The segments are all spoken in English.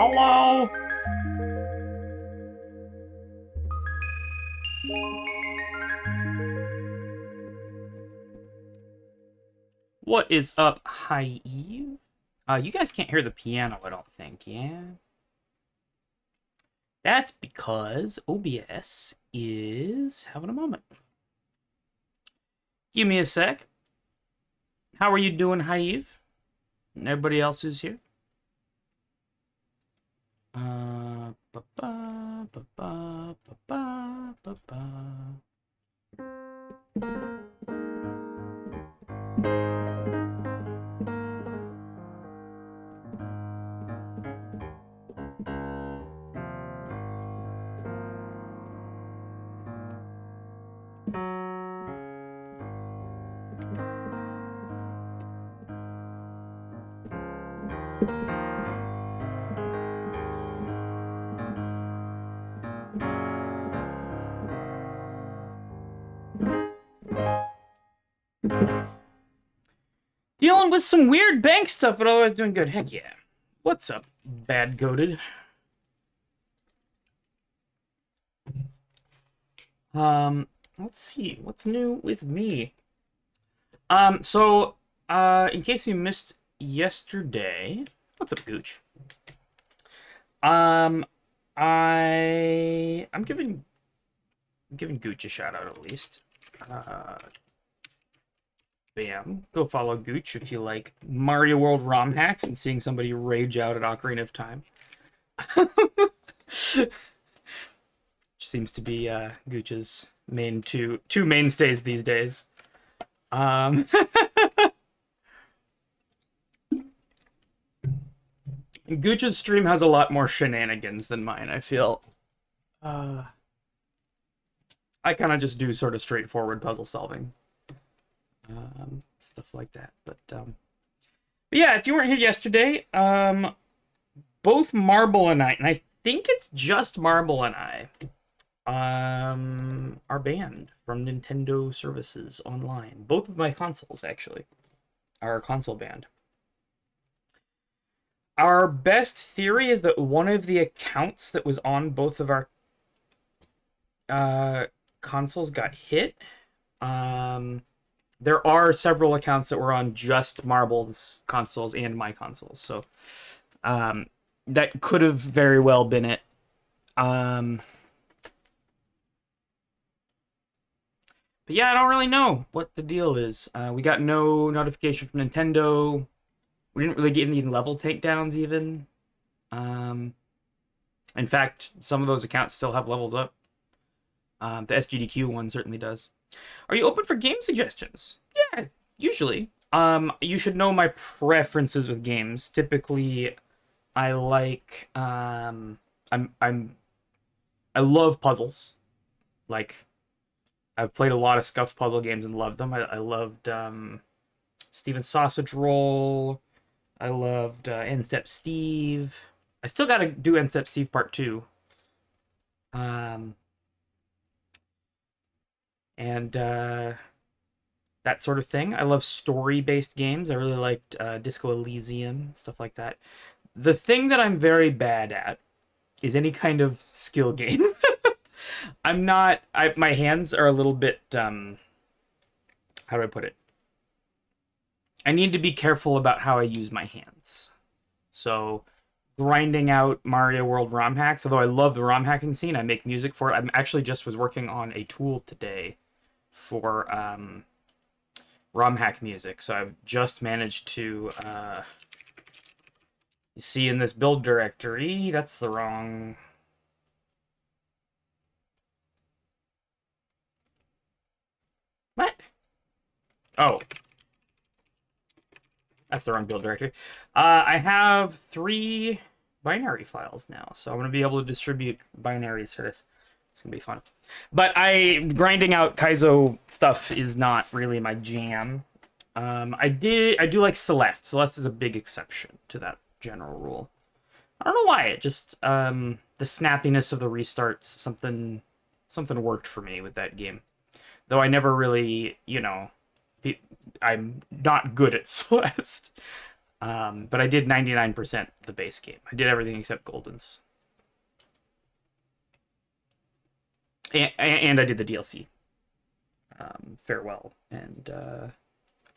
Hello? What is up? Hi, Eve. You guys can't hear the piano, I don't think, yeah? That's because OBS is having a moment. Give me a sec. How are you doing, Hi, Eve? Everybody else is here? Ba ba ba ba ba ba ba ba. with some weird bank stuff, but otherwise doing good. Heck yeah. What's up, bad goated? Let's see. What's new with me? In case you missed yesterday, what's up, Gooch? I'm giving Gooch a shout out at least. Bam. Go follow Gooch if you like Mario World ROM hacks and seeing somebody rage out at Ocarina of Time. Which seems to be Gooch's main two mainstays these days. Gooch's stream has a lot more shenanigans than mine, I feel. I kind of just do sort of straightforward puzzle solving. Stuff like that. But yeah, if you weren't here yesterday, both Marble and I think it's just Marble and I, are banned from Nintendo services online. Both of my consoles, actually, are console banned. Our best theory is that one of the accounts that was on both of our consoles got hit. There are several accounts that were on just Marble's consoles and my consoles, so that could have very well been it. But yeah, I don't really know what the deal is. We got no notification from Nintendo. We didn't really get any level takedowns even. In fact, some of those accounts still have levels up. The SGDQ one certainly does. Are you open for game suggestions? Yeah, usually. You should know my preferences with games. Typically, I like I love puzzles. Like, I've played a lot of scuff puzzle games and loved them. I loved Steven Sausage Roll. I loved End Step Steve. I still gotta do End Step Steve Part 2. And that sort of thing. I love story-based games. I really liked Disco Elysium, stuff like that. The thing that I'm very bad at is any kind of skill game. I'm not... my hands are a little bit... how do I put it? I need to be careful about how I use my hands. So, grinding out Mario World ROM hacks, although I love the ROM hacking scene, I make music for it. I actually just was working on a tool today for ROM hack music, so I've just managed to you see in this build directory, that's the wrong... What? Oh. That's the wrong build directory. I have 3 binary files now, so I'm going to be able to distribute binaries for this. It's going to be fun. But grinding out Kaizo stuff is not really my jam. I do like Celeste. Celeste is a big exception to that general rule. I don't know why. It just the snappiness of the restarts, something worked for me with that game. Though I never really, I'm not good at Celeste. But I did 99% the base game. I did everything except Golden's. And I did the DLC. Farewell and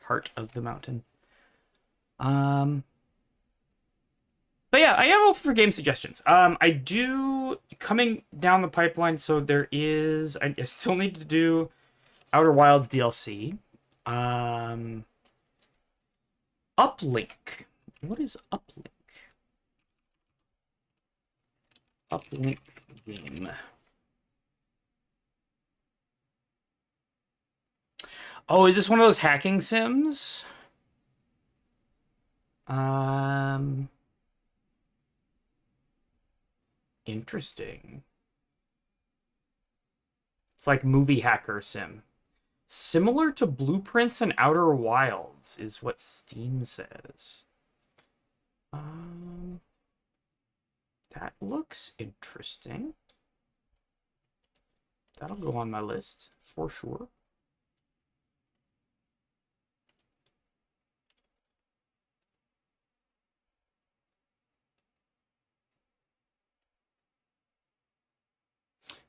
Heart of the Mountain. But yeah, I am open for game suggestions. I do, coming down the pipeline, so there is, I still need to do Outer Wilds DLC. Uplink. What is Uplink? Uplink game. Oh, is this one of those hacking sims? Interesting. It's like movie hacker sim. Similar to Blueprints and Outer Wilds is what Steam says. That looks interesting. That'll go on my list for sure.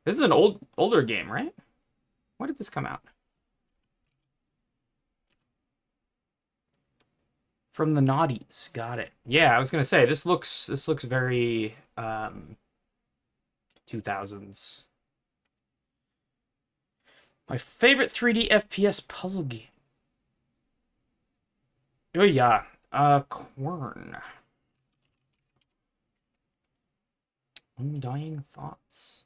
This is an older game, right? When did this come out? From the Naughties. Got it. Yeah, I was gonna say this looks very 2000s. My favorite 3D FPS puzzle game. Oh yeah, Quern. Undying Thoughts.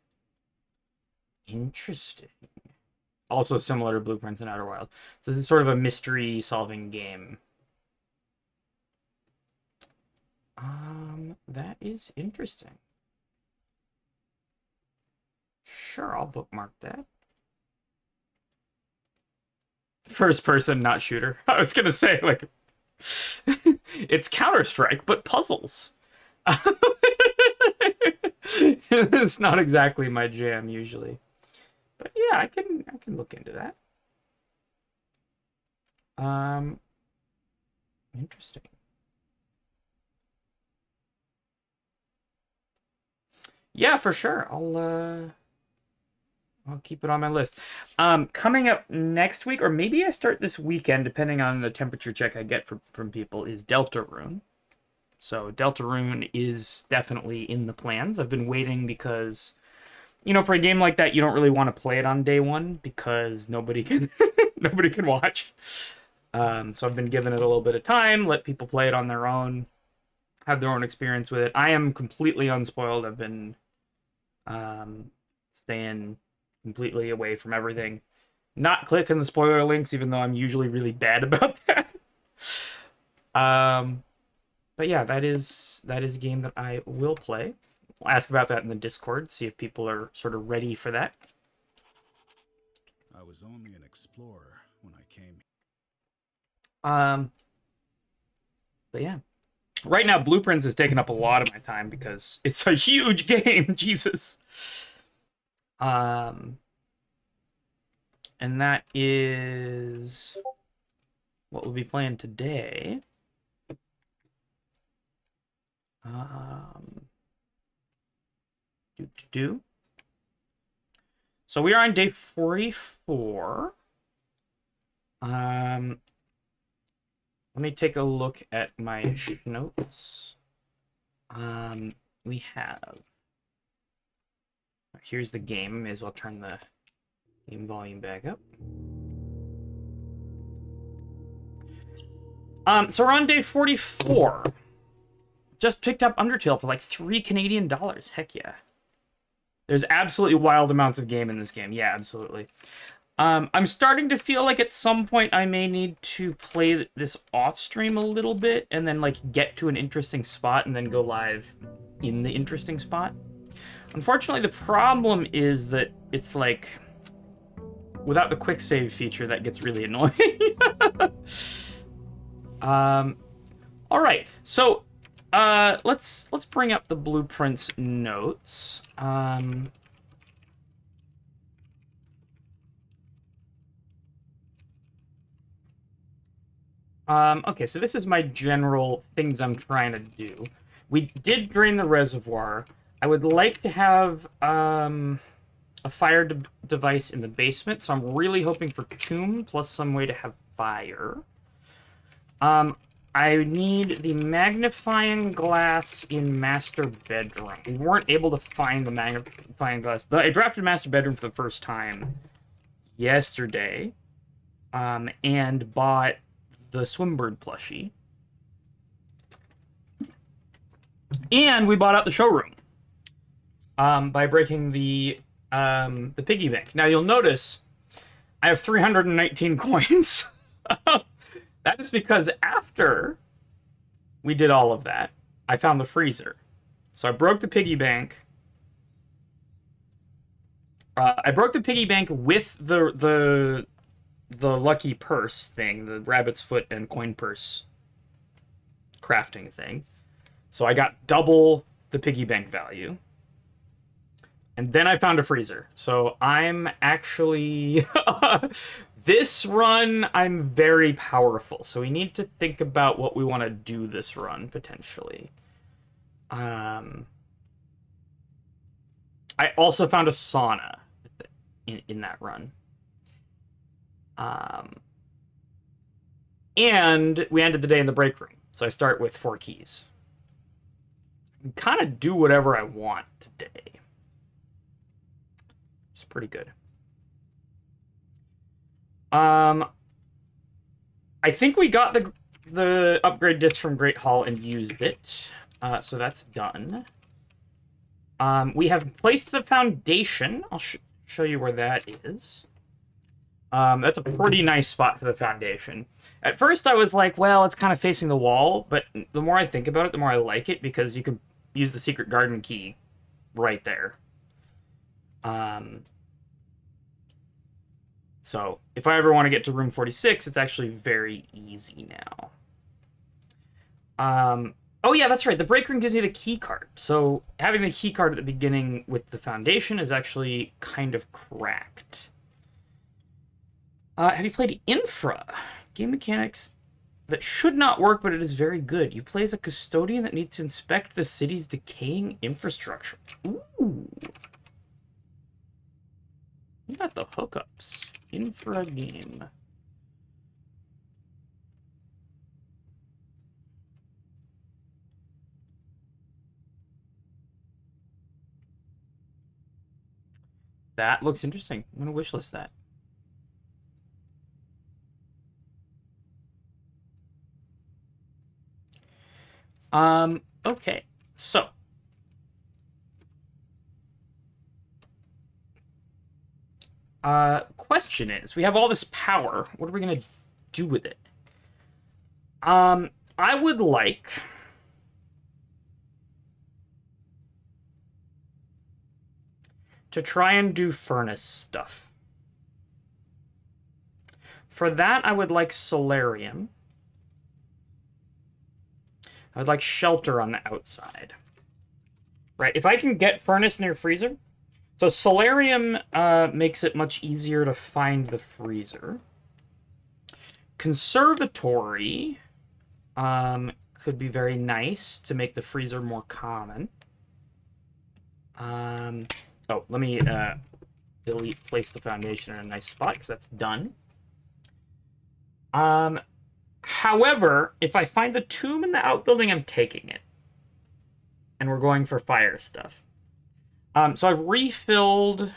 Interesting. Also similar to Blueprints and Outer Wild. So this is sort of a mystery solving game. That is interesting. Sure, I'll bookmark that. First person, not shooter. I was gonna say, like, it's Counter-Strike, but puzzles. It's not exactly my jam usually. But yeah, I can look into that. Interesting. Yeah, for sure. I'll keep it on my list. Coming up next week, or maybe I start this weekend, depending on the temperature check I get from people, is Deltarune. So Deltarune is definitely in the plans. I've been waiting because, you know, for a game like that, you don't really want to play it on day one because nobody can nobody can watch. So I've been giving it a little bit of time, let people play it on their own, have their own experience with it. I am completely unspoiled. I've been staying completely away from everything. Not clicking the spoiler links, even though I'm usually really bad about that. But yeah, that is a game that I will play. I'll ask about that in the Discord, see if people are sort of ready for that. I was only an explorer when I came. But yeah. Right now, Blueprints is taking up a lot of my time because it's a huge game. Jesus. And that is what we'll be playing today. So we are on day 44. Let me take a look at my notes. We have. Here's the game. May as well turn the game volume back up. So we're on day 44. Just picked up Undertale for like $3 Canadian. Heck yeah. There's absolutely wild amounts of game in this game. Yeah, absolutely. I'm starting to feel like at some point I may need to play this off stream a little bit and then like get to an interesting spot and then go live in the interesting spot. Unfortunately, the problem is that it's like without the quick save feature that gets really annoying. All right, so let's bring up the Blueprints notes. Okay, so this is my general things I'm trying to do. We did drain the reservoir. I would like to have a fire device in the basement, so I'm really hoping for tomb plus some way to have fire. I need the magnifying glass in master bedroom. We weren't able to find the magnifying glass. I drafted master bedroom for the first time yesterday, and bought the Swimbird plushie. And we bought out the showroom by breaking the piggy bank. Now you'll notice I have 319 coins. That is because after we did all of that, I found the freezer. So I broke the piggy bank. I broke the piggy bank with the lucky purse thing, the rabbit's foot and coin purse crafting thing. So I got double the piggy bank value. And then I found a freezer. So I'm actually... This run, I'm very powerful. So we need to think about what we want to do this run, potentially. I also found a sauna in that run. Um, and we ended the day in the break room. So I start with 4 keys. I can kind of do whatever I want today. It's pretty good. I think we got the upgrade disc from Great Hall and used it. So that's done. We have placed the foundation. I'll show you where that is. That's a pretty nice spot for the foundation. At first I was like, well, it's kind of facing the wall, but the more I think about it, the more I like it, because you can use the secret garden key right there. So if I ever want to get to room 46, it's actually very easy now. Oh yeah, that's right. The break room gives me the key card. So having the key card at the beginning with the foundation is actually kind of cracked. Have you played Infra? Game mechanics that should not work, but it is very good. You play as a custodian that needs to inspect the city's decaying infrastructure. Ooh. You got the hookups. Infra game. That looks interesting. I'm going to wishlist that. Okay. So. Question is, we have all this power. What are we going to do with it? I would like to try and do furnace stuff. For that, I would like solarium. I would like shelter on the outside. Right, if I can get furnace near freezer. So solarium makes it much easier to find the freezer. Conservatory could be very nice to make the freezer more common. Oh, let me place the foundation in a nice spot, because that's done. However, if I find the tomb in the outbuilding, I'm taking it. And we're going for fire stuff. So I've refilled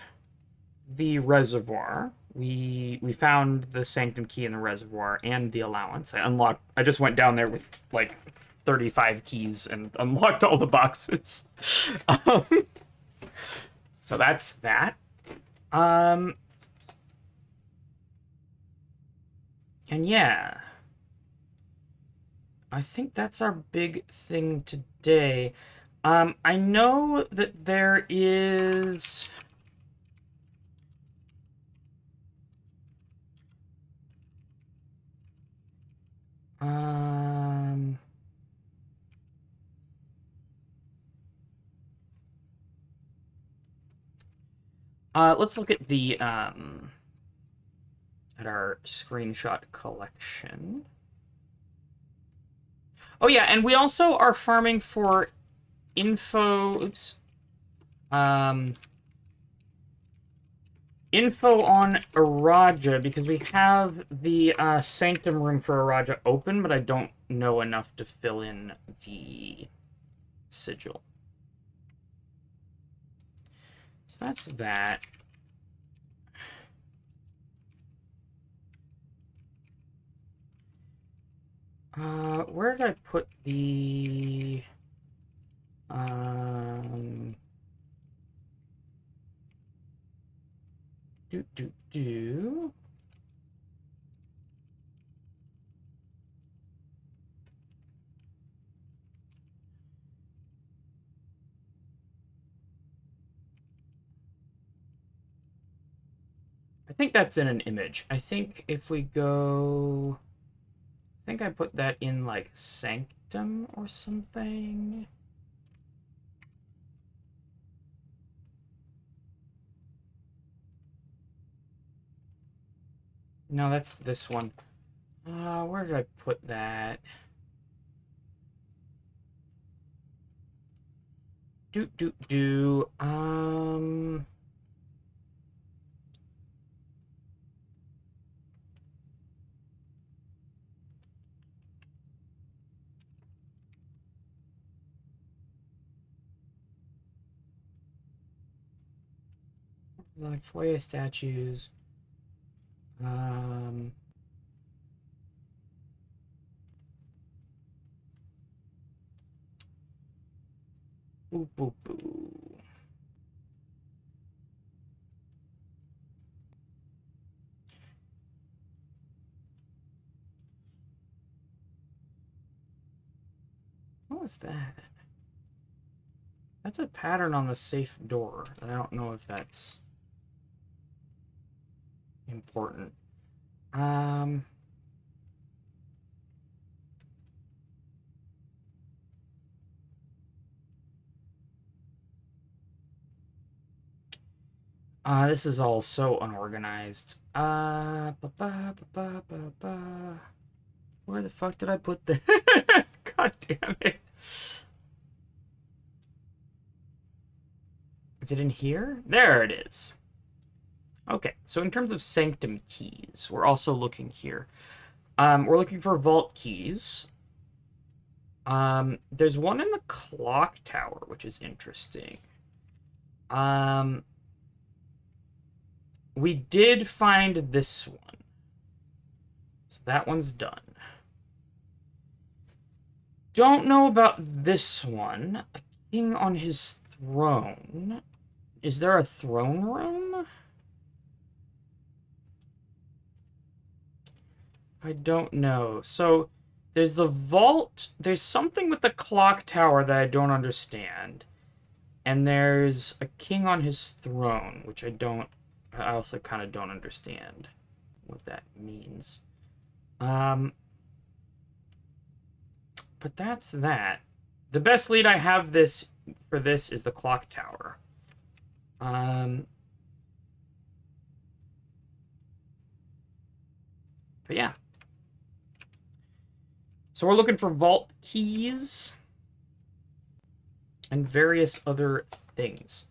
the reservoir. We found the sanctum key in the reservoir and the allowance. I just went down there with like 35 keys and unlocked all the boxes. So that's that. And yeah, I think that's our big thing today. I know that there is... let's look at the, at our screenshot collection. Oh yeah, and we also are farming for info... Oops. Info on Araja, because we have the sanctum room for Araja open, but I don't know enough to fill in the sigil. So that's that. Where did I put the... Do. I think that's in an image. I think if we go... I think I put that in, like, Sanctum or something. No, that's this one. Where did I put that? Like foyer statues. Um, boo, boo, boo. What was that? That's a pattern on the safe door. I don't know if that's important. Um, this is all so unorganized. Where the fuck did I put the... God damn it. Is it in here? There it is. Okay, so in terms of sanctum keys, we're also looking here. We're looking for vault keys. There's one in the clock tower, which is interesting. We did find this one. So that one's done. Don't know about this one. A king on his throne. Is there a throne room? I don't know. So there's the vault. There's something with the clock tower that I don't understand. And there's a king on his throne, which I also kind of don't understand what that means. But that's that. The best lead I have for this is the clock tower. But yeah. So we're looking for vault keys and various other things.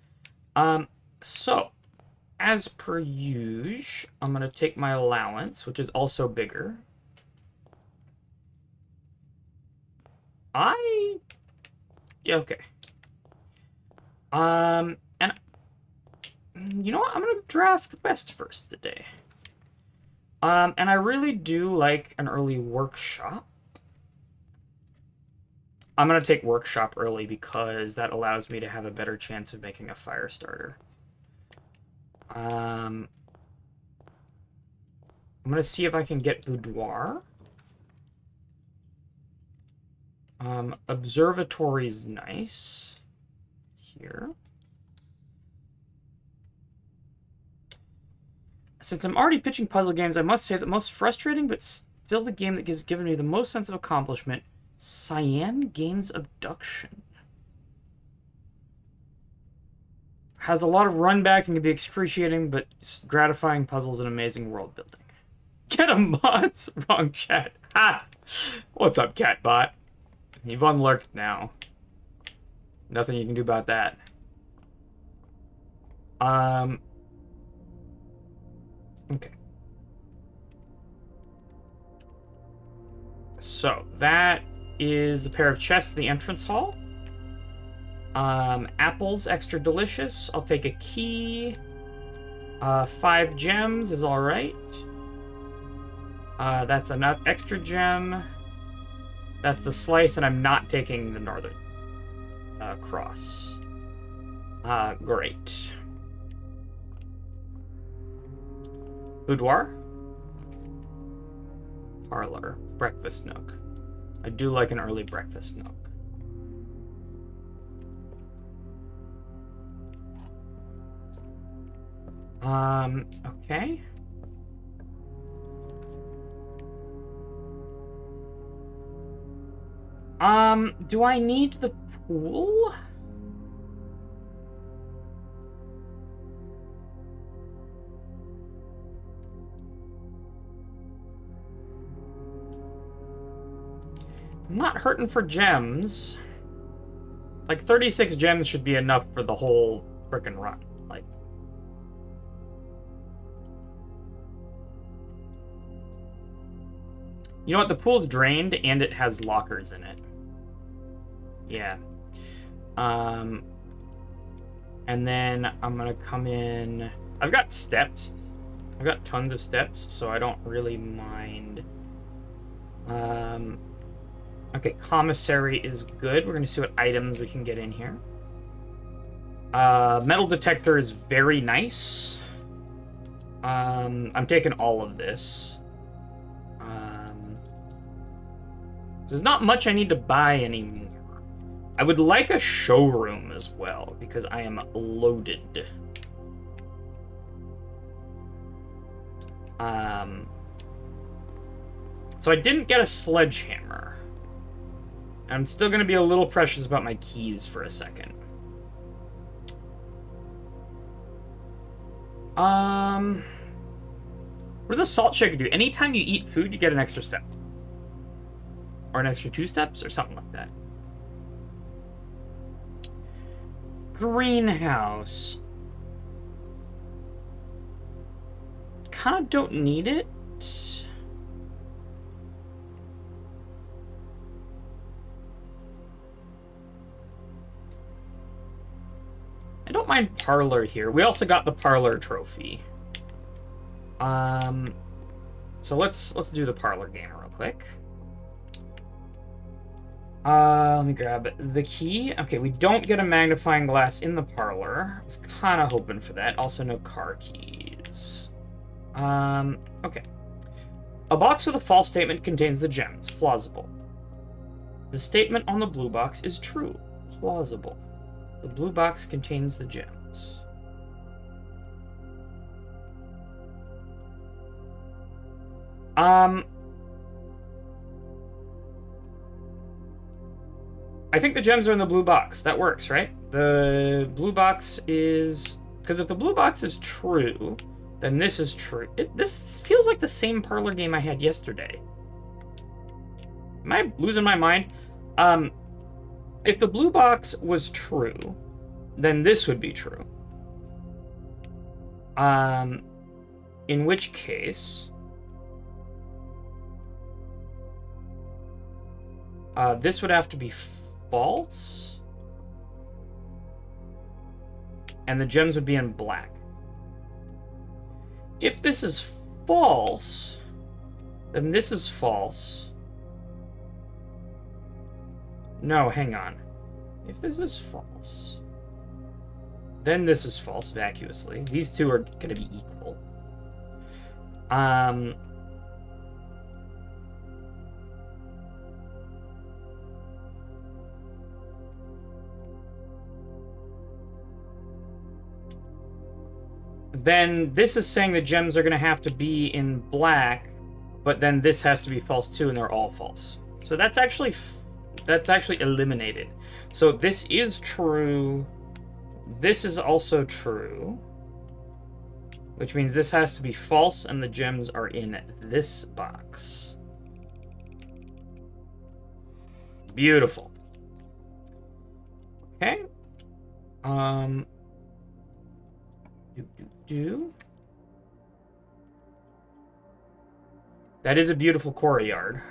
So as per usual, I'm going to take my allowance, which is also bigger. Yeah, okay. And you know what? I'm going to draft West first today. And I really do like an early workshop. I'm going to take workshop early because that allows me to have a better chance of making a fire starter. I'm going to see if I can get boudoir. Observatory's nice. Here. Since I'm already pitching puzzle games, I must say the most frustrating but still the game that has given me the most sense of accomplishment, Cyan Games Abduction. Has a lot of run back and can be excruciating, but gratifying puzzles and amazing world building. Get a mods! Wrong chat. Ha! What's up, Catbot? You've unlurked now. Nothing you can do about that. Okay. So, that is the pair of chests in the entrance hall. Apples, extra delicious. I'll take a key. 5 gems is alright. That's an extra gem. That's the slice, and I'm not taking the northern cross. Great. Boudoir. Parlor. Breakfast nook. I do like an early breakfast nook. Okay. Do I need the pool? I'm not hurting for gems. Like, 36 gems should be enough for the whole frickin' run. Like... You know what? The pool's drained, and it has lockers in it. Yeah. And then I'm gonna come in... I've got steps. I've got tons of steps, so I don't really mind. Okay, commissary is good. We're gonna see what items we can get in here. Metal detector is very nice. I'm taking all of this. There's not much I need to buy anymore. I would like a showroom as well, because I am loaded. So I didn't get a sledgehammer. I'm still going to be a little precious about my keys for a second. What does a salt shaker do? Anytime you eat food, you get an extra step. Or an extra 2 steps, or something like that. Greenhouse. Kind of don't need it. I don't mind parlor here. We also got the parlor trophy. So let's do the parlor game real quick. Let me grab the key. Okay, we don't get a magnifying glass in the parlor. I was kind of hoping for that. Also, no car keys. Okay. A box with a false statement contains the gems. Plausible. The statement on the blue box is true. Plausible. The blue box contains the gems. I think the gems are in the blue box. That works, right? The blue box is... Because if the blue box is true, then this is true. This feels like the same parlor game I had yesterday. Am I losing my mind? If the blue box was true, then this would be true. In which case... this would have to be false. And the gems would be in black. If this is false, then this is false. No, hang on. If this is false, then this is false vacuously. These two are going to be equal. Then this is saying the gems are going to have to be in black, but then this has to be false too, and they're all false. So that's actually eliminated. So this is true. This is also true, which means this has to be false, and the gems are in this box. Beautiful. Okay. That is a beautiful quarry yard.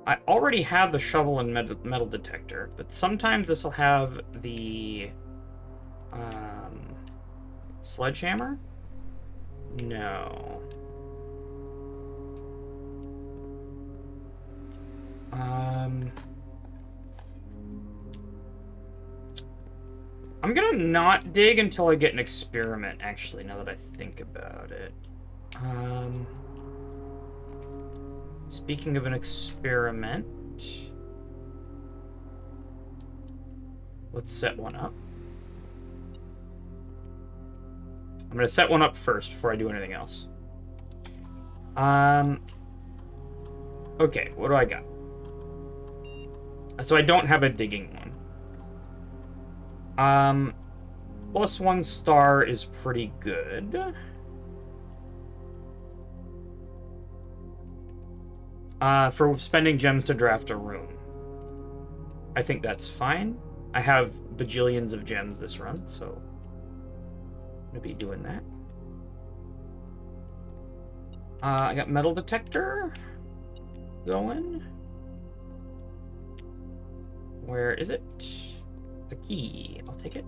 I already have the shovel and metal detector, but sometimes this will have the sledgehammer? No. I'm gonna not dig until I get an experiment, actually, now that I think about it. Speaking of an experiment, let's set one up. I'm gonna set one up first before I do anything else. Okay, what do I got? So I don't have a digging one. +1 star is pretty good. For spending gems to draft a room. I think that's fine. I have bajillions of gems this run, so I'm gonna be doing that. I got metal detector going. Where is it? It's a key. I'll take it.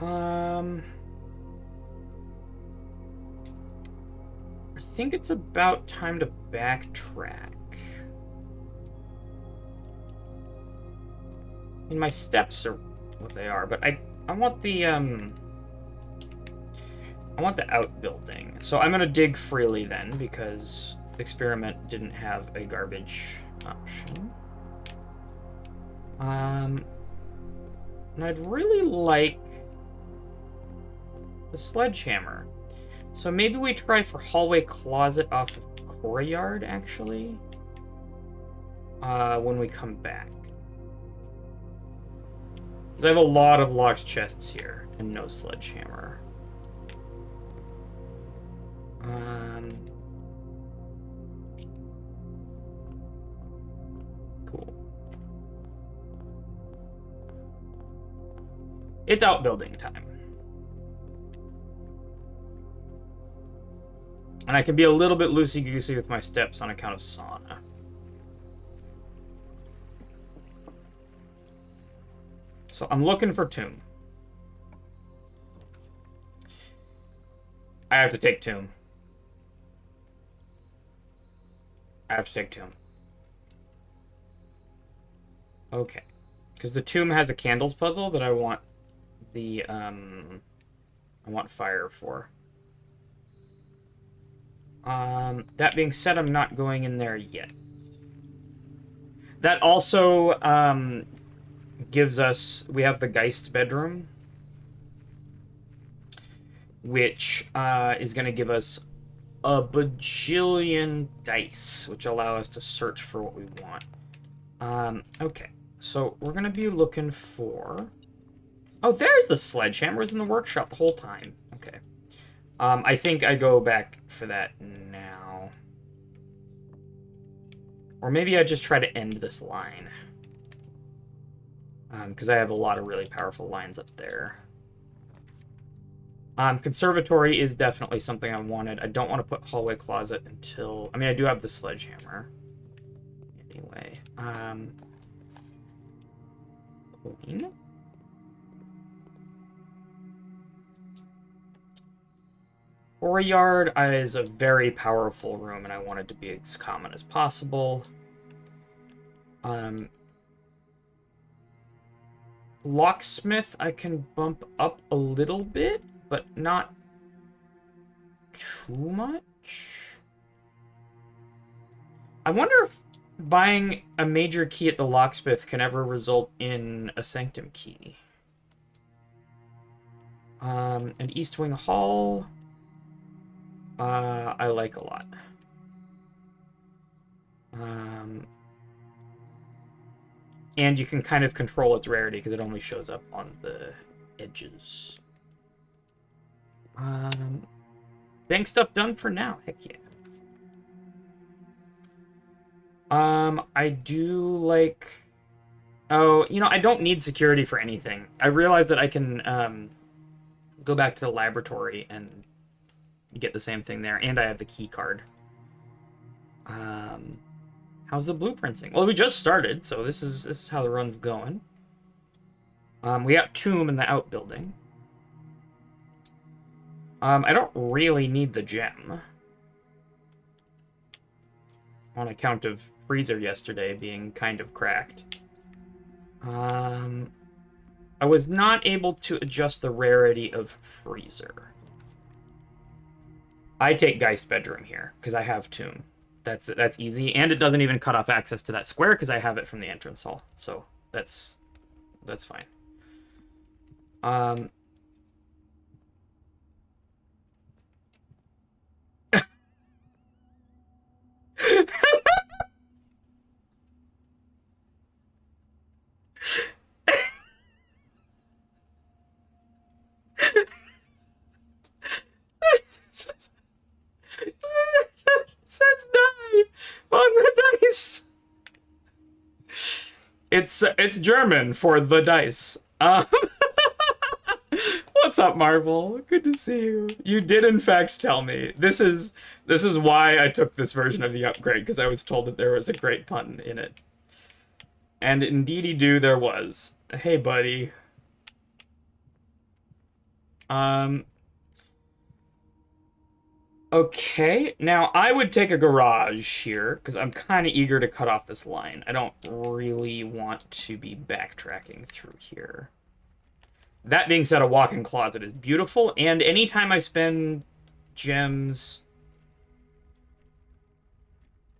I think it's about time to backtrack. I mean, my steps are what they are, but I want the outbuilding. So I'm gonna dig freely then, because experiment didn't have a garbage option. And I'd really like the sledgehammer. So maybe we try for hallway closet off of courtyard, actually, when we come back. Because I have a lot of locked chests here and no sledgehammer. Cool. It's outbuilding time. And I can be a little bit loosey-goosey with my steps on account of sauna. So I'm looking for tomb. I have to take tomb. I have to take tomb. Okay. Because the tomb has a candles puzzle that I want the, I want fire for. That being said, I'm not going in there yet. That also, gives us... We have the Geist bedroom, which, is going to give us a bajillion dice, which allow us to search for what we want. Okay. So, we're going to be looking for... Oh, there's the sledgehammer. It was in the workshop the whole time. Okay. I think I go back for that now. Or maybe I just try to end this line. Because I have a lot of really powerful lines up there. Conservatory is definitely something I wanted. I don't want to put hallway closet until... I mean, I do have the sledgehammer. Anyway. Queen. Courtyard is a very powerful room, and I want it to be as common as possible. Locksmith, I can bump up a little bit, but not too much. I wonder if buying a major key at the locksmith can ever result in a sanctum key. And East Wing Hall... I like a lot. And you can kind of control its rarity because it only shows up on the edges. Bank stuff done for now. Heck yeah. I do like... Oh, you know, I don't need security for anything. I realize that I can go back to the laboratory and get the same thing there, and I have the key card. How's the blueprinting? Well, we just started, so this is how the run's going. We got tomb in the outbuilding. I don't really need the gem on account of freezer yesterday being kind of cracked. I was not able to adjust the rarity of freezer. I take Geist bedroom here because I have tomb. That's easy, and it doesn't even cut off access to that square because I have it from the entrance hall. So that's fine. It says die on the dice. It's German for the dice. What's up, Marvel? Good to see you. You did in fact tell me. This is why I took this version of the upgrade, because I was told that there was a great pun in it. And indeedy do there was. Hey buddy. Um Okay, now I would take a garage here, because I'm kind of eager to cut off this line. I don't really want to be backtracking through here. That being said, a walk-in closet is beautiful, and anytime I spend gems...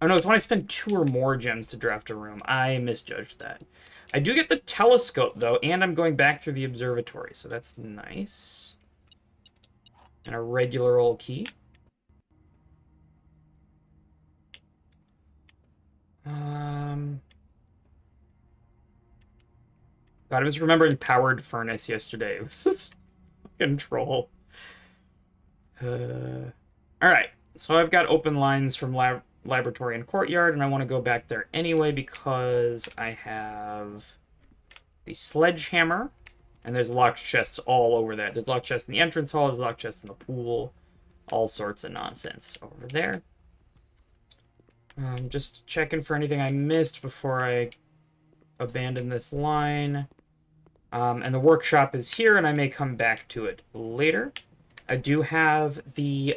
Oh no, it's when I spend 2 or more gems to draft a room. I misjudged that. I do get the telescope, though, and I'm going back through the observatory, so that's nice. And a regular old key. God, I was remembering Powered Furnace yesterday. It was just fucking troll. Alright, so I've got open lines from laboratory and courtyard, and I want to go back there anyway because I have the sledgehammer, and there's locked chests all over that. There's locked chests in the entrance hall, there's locked chests in the pool, all sorts of nonsense over there. Just checking for anything I missed before I abandon this line. And the workshop is here, and I may come back to it later. I do have the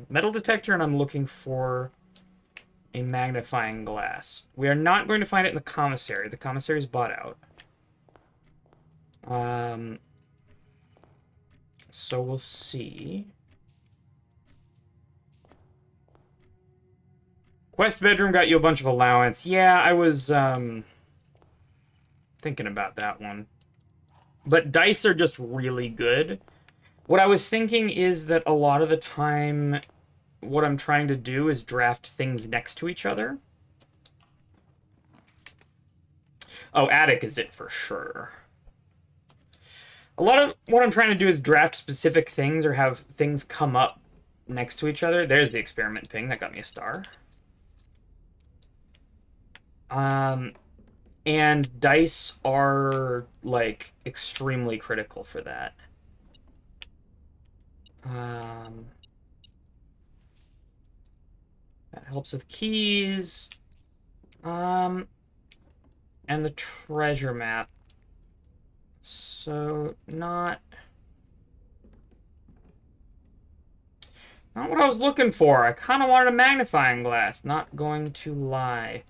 metal detector, and I'm looking for a magnifying glass. We are not going to find it in the commissary. The commissary is bought out. So we'll see. Quest bedroom got you a bunch of allowance. Yeah, I was thinking about that one. But dice are just really good. What I was thinking is that a lot of the time, what I'm trying to do is draft things next to each other. Oh, attic is it for sure. A lot of what I'm trying to do is draft specific things or have things come up next to each other. There's the experiment ping. That got me a star. And dice are, like, extremely critical for that. That helps with keys. And the treasure map. So, not what I was looking for. I kind of wanted a magnifying glass, not going to lie.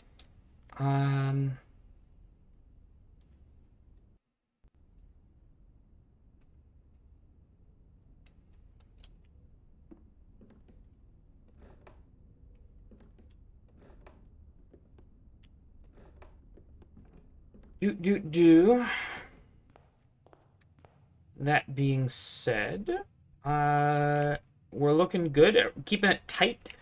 That being said, we're looking good. Keeping it tight.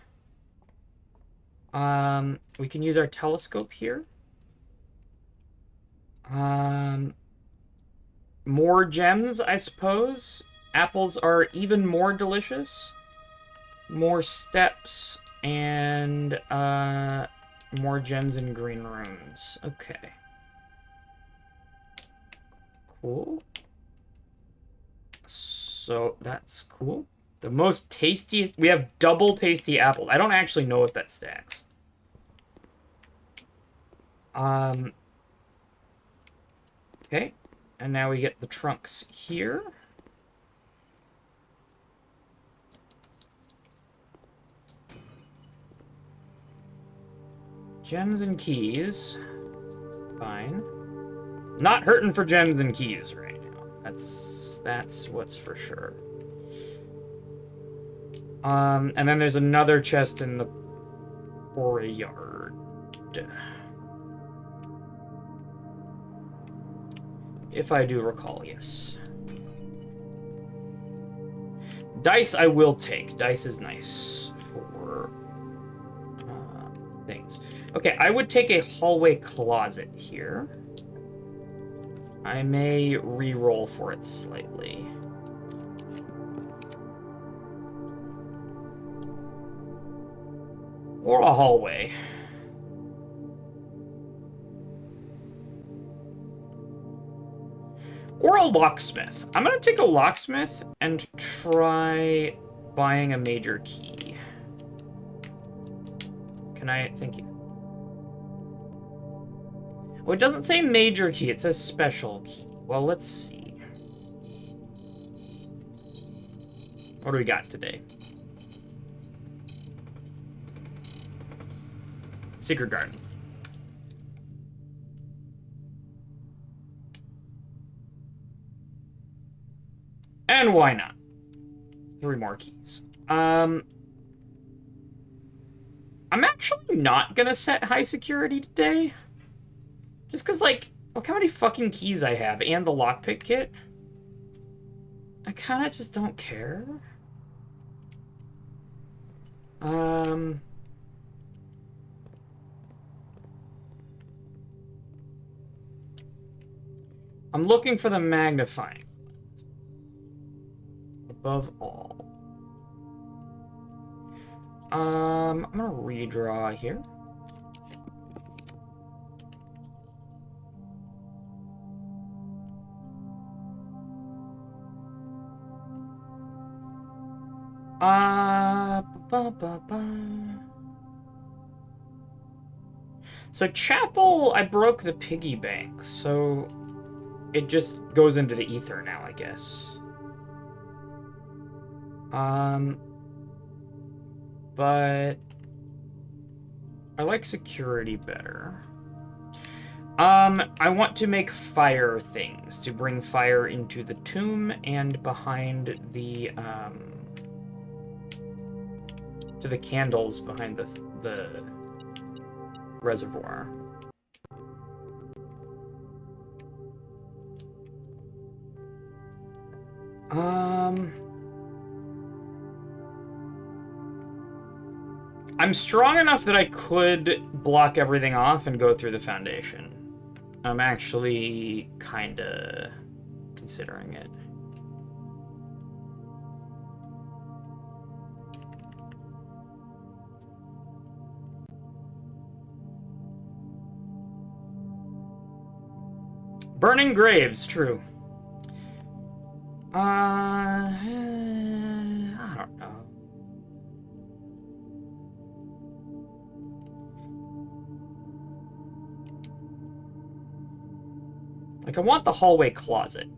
We can use our telescope here. More gems, I suppose. Apples are even more delicious. More steps and more gems in green rooms. Okay. Cool. So that's cool. The most tastiest... We have double tasty apples. I don't actually know if that stacks. Okay. And now we get the trunks here. Gems and keys. Fine. Not hurting for gems and keys right now. That's what's for sure. And then there's another chest in the courtyard. If I do recall, yes. Dice I will take. Dice is nice for things. Okay, I would take a hallway closet here. I may re-roll for it slightly. Or a hallway. Or a locksmith. I'm gonna take a locksmith and try buying a major key. Can I? Thank you. Well, it doesn't say major key, it says special key. Well, let's see. What do we got today? Secret garden. And why not? 3 more keys. I'm actually not gonna set high security today. Just because, like, look how many fucking keys I have and the lockpick kit. I kind of just don't care. I'm looking for the magnifying. Above all. I'm gonna redraw here. Ba, ba, ba. So chapel, I broke the piggy bank, so it just goes into the ether now, I guess. But I like security better. I want to make fire things to bring fire into the tomb and behind the to the candles behind the reservoir. I'm strong enough that I could block everything off and go through the foundation. I'm actually kinda considering it. Burning graves, true. I don't know. Like, I want the hallway closet.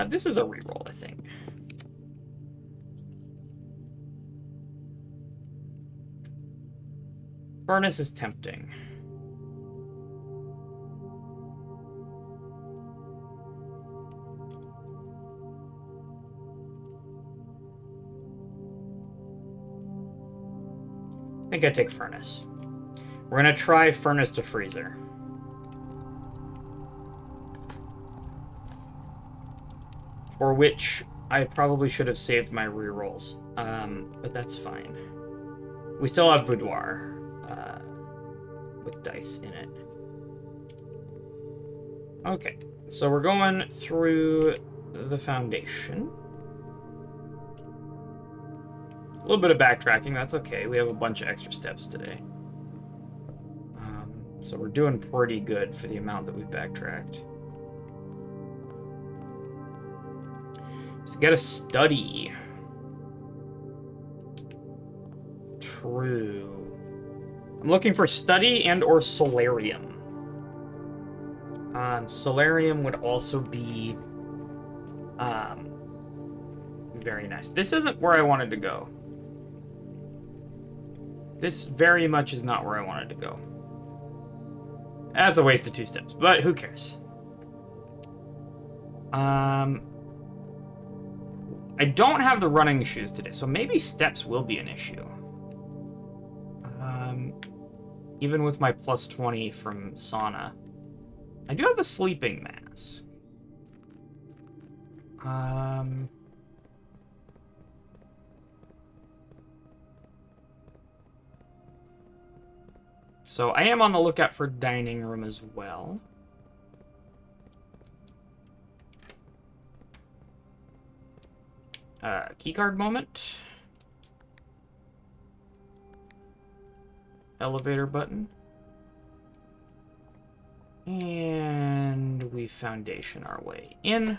This is a reroll, I think. Furnace is tempting. I think I take furnace. We're gonna try furnace to freezer. For which I probably should have saved my rerolls. But that's fine. We still have boudoir with dice in it. Okay, so we're going through the foundation. A little bit of backtracking, that's okay. We have a bunch of extra steps today. So we're doing pretty good for the amount that we've backtracked. Just gotta study. True. I'm looking for study and or solarium. Solarium would also be very nice. This isn't where I wanted to go. This very much is not where I wanted to go. That's a waste of 2 steps, but who cares? I don't have the running shoes today, so maybe steps will be an issue. Even with my plus 20 from sauna. I do have a sleeping mask. So I am on the lookout for dining room as well. Keycard moment. Elevator button. And we foundation our way in.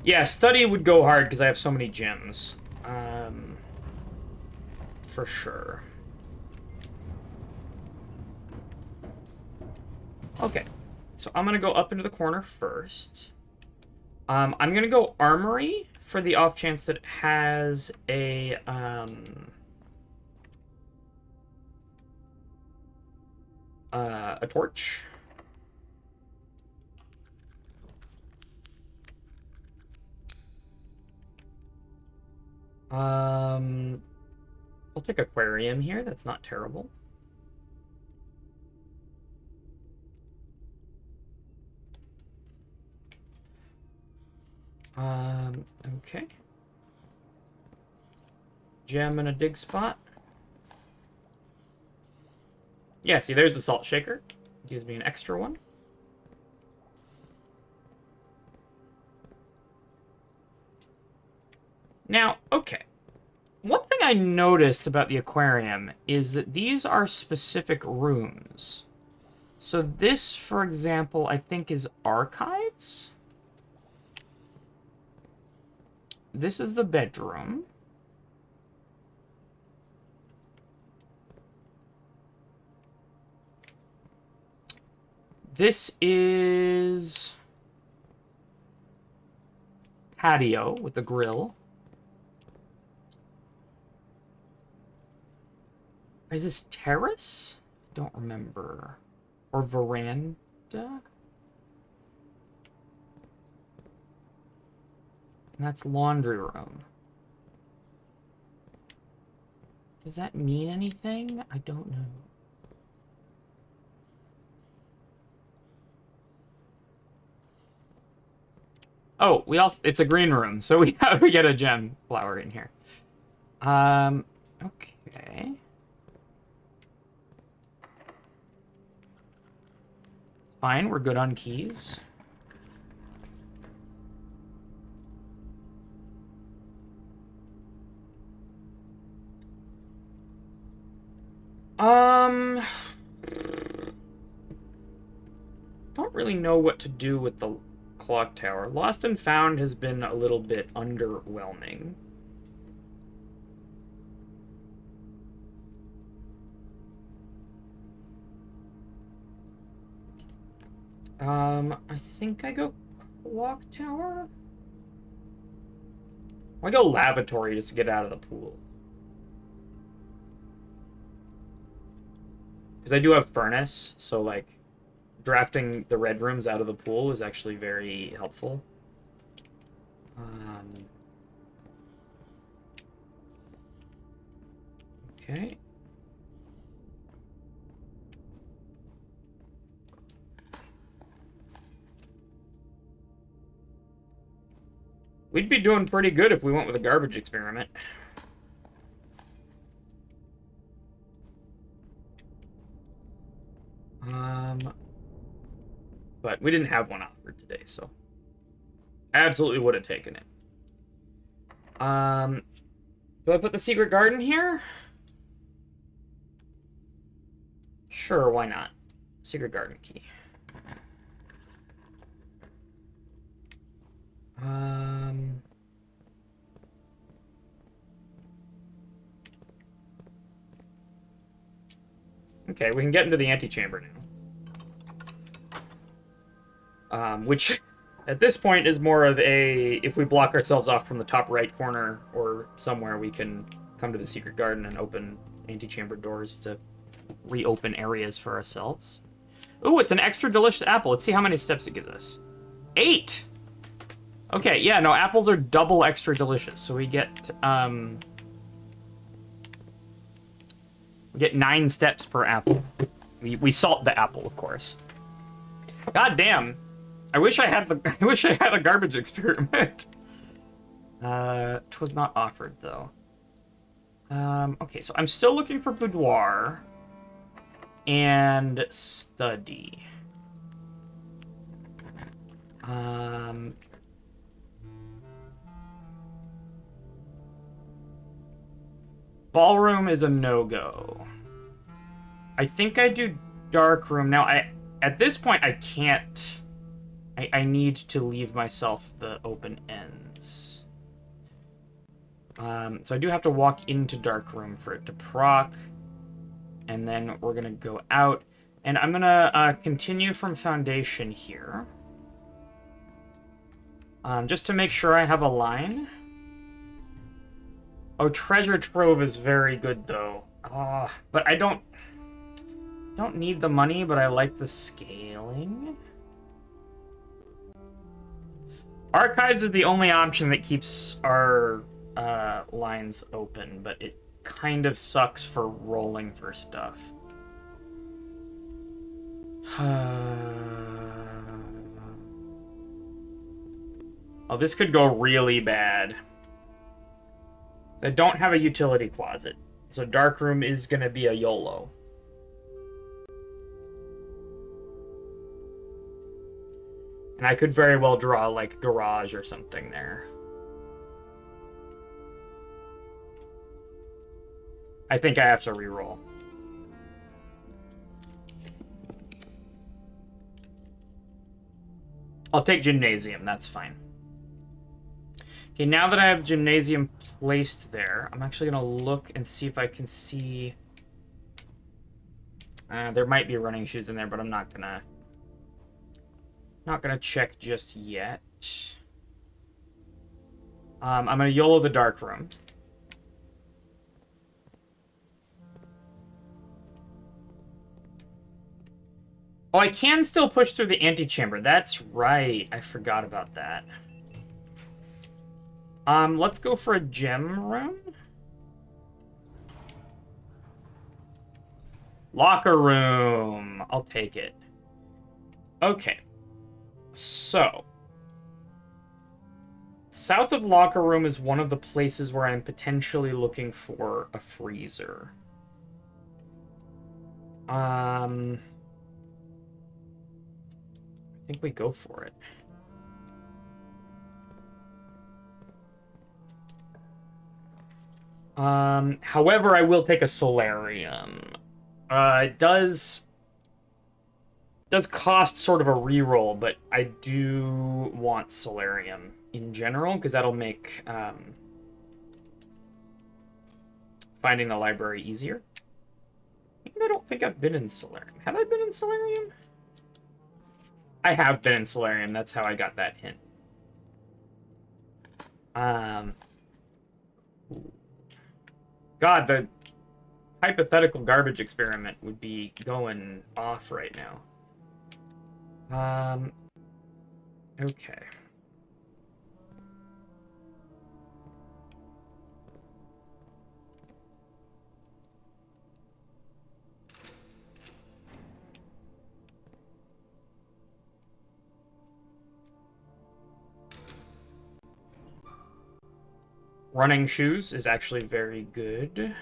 Yeah, study would go hard because I have so many gems. For sure. Okay, so I'm gonna go up into the corner first. I'm gonna go armory for the off chance that it has a torch. I'll take aquarium here. That's not terrible. Okay. Gem and a dig spot. Yeah, see, there's the salt shaker. Gives me an extra one. Now, okay. One thing I noticed about the aquarium is that these are specific rooms. So this, for example, I think is archives. This is the bedroom. This is patio with the grill. Is this terrace? Don't remember. Or veranda? And that's laundry room. Does that mean anything? I don't know. Oh, it's a green room, so we get a gem flower in here. Okay. Fine, we're good on keys. Don't really know what to do with the clock tower. Lost and Found has been a little bit underwhelming. I think I go clock tower? I go lavatory just to get out of the pool. Because I do have furnace, so, like, drafting the red rooms out of the pool is actually very helpful. Okay. We'd be doing pretty good if we went with a garbage experiment. But we didn't have one offered today, so absolutely would have taken it. Do I put the secret garden here? Sure, why not? Secret garden key. Okay, we can get into the antechamber now. Which, at this point, is more of a... If we block ourselves off from the top right corner or somewhere, we can come to the secret garden and open antechamber doors to reopen areas for ourselves. Ooh, it's an extra delicious apple. Let's see how many steps it gives us. 8! Okay, yeah, no, apples are double extra delicious. So we get 9 steps per apple. We salt the apple, of course. God damn. I wish I had a garbage experiment. 'Twas not offered though. Okay, so I'm still looking for boudoir and study. Ballroom is a no-go. I think I do dark room. Now, at this point, I can't... I need to leave myself the open ends. So I do have to walk into dark room for it to proc. And then we're going to go out. And I'm going to continue from foundation here. Just to make sure I have a line. Oh, treasure trove is very good, though. But I don't need the money, but I like the scaling. Archives is the only option that keeps our lines open, but it kind of sucks for rolling for stuff. Oh, this could go really bad. I don't have a utility closet, so darkroom is going to be a YOLO. And I could very well draw, like, garage or something there. I think I have to reroll. I'll take gymnasium, that's fine. Okay, now that I have gymnasium placed there, I'm actually going to look and see if I can see... there might be running shoes in there, but I'm not gonna check just yet. I'm gonna YOLO the dark room. Oh, I can still push through the antechamber. That's right. I forgot about that. Let's go for a gem room. Locker room. I'll take it. Okay. So, south of locker room is one of the places where I'm potentially looking for a freezer. I think we go for it. However, I will take a solarium. It does cost sort of a reroll, but I do want solarium in general, because that'll make finding the library easier. I don't think I've been in solarium. Have I been in solarium? I have been in solarium. That's how I got that hint. God, the hypothetical garbage experiment would be going off right now. Okay. Running shoes is actually very good.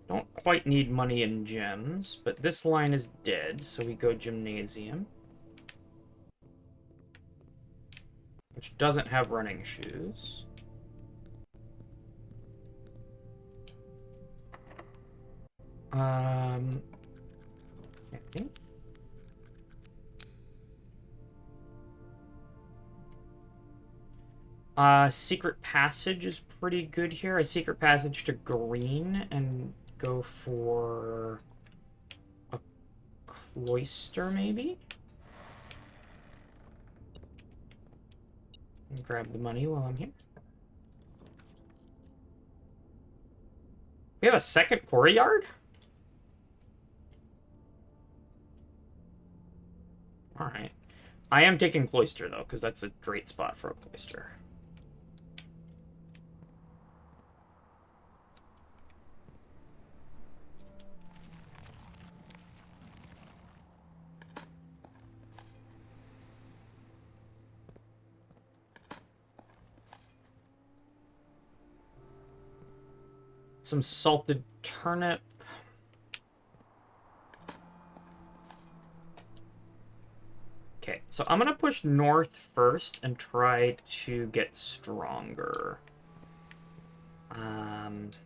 Don't quite need money and gems, but this line is dead, so we go gymnasium. Which doesn't have running shoes. Okay. Secret passage is pretty good here. A secret passage to green and go for a cloister, maybe? And grab the money while I'm here. We have a second quarry yard? Alright. I am taking cloister, though, because that's a great spot for a cloister. Some salted turnip. Okay, So I'm gonna push north first and try to get stronger. And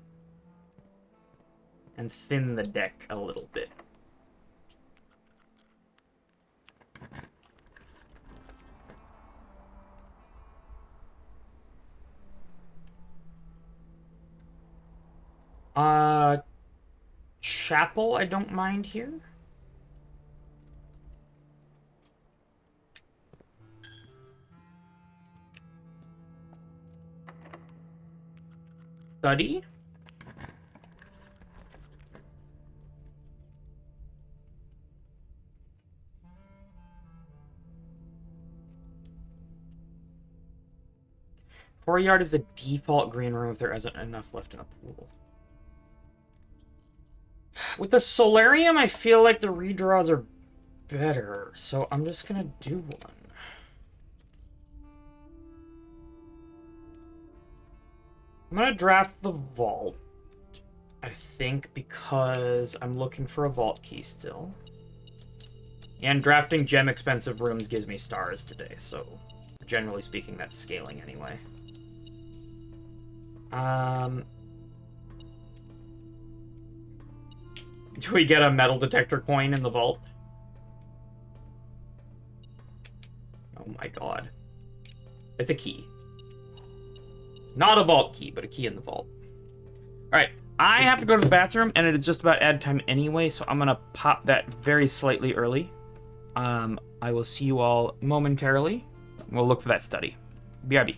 thin the deck a little bit. Chapel, I don't mind here. Study. Courtyard is the default green room if there isn't enough left in a pool. With the Solarium, I feel like the redraws are better, so I'm just gonna do one. I'm gonna draft the vault, I think, because I'm looking for a vault key still. And drafting gem expensive rooms gives me stars today, so generally speaking, that's scaling anyway. Do we get a metal detector coin in the vault? Oh my god. It's a key. Not a vault key, but a key in the vault. Alright, I have to go to the bathroom, and it is just about ad time anyway, so I'm gonna pop that very slightly early. I will see you all momentarily. We'll look for that study. BRB.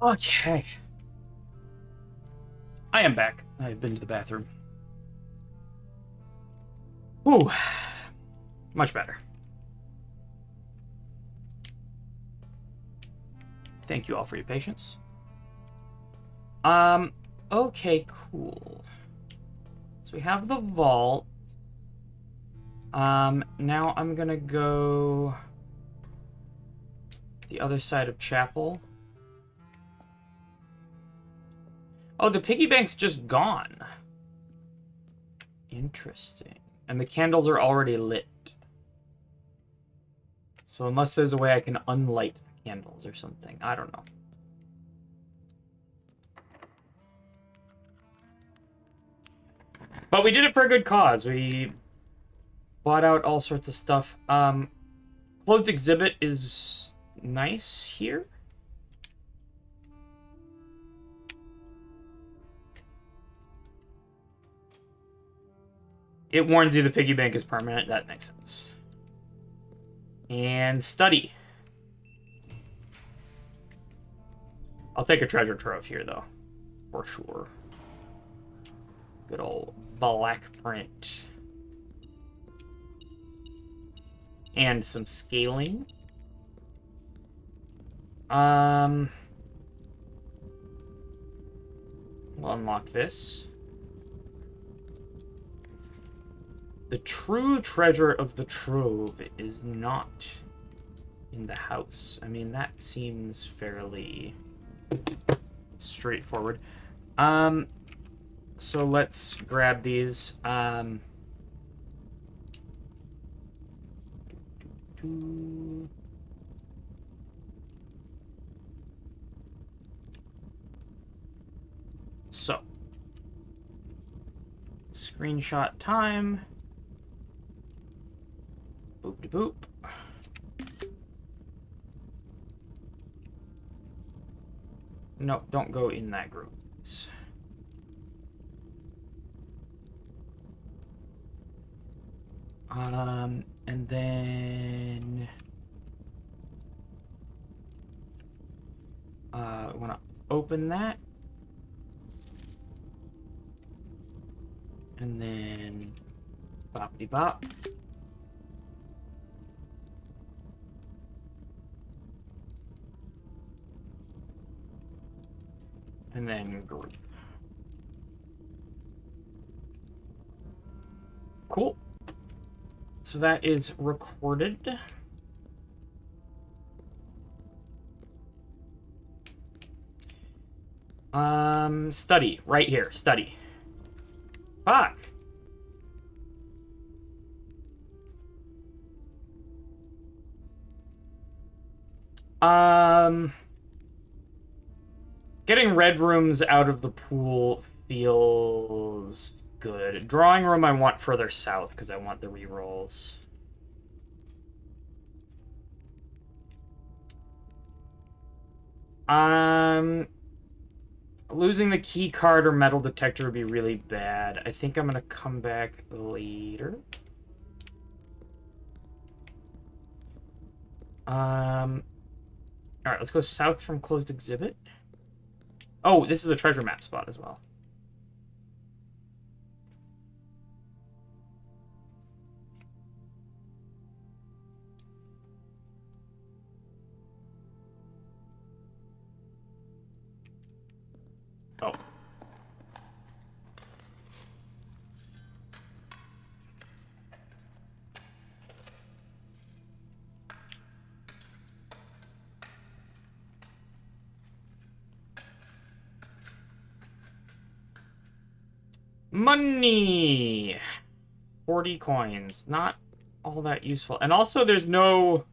Okay. I am back. I've been to the bathroom. Ooh. Much better. Thank you all for your patience. Okay, cool. So we have the vault. Now I'm gonna go the other side of chapel. Oh, the piggy bank's just gone. Interesting. And the candles are already lit. So unless there's a way I can unlight the candles or something. I don't know. But we did it for a good cause. We bought out all sorts of stuff. Closed exhibit is nice here. It warns you the piggy bank is permanent. That makes sense. And study. I'll take a treasure trove here, though. For sure. Good old black print. And some scaling. We'll unlock this. The true treasure of the trove is not in the house. I mean, that seems fairly straightforward. So let's grab these. So, screenshot time. Boop-de-boop. No, don't go in that group. And then I want to open that, and then boppity bop. And then group. Cool. So that is recorded. Study. Right here. Study. Fuck. Getting red rooms out of the pool feels good. Drawing room I want further south because I want the rerolls. Losing the key card or metal detector would be really bad. I think I'm gonna come back later. Alright, let's go south from closed exhibit. Oh, this is a treasure map spot as well. Oh. Money! 40 coins. Not all that useful. And also, there's no...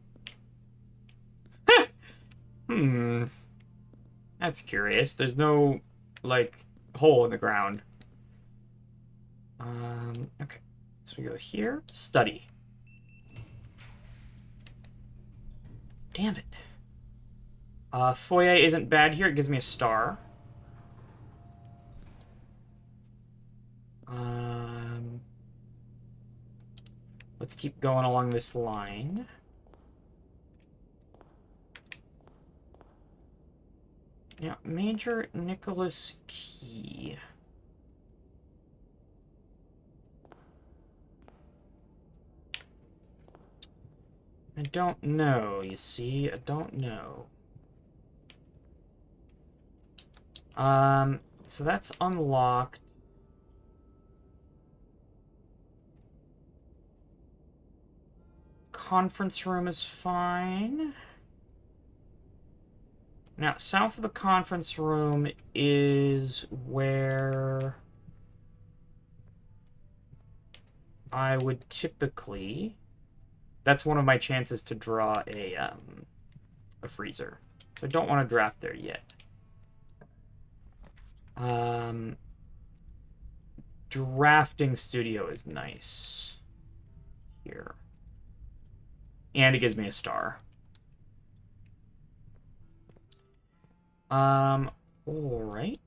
That's curious. There's no, like, hole in the ground. Okay. So we go here. Study. Damn it. Foyer isn't bad here. It gives me a star. Let's keep going along this line. Now, Major Nicholas Key. I don't know, you see? I don't know. So that's unlocked. Conference room is fine. Now, south of the conference room is where I would typically... That's one of my chances to draw a freezer. So I don't want to draft there yet. Drafting studio is nice here. And it gives me a star. All right.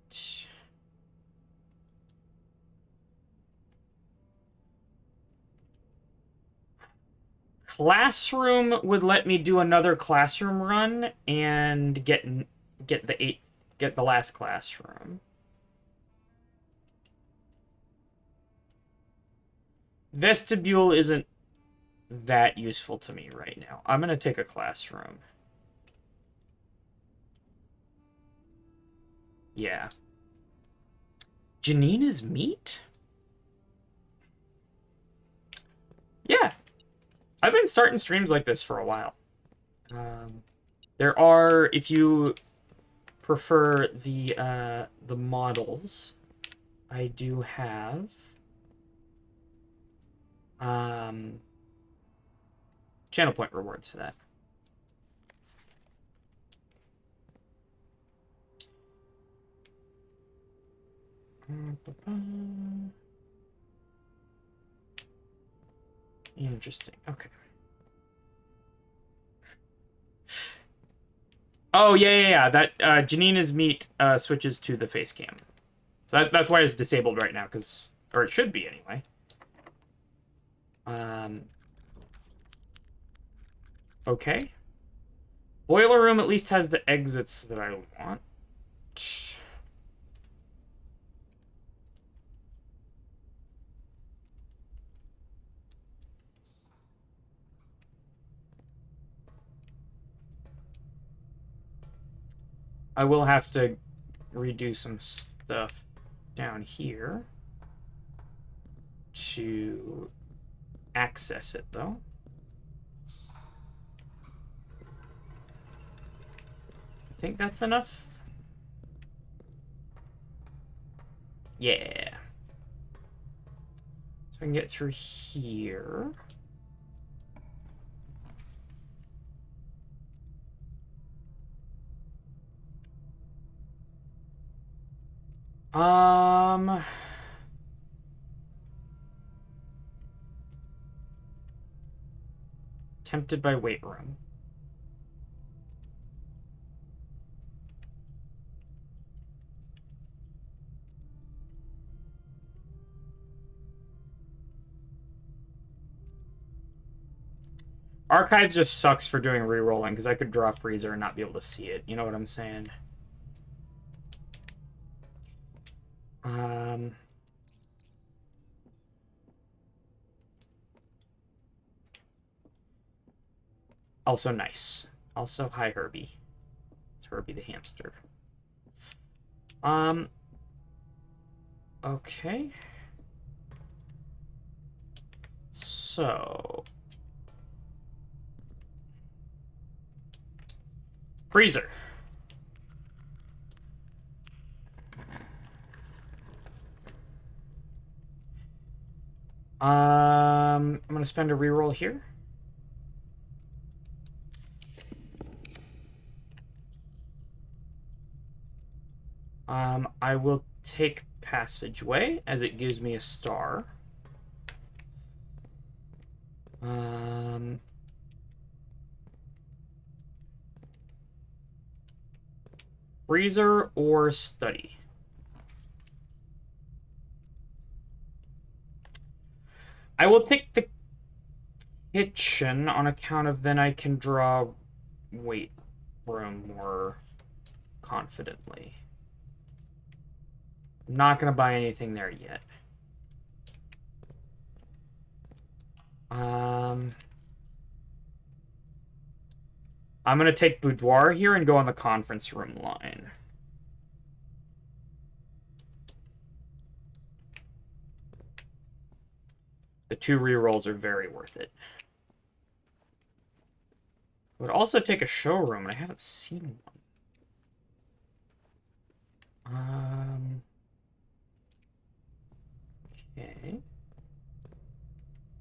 Classroom would let me do another classroom run and get the last classroom. Vestibule isn't that useful to me right now. I'm gonna take a classroom. Yeah. Janine is meat? Yeah. I've been starting streams like this for a while. There are, if you prefer the models, I do have channel point rewards for that. Interesting. Okay. Oh, yeah. That Janina's meat switches to the face cam. So that's why it's disabled right now, or it should be anyway. Okay. Boiler room at least has the exits that I want. I will have to redo some stuff down here to access it, though. I think that's enough. Yeah. So I can get through here. Tempted by weight room. Archives just sucks for doing rerolling because I could draw freezer and not be able to see it. You know what I'm saying? Also nice. Also, hi, Herbie. It's Herbie the hamster. Okay. So... freezer. I'm gonna spend a reroll here. I will take passageway as it gives me a star. Freezer or study. I will take the kitchen on account of then I can draw weight room more confidently. I'm not going to buy anything there yet. I'm going to take Boudoir here and go on the conference room line. The 2 rerolls are very worth it. I would also take a showroom, and I haven't seen one. Okay.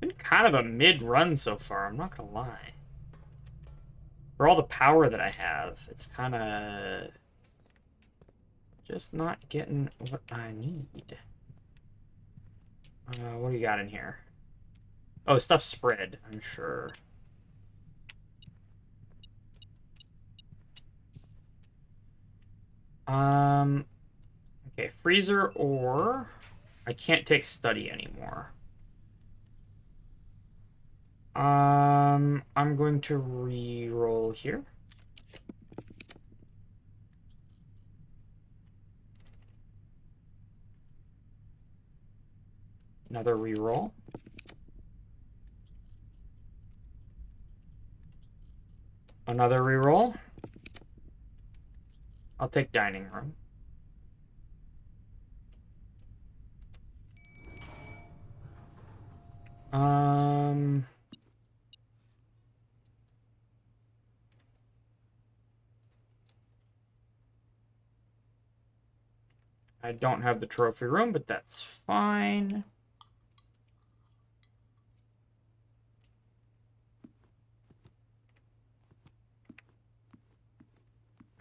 Been kind of a mid-run so far, I'm not gonna lie. For all the power that I have, it's kind of just not getting what I need. What do you got in here? Oh, stuff spread, I'm sure. Okay, freezer or I can't take study anymore. I'm going to re-roll here. Another re-roll. Another re-roll. I'll take dining room. I don't have the trophy room, but that's fine.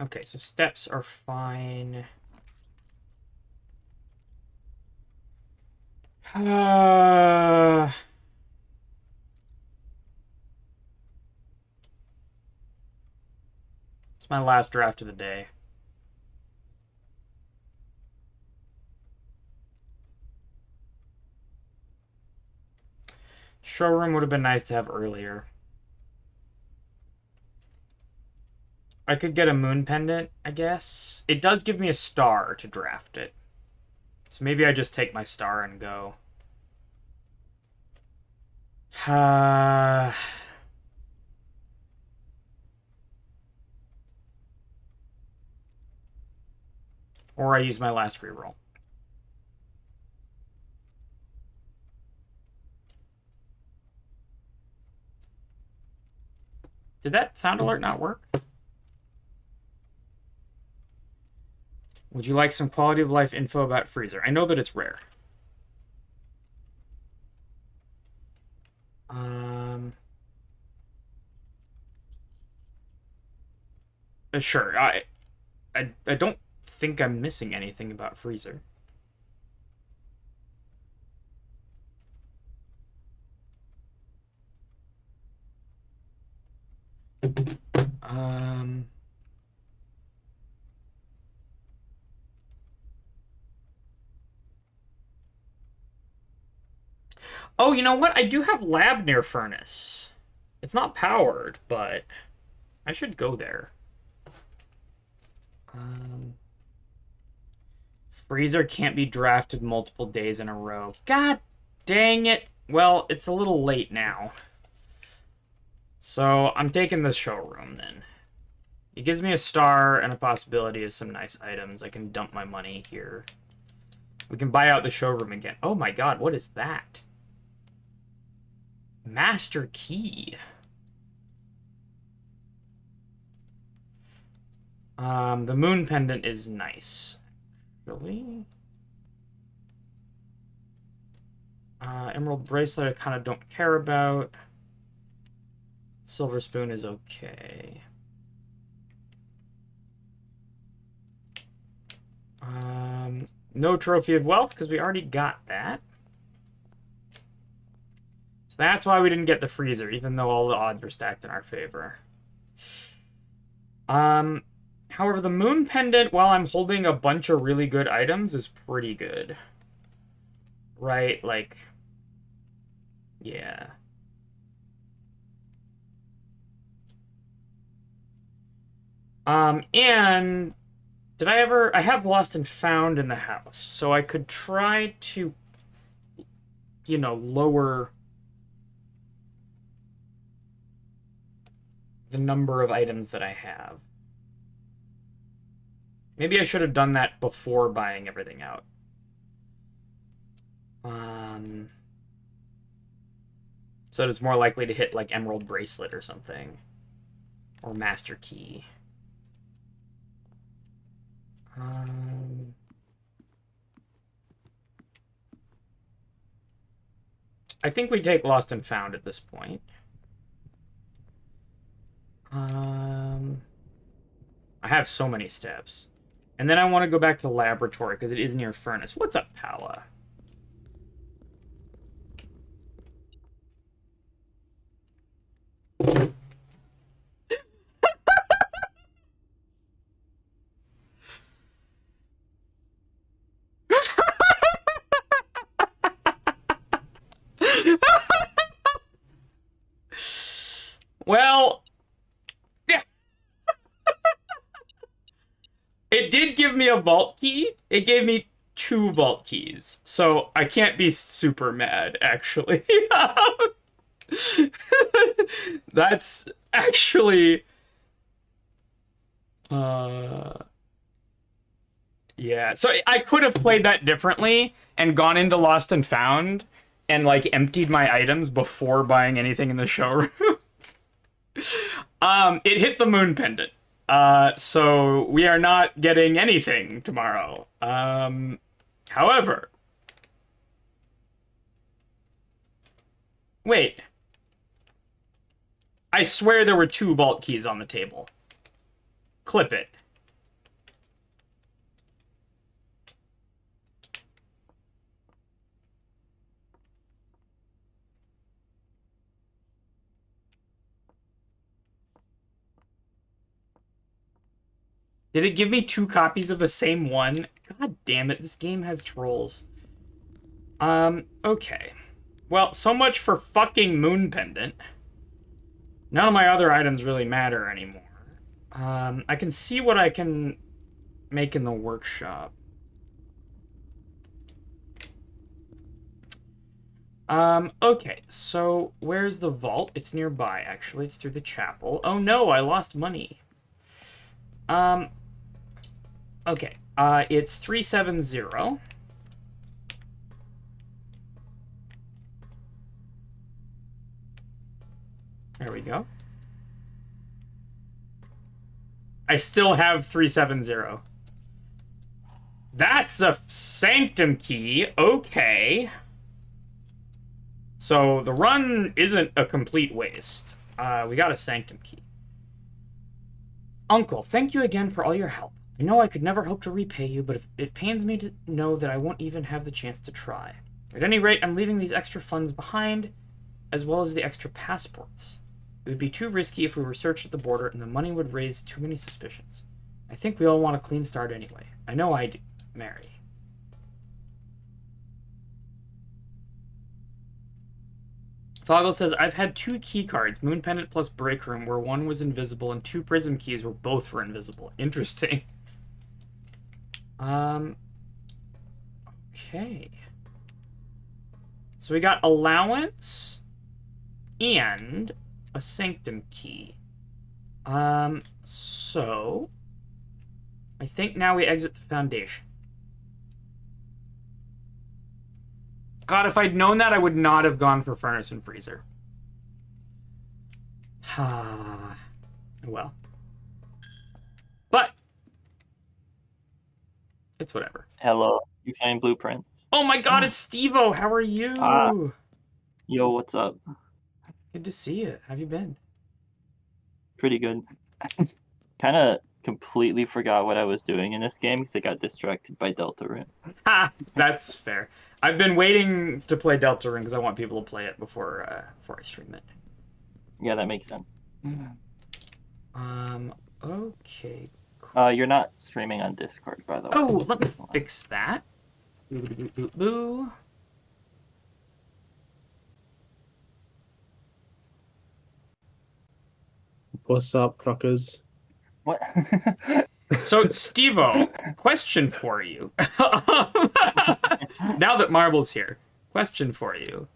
Okay, so steps are fine. It's my last draft of the day. Showroom would have been nice to have earlier. I could get a moon pendant, I guess. It does give me a star to draft it. So maybe I just take my star and go. Or I use my last reroll. Did that sound alert not work? Would you like some quality of life info about Freezer? I know that it's rare. Sure. I don't think I'm missing anything about Freezer. Oh, you know what? I do have lab near furnace. It's not powered, but I should go there. Freezer can't be drafted multiple days in a row. God dang it. Well, it's a little late now. So I'm taking the showroom then. It gives me a star and a possibility of some nice items. I can dump my money here. We can buy out the showroom again. Oh my god, what is that? Master key. The moon pendant is nice. Really? Emerald bracelet I kind of don't care about. Silver spoon is okay. No trophy of wealth because we already got that. So that's why we didn't get the freezer, even though all the odds were stacked in our favor. However, the moon pendant, while I'm holding a bunch of really good items, is pretty good. Right? Like, yeah. And Did I ever... I have lost and found in the house, so I could try to, you know, lower the number of items that I have. Maybe I should have done that before buying everything out. So that it's more likely to hit, like, Emerald Bracelet or something. Or Master Key. I think we take Lost and Found at this point. I have so many steps. And then I want to go back to the laboratory because it is near Furnace. What's up, Pala? Well, it did give me a vault key. It gave me 2 vault keys. So I can't be super mad, actually. That's actually... Yeah, so I could have played that differently and gone into Lost and Found and, like, emptied my items before buying anything in the showroom. It hit the moon pendant. So we are not getting anything tomorrow. However... Wait. I swear there were 2 vault keys on the table. Clip it. Did it give me 2 copies of the same one? God damn it, this game has trolls. Okay. Well, so much for fucking Moon Pendant. None of my other items really matter anymore. I can see what I can make in the workshop. Okay, so where's the vault? It's nearby, actually. It's through the chapel. Oh no, I lost money. Okay, it's 370. There we go. I still have 370. That's a Sanctum key. Okay. So the run isn't a complete waste. We got a Sanctum key. Uncle, thank you again for all your help. I know I could never hope to repay you, but it pains me to know that I won't even have the chance to try. At any rate, I'm leaving these extra funds behind, as well as the extra passports. It would be too risky if we were searched at the border, and the money would raise too many suspicions. I think we all want a clean start anyway. I know I do, Mary. Foggle says, I've had 2 key cards, Moon Pendant plus Break Room, where one was invisible, and 2 Prism keys where both were invisible. Interesting. Okay. So we got Allowance and a Sanctum key. So I think now we exit the Foundation. God, if I'd known that, I would not have gone for Furnace and Freezer. Well. But it's whatever. Hello, you playing Blueprints? Oh my god, it's Steve-O! How are you? Yo, what's up? Good to see you. How have you been? Pretty good. Kind of completely forgot what I was doing in this game because I got distracted by Deltarune. Ha! That's fair. I've been waiting to play Deltarune because I want people to play it before I stream it. Yeah, that makes sense. Okay. You're not streaming on Discord, by the way. Oh, let me fix that. Boo, boo, boo, boo, boo. What's up, fuckers? What? So, Steve-O, question for you. Now that Marble's here, question for you.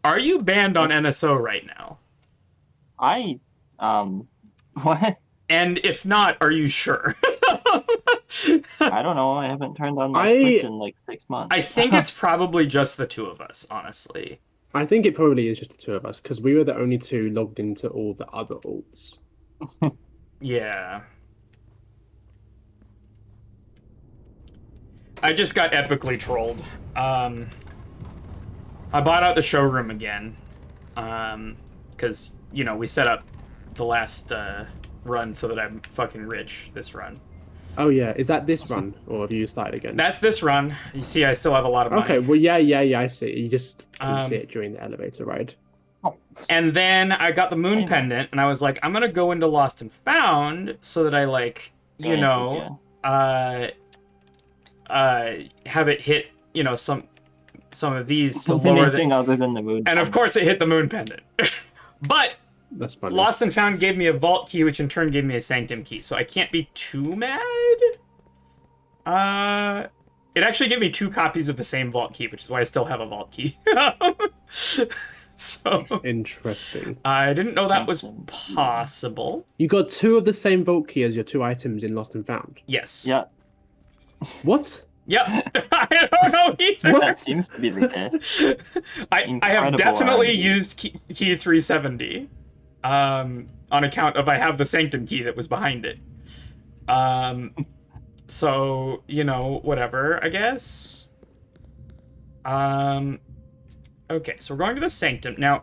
Are you banned on Yes. NSO right now? I what? And if not, are you sure? I don't know. I haven't turned on my Switch I in like 6 months. I think it's probably just the two of us, honestly. I think it probably is just the two of us because we were the only two logged into all the other alts. Yeah. I just got epically trolled. I bought out the showroom again. Because, you know, we set up the last run so that I'm fucking rich this run. Oh yeah, is that this run or have you started again? That's this run. You see, I still have a lot of money. Okay, well yeah, I see. You just couldn't see Um, it during the elevator ride. And then I got the moon pendant, and I was like, I'm gonna go into Lost and Found so that I, like, you know, have it hit, you know, some of these to lower anything other than the moon. And of course, it hit the moon pendant. But That's funny. Lost and Found gave me a vault key, which in turn gave me a sanctum key, so I can't be too mad. It actually gave me 2 copies of the same vault key, which is why I still have a vault key. So Interesting. I didn't know that was possible. You got 2 of the same vault key as your 2 items in Lost and Found. Yes. Yeah, What? Yep. I don't know either. that seems to be the case. I have Incredible definitely R&D. used key 370 on account of I have the sanctum key that was behind it. So, you know, whatever, I guess. Okay, so we're going to the sanctum. Now,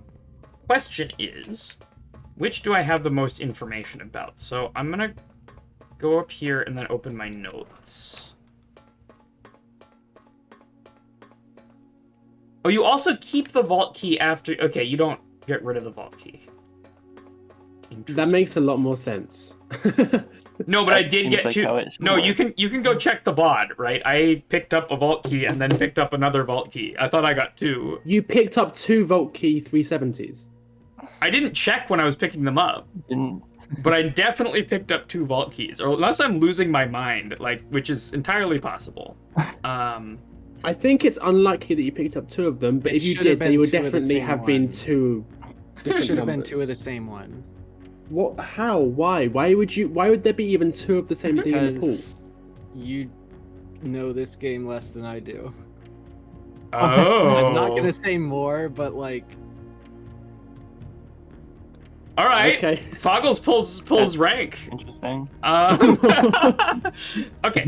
question is, which do I have the most information about? So I'm gonna go up here and then open my notes. Oh, you also keep the vault key after... Okay, you don't get rid of the vault key. That makes a lot more sense. No, but I That did seems get like two. how it should No, work. you can go check the VOD, right? I picked up a vault key and then picked up another vault key. I thought I got 2. You picked up 2 vault key 370s. I didn't check when I was picking them up, Didn't but I definitely picked up 2 vault keys, or unless I'm losing my mind, like, which is entirely possible. I think it's unlikely that you picked up 2 of them, but It if you should have did, they been would 2 of the definitely same have been one. 2 It different should have been numbers. 2 of the same one. What? How? Why? Why would there be even 2 of the same thing in the pool? Because you know this game less than I do. Oh. I'm not gonna say more, but like, All right. Okay. Foggles pulls rank. interesting. Okay.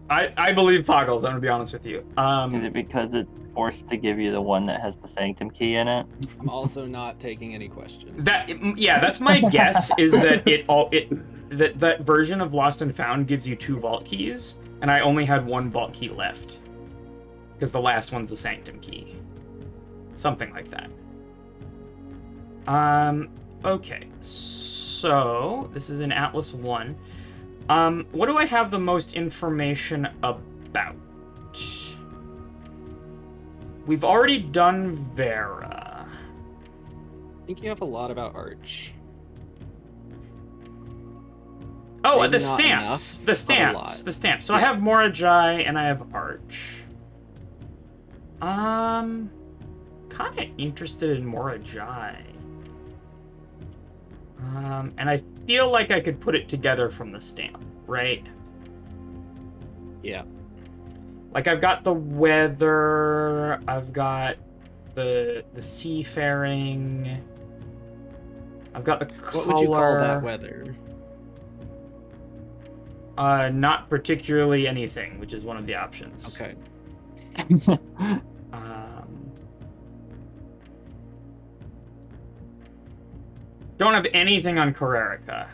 I believe Foggles. I'm gonna be honest with you. Is it because it's forced to give you the one that has the sanctum key in it? I'm also not taking any questions. That's my guess. Is that that version of Lost and Found gives you 2 vault keys, and I only had 1 vault key left because the last one's the sanctum key, something like that. Okay, so this is in Atlas 1. What do I have the most information about? We've already done Vera. I think you have a lot about Arch. Oh, Maybe the not stamps. enough, The but a stamps. lot. The stamps. So I have Morajai and I have Arch. Kind of interested in Morajai. And I feel like I could put it together from the stamp, right? Yeah. Like I've got the weather, I've got the seafaring, I've got the color. What would you call that weather? Not particularly anything, which is one of the options. Okay. Don't have anything on Carrerica.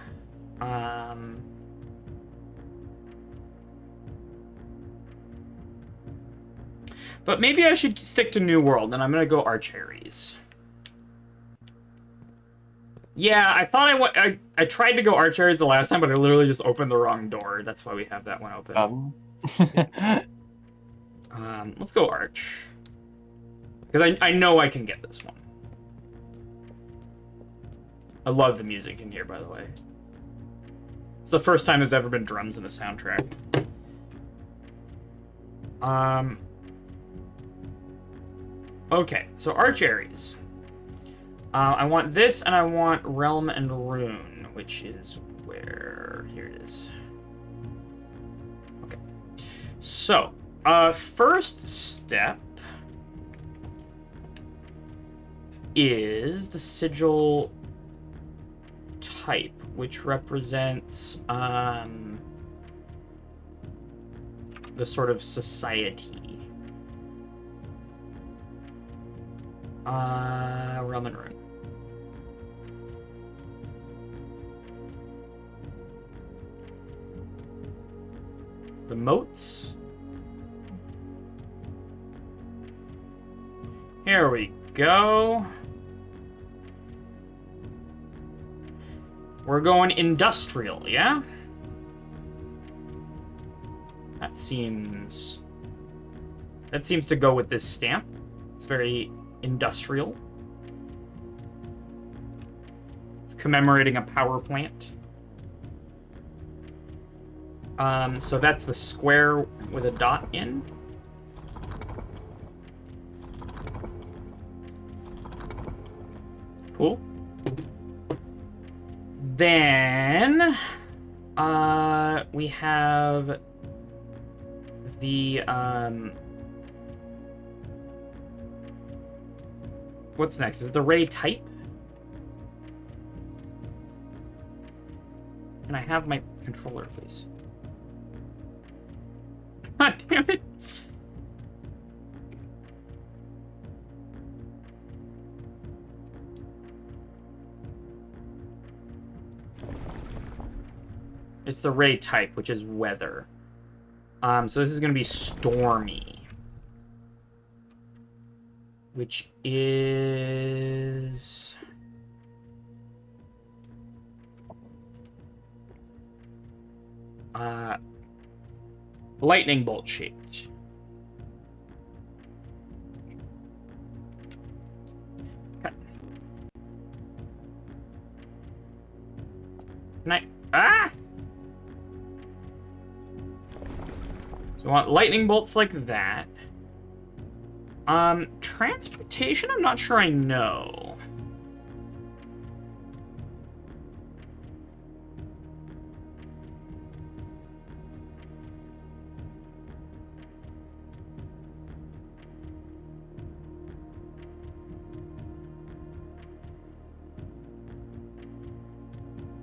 But maybe I should stick to New World, and I'm gonna go Archeries. Yeah, I thought I tried to go Archeries the last time, but I literally just opened the wrong door. That's why we have that one open. Let's go Arch. Because I know I can get this one. I love the music in here, by the way. It's the first time there's ever been drums in the soundtrack. Okay, so Archeries. I want this, and I want Realm and Rune, which is where... Here it is. Okay. So, first step is the sigil type, which represents the sort of society. Realm and Rune. The moats. Here we go. We're going industrial, yeah? That seems to go with this stamp. It's very industrial. It's commemorating a power plant. So that's the square with a dot in. Cool. Then, we have the, what's next? Is the ray type? Can I have my controller, please? God damn it! It's the ray type, which is weather. So this is going to be stormy. Which is... lightning bolt shaped. Okay. Can I... Ah! So I want lightning bolts like that. Transportation, I'm not sure I know.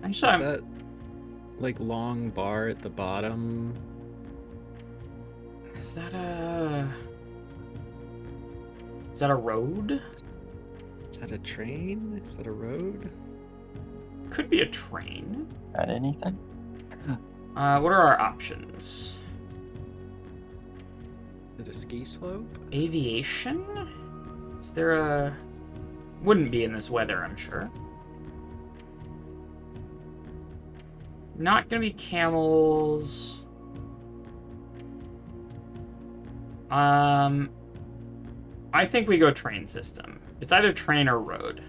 Is that like long bar at the bottom? Is that a... Is that a road? Is that a train? Is that a road? Could be a train. Got anything? What are our options? Is it a ski slope? Aviation? Is there a... Wouldn't be in this weather, I'm sure. Not gonna be camels. I think we go train system. It's either train or road.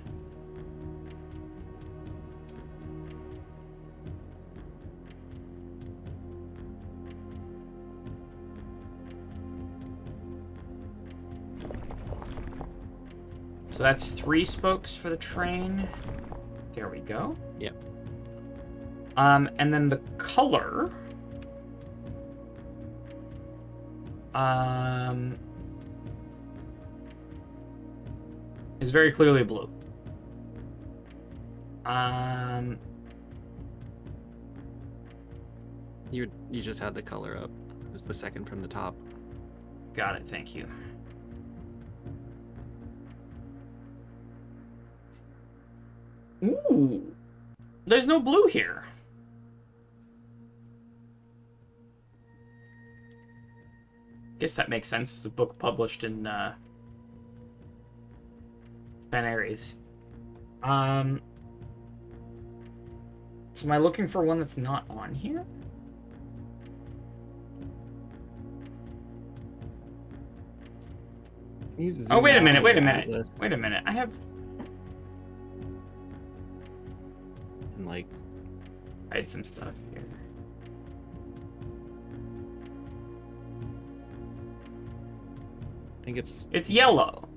So that's 3 spokes for the train. There we go. Yep. And then the color... is very clearly blue. You just had the color up. It was the second from the top. Got it, thank you. Ooh! There's no blue here. Guess that makes sense. It's a book published in Ben Aries. So am I looking for one that's not on here? Can you Oh, zoom wait a out minute, on wait a the minute. atlas Wait a minute. I have and like hide some stuff here. I think it's It's yellow.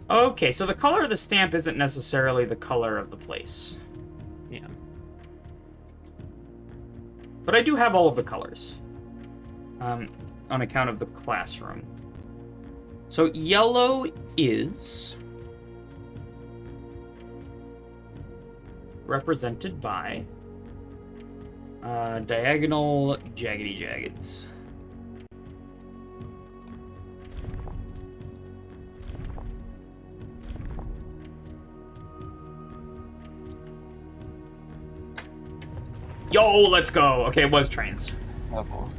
Okay, so the color of the stamp isn't necessarily the color of the place. yeah. But I do have all of the colors. On account of the classroom. So yellow is represented by diagonal jaggedy jaggeds. Yo, let's go. Okay, it was trains. Oh.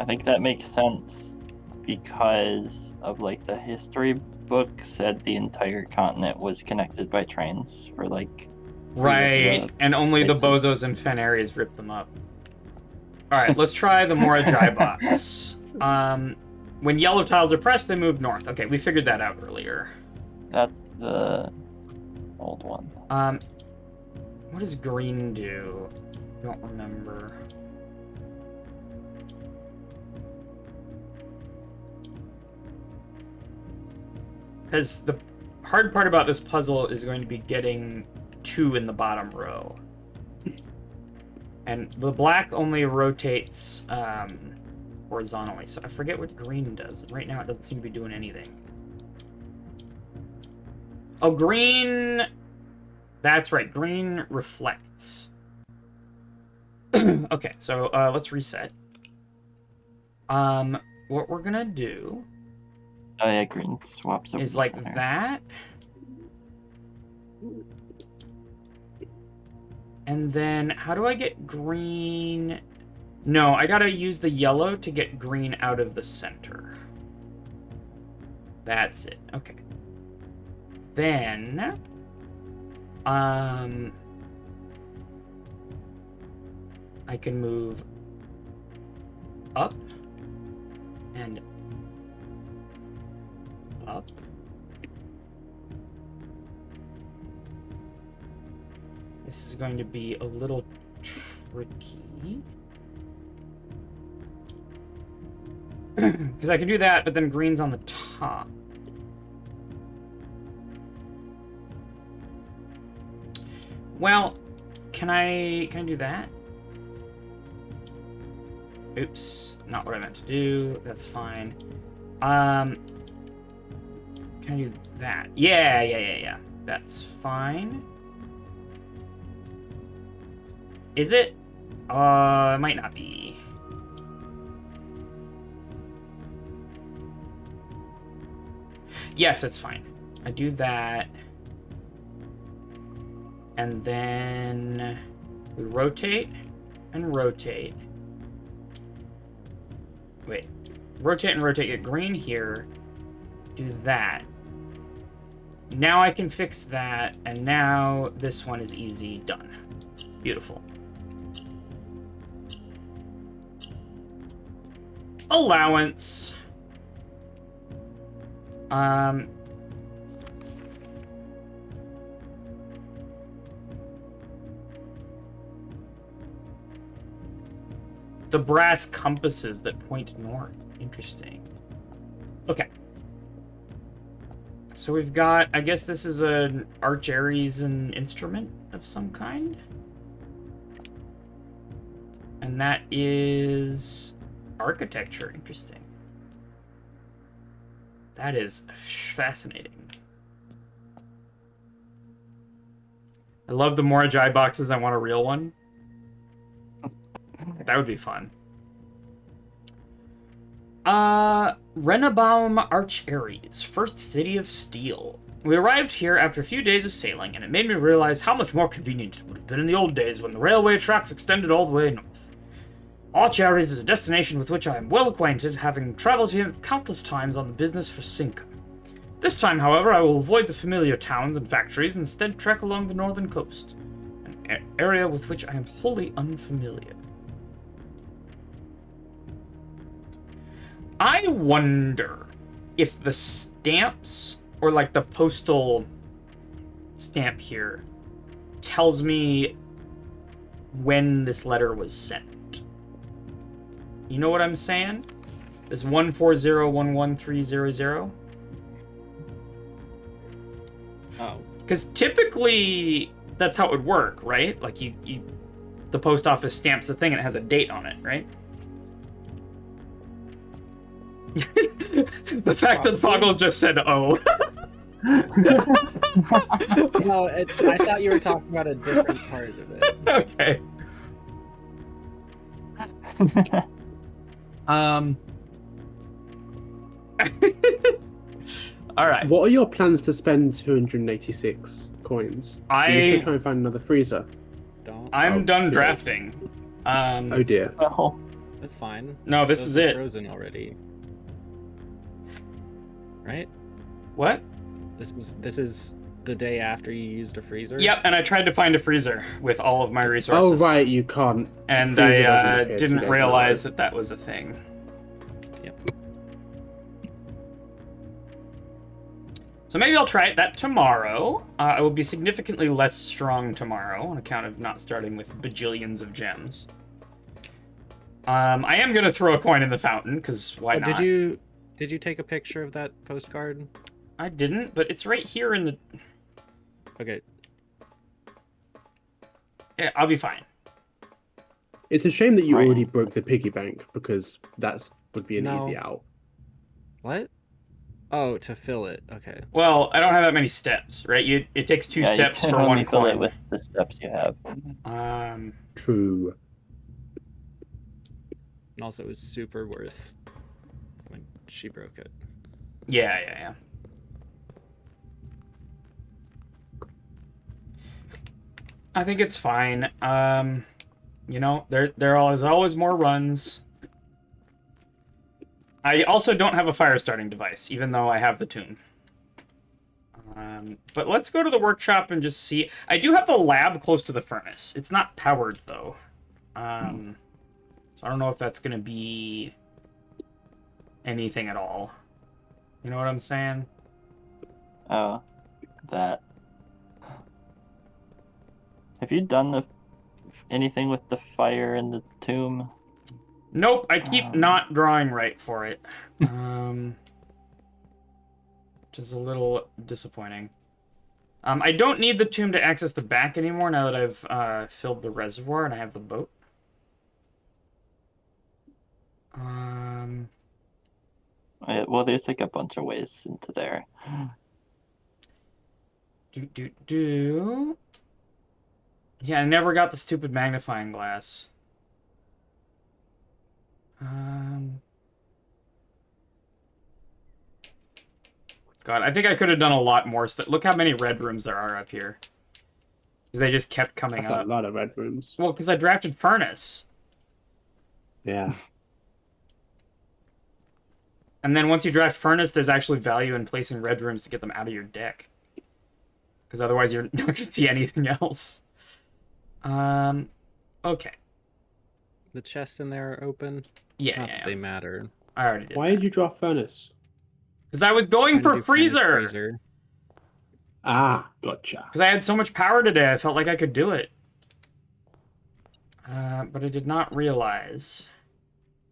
I think that makes sense because of like the history book said the entire continent was connected by trains for like Right, and only the places. bozos and Fenaries ripped them up. Alright, let's try the Morajai box. When yellow tiles are pressed, they move north. Okay, we figured that out earlier. That's the old one. What does green do? Don't remember. Because the hard part about this puzzle is going to be getting 2 in the bottom row. And the black only rotates horizontally, so I forget what green does. Right now it doesn't seem to be doing anything. Oh, green... That's right, green reflects. Okay, so let's reset. What we're gonna do Oh yeah, green swaps over is the like center. that. And then, how do I get green? No, I gotta use the yellow to get green out of the center. That's it. Okay. Then, I can move up and up. This is going to be a little tricky. Because I can do that, but then green's on the top. Well, can I do that? Oops, not what I meant to do. That's fine. Can I do that? Yeah. That's fine. Is it? It might not be. Yes, it's fine. I do that. And then we rotate and rotate. Wait. Rotate and rotate. Get green here. Do that. Now I can fix that. And now this one is easy. Done. Beautiful. Allowance. The brass compasses that point north. Interesting. Okay. So we've got, I guess this is an Arch Aries and instrument of some kind. And that is architecture. Interesting. That is fascinating. I love the Morajai boxes. I want a real one. That would be fun. Renabaum Arch Aries, first city of steel. We arrived here after a few days of sailing, and it made me realize how much more convenient it would have been in the old days when the railway tracks extended all the way north. Arch Aries is a destination with which I am well acquainted, having traveled here countless times on the business for Cinca. This time, however, I will avoid the familiar towns and factories and instead trek along the northern coast, an area with which I am wholly unfamiliar. I wonder, if the stamps or like the postal stamp here tells me when this letter was sent. You know what I'm saying? This 1401130. Oh. Because typically that's how it would work, right? Like the post office stamps the thing and it has a date on it, right? The fact that Foggles just said "oh." No, I thought you were talking about a different part of it. Okay. All right. What are your plans to spend 286 coins? Are you just gonna try and find another freezer? Don't. I'm Oh, done too drafting. Oh dear. Well, That's fine. No, this Those is are it. Frozen already. Right? What? This is the day after you used a freezer. Yep, and I tried to find a freezer with all of my resources. Oh right, you can't. And Freezer doesn't I appear 2 days in didn't a realize row. that that was a thing. Yep. So maybe I'll try it that tomorrow. I will be significantly less strong tomorrow on account of not starting with bajillions of gems. I am gonna throw a coin in the fountain because why not? Did you take a picture of that postcard? I didn't, but it's right here in the. Okay. Yeah, I'll be fine. It's a shame that you Right. already broke the piggy bank because that would be an No. easy out. What? Oh, to fill it. Okay. Well, I don't have that many steps, right? It takes 2 yeah, steps you can for only one fill coin. it with the steps you have. True. And also, it was super worth when she broke it. Yeah. I think it's fine. You know, there is always more runs. I also don't have a fire starting device, even though I have the tomb. But let's go to the workshop and just see. I do have the lab close to the furnace. It's not powered, though. So I don't know if that's going to be anything at all. You know what I'm saying? Oh, that. Have you done anything with the fire in the tomb? Nope, I keep not drawing right for it. Which is a little disappointing. I don't need the tomb to access the back anymore now that I've filled the reservoir and I have the boat. Well, there's like a bunch of ways into there. Yeah, I never got the stupid magnifying glass. God, I think I could have done a lot more stuff. Look how many red rooms there are up here. Because they just kept coming That's up. a lot of red rooms. Well, because I drafted Furnace. Yeah. And then once you draft Furnace, there's actually value in placing red rooms to get them out of your deck. Because otherwise you're not going to see anything else. Okay. The chests in there are open. Yeah, Not that they matter. I already did. Why did you draw furnace? Because I was going for freezer. Ah, gotcha. Because I had so much power today, I felt like I could do it. But I did not realize.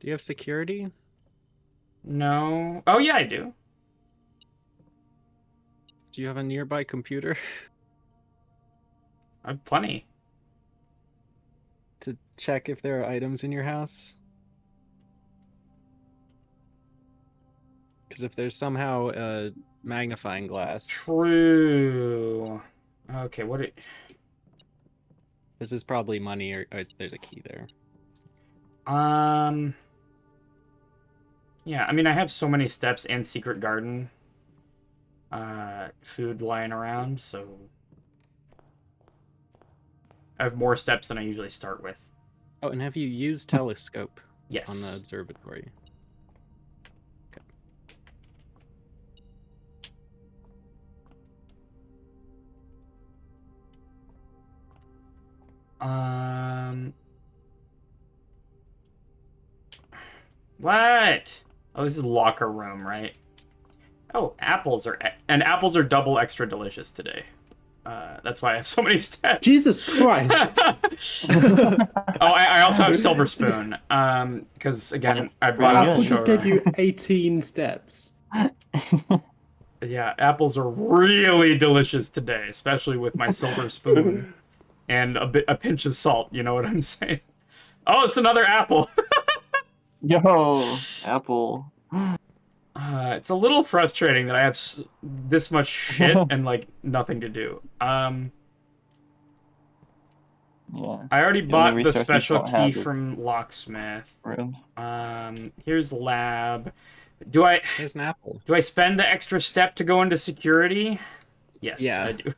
Do you have security? No. Oh, yeah, I do. Do you have a nearby computer? I have plenty. To check if there are items in your house? Because if there's somehow a magnifying glass... True. Okay, what it... This is probably money, or there's a key there. Yeah, I mean, I have so many steps and secret garden food lying around, so I have more steps than I usually start with. Oh, and have you used telescope Yes. on the observatory? Okay. What? Oh, this is locker room, right? Oh, and apples are double extra delicious today. That's why I have so many stats. Jesus Christ! I also have silver spoon. Because again, That's I pretty bought good. Apple a just gave you 18 steps. Yeah, apples are really delicious today, especially with my silver spoon and a pinch of salt. You know what I'm saying? Oh, it's another apple. Yo, Apple. It's a little frustrating that I have this much shit and like nothing to do. Yeah. I already The only bought the resource you special don't key have is from locksmith. rooms. Here's lab. There's an apple. Do I spend the extra step to go into security? Yes, Yeah. I do.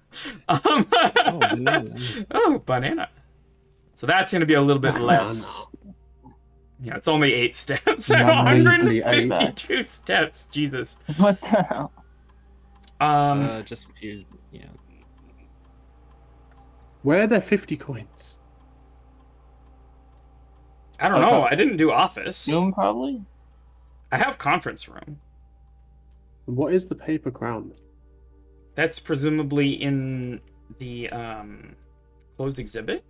Oh, banana. Oh, banana. So that's going to be a little bit less. Yeah, it's only 8 steps. One measly 152 steps. Jesus. What the hell? Just a few, yeah. Where are there 50 coins? I don't know. I didn't do office. Doom, probably? I have conference room. What is the paper crown? That's presumably in the closed exhibit.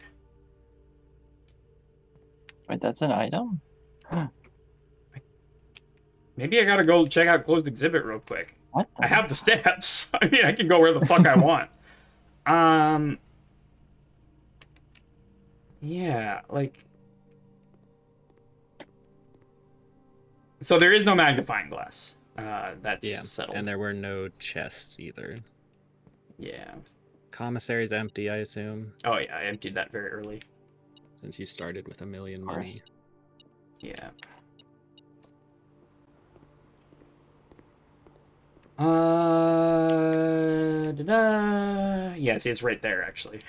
Wait, that's an item? Maybe I gotta go check out closed exhibit real quick. What the I have the steps. I mean, I can go where the fuck I want. Yeah, like. So there is no magnifying glass. That's settled. And there were no chests either. Yeah. Commissary's empty, I assume, Oh yeah, I emptied that very early. since you started with 1 million money. Yeah. Yeah, see, it's right there, actually.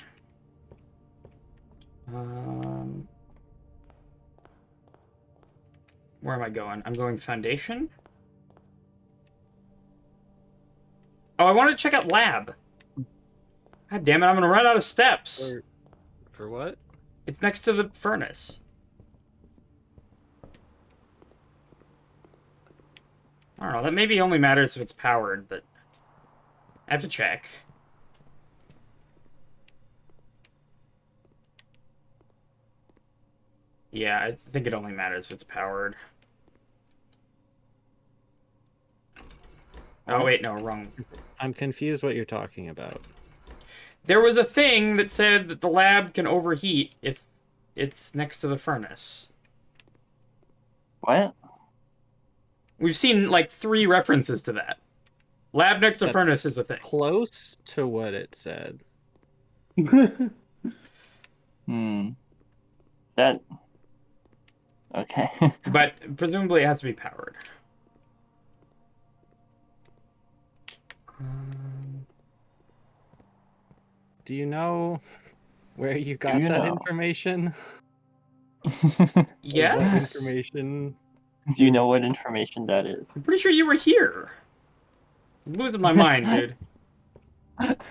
Where am I going? I'm going foundation. Oh, I want to check out lab. God damn it, I'm gonna run out of steps. For what? It's next to the furnace. I don't know, that maybe only matters if it's powered, but I have to check. Yeah, I think it only matters if it's powered. Oh, wait, no, wrong. I'm confused what you're talking about. There was a thing that said that the lab can overheat if it's next to the furnace. What? We've seen, like, 3 references to that. Lab next to That's furnace is a thing. Close to what it said. That... Okay. But presumably it has to be powered. Do you know where you got you that know? information? What Yes? information? Do you know what information that is? I'm pretty sure you were here. I'm losing my mind, dude.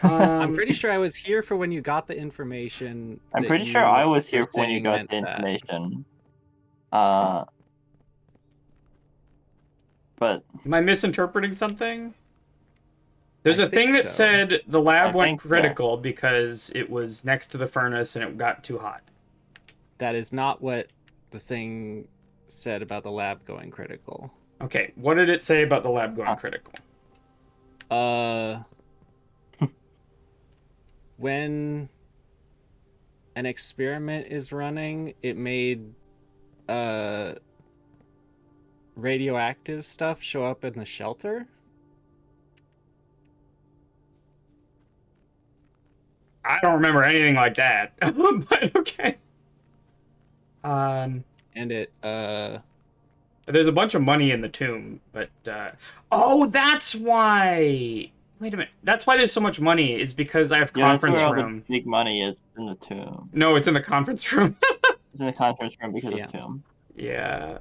I'm pretty sure I was here for when you got the information. I'm that pretty you sure I was here were when you saying got meant the that. information. But Am I misinterpreting something? There's I a thing think that so. said the lab I went think, yes. critical because it was next to the furnace and it got too hot. That is not what the thing said about the lab going critical. Okay, what did it say about the lab going critical? When an experiment is running, it made radioactive stuff show up in the shelter. I don't remember anything like that. But okay. And it There's a bunch of money in the tomb, but oh, that's why. Wait a minute. That's why there's so much money is because I have yeah, that's conference where all room. the big money is in the tomb. No, it's in the conference room. It's in the conference room because Yeah. of tomb. Yeah.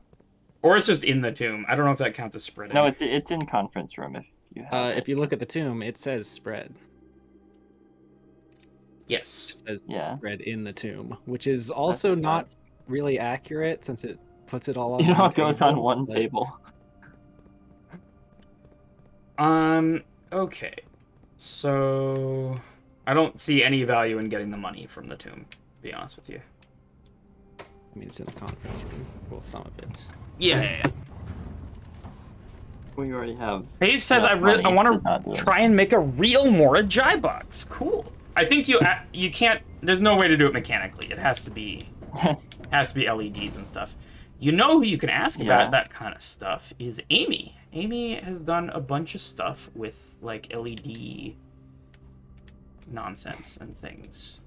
Or it's just in the tomb. I don't know if that counts as spreading. No, it's in conference room if you have it. if you look at the tomb, it says spread. Yes. It says Yeah. spread in the tomb, which is also what it not does. really accurate since it puts it all on It all one goes table, on one but- table. Okay. So I don't see any value in getting the money from the tomb, to be honest with you. I mean, it's in the conference room. Well, some of it. Yeah. We already have. Page says I enough money want not to do try and make a real Mora Jai box. Cool. I think you can't. There's no way to do it mechanically. It has to be LEDs and stuff. You know who you can ask about Yeah. that kind of stuff is Amy. Amy has done a bunch of stuff with like LED nonsense and things.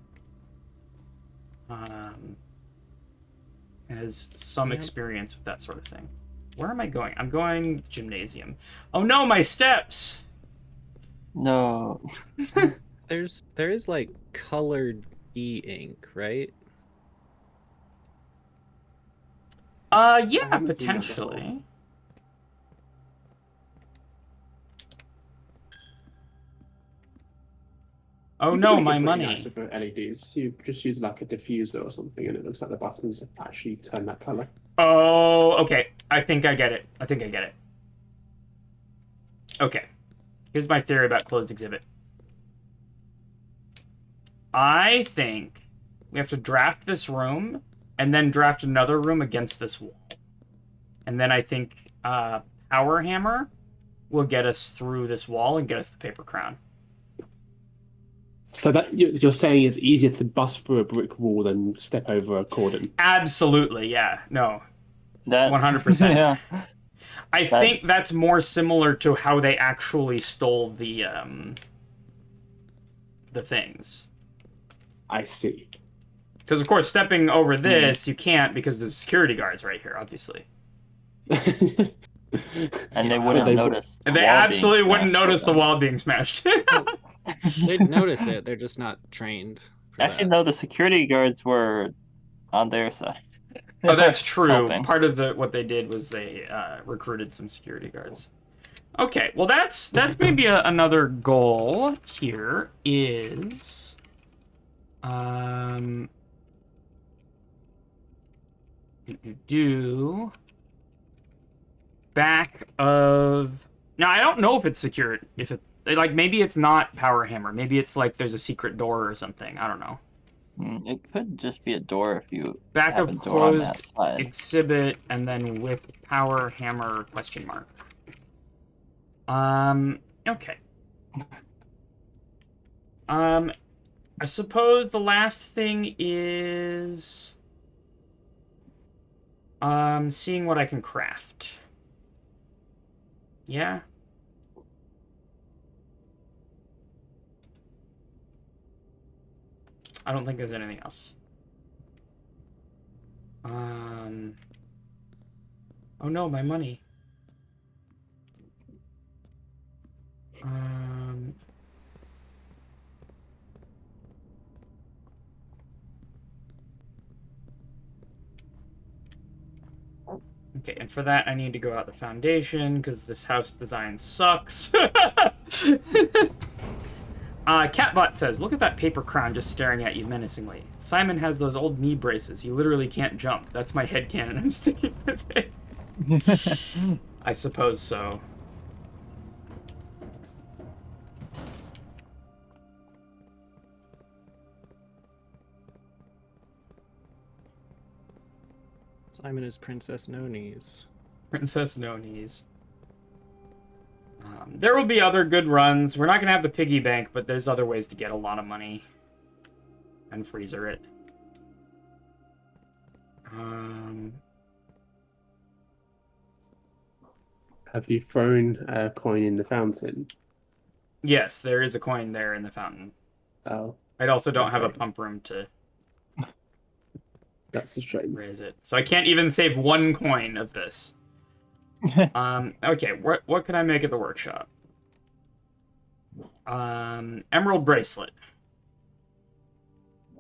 Has some experience with that sort of thing. Where am I going? I'm going gymnasium. Oh no, my steps! No. There is like colored e-ink, right? Yeah, haven't seen that before. potentially. Oh You can no, make my it pretty money. nice with the LEDs. You just use like a diffuser or something, and it looks like the buttons actually turn that color. Oh, okay. I think I get it. Okay. Here's my theory about closed exhibit. I think we have to draft this room and then draft another room against this wall. And then I think Power Hammer will get us through this wall and get us the paper crown. So that you're saying it's easier to bust through a brick wall than step over a cordon. Absolutely, yeah. No, That 100%. Yeah. I think that's more similar to how they actually stole the things. I see. Because of course, stepping over this you can't because there's security guards right here, obviously. And they wouldn't notice. And they absolutely wouldn't notice the wall being smashed. They'd notice it. They're just not trained for Actually, that. no. The security guards were on their side. Oh, that's true. Helping. Part of what they did was they recruited some security guards. Okay, well that's maybe another goal here is back of now. I don't know if it's secured. If it like maybe it's not Power Hammer. Maybe it's like there's a secret door or something. I don't know. It could just be a door if you Back have of a door on that closed side. exhibit and then with Power Hammer question mark. Okay. I suppose the last thing is seeing what I can craft. Yeah. I don't think there's anything else. Oh no, my money. Okay, and for that I need to go out the foundation because this house design sucks. Catbot says, look at that paper crown just staring at you menacingly. Simon has those old knee braces. He literally can't jump. That's my headcanon. I'm sticking with it. I suppose so. Simon is Princess No Knees. Princess No Knees. There will be other good runs. We're not going to have the piggy bank, but there's other ways to get a lot of money. And freezer it. Have you thrown a coin in the fountain? Yes, there is a coin there in the fountain. Oh. I also don't have a Okay. pump room to That's a shame. raise it. So I can't even save one coin of this. Okay, what can I make at the workshop? Emerald bracelet.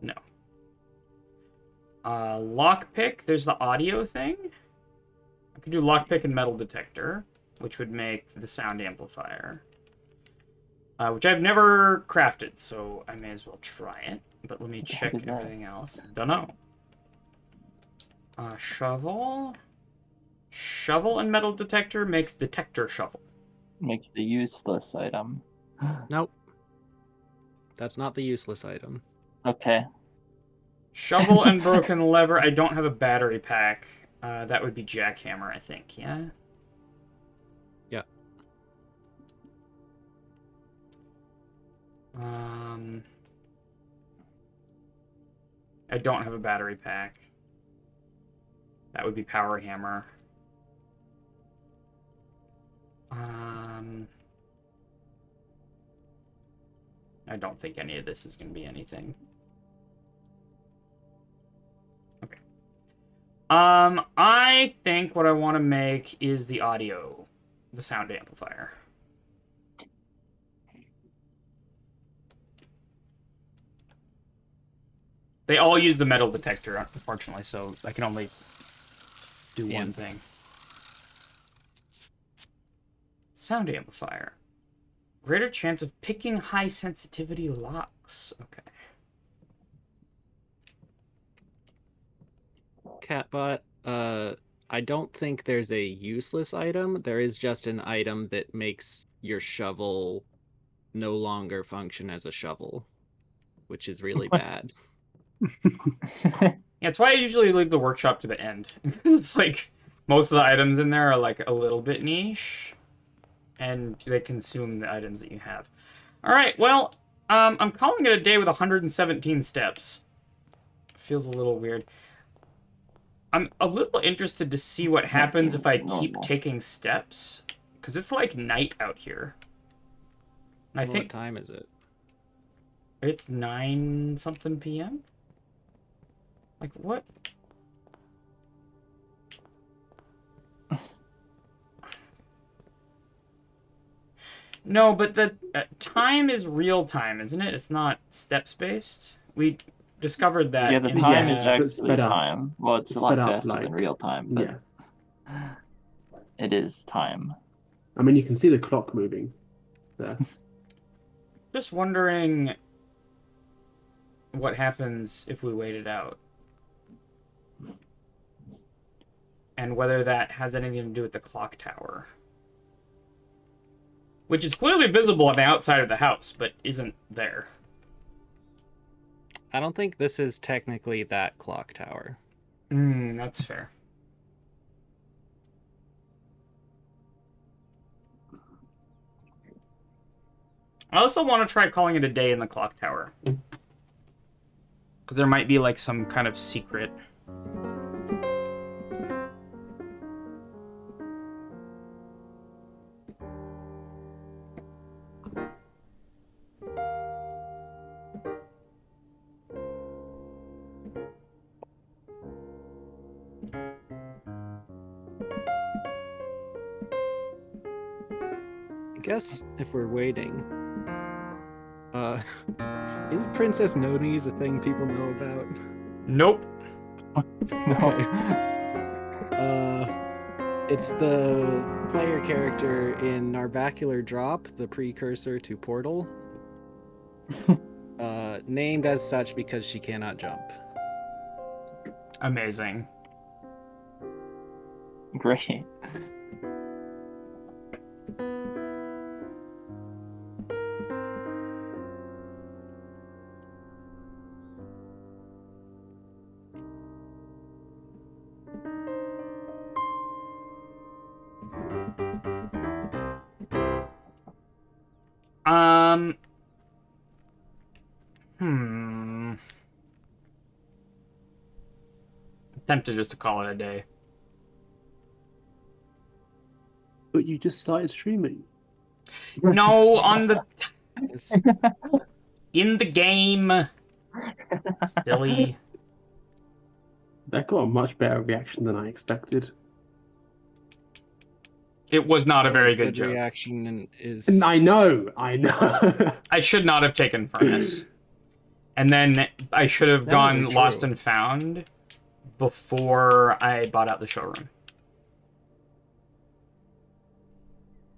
No. Lockpick, there's the audio thing. I could do lockpick and metal detector, which would make the sound amplifier. Which I've never crafted, so I may as well try it. But let me check is that? everything else. Don't know. Shovel. Shovel and metal detector makes detector shovel. makes the useless item. Nope. That's not the useless item. Okay. Shovel and broken lever. I don't have a battery pack. That would be jackhammer, I think. Yeah. Yeah. I don't have a battery pack. That would be power hammer. I don't think any of this is going to be anything. Okay. I think what I want to make is the audio, the sound amplifier. They all use the metal detector, unfortunately, so I can only do one thing. Sound amplifier. Greater chance of picking high sensitivity locks. Okay. Catbot, I don't think there's a useless item. There is just an item that makes your shovel no longer function as a shovel, which is really bad. Yeah, it's why I usually leave the workshop to the end. It's like most of the items in there are like a little bit niche, and they consume the items that you have. All right, well, I'm calling it a day with 117 steps. Feels a little weird. I'm a little interested to see what happens if I keep taking steps, because it's like night out here. And I think what time is it? it's 9 something p.m. Like what? No, but the time is real time, isn't it? It's not steps based. We discovered that. Yeah, the in time the, is actually time. Well, it's a lot faster than real time, but it is time. I mean, you can see the clock moving there. Just wondering what happens if we wait it out. And whether that has anything to do with the clock tower. Which is clearly visible on the outside of the house, but isn't there. I don't think this is technically that clock tower. That's fair. I also want to try calling it a day in the clock tower. Because there might be like some kind of secret. I guess if we're waiting, is Princess Noni's a thing people know about? Nope. Okay. It's the player character in Narbacular Drop, the precursor to Portal. Named as such because she cannot jump. Amazing. Great. Tempted just to call it a day. But you just started streaming. No, on the... in the game. Silly. That got a much better reaction than I expected. It was not a very good joke. Reaction is... I know. I should not have taken Furnace. And then I should have gone Lost and Found before I bought out the showroom.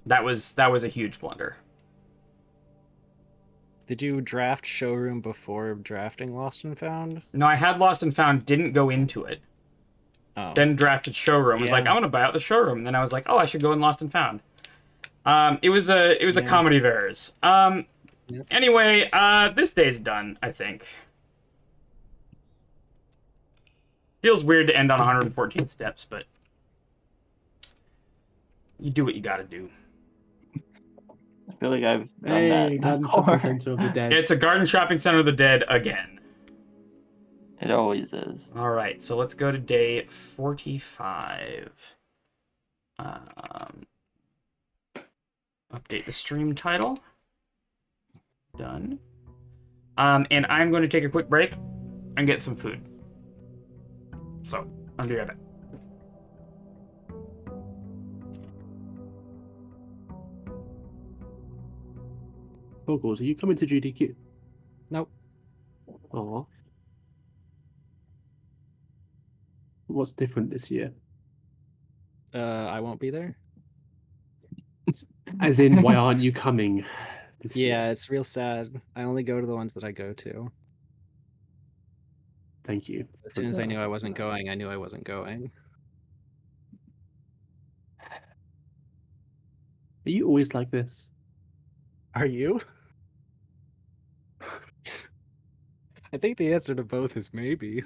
That was a huge blunder. Did you draft Showroom before drafting Lost and Found? No, I had Lost and Found, didn't go into it. Oh. Then drafted Showroom. Was like, I want to buy out the Showroom. And then I was like, oh, I should go in Lost and Found. It was a Yeah. comedy of errors. Yep. Anyway, this day's done, I think. Feels weird to end on 114 steps, but you do what you gotta do. I feel like I've done Hey, that Garden before. Shopping Center of the Dead. It's a Garden Shopping Center of the Dead again. It always is. All right, so let's go to day 45. Update the stream title. Done. And I'm going to take a quick break and get some food. So, I'll be right back. Vocals, are you coming to GDQ? Nope. Aw. What's different this year? I won't be there. As in, why aren't you coming this Yeah, year? it's real sad. I only go to the ones that I go to. Thank you. As soon as I knew I wasn't going, I knew I wasn't going. Are you always like this? Are you? I think the answer to both is maybe.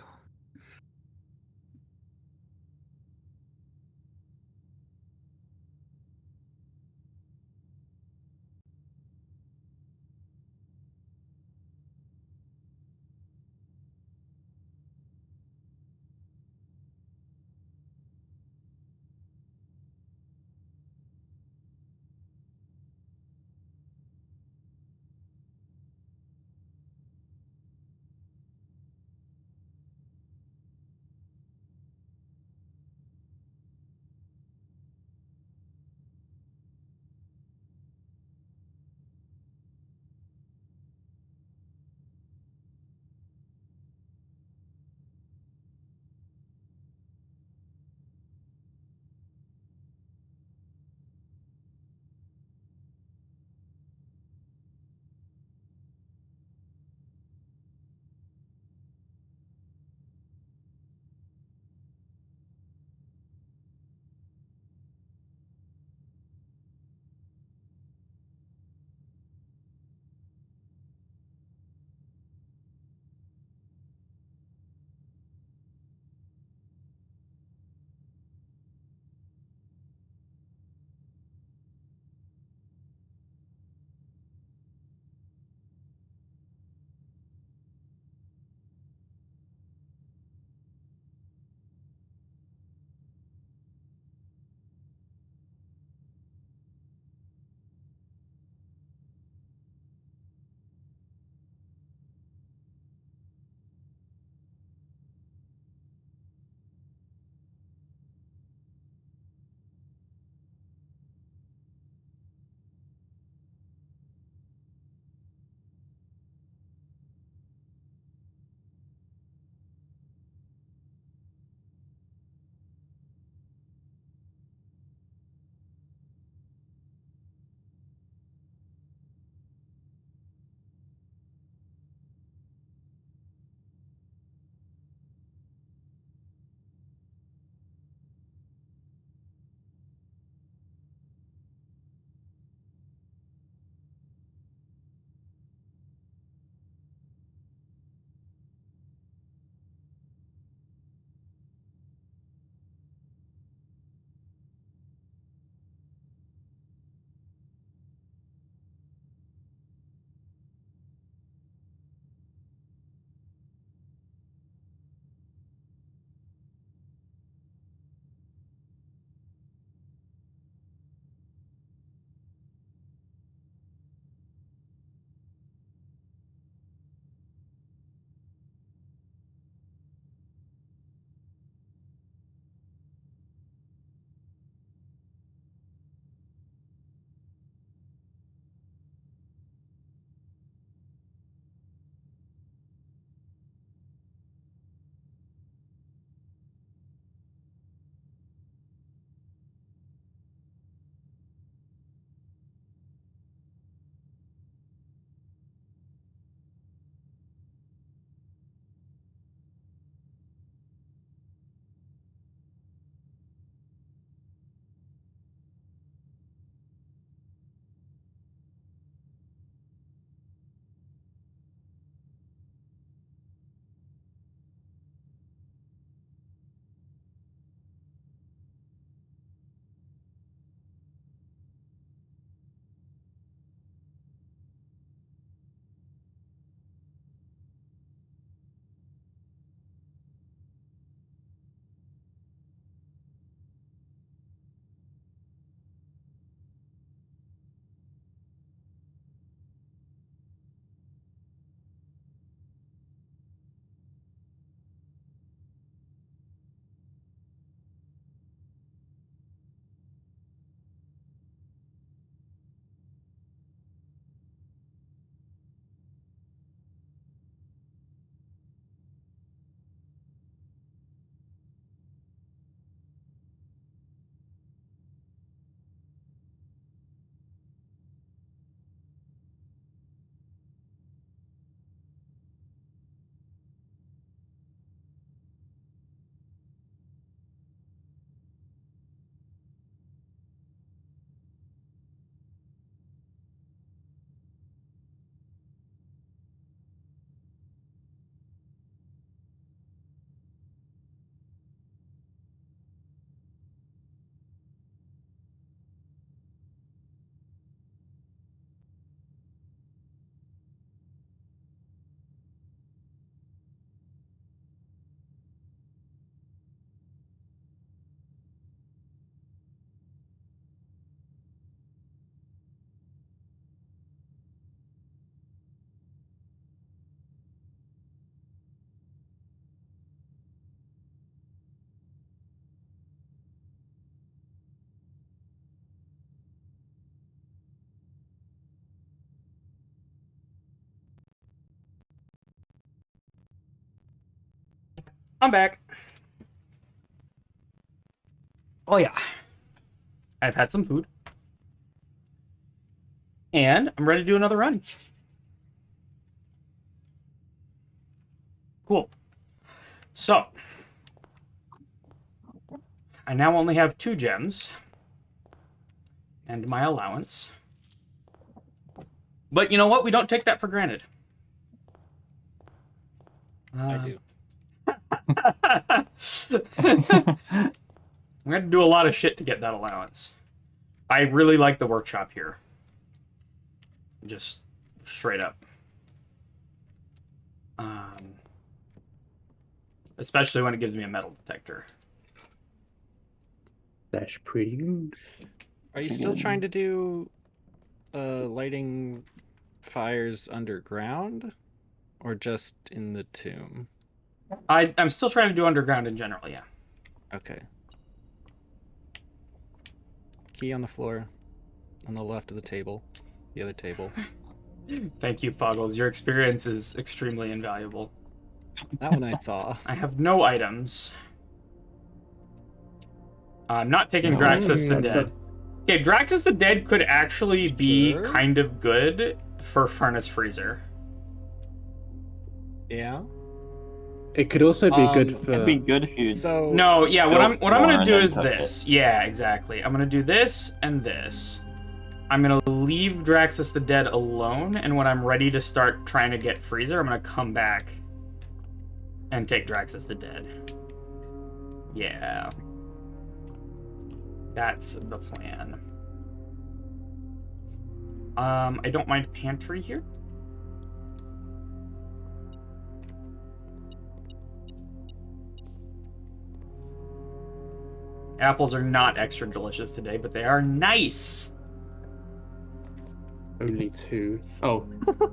I'm back. Oh yeah. I've had some food. And I'm ready to do another run. Cool. So, I now only have 2 gems. And my allowance. But you know what? We don't take that for granted. I do. I'm going to do a lot of shit to get that allowance. I really like the workshop here. Just straight up. Especially when it gives me a metal detector. That's pretty good. Are you still trying to do lighting fires underground or just in the tomb? I'm still trying to do underground in general, yeah. Okay. Key on the floor, on the left of the table, the other table. Thank you, Foggles. Your experience is extremely invaluable. That one I saw. I have no items. I'm not taking No. Draxus the Dead. Okay, Draxus the Dead could actually be Sure. kind of good for Furnace Freezer. Yeah. It could also be good for. It'd be good if you. So No, yeah, what I'm Built gonna more do and is then took this. Yeah, exactly. I'm gonna do this and this. I'm gonna leave Draxus the Dead alone, and when I'm ready to start trying to get Freezer, I'm gonna come back and take Draxus the Dead. Yeah. That's the plan. I don't mind pantry here. Apples are not extra delicious today, but they are nice. Only 2. Oh,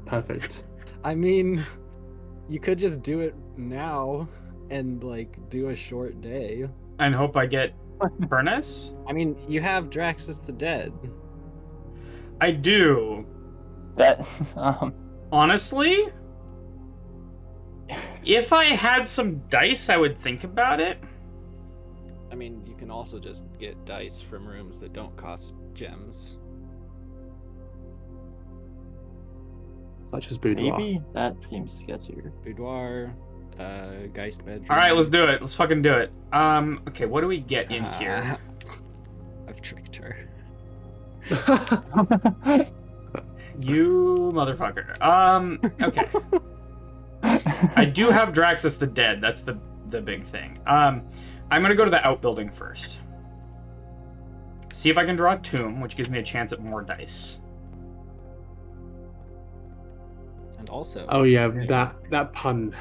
perfect. I mean, you could just do it now and like do a short day. And hope I get Furnace. I mean, you have Draxus the Dead. I do. That. Honestly, if I had some dice, I would think about it. I mean, you can also just get dice from rooms that don't cost gems. Such as boudoir. Maybe that seems sketchier. Boudoir, Geist bedroom. All right, let's do it. Let's fucking do it. Okay, what do we get in here? I've tricked her. You motherfucker. Okay. I do have Draxus the Dead. That's the big thing. I'm gonna go to the outbuilding first. See if I can draw a tomb, which gives me a chance at more dice. And also. Oh yeah, that pun.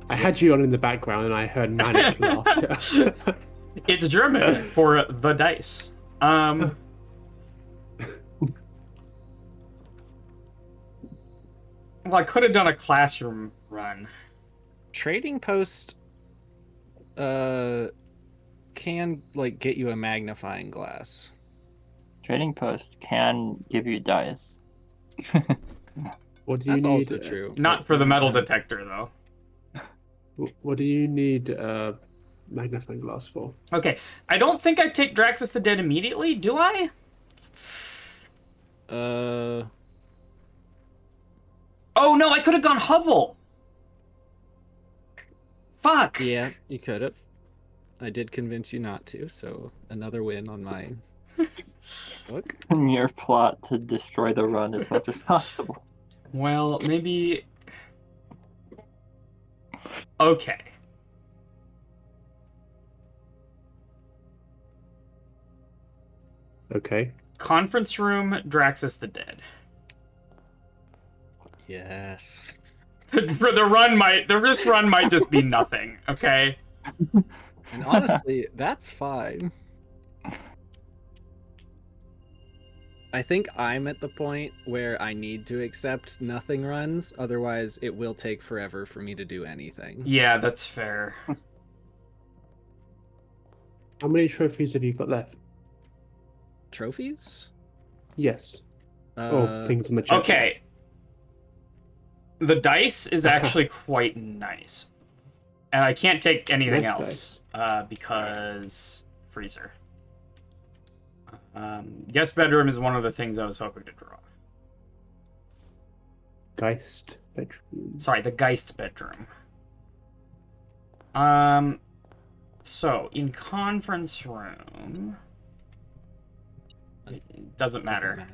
I had you on in the background and I heard manic laughter. It's German for the dice. Well, I could have done a classroom run. Trading post can like get you a magnifying glass. Trading post can give you dice. What do you That's need? also true. Not for the metal detector, though. What do you need magnifying glass for? Okay, I don't think I take Draxus the Dead immediately, do I? Oh no, I could have gone Hovel! Fuck! Yeah, you could have. I did convince you not to, so another win on mine. Look. Your plot to destroy the run as much as possible. Well, maybe... Okay. Okay. Conference room, Draxus the Dead. Yes. This run might just be nothing, okay? And honestly, that's fine. I think I'm at the point where I need to accept nothing runs, otherwise it will take forever for me to do anything. Yeah, that's fair. How many trophies have you got left? Trophies? Yes. Things in the checklist. Okay. The dice is actually quite nice. And I can't take anything Next else because freezer. Guest bedroom is one of the things I was hoping to draw. Geist bedroom. Sorry, the Geist bedroom. So in conference room, it doesn't matter.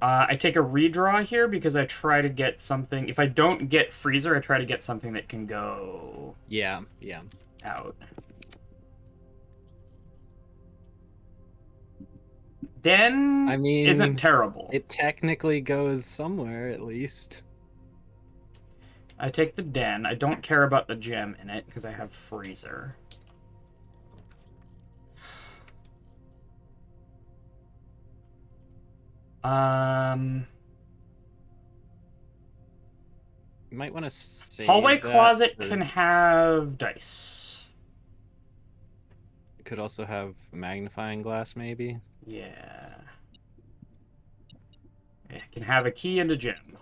I take a redraw here because I try to get something. If I don't get freezer, I try to get something that can go. Yeah. Out. Den I mean, isn't terrible. It technically goes somewhere, at least. I take the den. I don't care about the gem in it because I have freezer. You might want to save Hallway that closet for- can have dice. It could also have a magnifying glass, maybe. Yeah. It can have a key and a gem.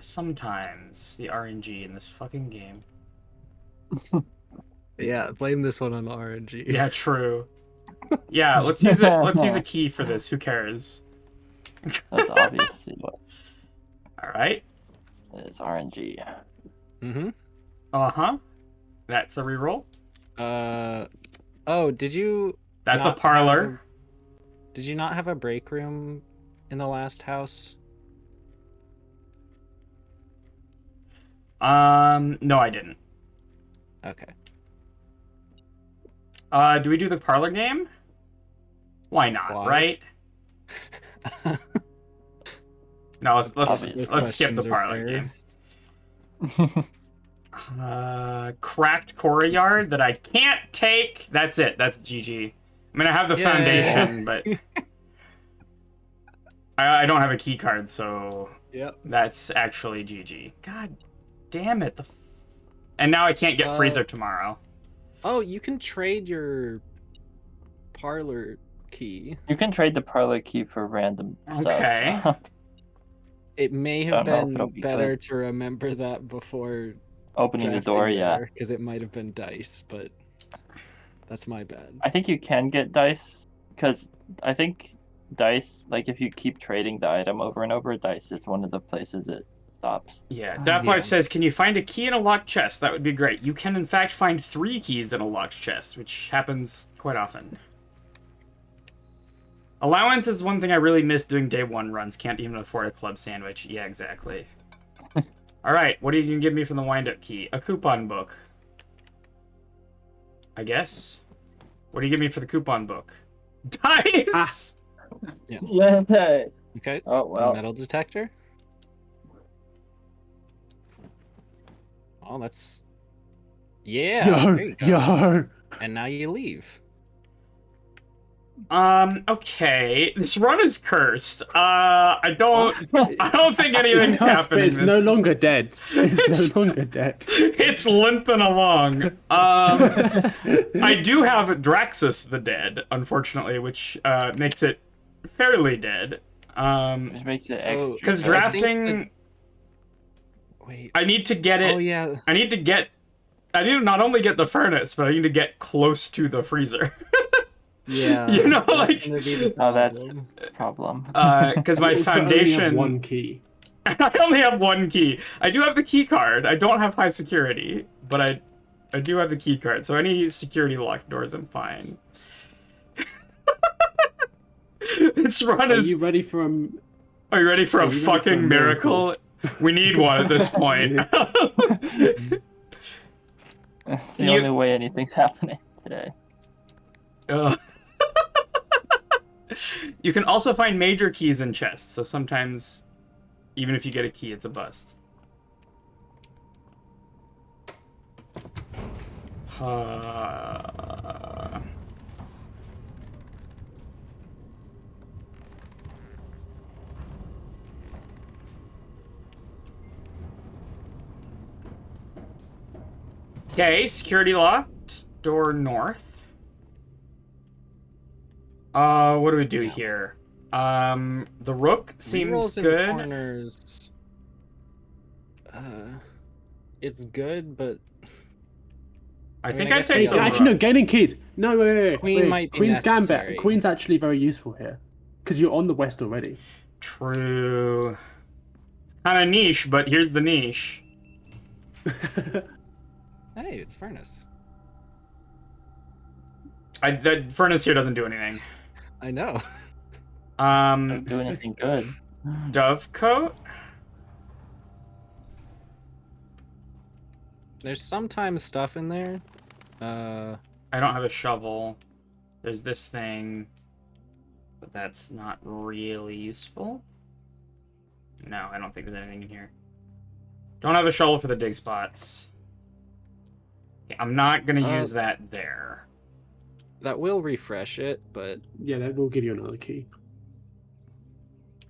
Sometimes the RNG in this fucking game. Yeah, blame this one on the RNG. Yeah, true. Yeah, let's use it. Let's use a key for this. Who cares? That's obviously what All right. is RNG. Mm-hmm. Uh-huh. That's a reroll. Oh, did you... That's a not parlor. Did you not have a break room in the last house? No, I didn't. Okay. Do we do the parlor game? Why not, Why? right? No, let's Obvious skip the questions are parlor fair. game. Cracked courtyard that I can't take. That's it. That's GG. I mean, I have the Yay. foundation, but I don't have a key card, so Yep. that's actually GG. God damn it. And now I can't get freezer tomorrow. Oh, you can trade your parlor key. You can trade the parlor key for random Okay. stuff. It may Don't have know if it'll been be better good. to remember that before Opening the door, yeah. because it might have been dice, but that's my bad. I think you can get dice, because I think dice, like if you keep trading the item over and over, dice is one of the places it stops. Yeah, Daphlife Yeah. says, can you find a key in a locked chest? That would be great. You can, in fact, find 3 keys in a locked chest, which happens quite often. Allowance is one thing I really miss doing day 1 runs. Can't even afford a club sandwich. Yeah, exactly. Alright, what are you going to give me from the wind-up key? A coupon book. I guess. What do you give me for the coupon book? Dice! Yeah. Okay. Oh, A well. metal detector. Oh, that's... Yeah, there you go. Yo. And now you leave. Okay. This run is cursed. I don't think anything's It's cursed, but happening. it's no longer dead. It's It's- no longer dead. It's limping along. I do have Draxus the Dead, unfortunately, which makes it fairly dead. Which makes it extra. Because good. I think drafting, Wait. I need to get it. Oh, yeah. I need to not only get the furnace, but I need to get close to the freezer. Yeah. You know, that's like- gonna be the Oh, that's problem. a problem. Because my You also only have foundation. one key. I only have 1 key. I do have the key card. I don't have high security, but I do have the key card. So any security locked doors, I'm fine. This run Are is. you ready for a? Are you ready for a Are you ready for a fucking miracle? We need one at this point. It's the You- only way anything's happening today. Ugh. You can also find major keys in chests, so sometimes, even if you get a key, it's a bust. Okay, security locked. Door north. What do we do Yeah. here? The rook seems Rerolls in good. corners. It's good, but I mean, think I I'd guess the take the other- Actually, no, rook. gaining keys. No, wait. Queen might be Queen's necessary. Gambit. Queen's actually very useful here. Because you're on the west already. True. It's kind of niche, but here's the niche. Hey, it's Furnace. The furnace here doesn't do anything. I know. Don't do anything good. Dovecote? There's sometimes stuff in there. I don't have a shovel. There's this thing, but that's not really useful. No, I don't think there's anything in here. Don't have a shovel for the dig spots. Okay, I'm not gonna use that there. That will refresh it, but Yeah, that will give you another key.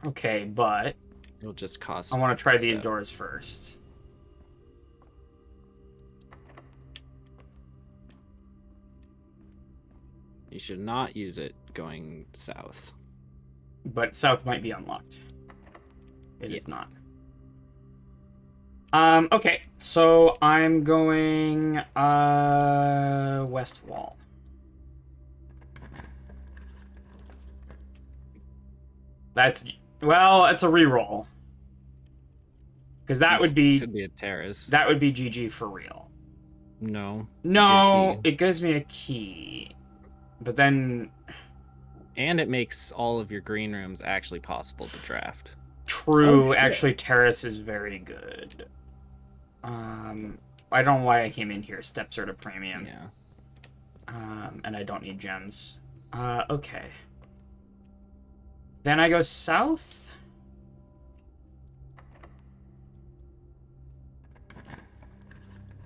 Okay, but it'll just cost. I want to try a these step. doors first. You should not use it going south. But south might be unlocked. It Yeah. is not. Okay, so I'm going west wall. Well, it's a reroll. Because that would be Could be a terrace. that would be GG for real. No. No, Good it gives me a key. But then And it makes all of your green rooms actually possible to draft. true, Oh, shit. actually terrace is very good. I don't know why I came in here. Steps are at a premium. Yeah. And I don't need gems. Okay. Then I go south.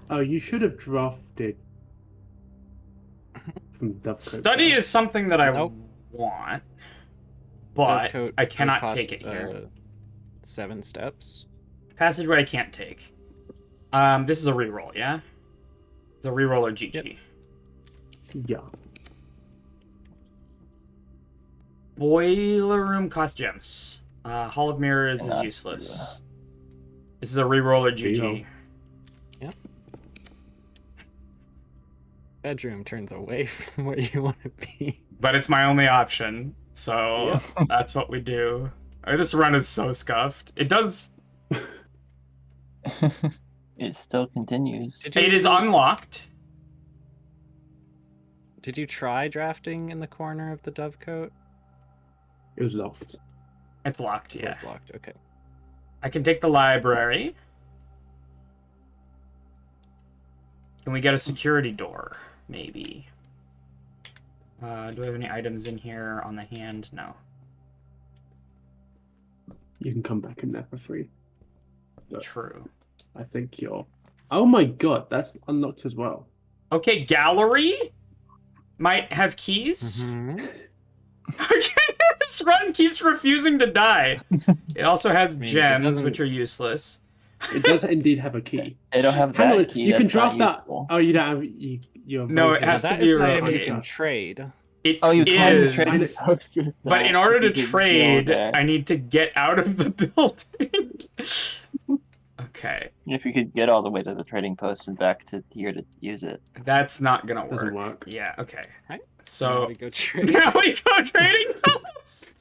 Oh, you should have drafted from Dovecote. Study is something that I Nope. want, but Dovecote I cannot cost, take it here. 7 steps. Passageway I can't take. This is a reroll, yeah? It's a reroll or GG. Yeah. Boiler room cost gems. Hall of Mirrors is Yeah. useless. This is a reroll or GG. Yeah. Bedroom turns away from where you want to be. But it's my only option, so that's what we do. This run is so scuffed. It does. It still continues. It is unlocked. Did you try drafting in the corner of the Dovecote? It was locked. It's locked, It yeah. was locked. Okay. I can take the library. Can we get a security door? Maybe. Do I have any items in here on the hand? No. You can come back in there for free. But True. I think you're... Oh my god, that's unlocked as well. Okay, gallery might have keys. Mm-hmm. Okay, this run keeps refusing to die. It also has I mean, it gems, doesn't- which are useless. It does indeed have a key. They don't have Hang that on, key. you can that's not draft that. useful. Oh, you don't have... You're No, it very has good. to That be is a an item rogue. you can trade. It Oh, you can is, trade the posters. but in order to You can go trade, there. I need to get out of the building. Okay, If you could get all the way to the trading post and back to here to use it. that's not gonna work. Doesn't work. Yeah. Okay. Right. So we go trade. now we go trading post.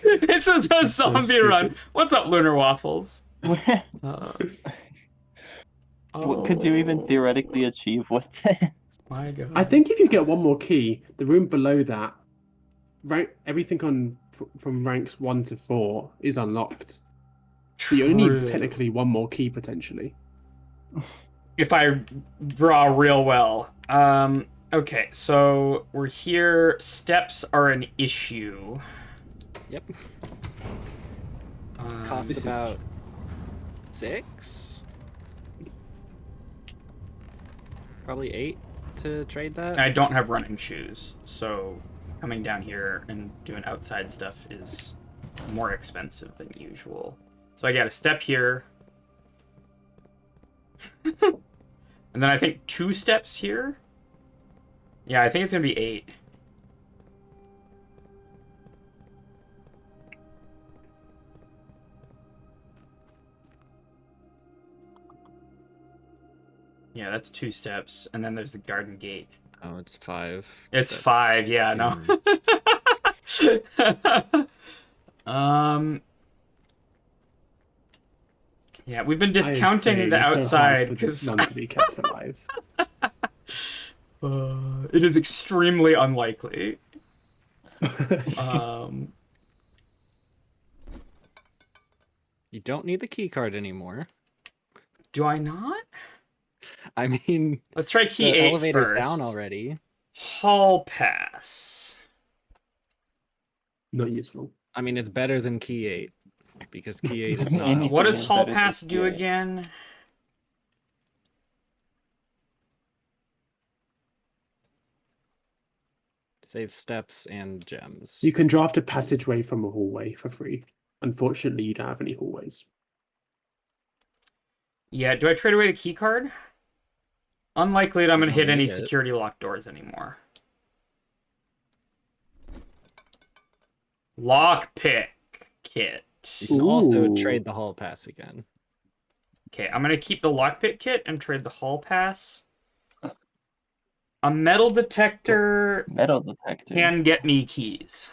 This is a That's so zombie run. stupid. What's up, Lunar Waffles? What could you even Oh, theoretically achieve with this? My God. I think if you get one more key, the room below that, everything on from ranks 1 to 4 is unlocked. So you only True. need technically one more key potentially. If I draw real well. Okay, so we're here. Steps are an issue. Yep. Um, Costs This is- about 6. Probably 8 to trade that. I don't have running shoes, so coming down here and doing outside stuff is more expensive than usual. So I got a step here. And then I think 2 steps here. Yeah, I think it's gonna be 8. Yeah, that's 2 steps, and then there's the garden gate. Oh, it's 5. It's steps 5, yeah, no. Yeah, we've been I agree, discounting the it's so hard outside for this because one to be kept alive. it is extremely unlikely. You don't need the key card anymore. Do I not? I mean, Let's try key the 8 elevator's first. down already. Hall pass. Not useful. I mean, it's better than key 8 because key 8 is not. Anything What does is hall better than pass do key 8. again? Save steps and gems. You can draft a passageway from a hallway for free. Unfortunately, you don't have any hallways. Yeah, do I trade away the key card? Unlikely that I'm You going to hit don't any need it. security locked doors anymore. Lockpick kit. You can also Ooh. trade the hall pass again. Okay, I'm going to keep the lockpick kit and trade the hall pass. A metal detector Metal detector. can get me keys.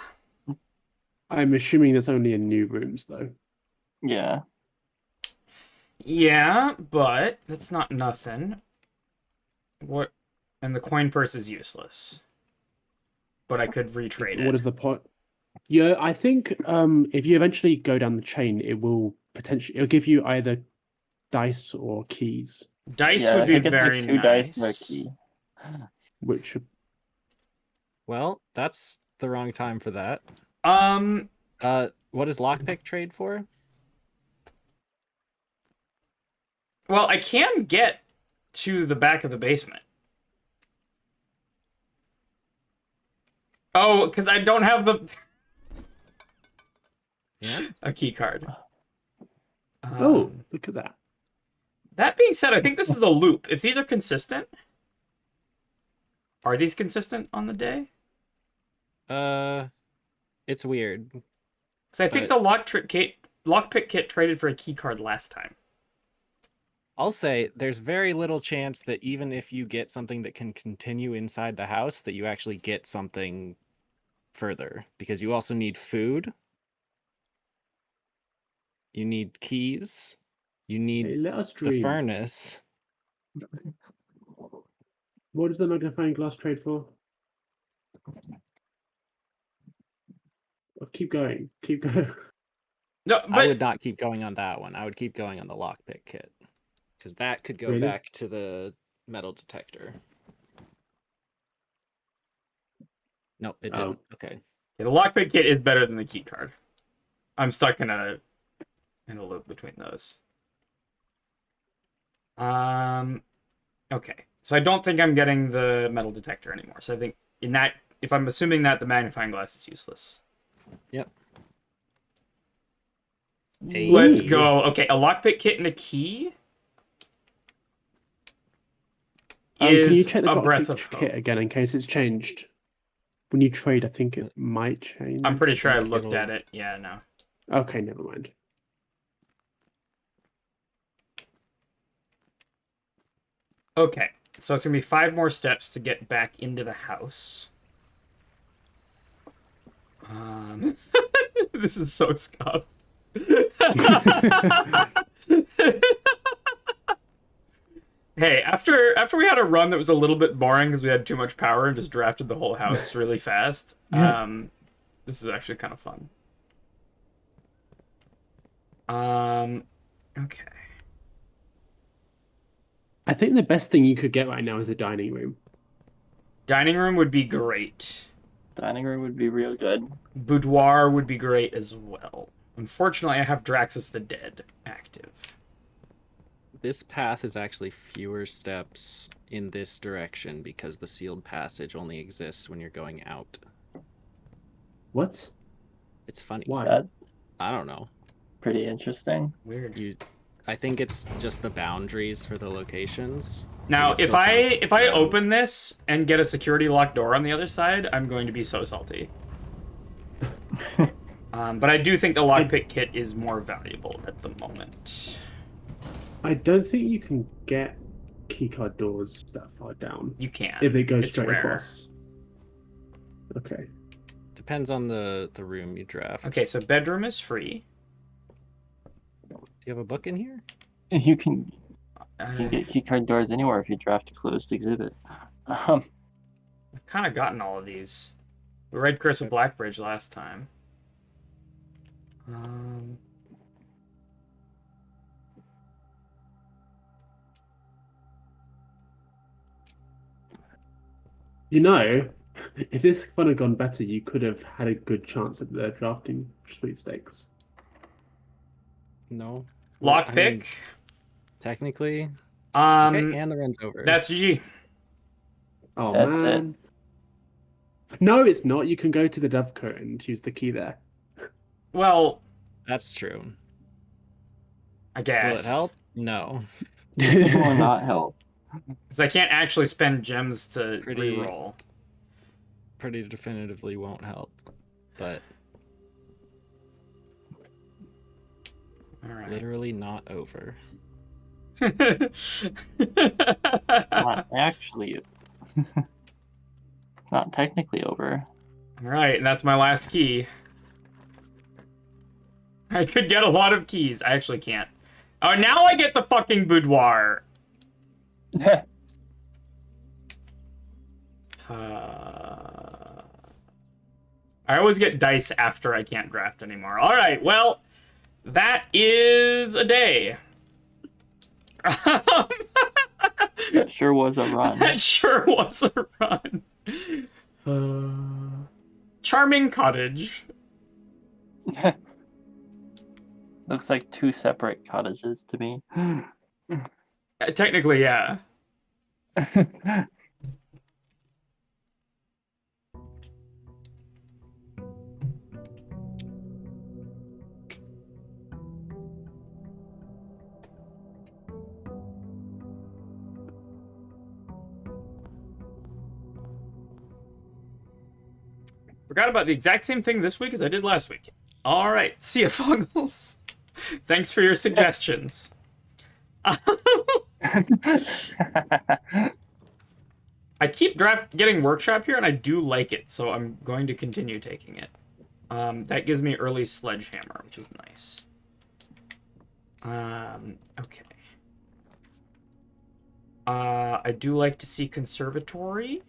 I'm assuming that's only in new rooms, though. Yeah. Yeah, but that's not nothing. What? And the coin purse is useless. But I could retrade it. What is the point? Yeah, I think if you eventually go down the chain, it'll give you either dice or keys, Dice Yeah, would I be think it's very like 2 dice for a nice. key. which Well, that's the wrong time for that. What does lockpick trade for? Well, I can get to the back of the basement. Oh, because I don't have the Yeah. a key card. oh, look at that. That being said, I think this is a loop. If these are consistent, are these consistent on the day? It's weird. Because I think the lockpick kit traded for a key card last time. I'll say there's very little chance that even if you get something that can continue inside the house, that you actually get something further. Because you also need food. You need keys. You need Hey, let us the dream. furnace. What does the magnifying glass trade for? Oh, keep going. Keep going. No, I but would not keep going on that one. I would keep going on the lockpick kit. Because that could go Really? back to the metal detector. No, it Oh. didn't. Okay. the lockpick kit is better than the key card. I'm stuck in a loop between those. Okay. So I don't think I'm getting the metal detector anymore. So I think in that, if I'm assuming that, the magnifying glass is useless. Yep. Let's go. Okay, a lockpick kit and a key Can you is check the a breath lockpick of kit hope. again in case it's changed? When you trade, I think it might change. I'm pretty sure I think looked it'll- at it. Yeah, no. Okay, never mind. Okay, so it's gonna be 5 more steps to get back into the house. This is so scuffed. Hey, after we had a run that was a little bit boring because we had too much power and just drafted the whole house really fast, this is actually kind of fun. Okay. I think the best thing you could get right now is a dining room. Dining room would be great. Dining room would be real good. Boudoir would be great as well. Unfortunately, I have Draxus the Dead active. This path is actually fewer steps in this direction because the sealed passage only exists when you're going out. What? It's funny. Why? That's I don't know. pretty interesting. Weird. I think it's just the boundaries for the locations. Now, It if still I counts as open boundaries. this and get a security locked door on the other side, I'm going to be so salty. But I do think the lockpick kit is more valuable at the moment. I don't think you can get keycard doors that far down. You can. If they go It's straight rare. across. Okay. Depends on the room you draft. Okay, so bedroom is free. Do you have a book in here? You can Uh, get keycard doors anywhere if you draft a closed exhibit. I've kind of gotten all of these. We read Curse of Blackbridge last time. You know, if this fun had gone better, you could have had a good chance at the drafting sweepstakes. No. Well, I Lockpick. mean, technically. Okay, Okay, and the run's over. that's GG. Oh That's man. No, it's not. You can go to the Dovecote and use the key there. Well, That's true. I guess. Will it help? No. It will not help. Because I can't actually spend gems to Pretty- reroll. Pretty definitively won't help. But All right. literally not over. Not actually. It's not technically over. All right, and that's my last key. I could get a lot of keys. I actually can't. Oh, now I get the fucking boudoir. I always get dice after I can't draft anymore. All right, well, that is a day. It sure was a run. That sure was a run. Charming cottage. Looks like two separate cottages to me. Technically, yeah. Forgot about the exact same thing this week as I did last week. All right, see ya, Foggles. Thanks for your suggestions. I keep getting workshop here, and I do like it, so I'm going to continue taking it. That gives me early sledgehammer, which is nice. Okay. I do like to see conservatory.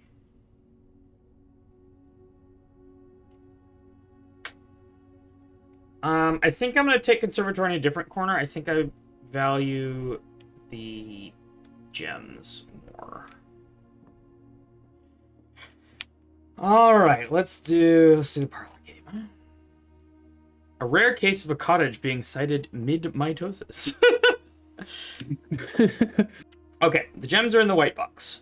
I think I'm going to take conservatory in a different corner. I think I value the gems more. All right, let's do the parlor game. A rare case of a cottage being sighted mid-mitosis. Okay, the gems are in the white box.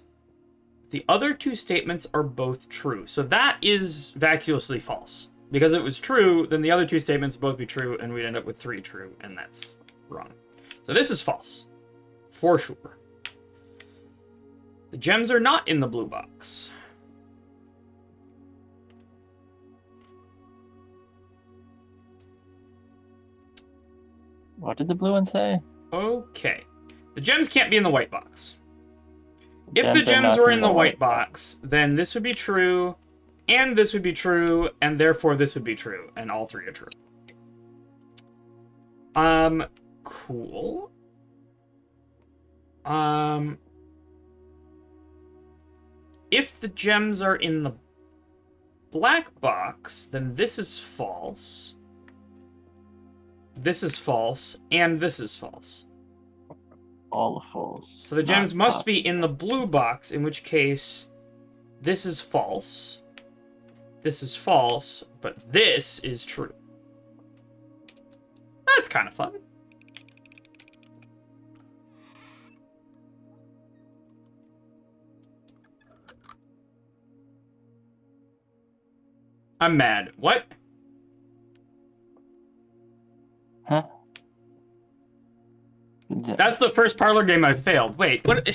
The other two statements are both true. So that is vacuously false. Because if it was true, then the other two statements would both be true, and we'd end up with 3 true, and that's wrong. So this is false. For sure. The gems are not in the blue box. What did the blue one say? Okay. The gems can't be in the white box. If the Gems are gems not were in the white box, then this would be true, and this would be true, and therefore this would be true, and all 3 are true. Cool. If the gems are in the black box, then this is false. This is false, and this is false. All false. So the gems Not must be in the blue box, in which case this is false. This is false, but this is true. That's kind of fun. I'm mad. What? Huh? That's the first parlor game I failed. Wait, what? You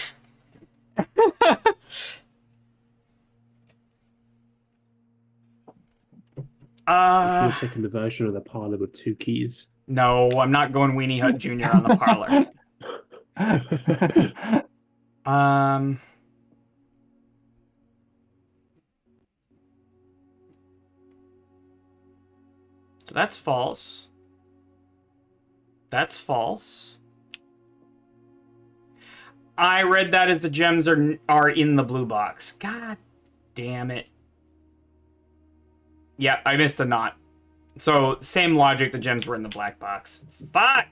should have taken the version of the parlor with 2 keys. No, I'm not going Weenie Hut Jr. on the parlor. Um. So that's false. That's false. I read that as the gems are in the blue box. God damn it. Yeah, I missed a knot. So, same logic, the gems were in the black box. Fuck!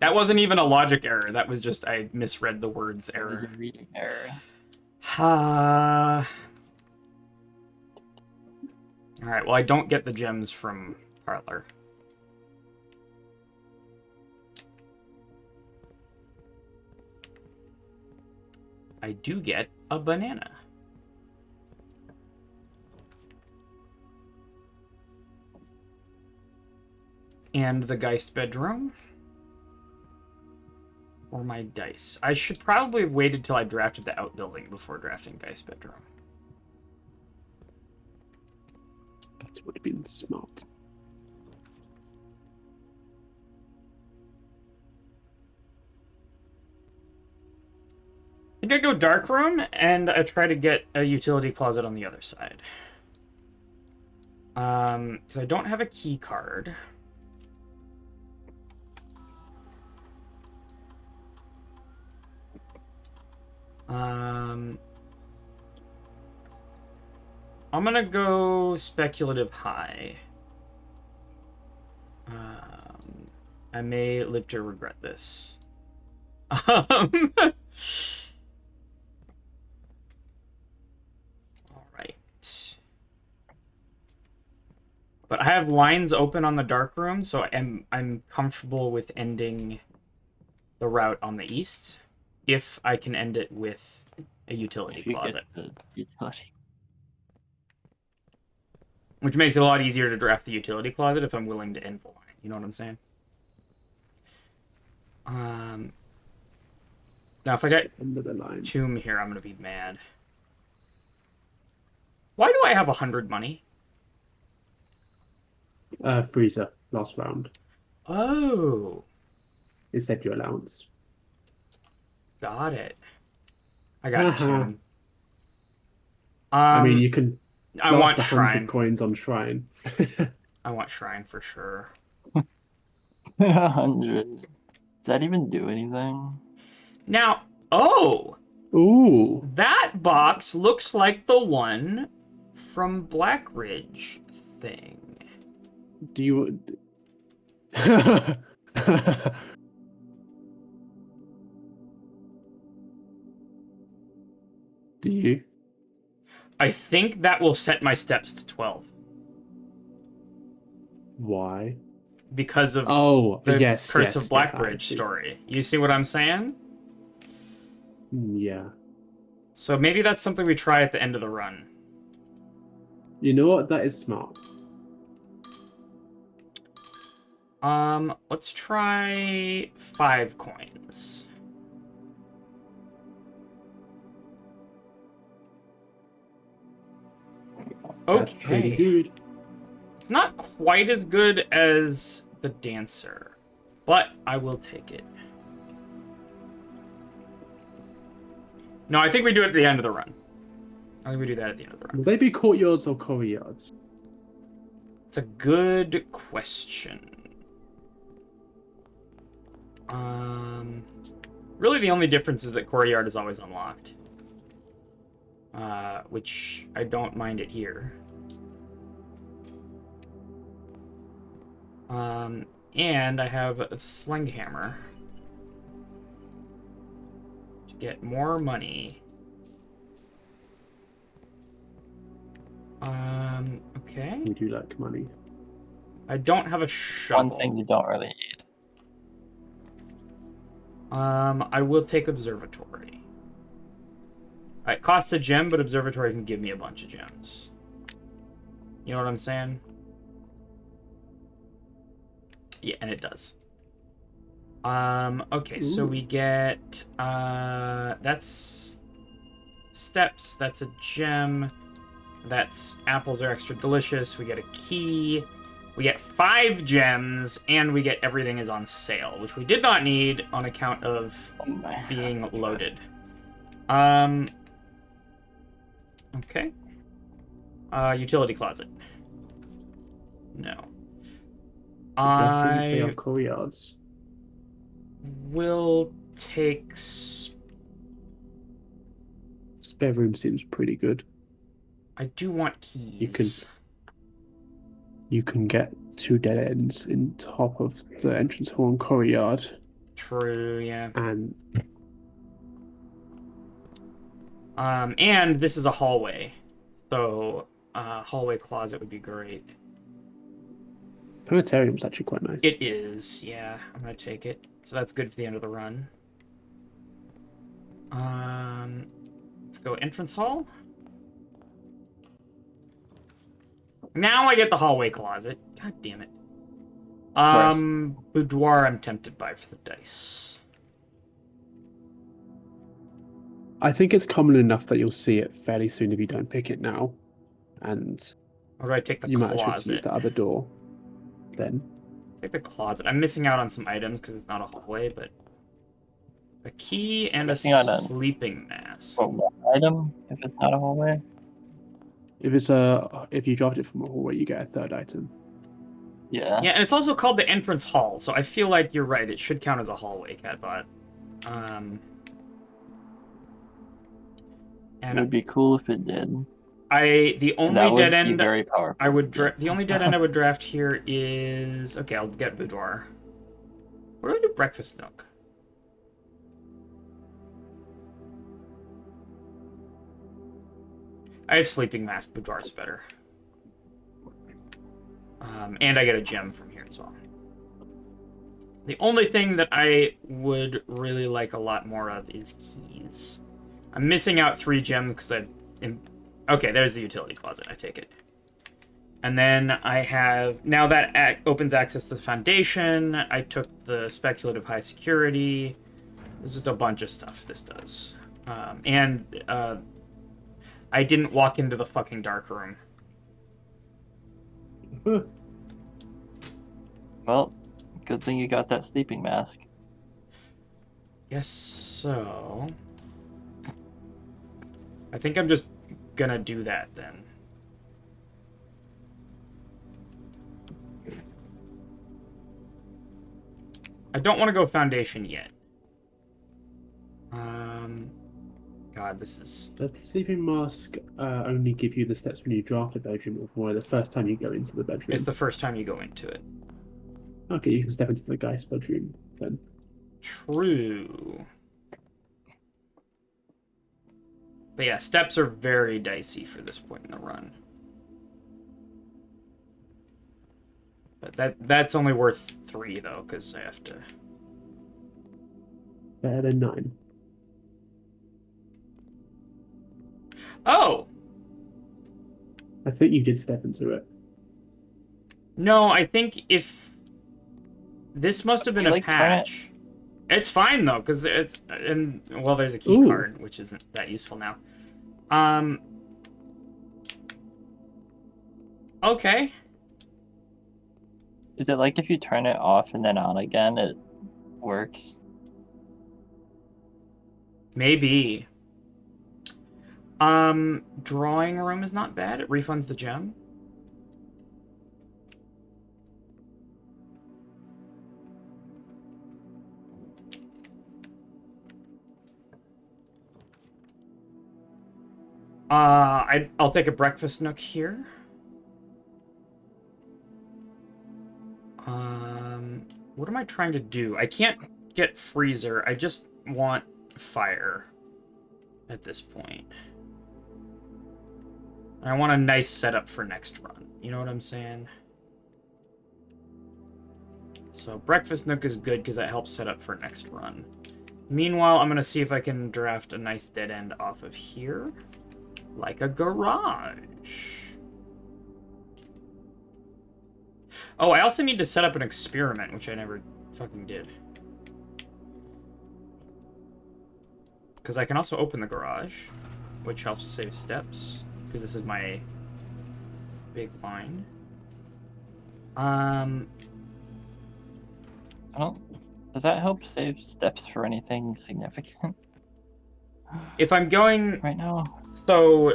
That wasn't even a logic error. That was just, I misread the words It was a error. reading error. Alright, well, I don't get the gems from Parlor. I do get a banana. And the Geist bedroom. Or my dice. I should probably have waited till I drafted the outbuilding before drafting Geist bedroom. That would have been smart. I think I go dark room, and I try to get a utility closet on the other side. Because I don't have a key card. I'm gonna go speculative high. I may live to regret this. All right. But I have lines open on the dark room, so I'm comfortable with ending the route on the east if I can end it with a utility If you closet. get the utility. Which makes it a lot easier to draft the utility closet if I'm willing to end the line. You know what I'm saying? Now, if I get End of the line. Tomb here, I'm going to be mad. Why do I have 100 money? Freezer, last round. Oh, It said your allowance. got it. I got Tomb. I mean, you can I blast want the 100 Shrine. coins on Shrine. I want Shrine for sure. 100. Does that even do anything? Now, oh, Ooh. that box looks like the one from Blackridge thing. Do you... Do you? I think that will set my steps to 12 Why? because of Oh, the yes, Curse yes, of yes, I Blackridge see. story. You see what I'm saying? Yeah. So maybe that's something we try at the end of the run. You know what? That is smart. Let's try 5 coins. That's pretty Okay. good. It's not quite as good as the Dancer, but I will take it. No, I think we do it at the end of the run. I think we do that at the end of the run. Will they be courtyards or courtyards? It's a good question. Really the only difference is that Courtyard is always unlocked. Which I don't mind it here. And I have a Sling Hammer to get more money. Okay. We do like money. I don't have a shovel. One thing you don't really need. I will take Observatory. It costs a gem, but Observatory can give me a bunch of gems. You know what I'm saying? Yeah, and it does. Okay, so we get that's steps, that's a gem, that's apples are extra delicious, we get a key, We get 5 gems, and we get everything is on sale, which we did not need on account of being loaded. Okay. Utility closet. No. I'm guessing they are I courtyards. will take... Spare room seems pretty good. I do want keys. You can get 2 dead ends in top of the entrance hall and courtyard, True, yeah. and And this is a hallway. So, hallway closet would be great. planetarium's actually quite nice. It is, yeah. I'm gonna take it. So that's good for the end of the run. Let's go entrance hall. Now I get the hallway closet. God damn it. Boudoir I'm tempted by for the dice. I think it's common enough that you'll see it fairly soon if you don't pick it now, and Or do I take the you might actually use closet? the other door. Then Take the closet. I'm missing out on some items because it's not a hallway, but a key and a Missing out on- sleeping mask. But one item if it's not a hallway. if you dropped it from a hallway, you get a 3rd item. Yeah. Yeah, and it's also called the entrance hall, so I feel like you're right. It should count as a hallway, Catbot. It And would be cool if it did. the And that only would dead be end very powerful. I would the only dead end I would draft here is okay. I'll get boudoir. Where do I do breakfast nook? I have sleeping mask. Boudoir's better. And I get a gem from here as well. The only thing that I would really like a lot more of is keys. I'm missing out 3 gems because okay, there's the utility closet. I take it. And then I have... Now that opens access to the foundation. I took the speculative high security. There's just a bunch of stuff this does. I didn't walk into the fucking dark room. Well, good thing you got that sleeping mask. Guess so. I think I'm just gonna do that then. I don't want to go foundation yet. God, this is... Does the sleeping mask only give you the steps when you draft a bedroom, or the first time you go into the bedroom? It's the first time you go into it. Okay, you can step into the guy's bedroom then. True. But yeah, steps are very dicey for this point in the run. But that's only worth 3 though, because I have to... Better than 9. Oh! I think you did step into it. No, I think if... This must have been You a like turn it? patch. It's fine though, because it's... And, well, there's a key Ooh. card, which isn't that useful now. Okay. Is it like if you turn it off and then on again, it works? Maybe. Drawing room is not bad. It refunds the gem. I'll take a breakfast nook here. What am I trying to do? I can't get freezer. I just want fire at this point. I want a nice setup for next run. You know what I'm saying? So breakfast nook is good because that helps set up for next run. Meanwhile, I'm going to see if I can draft a nice dead end off of here. Like a garage. Oh, I also need to set up an experiment, which I never fucking did. Because I can also open the garage, which helps save steps. Because this is my big line. Um, I don't. Does that help save steps for anything significant if I'm going right now? so,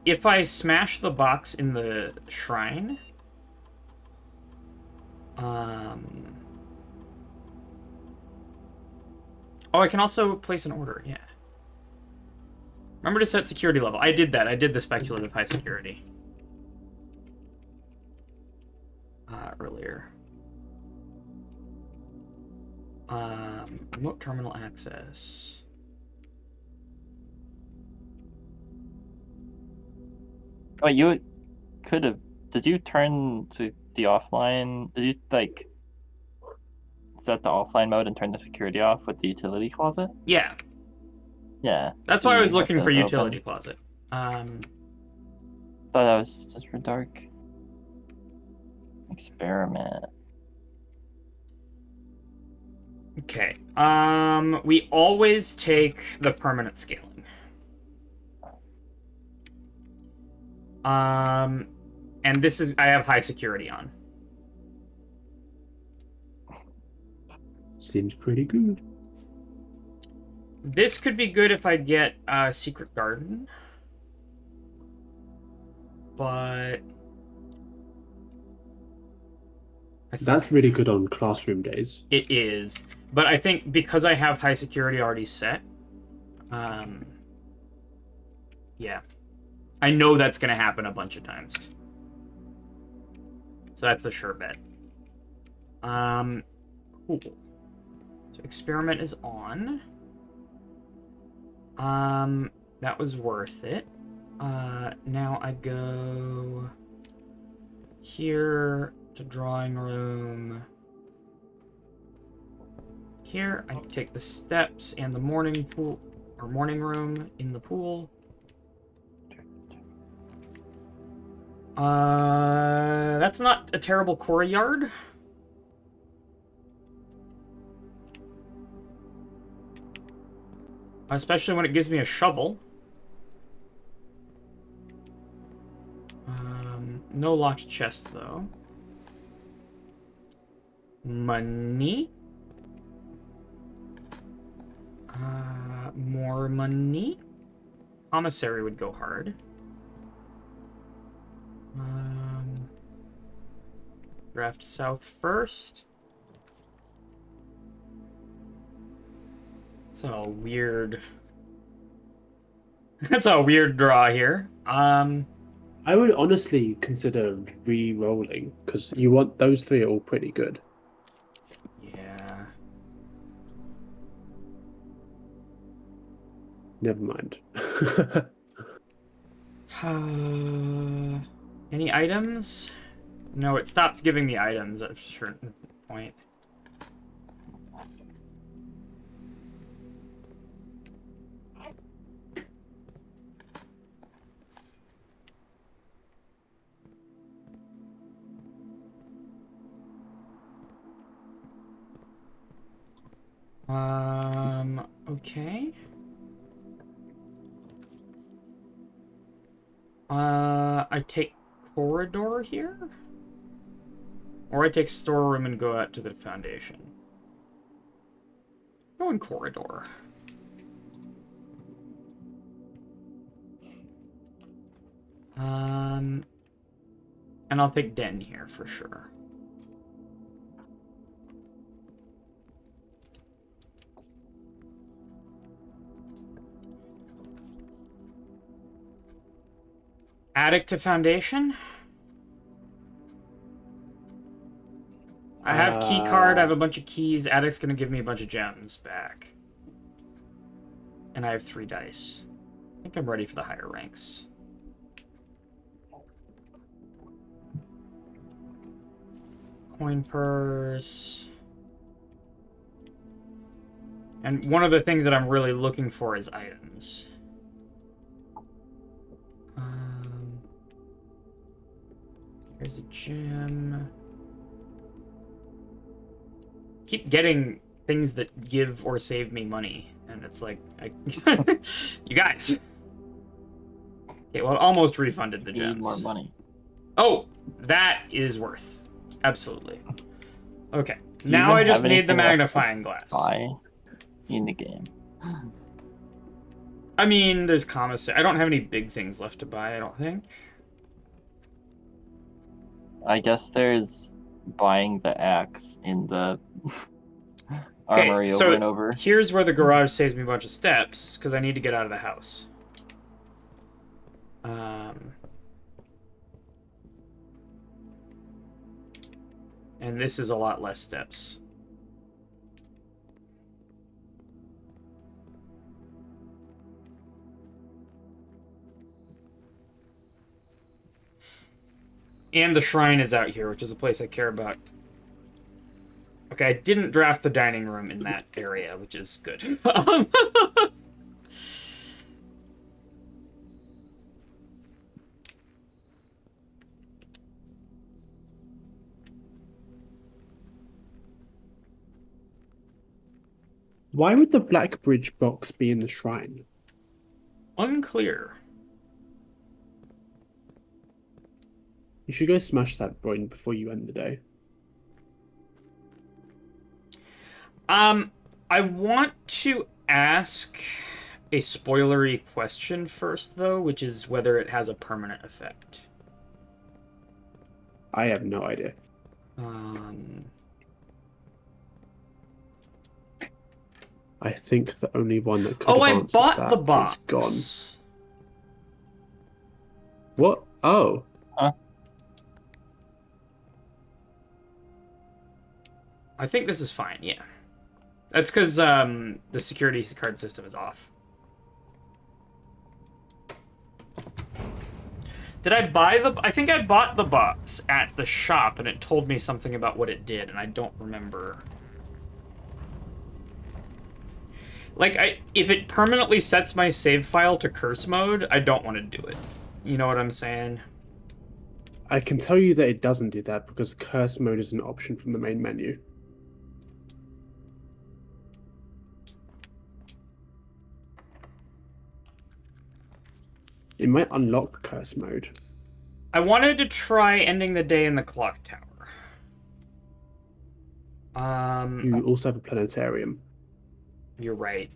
if I smash the box in the shrine, um, oh, I can also place an order. Yeah. Remember to set security level. I did that. I did the speculative high security earlier. Remote terminal access. Oh, you could have. Did you turn to the offline? Did you like set the offline mode and turn the security off with the utility closet? Yeah, Yeah. that's why I See was what looking for those utility open. closet. Thought that was just for dark. Experiment. Okay. We always take the permanent scaling. And this is I have high security on. Seems pretty good. This could be good if I get Secret Garden. But That's really good on classroom days. it is. But I think because I have high security already set, yeah. I know that's going to happen a bunch of times. So that's the sure bet. Cool. So experiment is on. That was worth it. Now I go here to drawing room. Here I take the steps and the morning pool or morning room in the pool. That's not a terrible courtyard. Especially when it gives me a shovel. No locked chest, though. Money. More money. Commissary would go hard. Draft south first. It's a weird... That's a weird draw here. I would honestly consider re-rolling because you want those three are all pretty good. Yeah. Never mind. Any items? No, it stops giving me items at a certain point. Okay. I take corridor here? Or I take storeroom and go out to the foundation. Go in corridor. And I'll take den here for sure. Attic to foundation. I have key card, I have a bunch of keys. Attic's gonna give me a bunch of gems back. And I have 3 dice. I think I'm ready for the higher ranks. Coin purse. And one of the things that I'm really looking for is items. Here's a gem. Keep getting things that give or save me money, and it's like, you guys. Okay, well, it almost refunded the Need gems. more money. Oh, that is worth. Absolutely. Okay. Do you Now even I just have need the anything left to magnifying glass. buy in the game? I mean, there's commissary. I don't have any big things left to buy, I don't think. I guess there's buying the axe in the Okay, armory so over and over. here's where the garage saves me a bunch of steps, because I need to get out of the house. And this is a lot less steps. And the shrine is out here, which is a place I care about. Okay, I didn't draft the dining room in that area, which is good. Why would the Black Bridge box be in the shrine? Unclear. You should go smash that Boyne before you end the day. I want to ask a spoilery question first, though, which is whether it has a permanent effect. I have no idea. I think the only one that could Oh, have I answered bought that the is box. gone. What? Oh. I think this is fine, yeah. That's because the security card system is off. Did I buy the... I think I bought the box at the shop, and it told me something about what it did, and I don't remember. Like, if it permanently sets my save file to curse mode, I don't want to do it. You know what I'm saying? I can tell you that it doesn't do that because curse mode is an option from the main menu. It might unlock curse mode. I wanted to try ending the day in the clock tower. You also have a planetarium. You're right.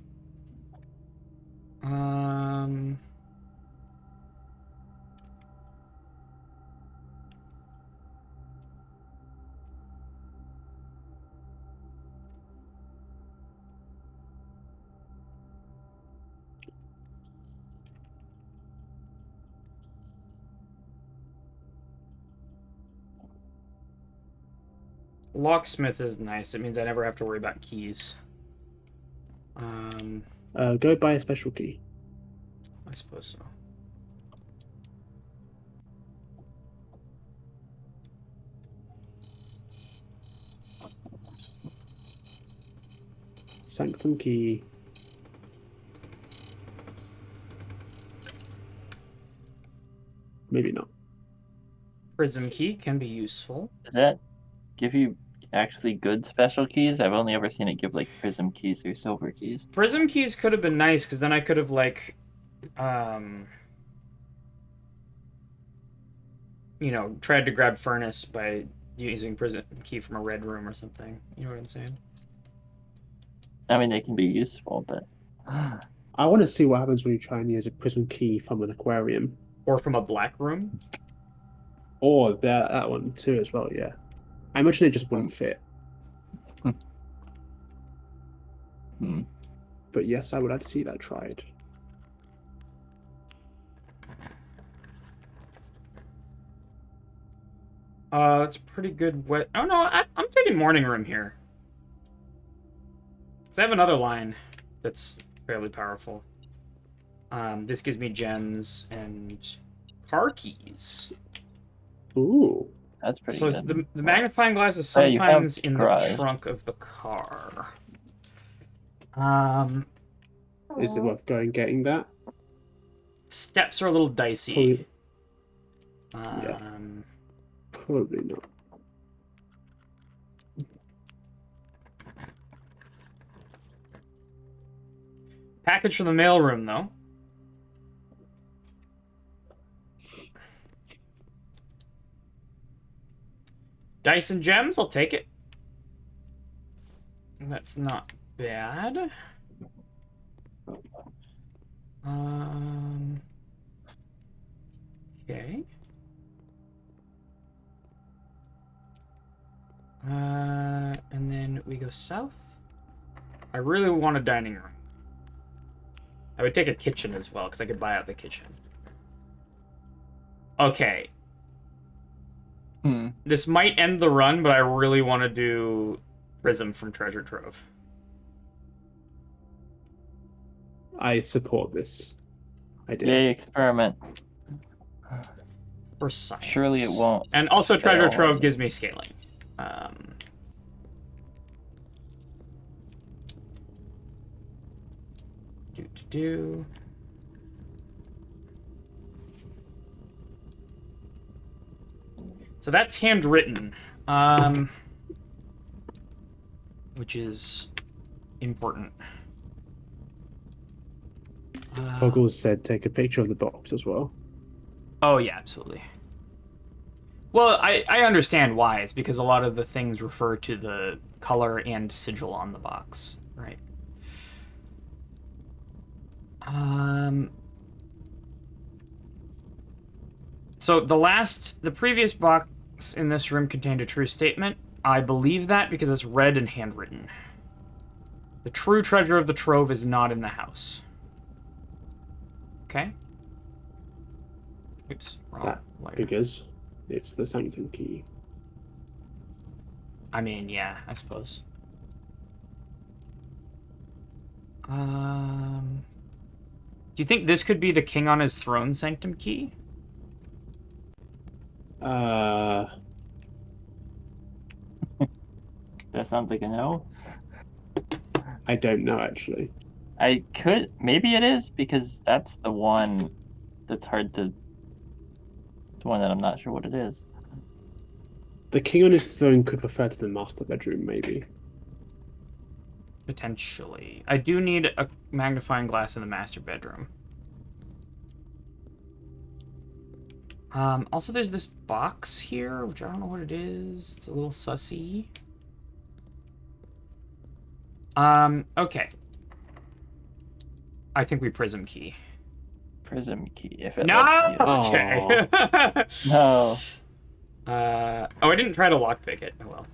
Locksmith is nice. It means I never have to worry about keys. Go buy a special key. I suppose so. Sanctum key. Maybe not. Prism key can be useful. Does that give you actually good special keys? I've only ever seen it give like prism keys or silver keys. Prism keys could have been nice, because then I could have, like, you know, tried to grab furnace by using prism key from a red room or something. You know what I'm saying? I mean, they can be useful, but I want to see what happens when you try and use a prism key from an aquarium. Or from a black room. Or that one too as well, yeah. I imagine it just wouldn't fit. But yes, I would like to see that tried. That's a pretty good wet... Oh, no, I'm taking morning room here. So I have another line that's fairly powerful. This gives me gems and car keys. Ooh. that's pretty So good. the magnifying glass is Hey, you have sometimes in the garage. trunk of the car. Is it worth going getting that? Steps are a little dicey. Yeah. Probably not. Package from the mailroom, though. Dice and gems, I'll take it. That's not bad. Okay. And then we go south. I really want a dining room. I would take a kitchen as well, because I could buy out the kitchen. Okay. This might end the run, but I really want to do Prism from Treasure Trove. I support this idea. Yay, experiment. For science. Surely it won't. And also Treasure fail. Trove gives me scaling. Do. So that's handwritten, which is important. Foggles said take a picture of the box as well. Oh, yeah, absolutely. Well, I understand why. It's because a lot of the things refer to the color and sigil on the box, right? So the previous box in this room contained a true statement. I believe that because it's read and handwritten. The true treasure of the trove is not in the house. Okay. Oops, wrong layer. Because it's the sanctum key. I mean, yeah, I suppose. Do you think this could be the king on his throne sanctum key? That sounds like a no. I don't know actually. I could. Maybe it is, because that's the one that's hard to. The one that I'm not sure what it is. The king on his throne could refer to the master bedroom, maybe. Potentially. I do need a magnifying glass in the master bedroom. Also, there's this box here, which I don't know what it is. It's a little sussy. Okay. I think we prism key. Prism key, if it No! lets you. Okay. No. Oh, I didn't try to lockpick it. Oh, well.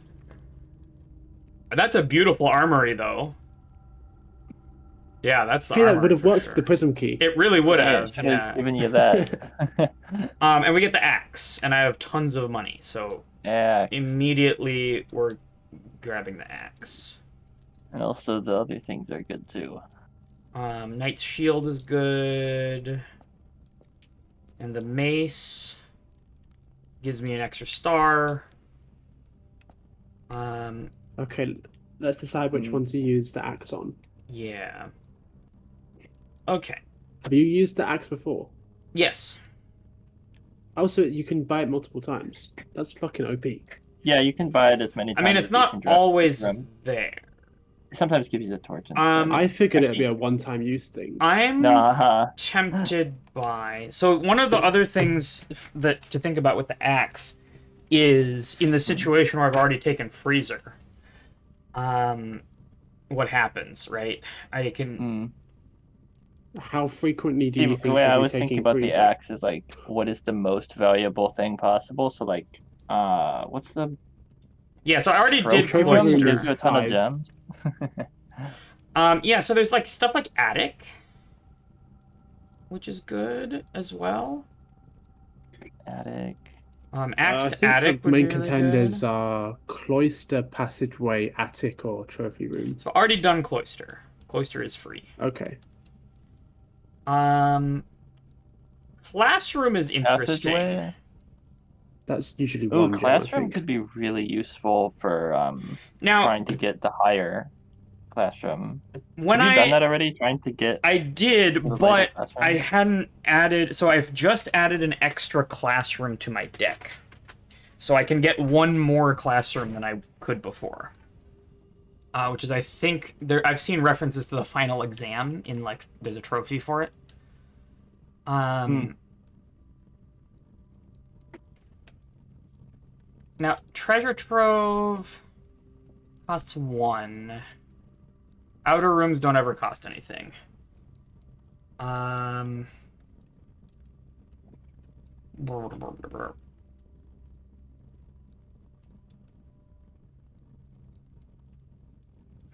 That's a beautiful armory, though. Yeah, that's the Hey, armory that would have for worked sure. with the prism key. It really would Yeah, have. should Yeah. have given you that. And we get the axe, and I have tons of money, so Yeah. immediately we're grabbing the axe. And also the other things are good too. Knight's shield is good, and the mace gives me an extra star. Okay, let's decide which one to use the axe on. Yeah. Okay. Have you used the axe before? Yes. Also, you can buy it multiple times. That's fucking OP. Yeah, you can buy it as many I times mean, as it's you not can drop always this room. there. It sometimes gives you the torch and I figured it'd be Actually- a one-time use thing. I'm Nah. tempted by. So one of the other things that to think about with the axe is in the situation where I've already taken freezer. What happens, right? I can. How frequently do you The think way I you'll be was thinking taking about freezer? the axe is like, what is the most valuable thing possible? So like, what's the Yeah, so I already did Trophy room room cloister. gives you a ton 5. of gems? Yeah, so there's like stuff like attic, which is good as well. Attic. Axe I to think attic the would main be really contenders good. are cloister, passageway, attic, or trophy room. So I've already done cloister. Cloister is free. Okay. Classroom is interesting. Passageway. That's usually Ooh, one gem, I classroom think. could be really useful for Now, trying to get the higher classroom. when Have you done that already? Trying to get I did, the later but classroom? I hadn't added. So I've just added an extra classroom to my deck, so I can get one more classroom than I could before. Which is, I think, there. I've seen references to the final exam in like there's a trophy for it. Now treasure trove costs 1. Outer rooms don't ever cost anything.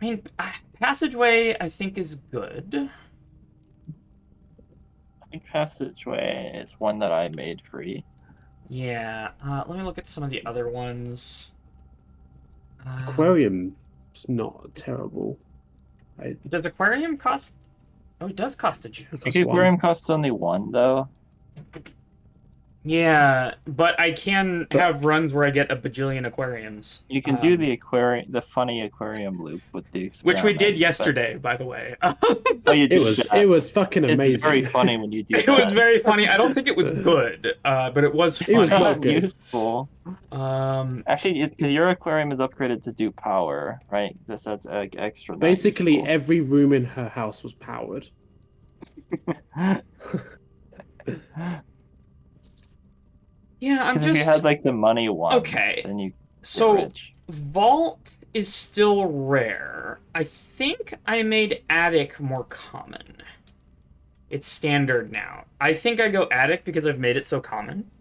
I mean, passageway I think is good. I think passageway is one that I made free. Yeah. Let me look at some of the other ones. Aquarium's not terrible. Does aquarium cost? Oh, it does cost a. It I think costs 1. aquarium costs only 1 though. Yeah, but I can have runs where I get a bajillion aquariums. You can do the aquarium, the funny aquarium loop with the Which we experiment, did but- yesterday, by the way. Oh, you did that. It was fucking amazing. It's very funny when you do It that. was very funny. I don't think it was good, but it was fun. It was Not not good. useful. Actually, it's because your aquarium is upgraded to do power, right? That's extra. not Basically, useful. every room in her house was powered. Yeah, I'm Because just if you had like the money one, okay. then you get So rich. vault is still rare. I think I made attic more common. It's standard now. I think I go attic because I've made it so common.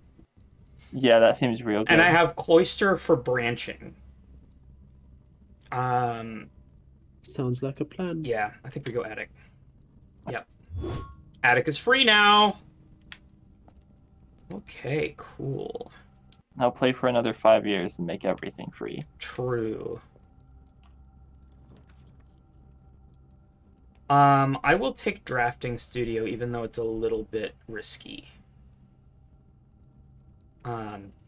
Yeah, that seems real good. And I have cloister for branching. Sounds like a plan. Yeah, I think we go attic. Yep. Attic is free now. Okay, cool. I'll play for another 5 years and make everything free. True. I will take drafting studio even though it's a little bit risky.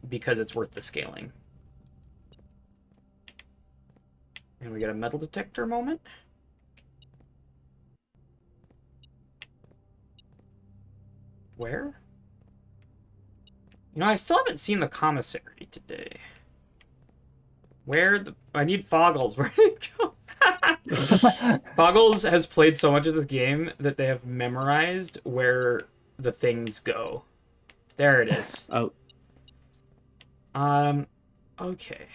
Because it's worth the scaling. And we got a metal detector moment. Where? You know, I still haven't seen the commissary today. Where the... I need Foggles. Where did it go? Foggles has played so much of this game that they have memorized where the things go. There it is. Oh, Okay.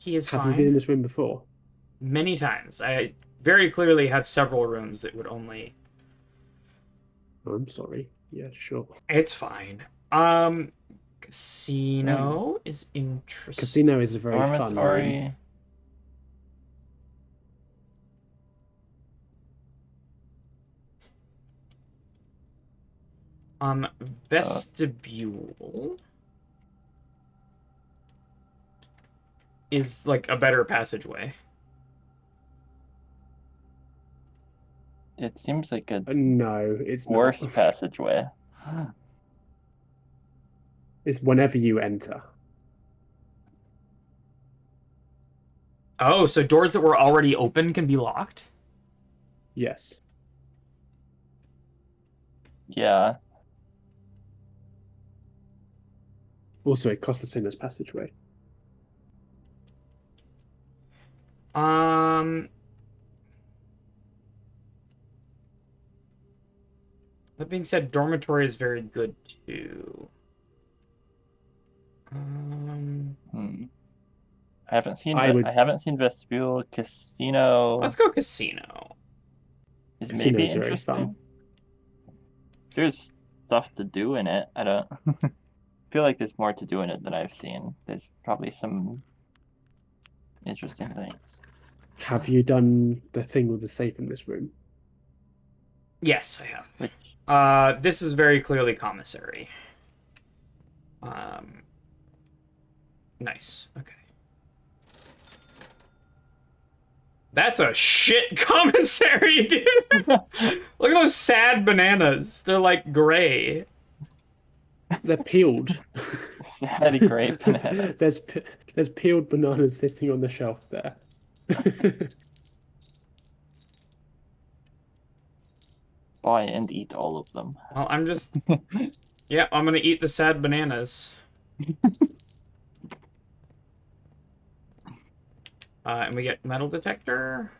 He is have fine. you been in this room before? Many times. I very clearly have several rooms that would only... Oh, I'm sorry. Yeah, sure. It's fine. Casino is interesting. Casino is a very fun room. Dormitory. Vestibule is like a better passageway. It seems like a No, it's worse not. passageway. It's whenever you enter. Oh, so doors that were already open can be locked? Yes. Yeah. Also, it costs the same as passageway. That being said, dormitory is very good too. I haven't seen. I would- I haven't seen vestibule. Casino Let's go casino. is Casino maybe is very interesting. fun. There's stuff to do in it. I don't feel like there's more to do in it than I've seen. There's probably some interesting things. Have you done the thing with the safe in this room? Yes, I have. Which This is very clearly commissary. Nice. Okay. That's a shit commissary, dude. Look at those sad bananas. They're like gray. They're peeled. sad grape banana. There's peeled bananas sitting on the shelf there. Buy and eat all of them. Well, I'm just... Yeah, I'm gonna eat the sad bananas. And we get metal detector.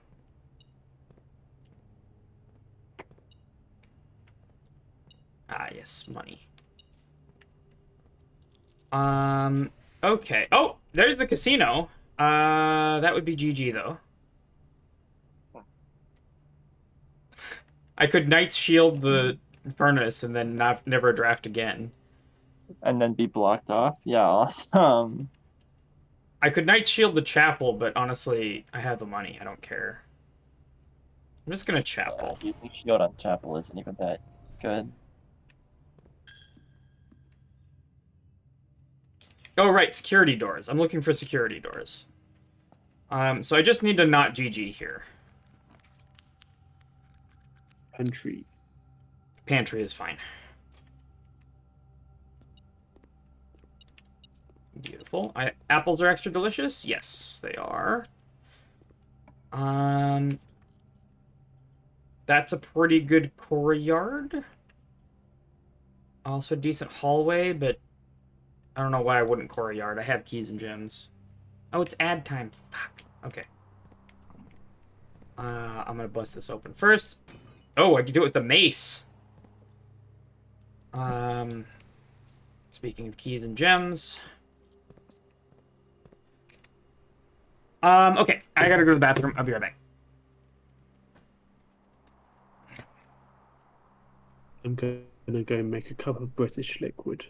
Ah, yes, money. Okay. Oh, there's the casino. That would be GG though. I could Knight's Shield the furnace and then never draft again. And then be blocked off. Yeah, awesome. I could Knight's Shield the chapel, but honestly, I have the money. I don't care. I'm just gonna Yeah, chapel. using shield on chapel isn't even that good. Oh, right, security doors. I'm looking for security doors. So I just need to not GG here. Entry. Pantry is fine. Beautiful. Apples are extra delicious? Yes, they are. That's a pretty good courtyard. Also a decent hallway, but I don't know why I wouldn't courtyard. I have keys and gems. Oh, it's ad time. Fuck. Okay. I'm gonna bust this open first. Oh, I can do it with the mace. Speaking of keys and gems. Okay. I gotta go to the bathroom. I'll be right back. I'm gonna go make a cup of British liquid.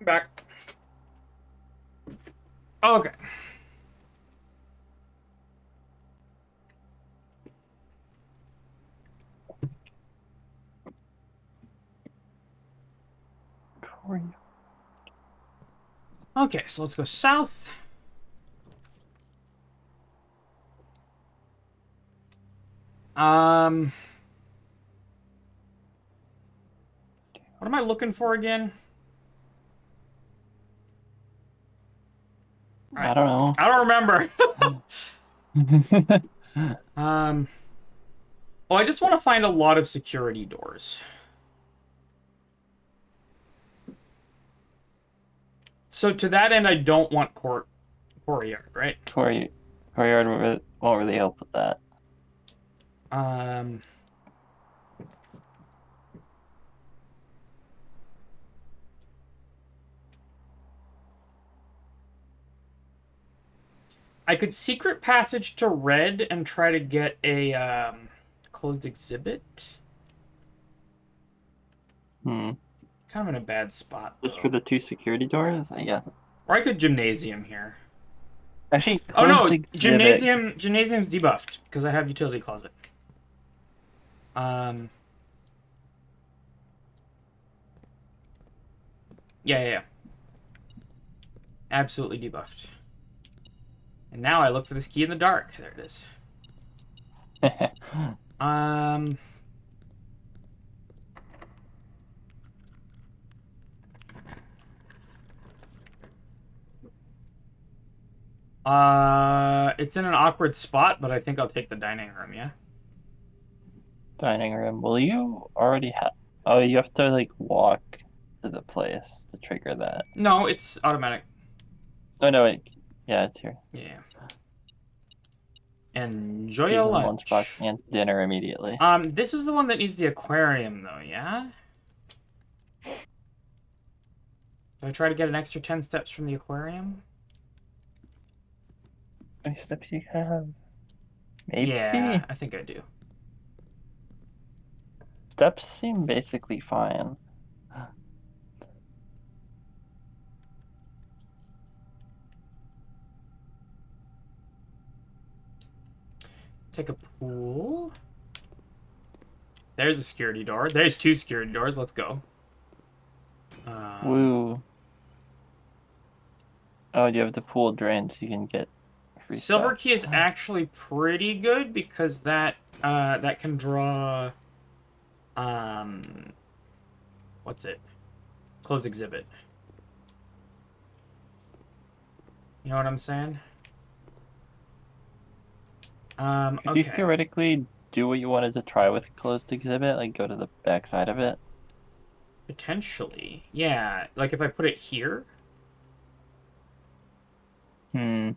Back. Okay. Okay, so let's go south. What am I looking for again? I don't know. I don't remember. Oh, I just want to find a lot of security doors. So to that end, I don't want courtyard, right? Courtyard won't really help with that. Um, I could secret passage to red and try to get a closed exhibit. Hmm. Kind of in a bad spot, Just though. for the 2 security doors, I guess. Or I could gymnasium here. Actually, Oh no, exhibit. gymnasium's debuffed because I have utility closet. Um. Yeah. Absolutely debuffed. And now I look for this key in the dark. There it is. Um. It's in an awkward spot, but I think I'll take the dining room, yeah? Dining room. Will you already have? Oh, you have to like walk to the place to trigger that. No, it's automatic. Oh no, wait. Yeah, it's here. Yeah. Enjoy your Using lunchbox lunch. and dinner immediately. This is the one that needs the aquarium, though, yeah? Do I try to get an extra 10 steps from the aquarium? How many steps you have? Maybe. Yeah, I think I do. Steps seem basically fine. Take a pool. There's a security door. There's 2 security doors. Let's go. Woo. Oh, you have the pool drain so you can get free Silver stuff. key is actually pretty good because that can draw what's it? Close exhibit. You know what I'm saying? Could you Okay. theoretically do what you wanted to try with closed exhibit? Like go to the back side of it? Potentially. Yeah, like if I put it here. Hmm.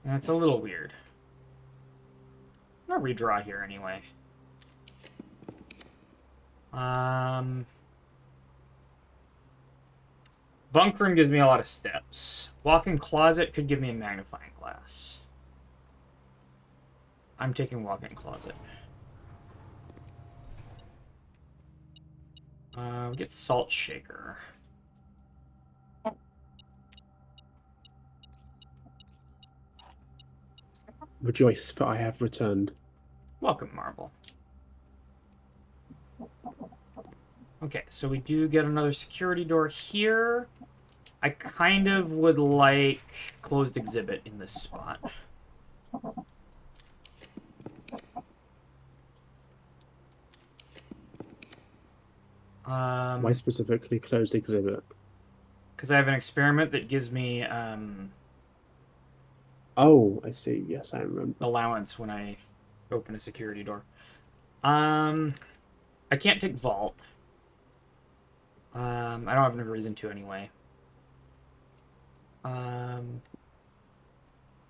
That's a little weird. I'm gonna redraw here anyway. Bunk room gives me a lot of steps. Walk-in closet could give me a magnifying glass. I'm taking walk-in closet. We get salt shaker. Rejoice, for I have returned. Welcome, Marble. Okay, so we do get another security door here. I kind of would like closed exhibit in this spot. Why specifically closed exhibit? Because I have an experiment that gives me Oh, I see. Yes, I remember. allowance when I open a security door. I can't take vault. I don't have any reason to anyway. I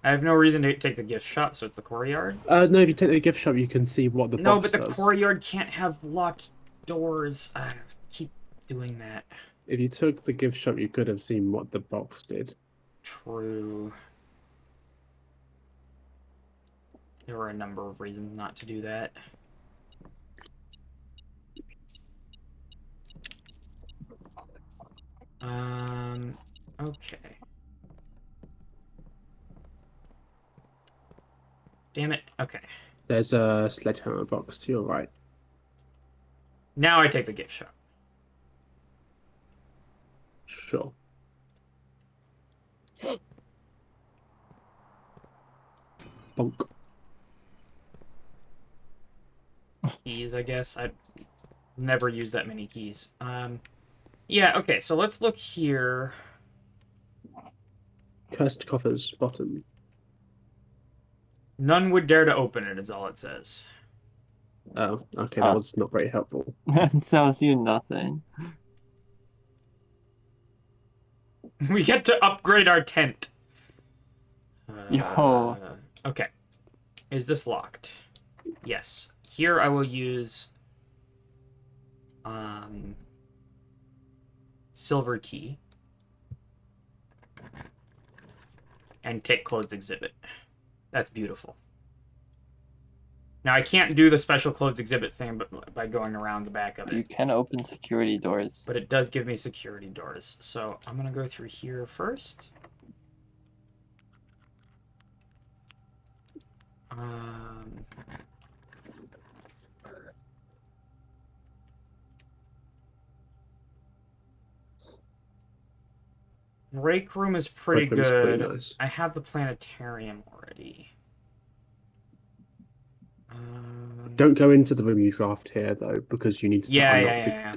have no reason to take the gift shop, so it's the courtyard. No, if you take the gift shop, you can see what the No, box but the does. courtyard can't have locked doors. I keep doing that. If you took the gift shop, you could have seen what the box did. True. There were a number of reasons not to do that. Okay. Damn it. Okay. There's a sledgehammer box to your right. Now I take the gift shop. Sure. Bonk. Keys, I guess. I've never used that many keys. Yeah, okay, so let's look here. Cursed coffers, bottom. None would dare to open it, is all it says. Oh, okay, that Huh. was not very helpful. It tells you nothing. We get to upgrade our tent. Yo. Okay. Is this locked? Yes. Here I will use silver key and take closed exhibit. That's beautiful. Now I can't do the special closed exhibit thing but by going around the back of You it. can open security doors. But it does give me security doors. So I'm gonna go through here first. Break room is pretty Break room's good. pretty nice. I have the planetarium already. Don't go into the room you draft here though, because you need to Yeah, unlock yeah,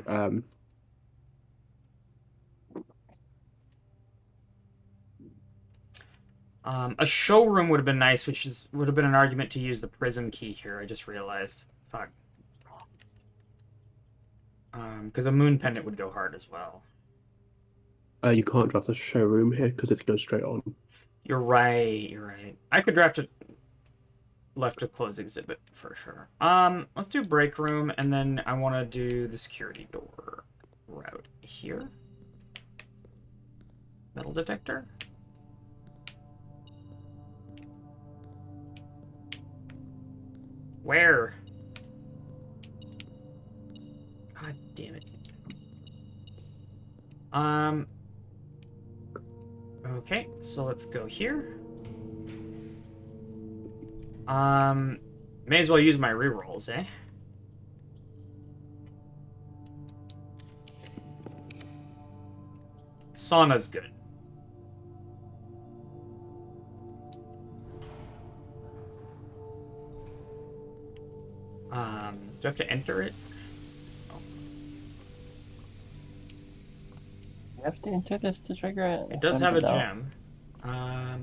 the a showroom would have been nice, would have been an argument to use the prism key here. I just realized. Fuck. Because a moon pendant would go hard as well. You can't draft a showroom here because it goes straight on. You're right. You're right. I could draft it left to close exhibit for sure. Let's do break room, and then I want to do the security door route here. Metal detector. Where? God damn it. Okay, so let's go here. May as well use my rerolls, eh? Sauna's good. Do I have to enter it? Oh. You have to enter this to trigger it. It does have a gem. I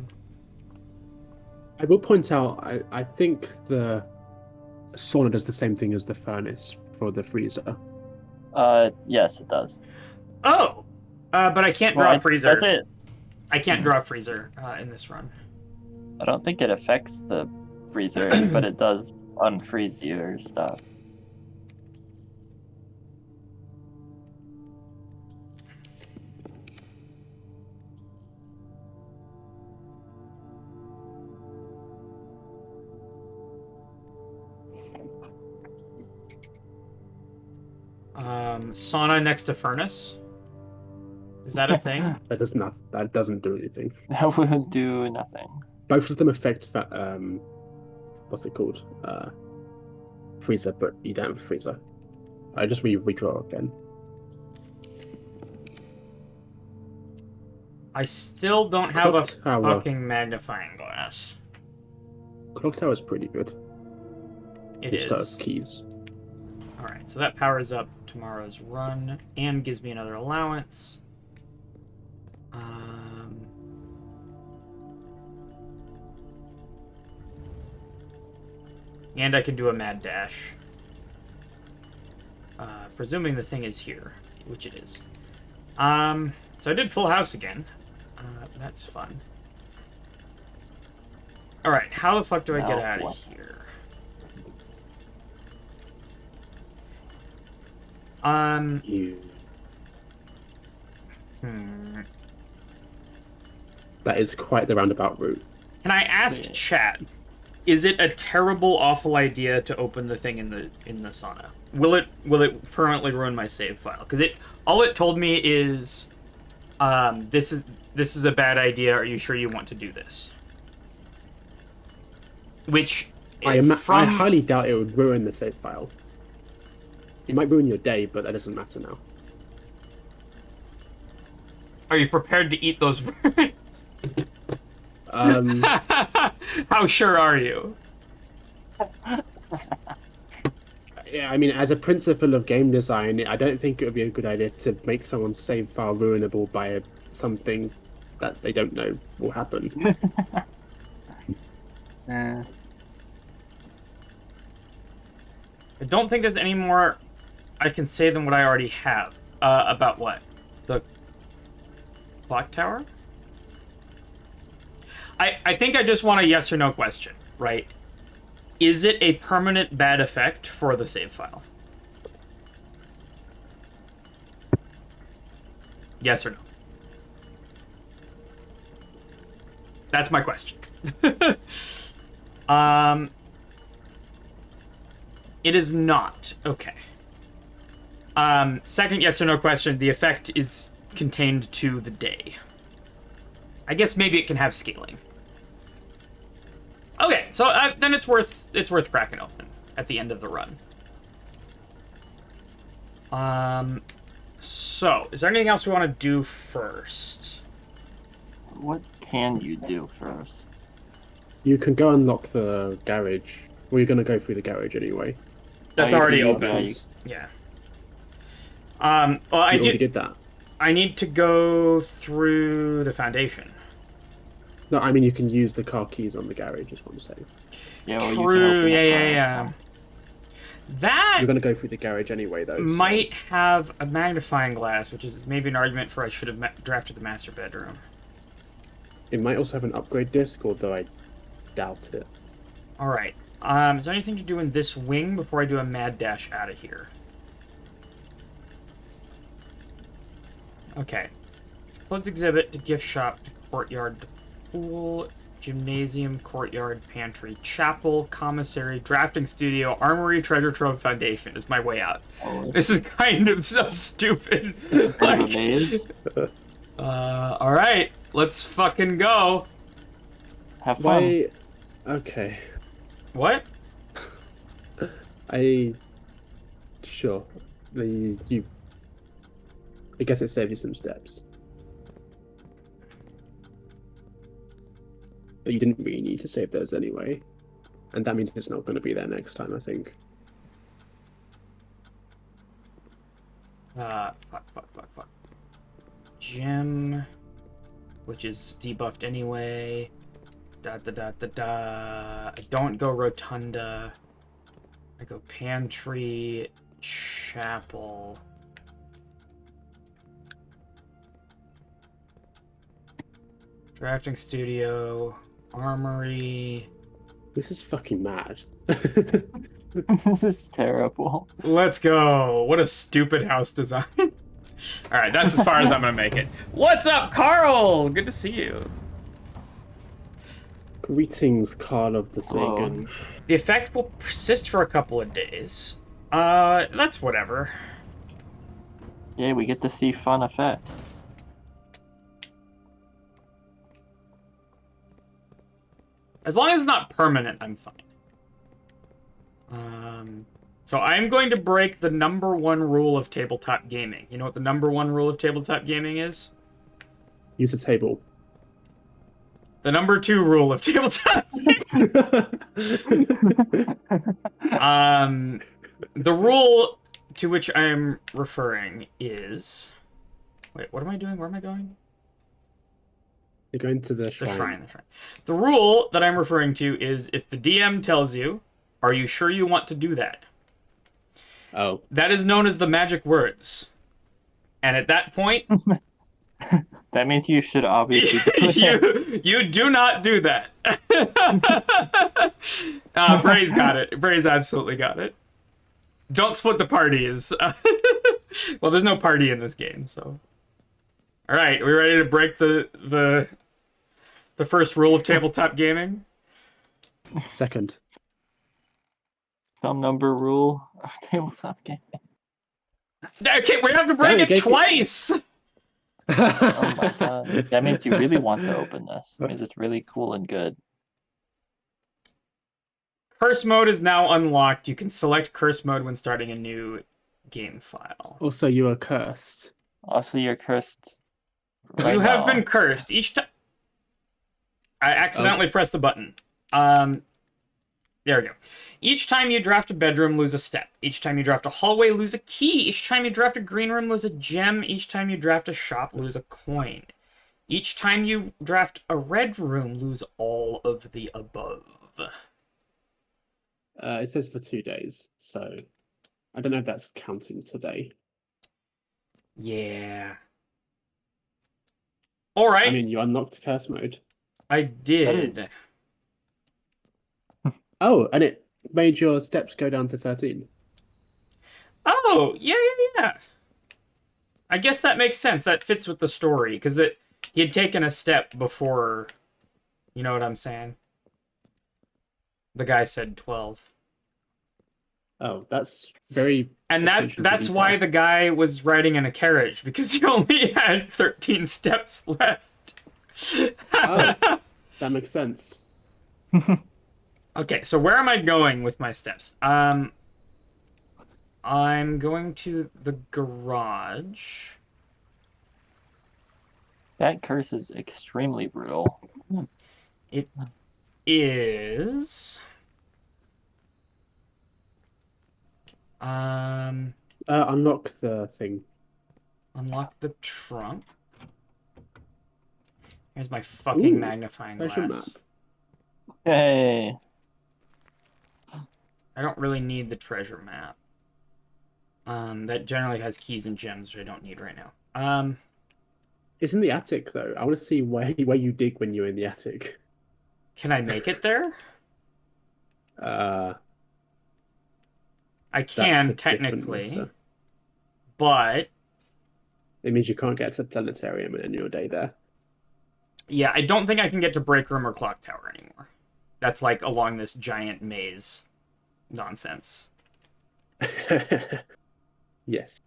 will point out, I think the sauna does the same thing as the furnace for the freezer. Yes, it does. Oh! But I can't draw a freezer. Does it? I can't draw a freezer in this run. I don't think it affects the freezer, but it does unfreeze your stuff. Sauna next to furnace. Is that a thing? That does not. That doesn't do anything. That would do nothing. Both of them affect what's it called? Freezer, but you don't have a freezer. I just redraw again. I still don't have Clock a tower. fucking magnifying glass. Clock tower is pretty good. It Just is. keys. Alright, so that powers up tomorrow's run and gives me another allowance. And I can do a mad dash. Presuming the thing is here, which it is. So I did full house again. That's fun. Alright, how the fuck do I get Now out what? of here? That is quite the roundabout route. Can I ask Yeah. chat? Is it a terrible, awful idea to open the thing in the sauna? Will it permanently ruin my save file? Because all it told me is, this is a bad idea. Are you sure you want to do this? Which I highly doubt it would ruin the save file. It might ruin your day, but that doesn't matter now. Are you prepared to eat those birds? How sure are you? Yeah, I mean, as a principle of game design, I don't think it would be a good idea to make someone's save file ruinable by something that they don't know will happen. Eh, I don't think there's any more I can say than what I already have. About what? The clock tower? I think I just want a yes or no question, right? Is it a permanent bad effect for the save file? Yes or no? That's my question. It is not. Okay. Second yes or no question, the effect is contained to the day. I guess maybe it can have scaling. Okay, so then it's worth cracking open at the end of the run. So is there anything else we want to do first? what can you do first? You can go unlock the garage. Well, you're going to go through the garage anyway. That's Oh, you already can- open. yeah, Yeah. Well, I You already did. did that. I need to go through the foundation. No, I mean you can use the car keys on the garage. Is what I'm saying. Yeah, well, you can True. open Yeah, the yeah, car. yeah. That You're going to go through the garage anyway, though. So might have a magnifying glass, which is maybe an argument for I should have drafted the master bedroom. it might also have an upgrade disc, although I doubt it. All right. Is there anything to do in this wing before I do a mad dash out of here? Okay. Clothes exhibit to gift shop to courtyard to pool, gymnasium, courtyard, pantry, chapel, commissary, drafting studio, armory, treasure trove, foundation is my way out. Oh, This is kind of so stupid. kind of a Like, maze. all right, let's fucking go. Have fun. Why? Okay. What? Sure. You. I guess it saved you some steps. But you didn't really need to save those anyway. And that means it's not going to be there next time, I think. Fuck. Gym, which is debuffed anyway. I don't go rotunda. I go pantry, chapel. Drafting studio, armory. This is fucking mad. This is terrible. Let's go. What a stupid house design. All right, that's as far as I'm gonna make it. What's up, Carl? Good to see you. Greetings, Carl of the Hello. Sagan. The effect will persist for a couple of days. That's whatever. Yeah, we get to see fun effects. As long as it's not permanent, I'm fine. So I'm going to break the number one rule of tabletop gaming. You know what the number one rule of tabletop gaming is? Use a table. The number two rule of tabletop gaming. The rule to which I am referring is... Wait, what am I doing? Where am I going? You're going to the The shrine. shrine. The rule that I'm referring to is if the DM tells you, are you sure you want to do that? Oh. That is known as the magic words. And at that point, That means you should obviously do it. you do not do that. Bray's got it. Bray's absolutely got it. Don't split the parties. Well, there's no party in this game, so. All right, are we ready to break the first rule of tabletop gaming? Second. Some number rule of tabletop game. Okay, we have to break Yeah, it we gave you- twice. Oh my god. That means you really want to open this. It means it's really cool and good. Curse mode is now unlocked. You can select curse mode when starting a new game file. Also, you are cursed. Also, you're cursed. Right You have now. been cursed each time. I accidentally pressed the button. There we go. Each time you draft a bedroom, lose a step. Each time you draft a hallway, lose a key. Each time you draft a green room, lose a gem. Each time you draft a shop, lose a coin. Each time you draft a red room, lose all of the above. It says for 2 days, so I don't know if that's counting today. Yeah. All right. I mean, you unlocked curse mode. I That did. is- Oh, and it made your steps go down to 13. Oh, yeah. I guess that makes sense. That fits with the story, because he had taken a step before, you know what I'm saying? The guy said 12. Oh, that's very. And attention to that's detail. why the guy was riding in a carriage, because he only had 13 steps left. Oh, that makes sense. Okay, so where am I going with my steps? I'm going to the garage. That curse is extremely brutal. It is Unlock the thing. unlock the trunk. Here's my fucking Ooh, magnifying treasure glass. map. Hey. I don't really need the treasure map. That generally has keys and gems, which I don't need right now. It's in the attic though. I want to see where you dig when you're in the attic. Can I make it there? Uh, I that's a can different technically, matter. but It means you can't get to the planetarium in your day there. yeah, I don't think I can get to break room or clock tower anymore. That's like along this giant maze nonsense. Yes.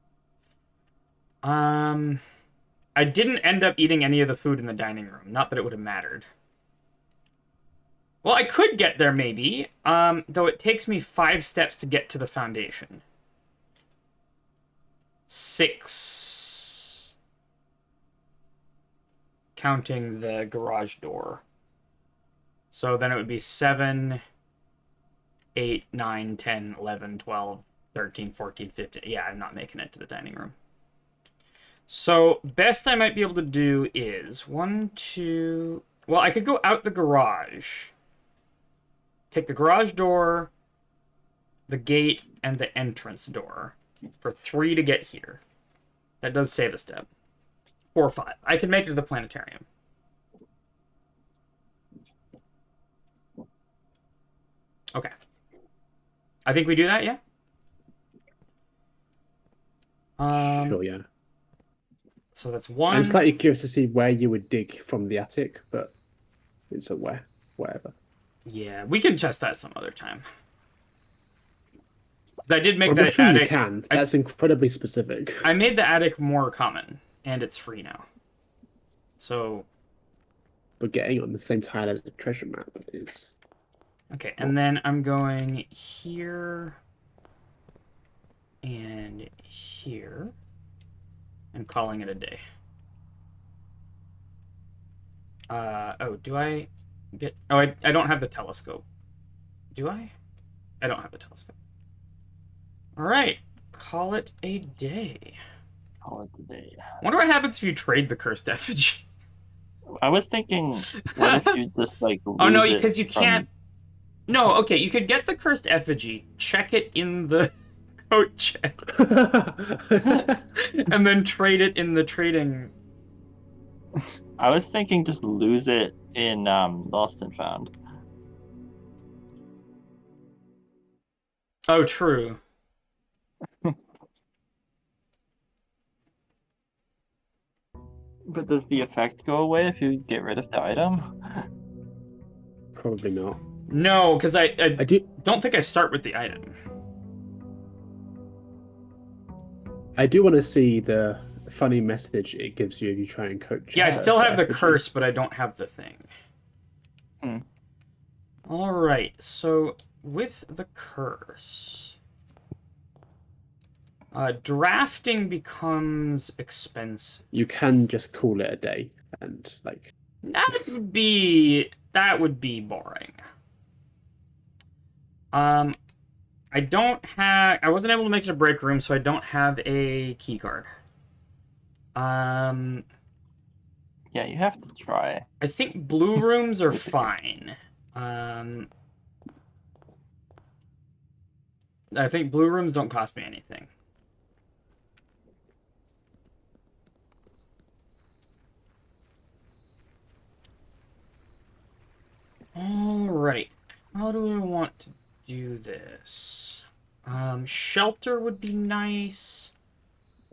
I didn't end up eating any of the food in the dining room. Not that it would have mattered. Well, I could get there maybe, though it takes me 5 steps to get to the foundation. 6. Counting the garage door. So then it would be 7, 8, 9, 10, 11, 12, 13, 14, 15. Yeah, I'm not making it to the dining room. So, best I might be able to do is 1, 2... Well, I could go out the garage. Take the garage door, the gate, and the entrance door. For 3 to get here. That does save a step. 4 or 5. I can make it to the planetarium. Okay. I think we do that, yeah? Sure, yeah. So that's 1. I'm slightly curious to see where you would dig from the attic, but it's a wherever. Yeah, we can test that some other time. 'Cause I did make I'm that sure you attic. can. That's incredibly specific. I made the attic more common, and it's free now. So, But getting on the same tile as the treasure map is. okay, and then I'm going here and here and calling it a day. Oh, do I get... Oh, I don't have the telescope. Do I? I don't have the telescope. All right, call it a day. Call it the day. Wonder what happens if you trade the cursed effigy. I was thinking, what if you just like lose Oh no, it because you from- can't. No, okay, you could get the cursed effigy, check it in the coat check, and then trade it in the trading. I was thinking just lose it in Lost and Found. Oh, true. But does the effect go away if you get rid of the item? Probably not. No, because I I do. don't think I start with the item. I do want to see the funny message it gives you if you try and coach. Yeah, I still have the effigy. curse, but I don't have the thing. Hmm. All right, so with the curse, drafting becomes expensive. You can just call it a day and like. That would be boring. I don't have. I wasn't able to make it a break room, so I don't have a key card. Um, Yeah, you have to try. I think blue rooms are fine. I think blue rooms don't cost me anything. Alright. How do I want to do this? Shelter would be nice.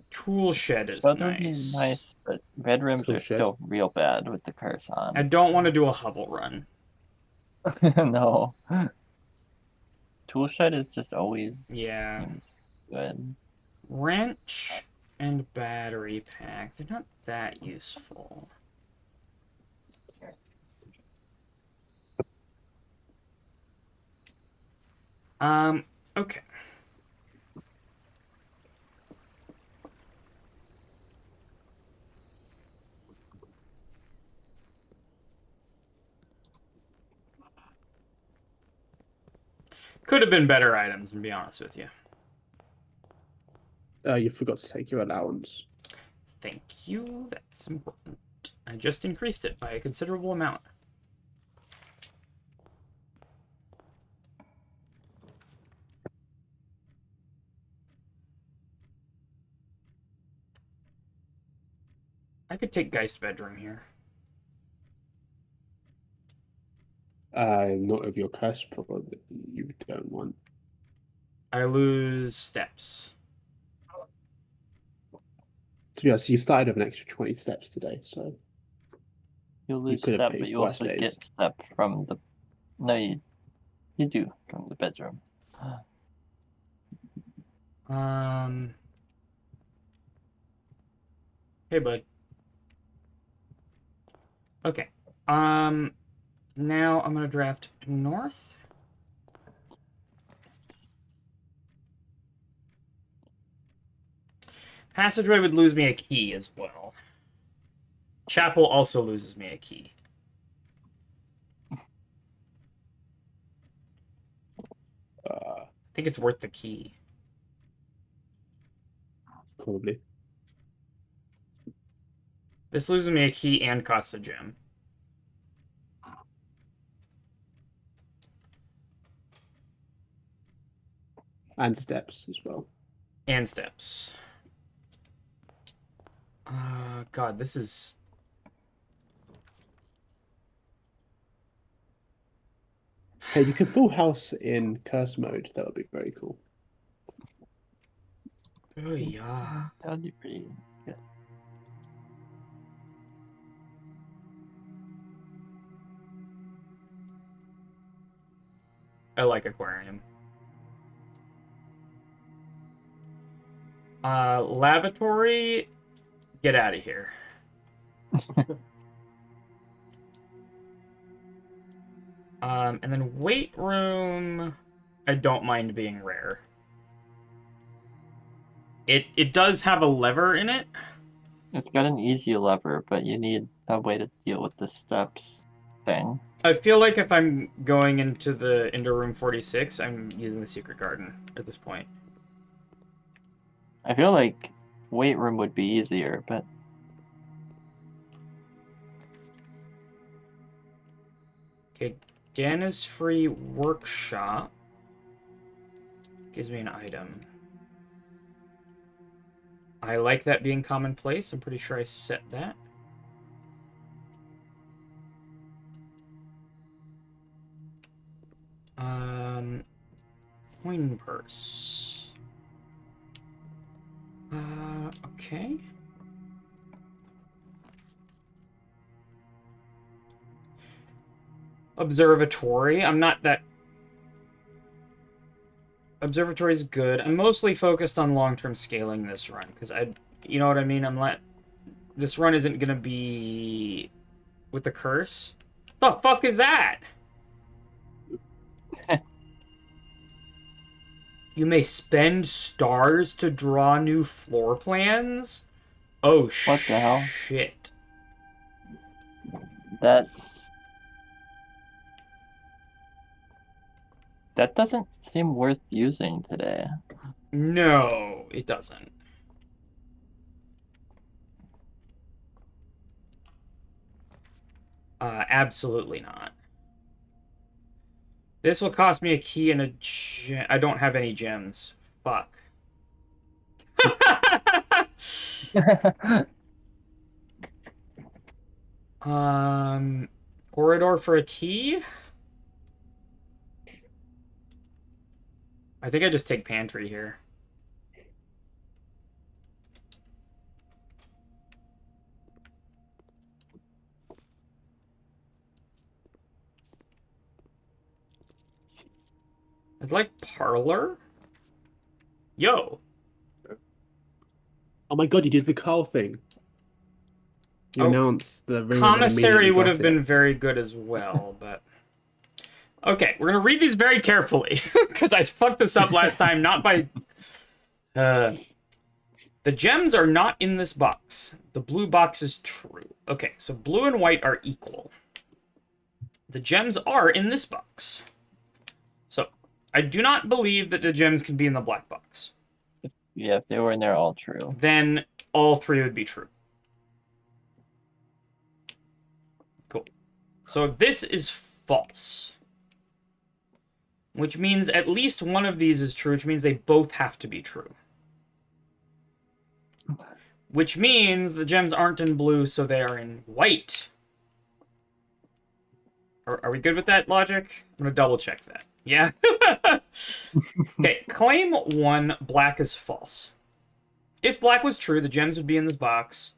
Tool shed is Shelter would be nice. nice, but red rooms Tool are shed. still real bad with the curse I on. don't want to do a hubble run. No. Tool shed is just always Yeah. seems good. Wrench and battery pack. They're not that useful. Okay. Could have been better items, to be honest with you. You forgot to take your allowance. Thank you. That's important. I just increased it by a considerable amount. I could take Geist Bedroom here. Not of your curse, probably you don't want. I lose steps. To be honest, you started with an extra 20 steps today, so You lose could have step, picked but you worse also days. get step from the. No, you do from the bedroom. Hey, bud. Okay. Now I'm gonna draft north. Passageway would lose me a key as well. Chapel also loses me a key. I think it's worth the key. Probably. This loses me a key and costs a gem. And steps as well. And steps. God, this is... Hey, you can full house in curse mode. That would be very cool. Oh, yeah. That would be pretty good. I like aquarium. Lavatory, get out of here. And then weight room, I don't mind being rare. It does have a lever in it. It's got an easy lever, but you need a way to deal with the steps thing. I feel like if I'm going into room 46, I'm using the secret garden at this point. I feel like weight room would be easier, but Okay, Janice free workshop gives me an item. I like that being commonplace. I'm pretty sure I set that. Coin purse. Okay. Observatory. I'm not that... Observatory is good. I'm mostly focused on long-term scaling this run, because you know what I mean? This run isn't gonna be with the curse. The fuck is that? You may spend stars to draw new floor plans? Oh, What the hell? shit. that's That doesn't seem worth using today. No, it doesn't. Absolutely not. This will cost me a key and a gem. I don't have any gems. Fuck. Corridor for a key? I think I just take pantry here. I'd like parlor. Yo. Oh my god, you did the Carl thing. You Oh, announced the room and then Commissary immediately would got have it. been very good as well, but... Okay, we're gonna read these very carefully, because I fucked this up last time, not by... The gems are not in this box. The blue box is true. Okay, so blue and white are equal. The gems are in this box. So, I do not believe that the gems can be in the black box. Yeah, if they were in there, all true. Then all three would be true. Cool. So this is false. Which means at least one of these is true, which means they both have to be true. Which means the gems aren't in blue, so they are in white. Are we good with that logic? I'm going to double check that. Yeah? Okay, claim 1, black is false. If black was true, the gems would be in this box.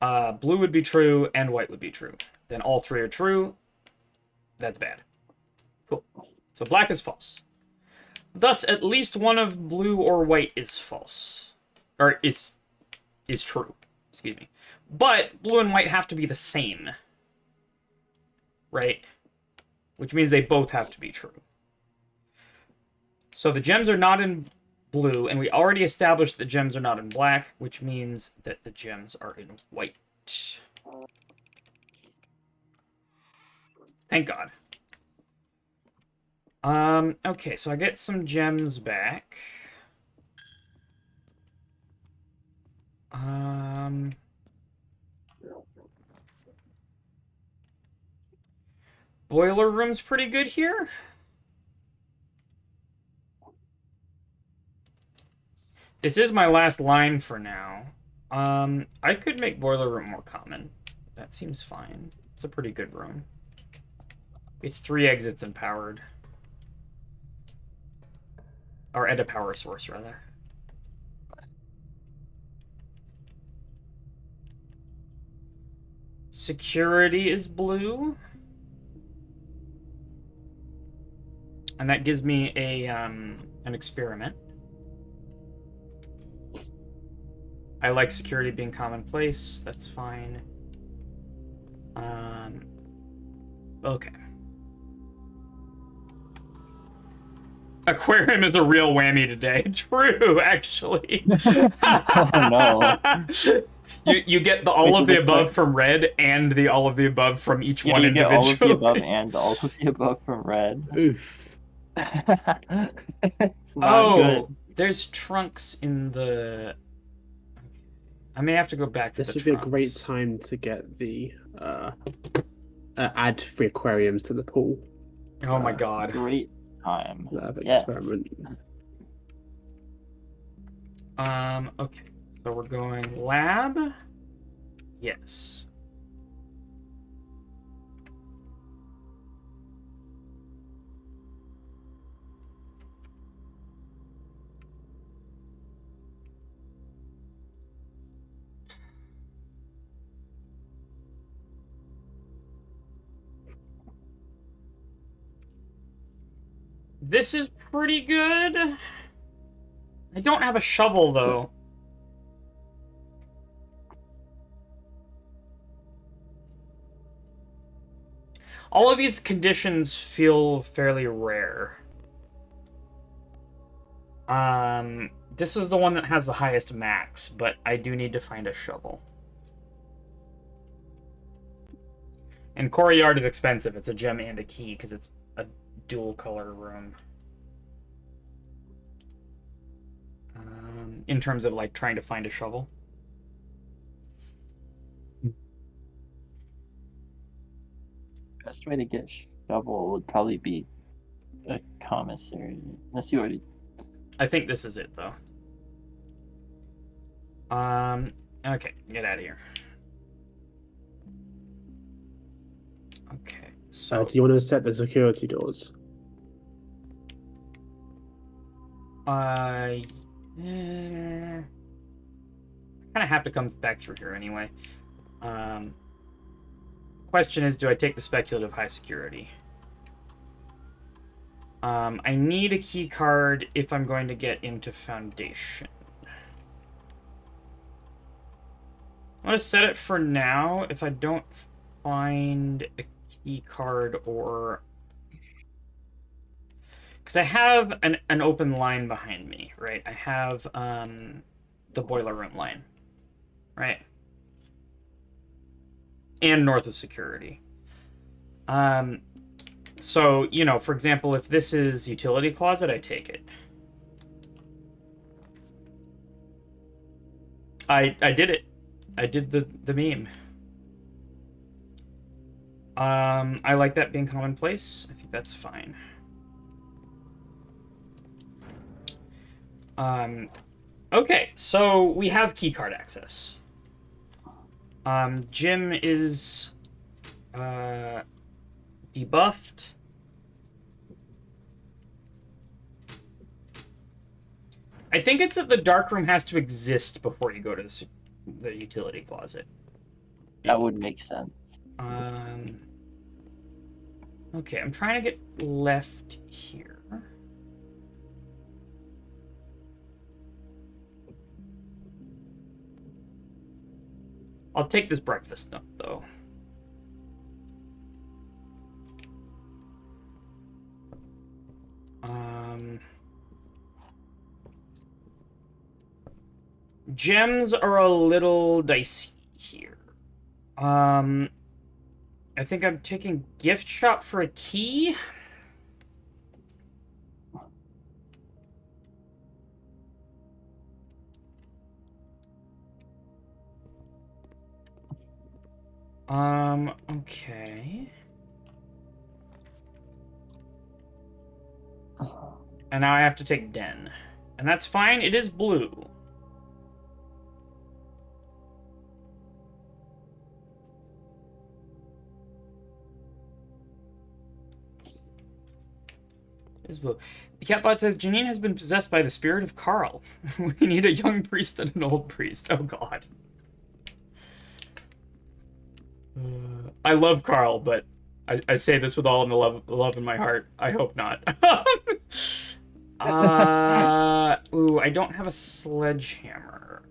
Blue would be true, and white would be true. Then all three are true. That's bad. Cool. So black is false. Thus, at least one of blue or white is false. Or is true. Excuse me. But blue and white have to be the same. Right? Which means they both have to be true. So the gems are not in blue, and we already established the gems are not in black, which means that the gems are in white. Thank God. Okay, so I get some gems back. Boiler room's pretty good here. This is my last line for now. I could make boiler room more common. That seems fine. It's a pretty good room. It's 3 exits and powered. Or at a power source, rather. Security is blue. And that gives me a an experiment. I like security being commonplace. That's fine. Okay. Aquarium is a real whammy today. True, actually. Oh no. You get the all of the above from red and the all of the above from each one You get all of the individually. above and all of the above from red. Oof. It's not good. There's trunks in the... I may have to go back to This the would be a trunks. great time to get the add 3 aquariums to the pool. Oh my god. Great time. Lab Yes. experiment. Okay. So we're going lab. Yes. This is pretty good. I don't have a shovel, though. All of these conditions feel fairly rare. This is the one that has the highest max, but I do need to find a shovel. And Core Yard is expensive. It's a gem and a key, because it's a dual color room. In terms of like trying to find a shovel. Best way to get shovel would probably be a commissary. Unless you already. I think this is it though. Okay, get out of here. Okay, so Do you want to set the security doors? I kind of have to come back through here anyway. Question is, do I take the speculative high security? I need a key card if I'm going to get into Foundation. I'm going to set it for now. If I don't find a key card or... Because I have an open line behind me, right? I have the boiler room line, right? And north of security. So, you know, for example, if this is utility closet, I take it. I did it. I did the meme. I like that being commonplace. I think that's fine. Okay, so we have keycard access. Jim is debuffed. I think it's that the dark room has to exist before you go to the utility closet. That would make sense. Okay, I'm trying to get left here. I'll take this breakfast note, though. Gems are a little dicey here. I think I'm taking gift shop for a key. Okay. And now I have to take Den. And that's fine, it is blue. It is blue. The Catbot says, Janine has been possessed by the spirit of Carl. We need a young priest and an old priest. Oh god. I love Carl, but I say this with all in the love in my heart. I hope not. Ooh, I don't have a sledgehammer.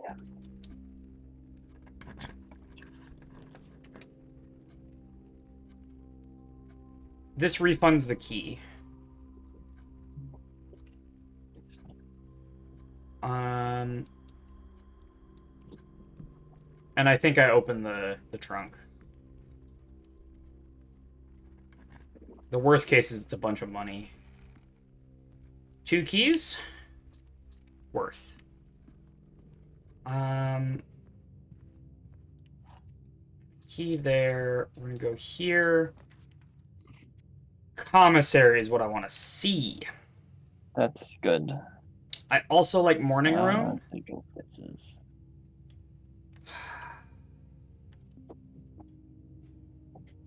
Yeah. This refunds the key. And I think I opened the trunk. The worst case is it's a bunch of money. 2 keys? Worth. Key there. We're gonna go here. Commissary is what I want to see. That's good. I also like morning room.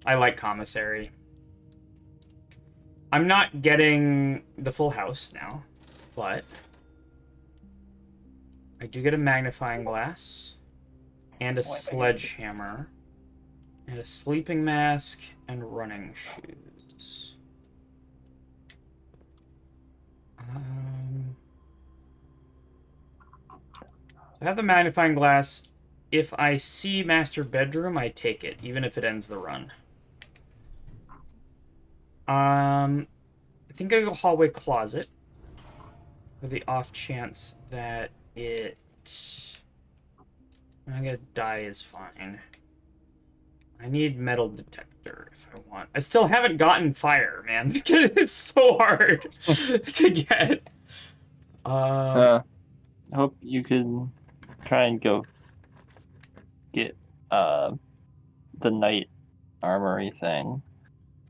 I like commissary. I'm not getting the full house now, but I do get a magnifying glass and a sledgehammer and a sleeping mask and running shoes. I have the magnifying glass. If I see master bedroom, I take it, even if it ends the run. I think I go hallway closet for the off chance that I'm gonna die is fine. I need metal detector if I want. I still haven't gotten fire, man, because it's so hard to get. I hope you can try and go get the knight armory thing.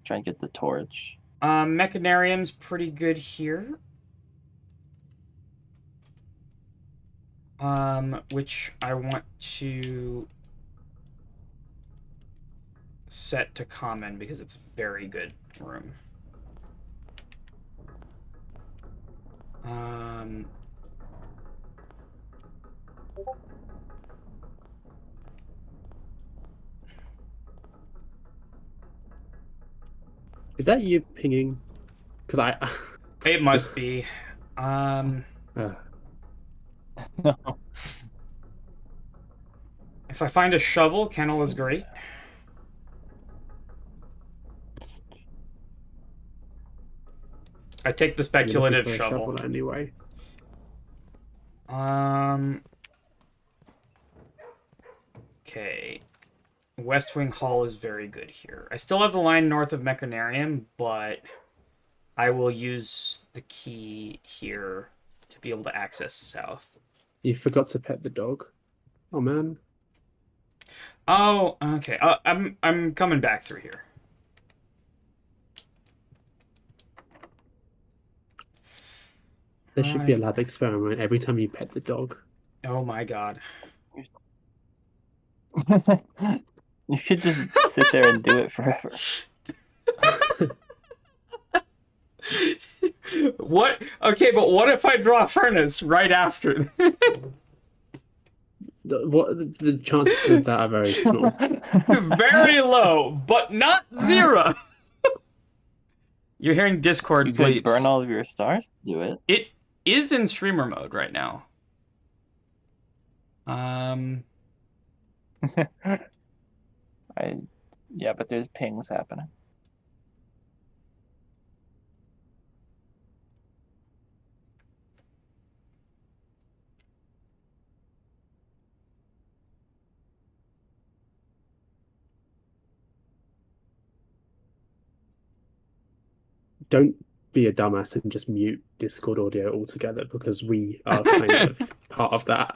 Try and get the torch. Mechanarium's pretty good here. Which I want to set to common because it's a very good room. Is that you pinging? Because It must be. No. If I find a shovel, kennel is great. I take the speculative for a shovel. anyway. Okay. West Wing Hall is very good here. I still have the line north of Mechanarium, but I will use the key here to be able to access south. You forgot to pet the dog. Oh man. Oh, okay. I'm coming back through here. There should be a lab experiment every time you pet the dog. Oh my god. You should just sit there and do it forever. What? Okay, but what if I draw a furnace right after? The chances of that are very small. Very low, but not zero. You're hearing Discord You could bleeps. burn all of your stars to do it. It is in streamer mode right now. Yeah, but there's pings happening. Don't be a dumbass and just mute Discord audio altogether because we are kind of part of that.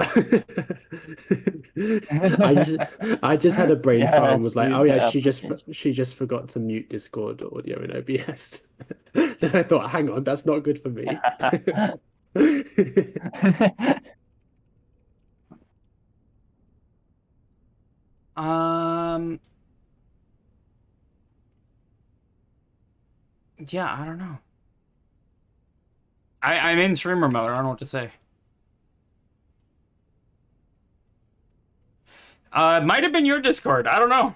I just had a brain fart and was like, oh yeah, she just forgot to mute Discord audio in OBS. Then I thought, hang on, that's not good for me. Yeah, I don't know. I'm in streamer mode. I don't know what to say. It might have been your Discord. I don't know.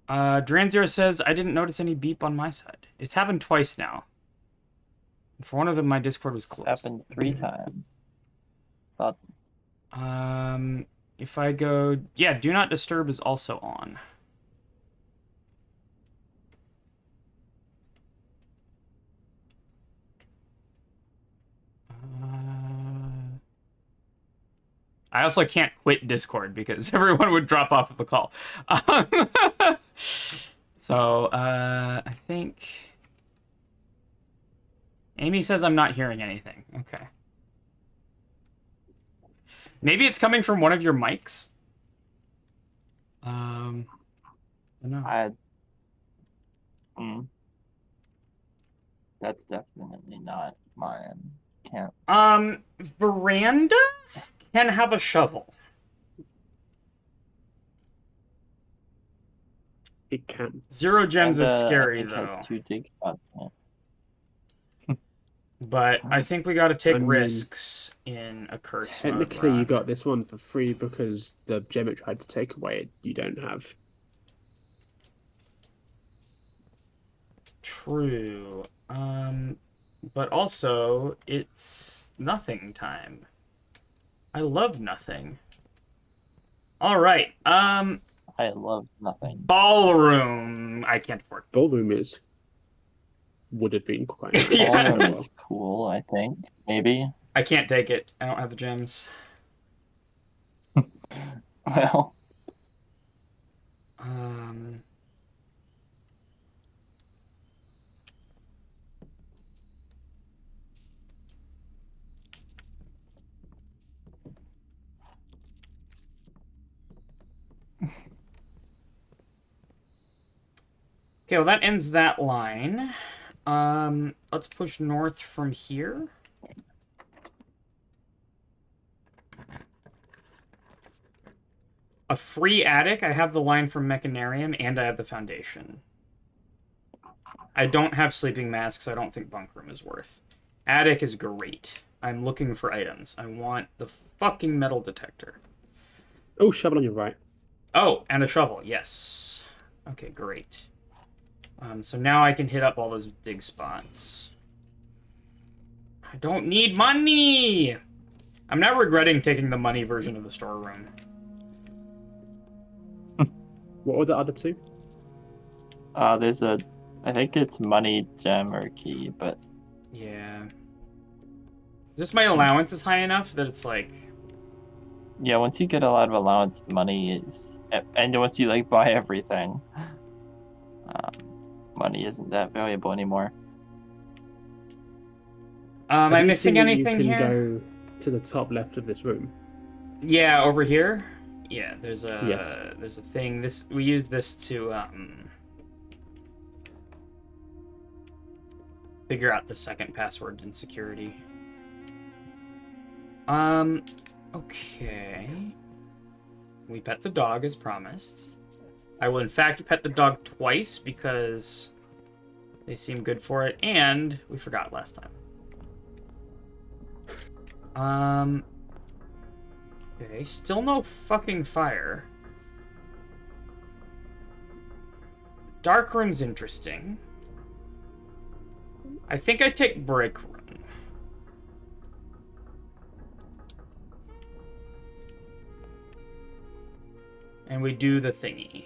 Dranzero says, I didn't notice any beep on my side. It's happened twice now. And for one of them, my Discord was closed. It's happened 3 times. Thought... If I go... Yeah, Do Not Disturb is also on. I also can't quit Discord because everyone would drop off of the call. So, I think... Amy says I'm not hearing anything. Okay. Maybe it's coming from one of your mics? I don't know. That's definitely not mine. Can't. Veranda can have a shovel. It can. 0 gems is scary, it though. has 2 dig spots in it. But I think we got to take risks in a curse Technically, mode you got this one for free because the gem it tried to take away, you don't have. True. But also, it's nothing time. I love nothing. All right. I love nothing. Ballroom. I can't afford. Ballroom would have been quite Yeah. Ballroom is cool, I think. Maybe. I can't take it. I don't have the gems. Well, Um, okay, well that ends that line. Let's push north from here. A free attic. I have the line from Mechanarium, and I have the Foundation. I don't have sleeping masks, so I don't think bunk room is worth. Attic is great. I'm looking for items. I want the fucking metal detector. Oh, shovel on your right. Oh, and a shovel. Yes. Okay, great. So now I can hit up all those dig spots. I don't need money! I'm now regretting taking the money version of the storeroom. What were the other two? there's a, I think it's money, gem, or key, but Yeah. Just my allowance is high enough that it's like... yeah, once you get a lot of allowance, money is, and once you like buy everything, money isn't that valuable anymore. Am I missing anything you can here? go to the top left of this room. Yeah, over here. Yeah, there's a Yes. there's a thing. We use this to figure out the second password in security. Okay. We pet the dog as promised. I will in fact pet the dog twice because they seem good for it, and we forgot last time. Okay, still no fucking fire. Dark room's interesting. I think I take break room. And we do the thingy.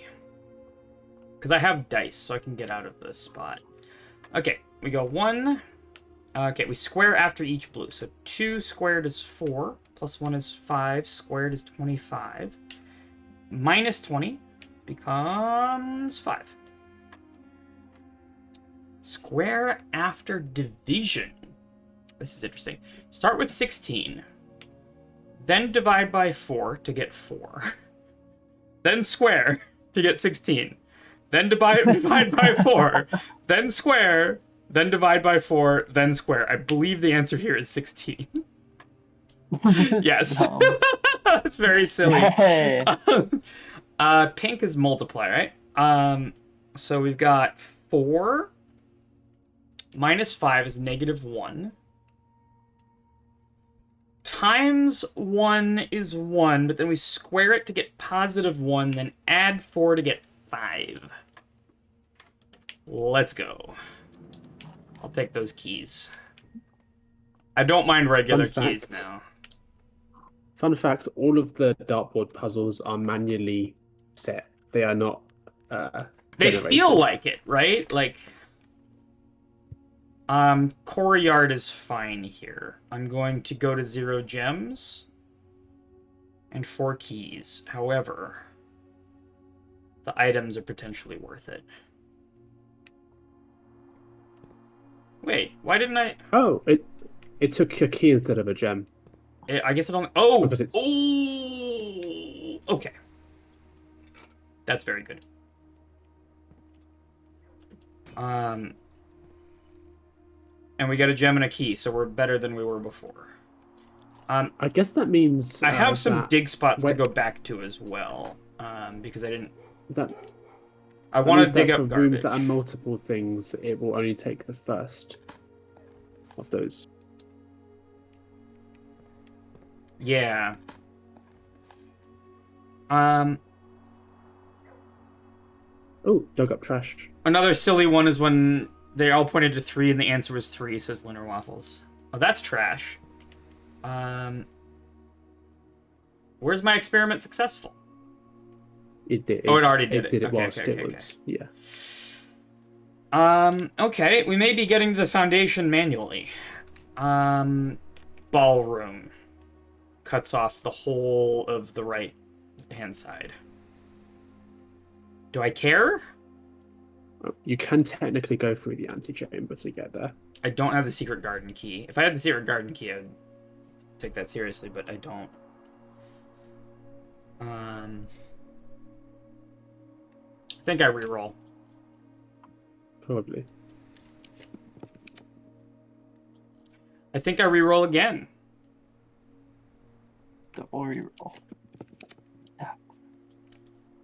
Because I have dice, so I can get out of this spot. Okay, we go 1. Okay, we square after each blue. So 2 squared is 4, plus 1 is 5, squared is 25. Minus 20 becomes 5. Square after division. This is interesting. Start with 16. Then divide by 4 to get 4. Then square to get 16. Then divide by 4. Then square. Then divide by 4. Then square. I believe the answer here is 16. Yes. That's very silly. Hey. Pink is multiply, right? So we've got 4 minus 5 is -1. Times 1 is 1, but then we square it to get +1, then add 4 to get 5. Let's go. I'll take those keys. I don't mind regular keys now. Fun fact, all of the dartboard puzzles are manually set. They are not They generated. feel like it, right? Like... Courtyard is fine here. I'm going to go to 0 gems and 4 keys. However, the items are potentially worth it. Wait, why didn't I... Oh, it took a key instead of a gem. I guess it only... Oh! Because it's... Oh! Okay. That's very good. And we got a gem and a key, so we're better than we were before. I guess that means... I have some dig spots to Wait. go back to as well, because I didn't... I want to dig up for garbage. rooms that are multiple things, it will only take the first of those. Yeah. Oh, dug up trash. Another silly one is when they all pointed to 3 and the answer was 3, says Lunar Waffles. Oh, that's trash. Where's my experiment successful? It did. Oh, it already did it. Did it Okay, whilst okay, it okay, was. Yeah. Okay, we may be getting to the foundation manually. Ballroom. Cuts off the whole of the right left-hand side. Do I care? You can technically go through the antechamber to get there. I don't have the secret garden key. If I had the secret garden key, I'd take that seriously, but I don't. I think I reroll. Probably. I think I reroll again. Double reroll.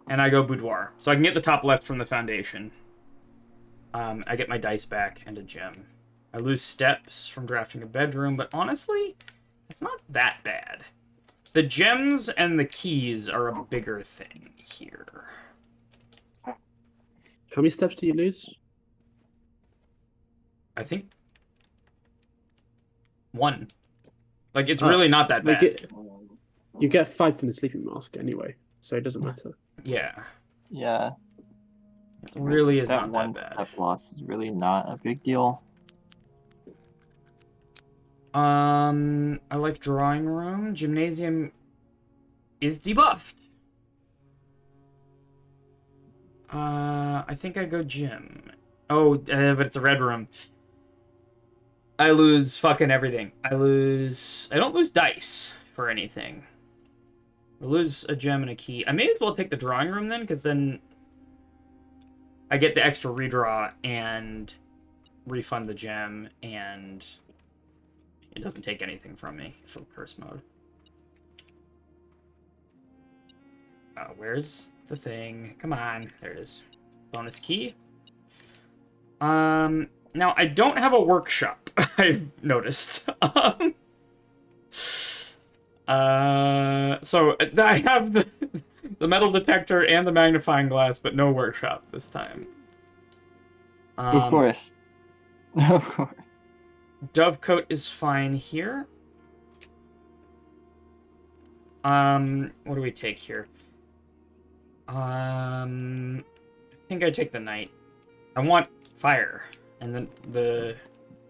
And I go boudoir. So I can get the top left from the foundation. I get my dice back and a gem. I lose steps from drafting a bedroom, but honestly, it's not that bad. The gems and the keys are a bigger thing here. How many steps do you lose? I think 1. Like, it's really not that bad. You get 5 from the sleeping mask anyway, so it doesn't matter. Yeah. Yeah. It really is that not one that bad. step loss is really not a big deal. I like drawing room. Gymnasium is debuffed. I think I go gym. Oh, but it's a red room. I lose fucking everything. I don't lose dice for anything. I lose a gem and a key. I may as well take the drawing room then, because then I get the extra redraw and refund the gem, and it doesn't take anything from me for curse mode. Where's the thing? Come on. There it is. Bonus key. Now, I don't have a workshop, I've noticed. So I have the metal detector and the magnifying glass, but no workshop this time. Of course. Of course. Dovecoat is fine here. What do we take here? I think I take the knight. I want fire, and then the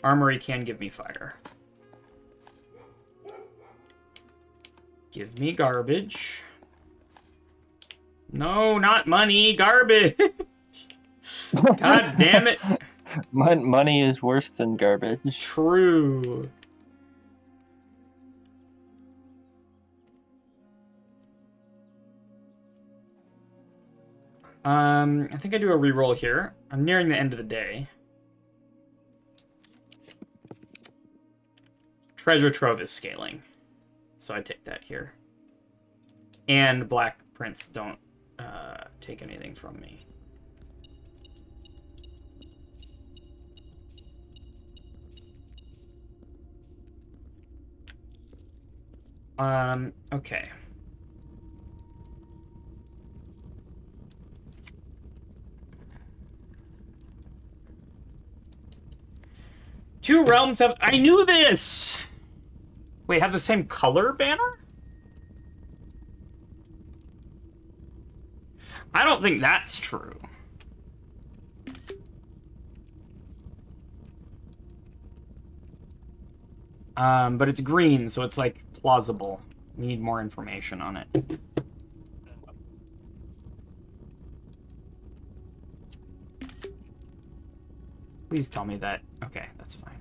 armory can give me fire. Give me garbage. No, not money, garbage. God damn it. Money is worse than garbage. True. I think I do a reroll here. I'm nearing the end of the day. Treasure trove is scaling, so I take that here. And black prints don't take anything from me. Okay. Two realms have... I knew this! Wait, have the same color banner? I don't think that's true. But it's green, so it's, like, plausible. We need more information on it. Please tell me that. Okay, that's fine.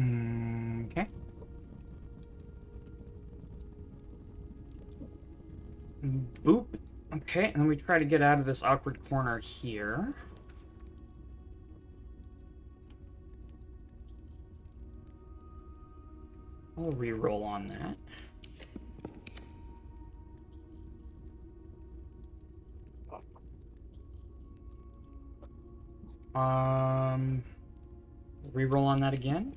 Okay. Boop. Okay, and then we try to get out of this awkward corner here. I'll re-roll on that. Re-roll on that again.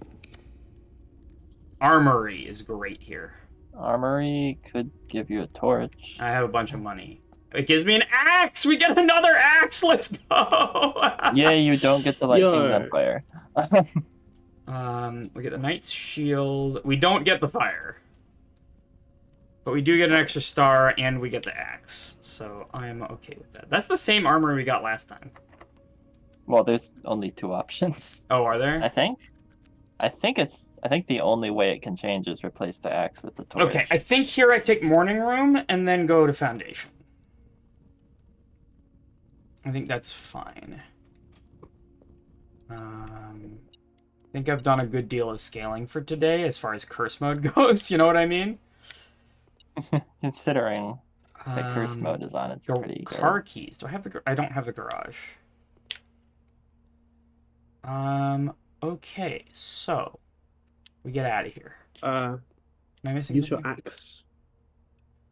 Armory is great here. Armory could give you a torch. I have a bunch of money. It gives me an axe! We get another axe! Let's go! Yeah, you don't get to light things Yo. on fire. We get the Knight's Shield. We don't get the fire. But we do get an extra star, and we get the axe. So I'm okay with that. That's the same armor we got last time. Well, there's only 2 options. Oh, are there? I think the only way it can change is replace the axe with the torch. Okay, I think here I take Morning Room and then go to Foundation. I think that's fine. I think I've done a good deal of scaling for today as far as curse mode goes. You know what I mean? Considering the curse mode is on, it's pretty good. Car keys. Do I have the? I don't have the garage. Okay, so we get out of here. Am I missing Use something? your axe.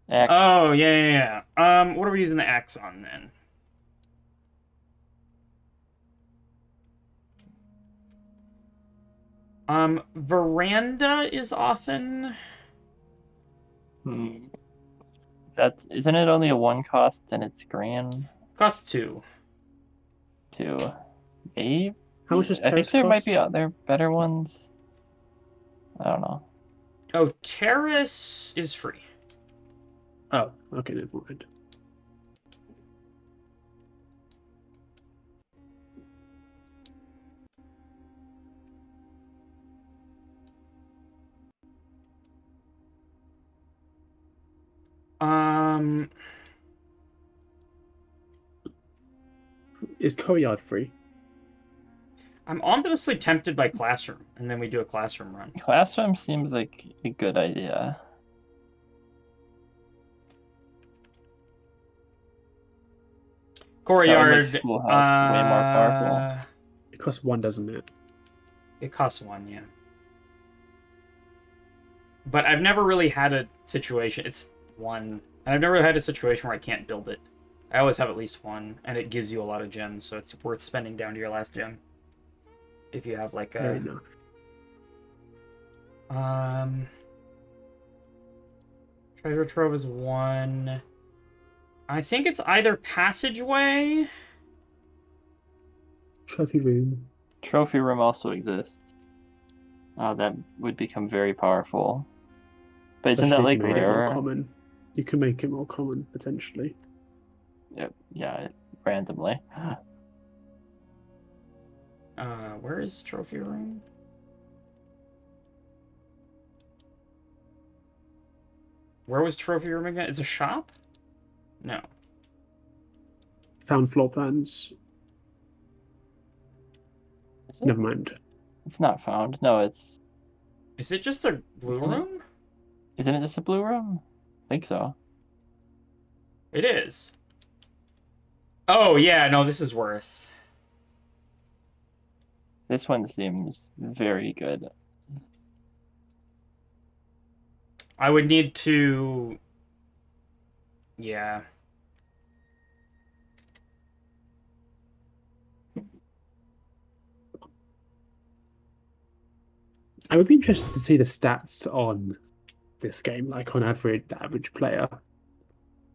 Axe. Oh yeah. What are we using the axe on then? Veranda is often. Isn't it only a 1 cost and it's grand? Costs 2. 2. Maybe? How much does I think terrace there might cost? be other better ones. I don't know. Oh, Terrace is free. Oh, okay, never mind. Is Courtyard free? I'm ominously tempted by Classroom, and then we do a Classroom run. Classroom seems like a good idea. Courtyard. Schoolhouse way more powerful. It costs 1, doesn't it? It costs 1, yeah. But I've never really had a situation. It's 1, and I've never had a situation where I can't build it. I always have at least 1, and it gives you a lot of gems, so it's worth spending down to your last gem. If you have like Fair a. enough. Treasure trove is 1. I think it's either passageway. Trophy room. Trophy room also exists. That would become very powerful. But isn't that Especially like if you made it more rare? common. You can make it more common potentially. Yeah, randomly. Where is trophy room? Where was trophy room again? Is a shop? No. Found floor plans. Is it? Never mind. It's not found. No, it's. Is it just a blue Isn't it? room? Isn't it just a blue room? I think so. It is. Oh yeah, no, this is worth. This one seems very good. I would need to. Yeah. I would be interested to see the stats on this game, like on average, the average player.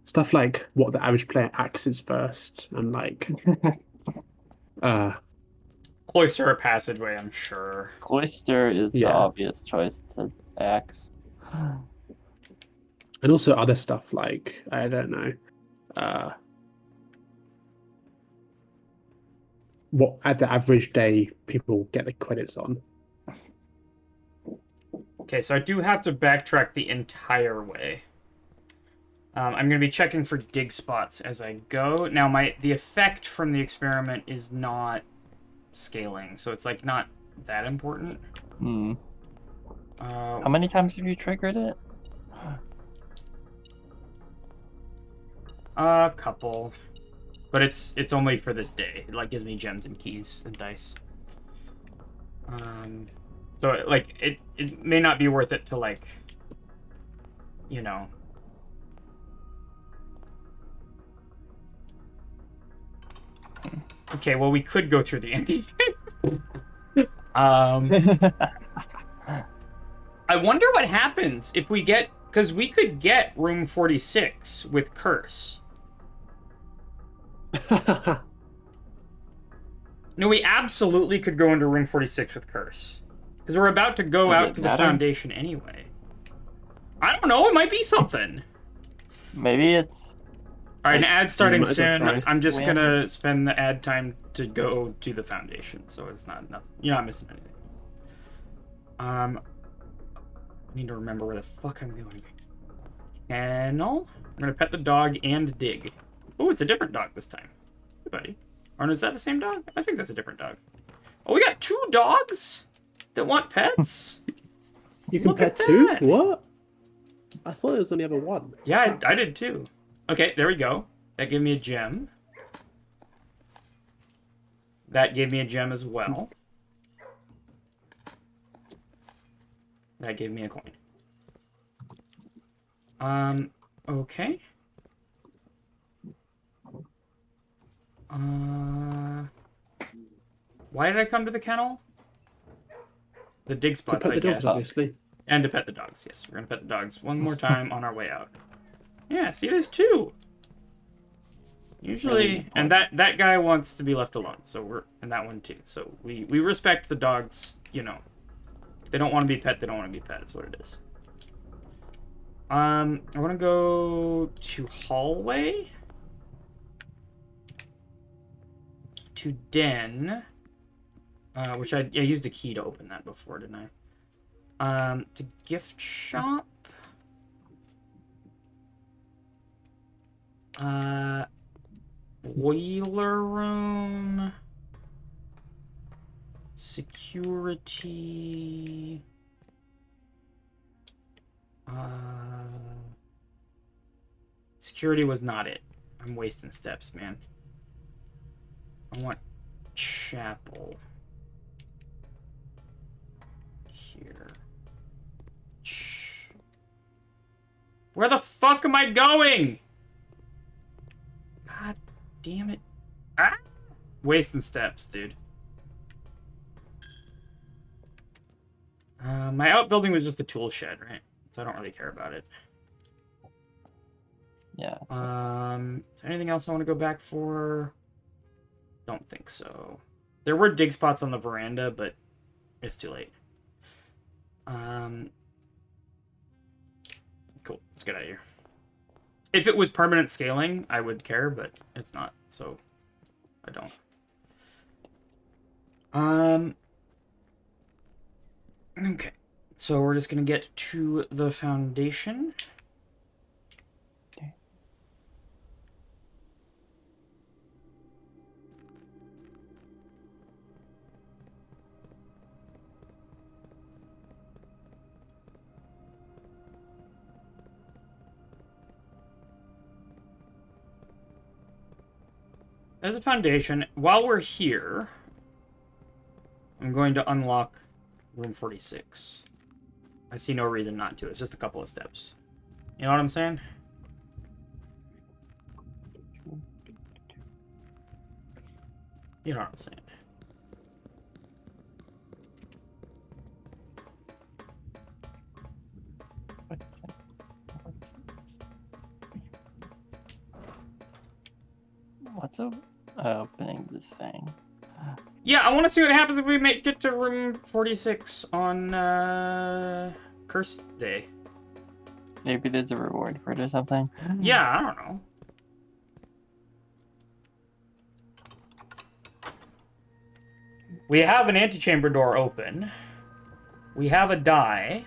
Stuff like what the average player axes first, and like Cloister or passageway, I'm sure. Cloister is the Yeah. obvious choice to axe. and also other stuff like I don't know, what at the average day people get the credits on. Okay, so I do have to backtrack the entire way. I'm going to be checking for dig spots as I go. Now, the effect from the experiment is not scaling, so it's like not that important. How many times have you triggered it? A couple, but it's only for this day. It like gives me gems and keys and dice. So like it may not be worth it to like, you know. Okay, well we could go through the ending thing. I wonder what happens if we get Because we could get room 46 with Curse. No, we absolutely could go into room 46 with Curse. Because we're about to go out to the Foundation anyway. I don't know, it might be something. Maybe it's... Alright, an ad's starting soon. well I'm just gonna spend the ad time to go to the Foundation, so it's not nothing. You're not missing anything. I need to remember where the fuck I'm going. Kennel. I'm gonna pet the dog and dig. Oh, it's a different dog this time. Hey, buddy. Or is that the same dog? I think that's a different dog. Oh, we got 2 dogs that want pets? You can pet 2? What? I thought it was only ever 1. Yeah, I did too. Okay, there we go. That gave me a gem. That gave me a gem as well. That gave me a coin. Okay. Why did I come to the kennel? The dig spots, to pet the I dogs, guess. obviously. And to pet the dogs, yes. We're gonna pet the dogs one more time on our way out. Yeah, see, there's 2. Usually, and that guy wants to be left alone, so we're, and that one too. So we respect the dogs, you know. If they don't want to be pet, they don't want to be pet. That's what it is. I want to go to hallway. To den. Which I used a key to open that before, didn't I? To gift shop. Boiler room. Security. Security was not it. I'm wasting steps, man. I want chapel. Here. Where the fuck am I going? God damn it. Ah! Wasting steps, dude. My outbuilding was just a tool shed, right? So I don't really care about it. Yeah. Is there anything else I want to go back for? Don't think so. There were dig spots on the veranda, but it's too late. Cool. Let's get out of here. If it was permanent scaling, I would care, but it's not, so I don't. Okay. So we're just gonna get to the Foundation. As a Foundation, while we're here, I'm going to unlock room 46. I see no reason not to. It's just a couple of steps. You know what I'm saying? You know what I'm saying. What's opening this thing? Yeah, I want to see what happens if we get to room 46 on Curse Day. Maybe there's a reward for it or something. Yeah, I don't know. We have an antechamber door open. We have a die.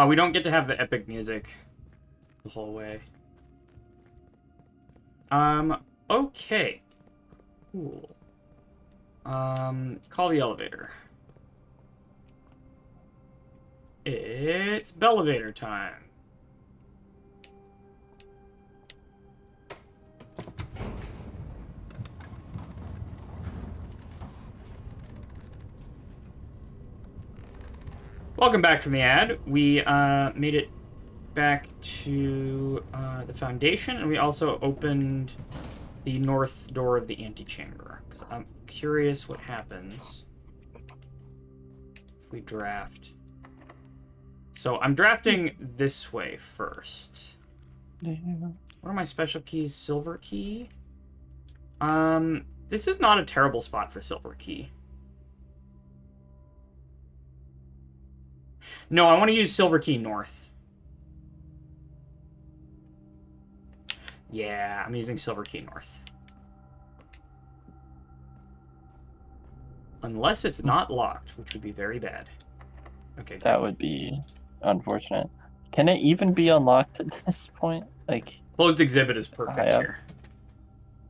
We don't get to have the epic music the whole way. Okay. Cool. Call the elevator. It's Bellevator time. Welcome back from the ad. We made it back to the Foundation, and we also opened the north door of the antechamber, because I'm curious what happens if we draft. So I'm drafting this way first. What are my special keys? Silver key? This is not a terrible spot for silver key. No, I want to use silver key north. Yeah, I'm using silver key north. Unless it's not locked, which would be very bad. Okay. That would be unfortunate. Can it even be unlocked at this point? Like, closed exhibit is perfect yeah. here.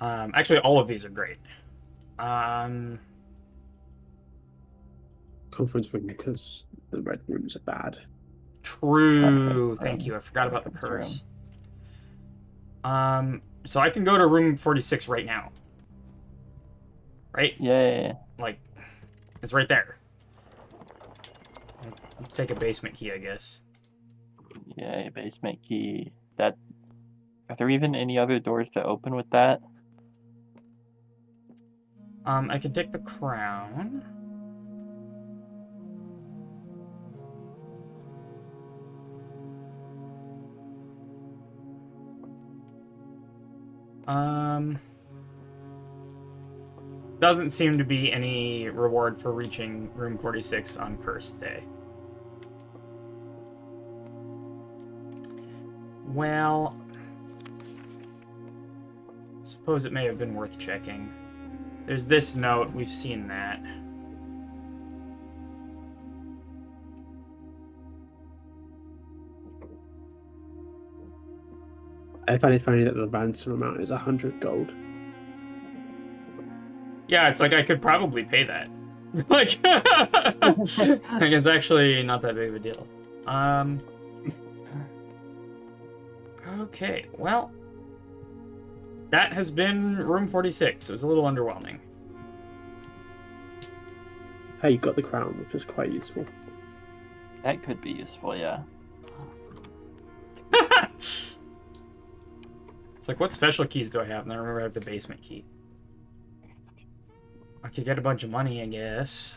Actually, all of these are great. Conference room, because the red rooms are bad. True. Thank you. I forgot about the curse. So I can go to room 46 right now. Right? Yeah. Like, it's right there. Take a basement key, I guess. Yeah, basement key. That. Are there even any other doors that open with that? I can take the crown. Doesn't seem to be any reward for reaching room 46 on cursed day. Well, suppose it may have been worth checking. There's this note, we've seen that. I find it funny that the ransom amount is 100 gold. Yeah, it's like I could probably pay that. Like, like it's actually not that big of a deal. Okay, well, that has been room 46. It was a little underwhelming. Hey, you got the crown, which is quite useful. That could be useful, yeah. It's like, what special keys do I have? And I remember I have the basement key. I could get a bunch of money, I guess.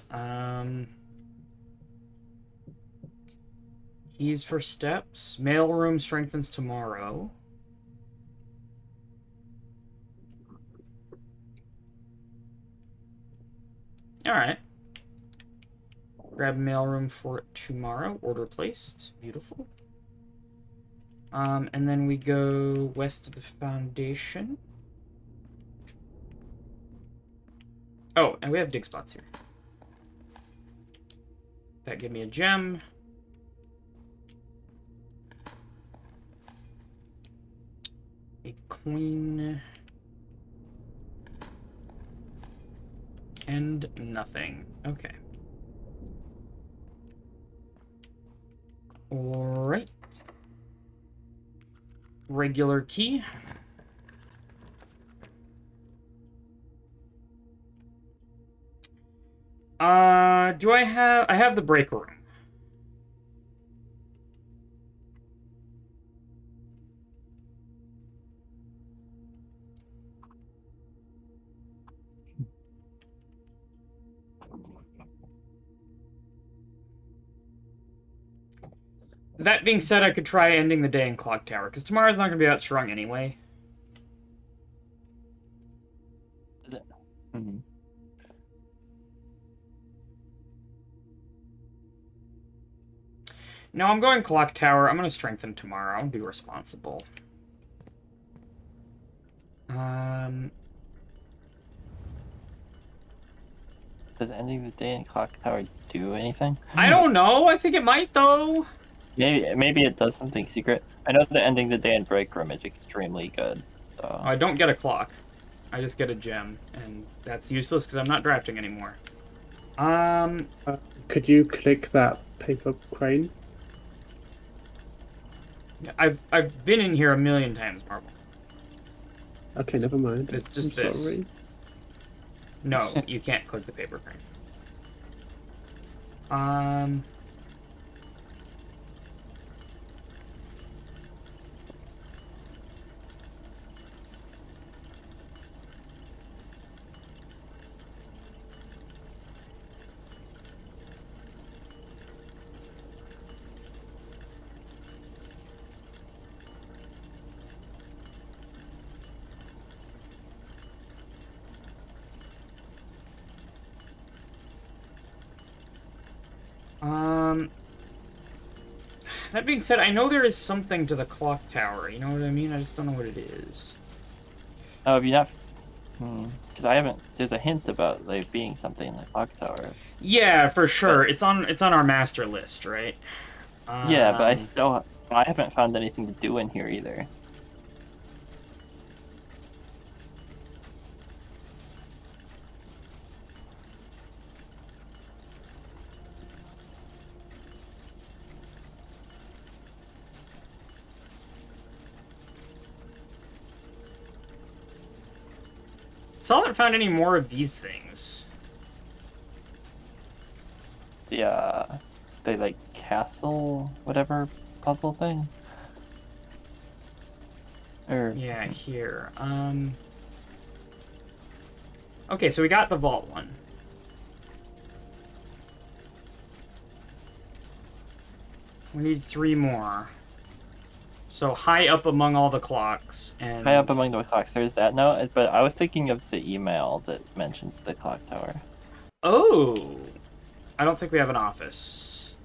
Keys for steps. Mailroom strengthens tomorrow. Alright. Grab mailroom for tomorrow. Order placed. Beautiful. And then we go west of the Foundation. Oh, and we have dig spots here. That give me a gem. A coin. And nothing. Okay. Alright. Regular key. Do I have the break room. That being said, I could try ending the day in Clock Tower, because tomorrow's not going to be that strong anyway. Is it? Mm-hmm. No, I'm going Clock Tower. I'm going to strengthen tomorrow and be responsible. Does ending the day in Clock Tower do anything? I don't know. I think it might, though. Maybe it does something secret. I know that ending the day in Break Room is extremely good. So. I don't get a clock. I just get a gem, and that's useless because I'm not drafting anymore. Could you click that paper crane? I've been in here a million times, Marvel. Okay, never mind. It's just I'm this. sorry. No, you can't click the paper frame. Um. That being said, I know there is something to the clock tower. You know what I mean? I just don't know what it is. Oh, have you not? Because I haven't. There's a hint about like being something in the clock tower. Yeah, for sure. But, It's on our master list, right? yeah, but I haven't found anything to do in here either. Still haven't found any more of these things. The like castle whatever puzzle thing. Or Yeah, here. Okay, so we got the vault one. We need 3 more. So high up among all the clocks and high up among the clocks. There's that note, but I was thinking of the email that mentions the clock tower. Oh, I don't think we have an office.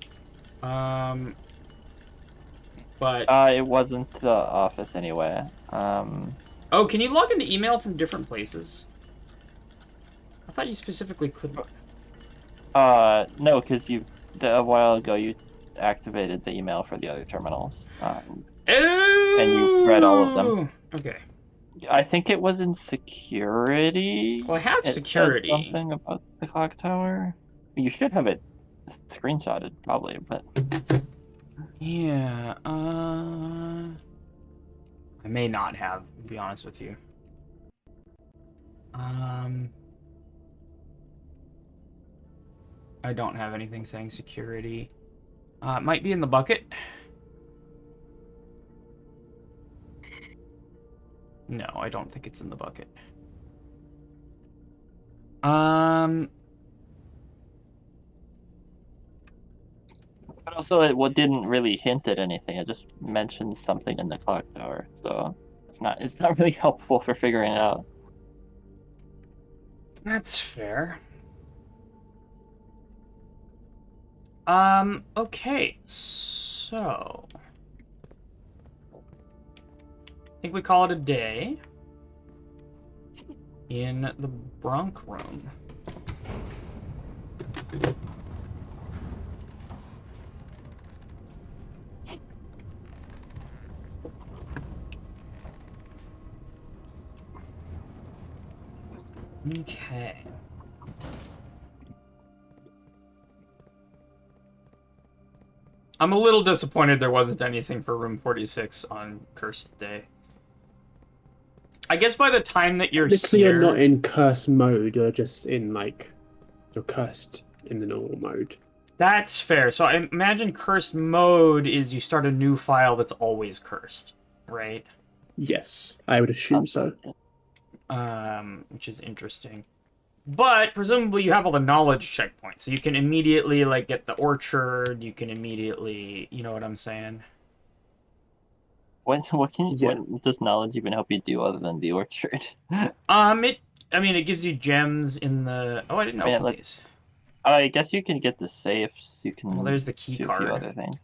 But It wasn't the office anyway. oh, can you log into email from different places? I thought you specifically couldn't. No, because a while ago you activated the email for the other terminals. Oh, And you read all of them. Okay. I think it was in security. Well, I have It said security. something about the clock tower. You should have it screenshotted, probably, but Yeah, I may not have, to be honest with you. I don't have anything saying security. It might be in the bucket. No, I don't think it's in the bucket. but also it didn't really hint at anything. It just mentioned something in the clock tower, so it's not really helpful for figuring it out. That's fair. Okay, so I think we call it a day in the Bronc room. Okay. I'm a little disappointed there wasn't anything for room 46 on Cursed Day. I guess by the time that you're Technically, here... you're not in cursed mode. You're just in, like... You're cursed in the normal mode. That's fair. So I imagine cursed mode is you start a new file that's always cursed, right? Yes, I would assume so. Which is interesting. But presumably you have all the knowledge checkpoints, so you can immediately like get the orchard. You can immediately, you know what I'm saying? What does knowledge even help you do other than the orchard? I mean, it gives you gems in the. Oh, I didn't open these. I guess you can get the safes. You can. Well, there's the key do card. A few other things.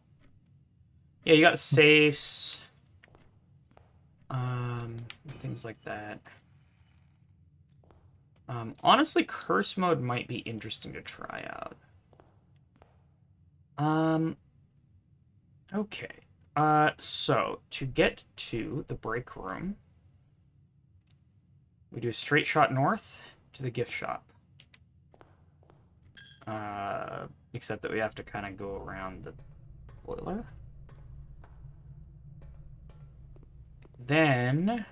Yeah, you got safes. Things like that. Honestly, curse mode might be interesting to try out. Okay. So to get to the break room, we do a straight shot north to the gift shop. Except that we have to kind of go around the boiler. Then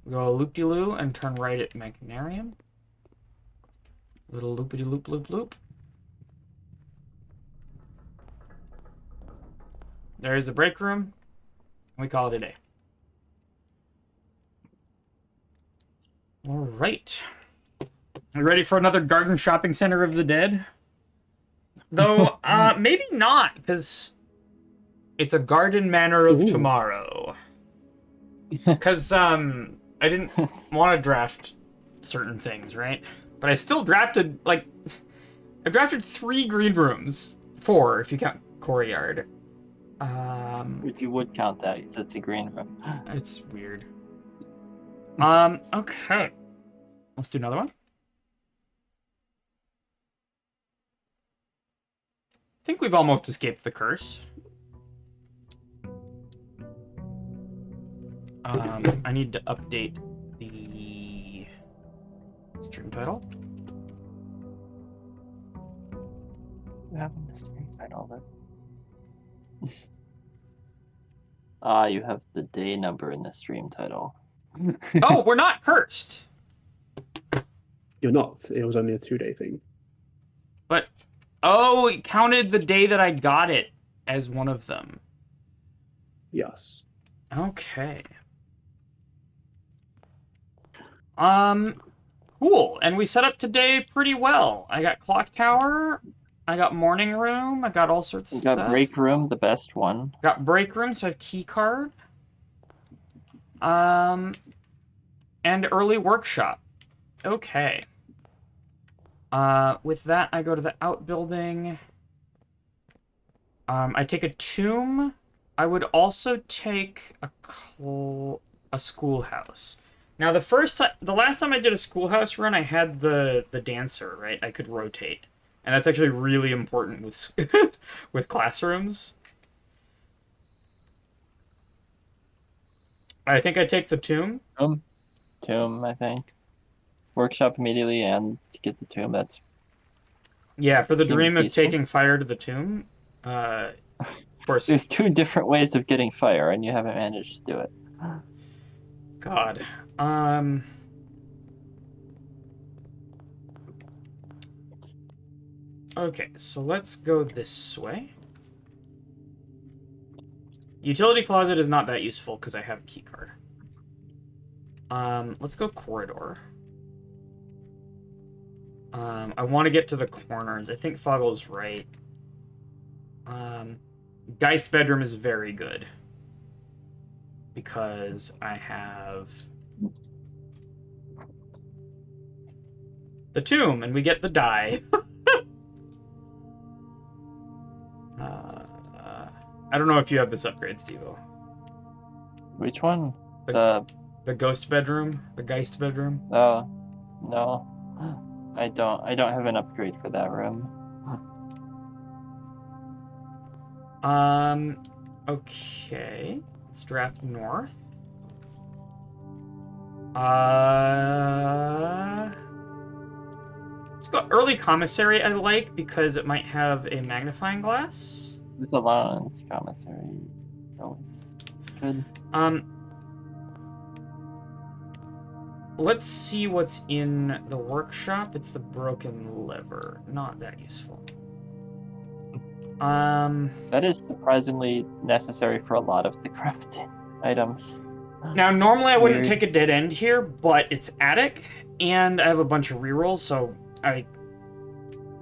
we go loop-de-loo and turn right at Mechanarium. Little loopity-loop-loop-loop. There's the break room. We call it a day. All right. You ready for another Garden Shopping Center of the Dead? Though, maybe not, because it's a Garden Manor of Tomorrow. Because, I didn't want to draft certain things, right? But I still drafted, like, I drafted 3 green rooms. 4, if you count Courtyard. If you would count that, it's a green room. It's weird. Okay. Let's do another one. I think we've almost escaped the curse. I need to update the stream title. You have in the stream title that. Ah, you have the day number in the stream title. Oh, we're not cursed. You're not. It was only a 2-day thing. But, oh, it counted the day that I got it as one of them. Yes. Okay. Cool. And we set up today pretty well. I got Clock Tower. I got Morning Room. I got all sorts of stuff. You got Break Room, the best one. Got Break Room, so I have Key Card. And Early Workshop. Okay. With that, I go to the outbuilding. I take a tomb. I would also take a schoolhouse. Now, the last time I did a schoolhouse run, I had the dancer, right? I could rotate. And that's actually really important with with classrooms. I think I take the tomb. Tomb, I think. Workshop immediately and to get the tomb. That's yeah, for the dream of decent. taking fire to the tomb. Of course. There's 2 different ways of getting fire, and you haven't managed to do it. God. Okay, so let's go this way. Utility closet is not that useful because I have a key card. Let's go corridor. I want to get to the corners. I think Foggle's right. Geist bedroom is very good because I have the tomb and we get the die. I don't know if you have this upgrade, Steve-O. Which one? The ghost bedroom? The Geist bedroom? Oh, no. I don't have an upgrade for that room. Okay. Let's draft north. Let's go early commissary I like because it might have a magnifying glass. It's Alon's commissary. It's always good. Let's see what's in the workshop. It's the broken liver. Not that useful. That is surprisingly necessary for a lot of the crafting items. Now, normally I wouldn't Weird. take a dead end here, but it's attic, and I have a bunch of rerolls, so I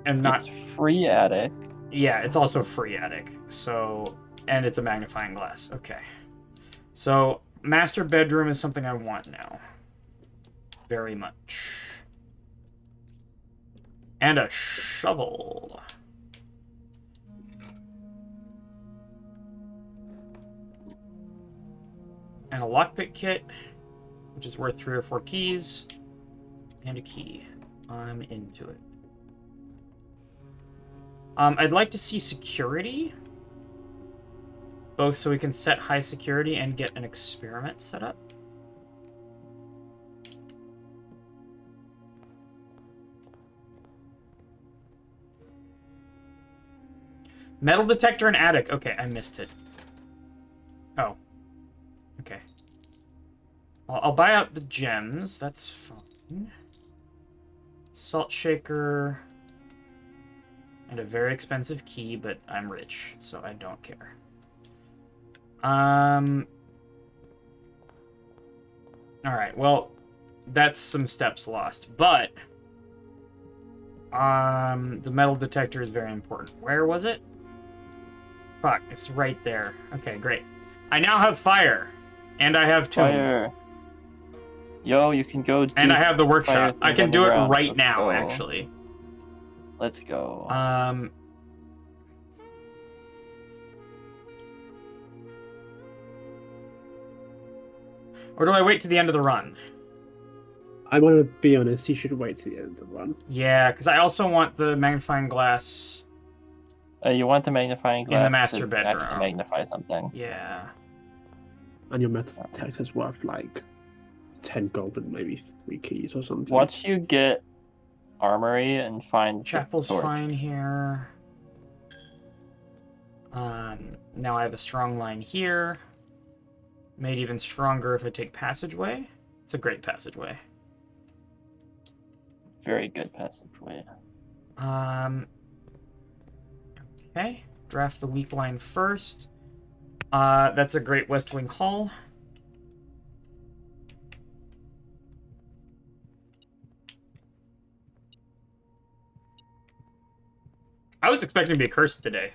am not... It's free attic. Yeah, it's also free attic, so... And it's a magnifying glass. Okay. So, master bedroom is something I want now. Very much. And a shovel. And a lockpick kit, which is worth 3 or 4 keys. And a key. I'm into it. I'd like to see security. Both so we can set high security and get an experiment set up. Metal detector and attic. Okay, I missed it. Oh. Okay. I'll buy out the gems. That's fine. Salt shaker. And a very expensive key, but I'm rich, so I don't care. Alright, well, that's some steps lost, but the metal detector is very important. Where was it? Fuck, it's right there. Okay, great. I now have fire, and I have tomb. Fire. Yo, you can go. And I have the workshop. I can do it right Let's now, go. actually. Let's go. Or do I wait to the end of the run? I want to be honest, you should wait to the end of the run. Yeah, because I also want the magnifying glass. You want the magnifying glass in the master to bedroom. actually magnify something. Yeah. And your metal detector's worth like 10 gold and maybe 3 keys or something. Once you get armory and find Chapel's the torch. fine here. Now I have a strong line here. Made even stronger if I take passageway. It's a great passageway. Very good passageway. Okay. Draft the weak line first. That's a great West Wing Hall. I was expecting to be cursed today.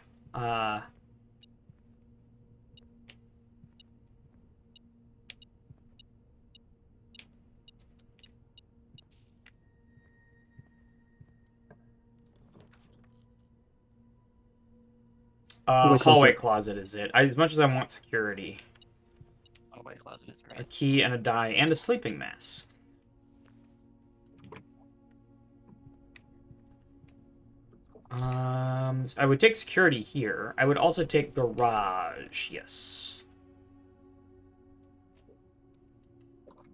Hallway closet is it. As much as I want security. Hallway closet is A great. key and a die and a sleeping mask. So I would take security here. I would also take garage. Yes.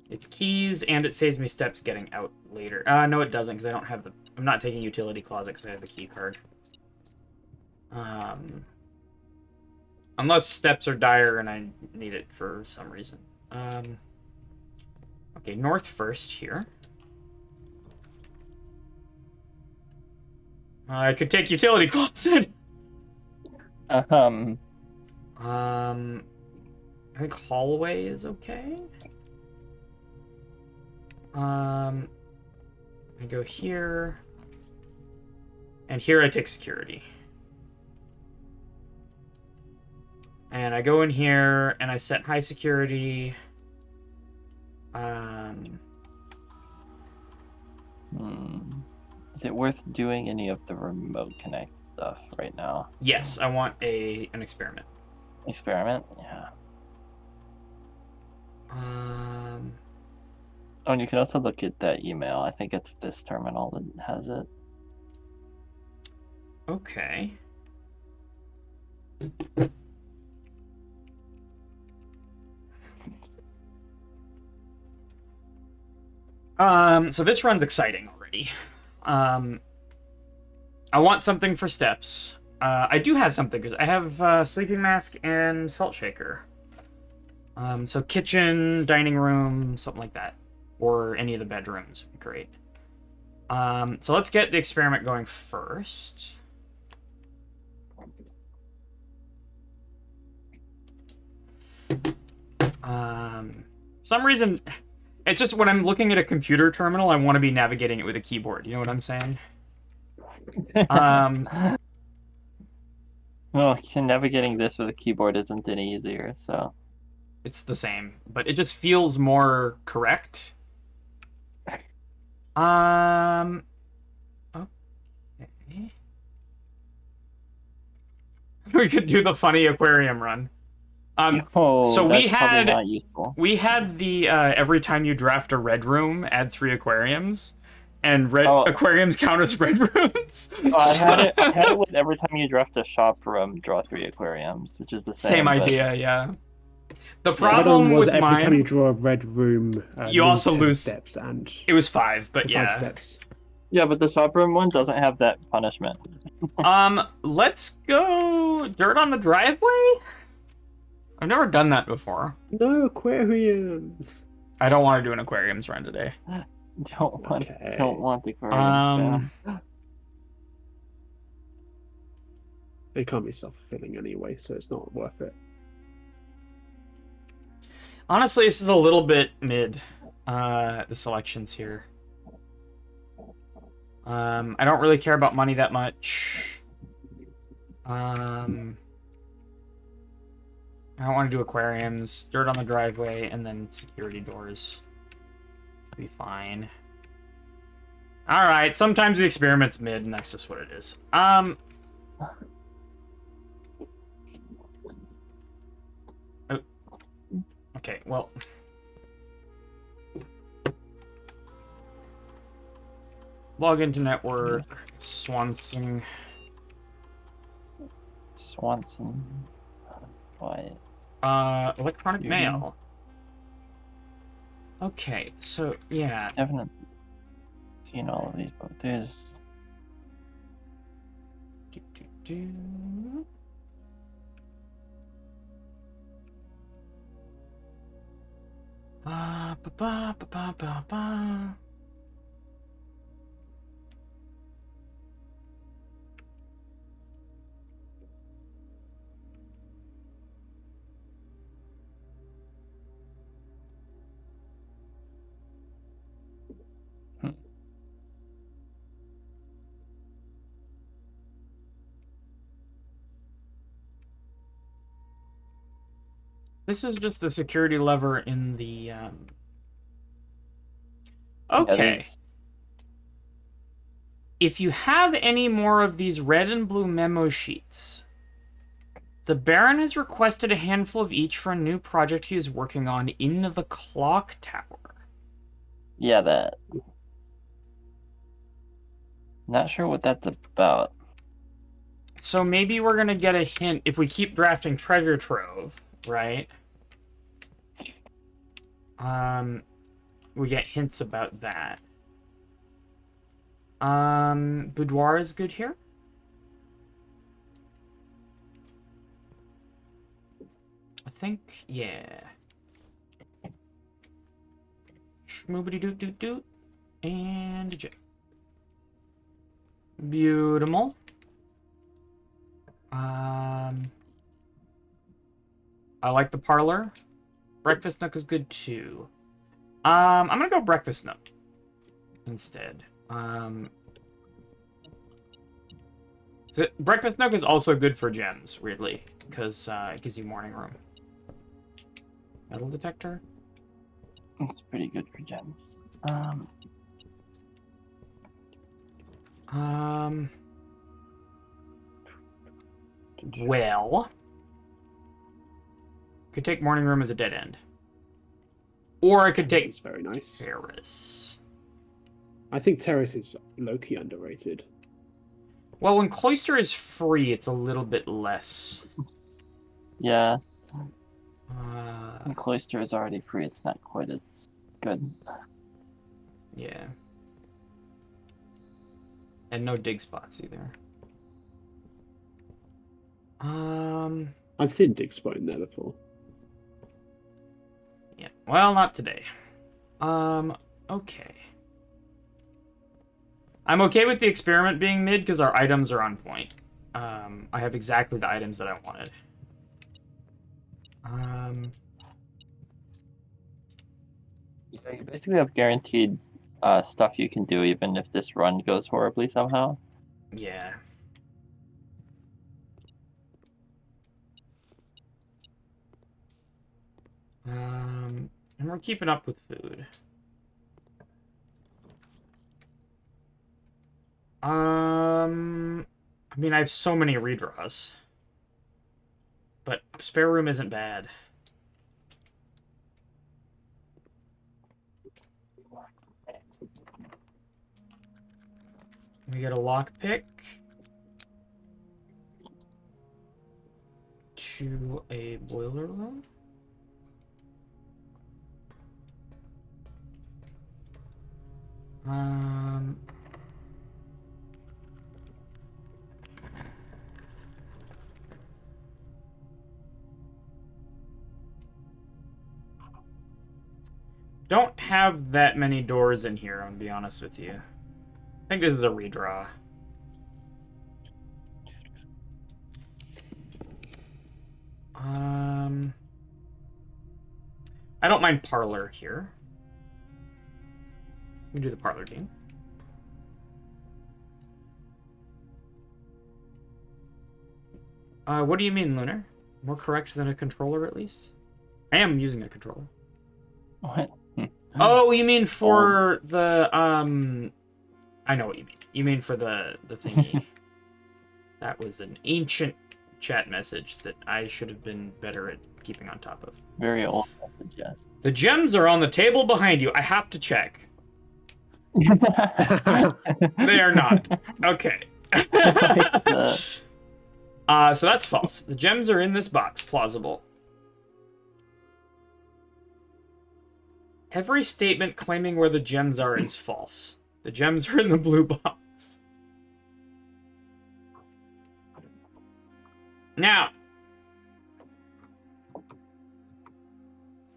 It's keys and it saves me steps getting out later. No, it doesn't because I don't have the. I'm not taking utility closet because I have the key card. Unless steps are dire and I need it for some reason. Okay, north first here. I could take utility closet. Uh, I think hallway is okay. I go here. And here I take security. And I go in here and I set high security. Is it worth doing any of the remote connect stuff right now? Yes, I want an experiment. Experiment? Yeah. Oh, and you can also look at that email. I think it's this terminal that has it. Okay. So this run's exciting already. I want something for steps. I do have something because I have sleeping mask and salt shaker. So kitchen, dining room, something like that, or any of the bedrooms would be great. So let's get the experiment going first. Some reason, it's just when I'm looking at a computer terminal, I want to be navigating it with a keyboard. You know what I'm saying? Well, navigating this with a keyboard isn't any easier, so. It's the same, but it just feels more correct. Okay. We could do the funny aquarium run. So we had the every time you draft a red room, add 3 aquariums, and aquariums count as red rooms. I had it with every time you draft a shop room, draw 3 aquariums, which is the same idea, yeah. The problem was with every mine, time you draw a red room, you also lose steps, and it was 5, but yeah. 5 steps. Yeah, but the shop room one doesn't have that punishment. Let's go dirt on the driveway. I've never done that before. No aquariums. I don't want to do an aquariums run today. Don't want the Um, spam. It can't be self-fulfilling anyway, so it's not worth it. Honestly, this is a little bit mid. The selections here. I don't really care about money that much. I don't want to do aquariums, dirt on the driveway, and then security doors. Should be fine. Alright, sometimes the experiment's mid, and that's just what it is. Oh. Okay, well. Log into network, Swanson. What? Electronic mail. Okay, so, yeah. Definitely seen all of these, but there's... Ba ba ba ba ba ba. This is just the security lever in the, Okay. Yeah, If you have any more of these red and blue memo sheets, the Baron has requested a handful of each for a new project he is working on in the clock tower. yeah, that. Not sure what that's about. So maybe we're going to get a hint if we keep drafting Treasure Trove, right? We get hints about that. Boudoir is good here. I think, yeah. Schmoobity doot doot doot. And a J. Beautiful. I like the parlor. Breakfast nook is good too. I'm gonna go breakfast nook instead. So breakfast nook is also good for gems, weirdly, because it gives you morning room. Metal detector. It's pretty good for gems. Well, could take morning room as a dead end, or I could take. This is very nice. Terrace. I think terrace is low-key underrated. Well, when cloister is free, it's a little bit less. Yeah. Cloister is already free. It's not quite as good. Yeah. And no dig spots either. I've seen dig spot in there before. Yeah. Well, not today. Okay. I'm okay with the experiment being mid because our items are on point. I have exactly the items that I wanted. Yeah, you basically have guaranteed stuff you can do even if this run goes horribly somehow. Yeah. And we're keeping up with food. I mean, I have so many redraws. But spare room isn't bad. We get a lockpick to a boiler room. don't have that many doors in here, I'll be honest with you. I think this is a redraw. I don't mind parlor here. We can do the parlor game. What do you mean, Lunar? More correct than a controller, at least? I am using a controller. What? Oh, you mean for the, I know what you mean. You mean for the thingy. That was an ancient chat message that I should have been better at keeping on top of. Very old message, yes. The gems are on the table behind you. I have to check. They are not. Okay. So that's false. The gems are in this box. Plausible. Every statement claiming where the gems are is false. The gems are in the blue box. Now,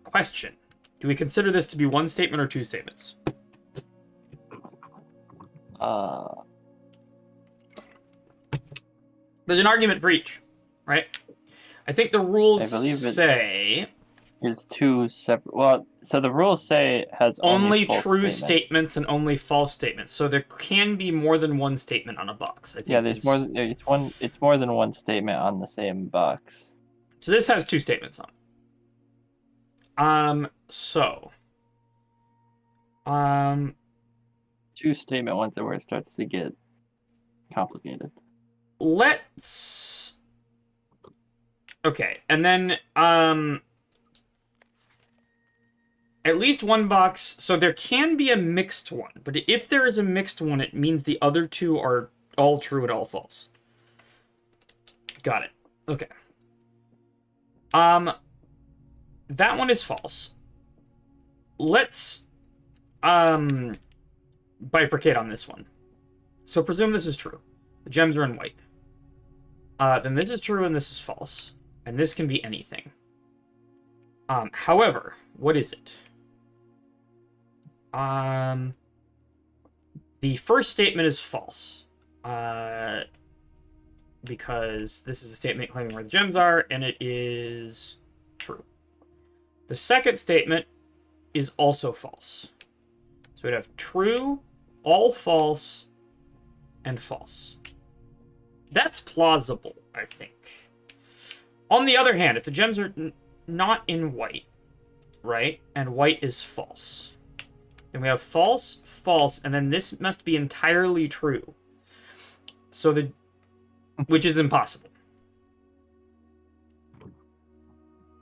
question. Do we consider this to be one statement or two statements? There's an argument for each, right? I think the rules say... Is two separate... Well, so the rules say it has only true statements and only false statements. So there can be more than one statement on a box. I think there's more. It's more than one statement on the same box. So this has two statements on. Two statement ones are where it starts to get complicated. Let's. Okay, and then at least one box. So there can be a mixed one, but if there is a mixed one, it means the other two are all true and all false. Got it. Okay. That one is false. Let's bifurcate on this one. So presume this is true. The gems are in white. Then this is true and this is false. And this can be anything. However, what is it? The first statement is false. Because this is a statement claiming where the gems are, and it is true. The second statement is also false. So we'd have true, all false, and false. That's plausible, I think. On the other hand, if the gems are not in white, right, and white is false, then we have false, false, and then this must be entirely true. So which is impossible.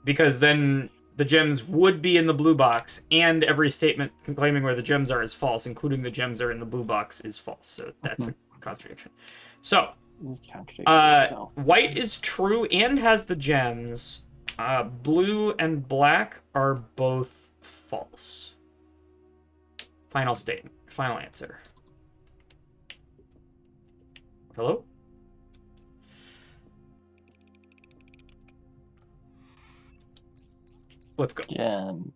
Because then the gems would be in the blue box, and every statement claiming where the gems are is false, including the gems are in the blue box is false. So that's a contradiction. So, white is true and has the gems. Blue and black are both false. Final statement. Final answer. Hello? Let's go. Gems.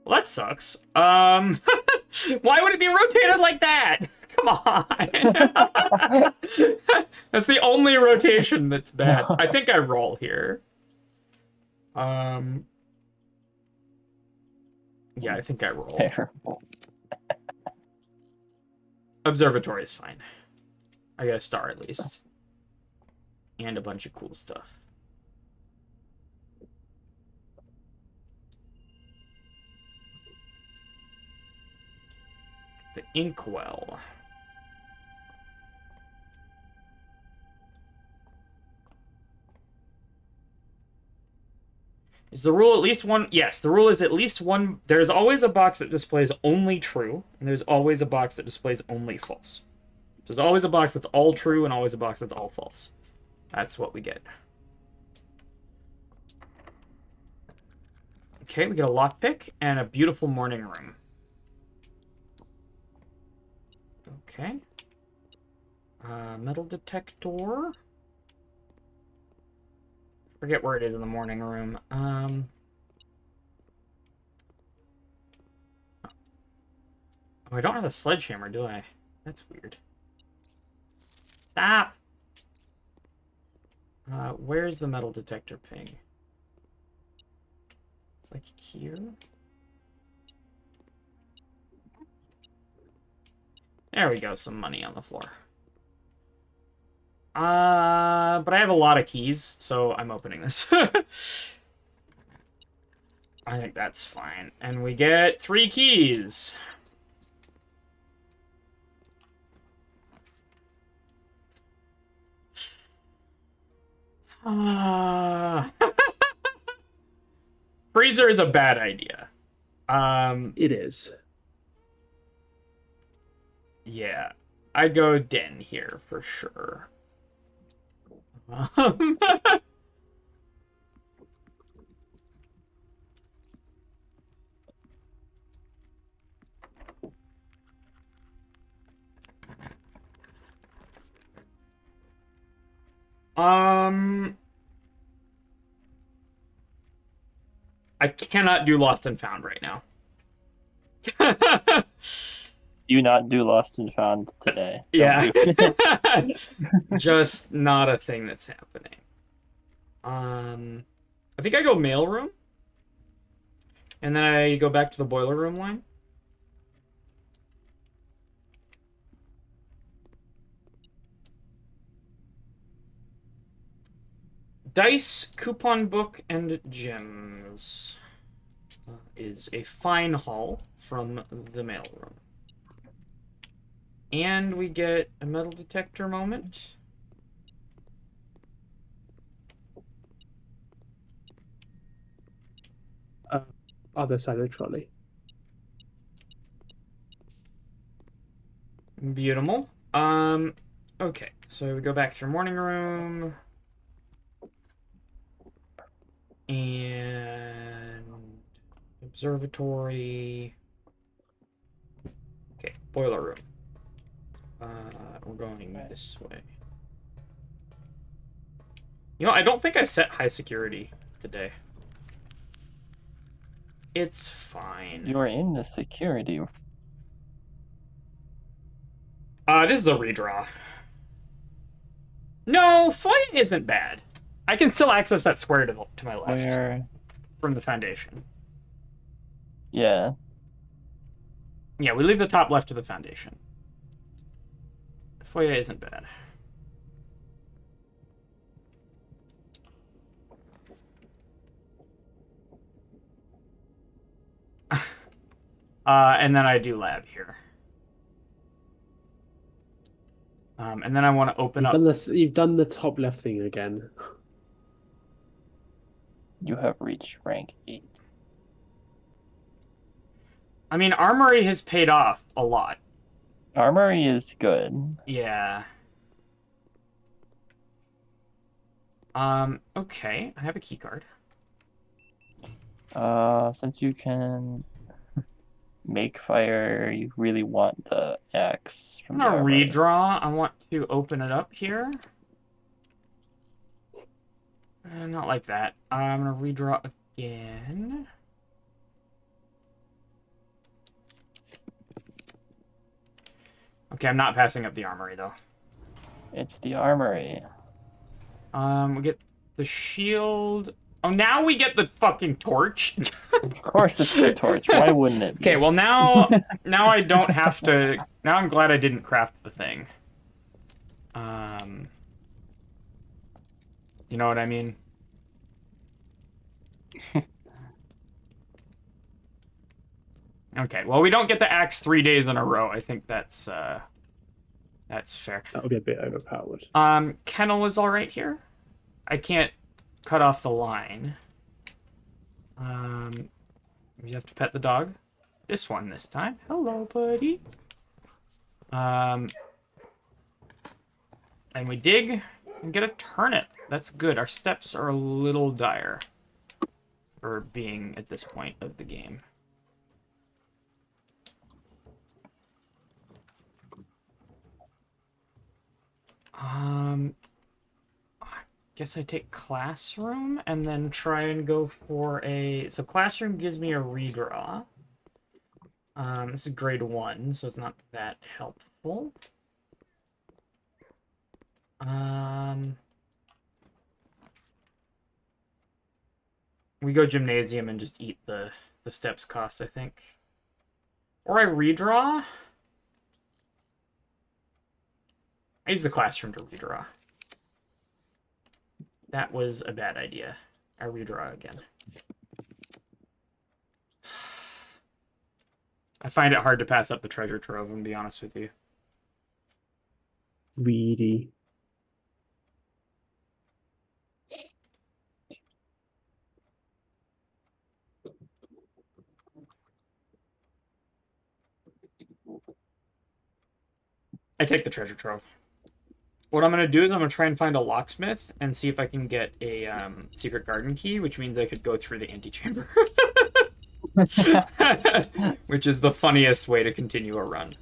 Well, that sucks. Why would it be rotated like that? Come on. That's the only rotation that's bad. I think I roll here. Yeah, I think I roll. Terrible. Observatory is fine. I got a star at least. And a bunch of cool stuff. The inkwell. Is the rule at least one? Yes, the rule is at least one. There's always a box that displays only true, and there's always a box that displays only false. There's always a box that's all true and always a box that's all false. That's what we get. Okay, we get a lockpick and a beautiful morning room. Okay. Metal detector. Forget where it is in the morning room. Oh, I don't have a sledgehammer, do I? That's weird. Stop! Where's the metal detector ping? It's like here? There we go, some money on the floor. But I have a lot of keys, so I'm opening this. I think that's fine. And we get 3 keys. Freezer is a bad idea. It is. Yeah. I go den here for sure. I cannot do Lost and Found right now. Do not do Lost and Found today. Yeah. Just not a thing that's happening. I think I go mailroom. And then I go back to the boiler room line. Dice, coupon book, and gems is a fine haul from the mailroom. And we get a metal detector moment. Other side of the trolley. Beautiful. Okay, so we go back through morning room. And observatory. Okay, boiler room. We're going this way. You know, I don't think I set high security today. It's fine. You are in the security. This is a redraw. No, foyer isn't bad. I can still access that square to my left. Where? From the foundation. Yeah. Yeah, we leave the top left of the foundation. The foyer isn't bad. And then I do lab here. And then I want to open up. You've done the top left thing again. You have reached rank 8. I mean, Armory has paid off a lot. Armory is good. Yeah. Okay. I have a key card. Since you can make fire, you really want the axe I'm from gonna the armory. redraw. I want to open it up here. Not like that. I'm gonna redraw again. Okay, I'm not passing up the armory though. It's the armory. We get the shield. Oh, now we get the fucking torch. Of course it's the torch. Why wouldn't it be? Okay, well now I don't have to. Now I'm glad I didn't craft the thing. You know what I mean? Okay, well we don't get the axe 3 days in a row. I think that's fair. That would be a bit overpowered. Kennel is all right here. I can't cut off the line. You have to pet the dog. This one this time. Hello, buddy. And we dig and get a turnip. That's good. Our steps are a little dire for being at this point of the game. guess I take Classroom and then try and go for a... So Classroom gives me a redraw. This is grade 1, so it's not that helpful. We go Gymnasium and just eat the steps cost, I think. Or I redraw. I use the Classroom to redraw. That was a bad idea. I redraw again. I find it hard to pass up the treasure trove, I'm gonna be honest with you. Greedy. I take the treasure trove. What I'm going to do is I'm going to try and find a locksmith and see if I can get a secret garden key, which means I could go through the antechamber. Which is the funniest way to continue a run.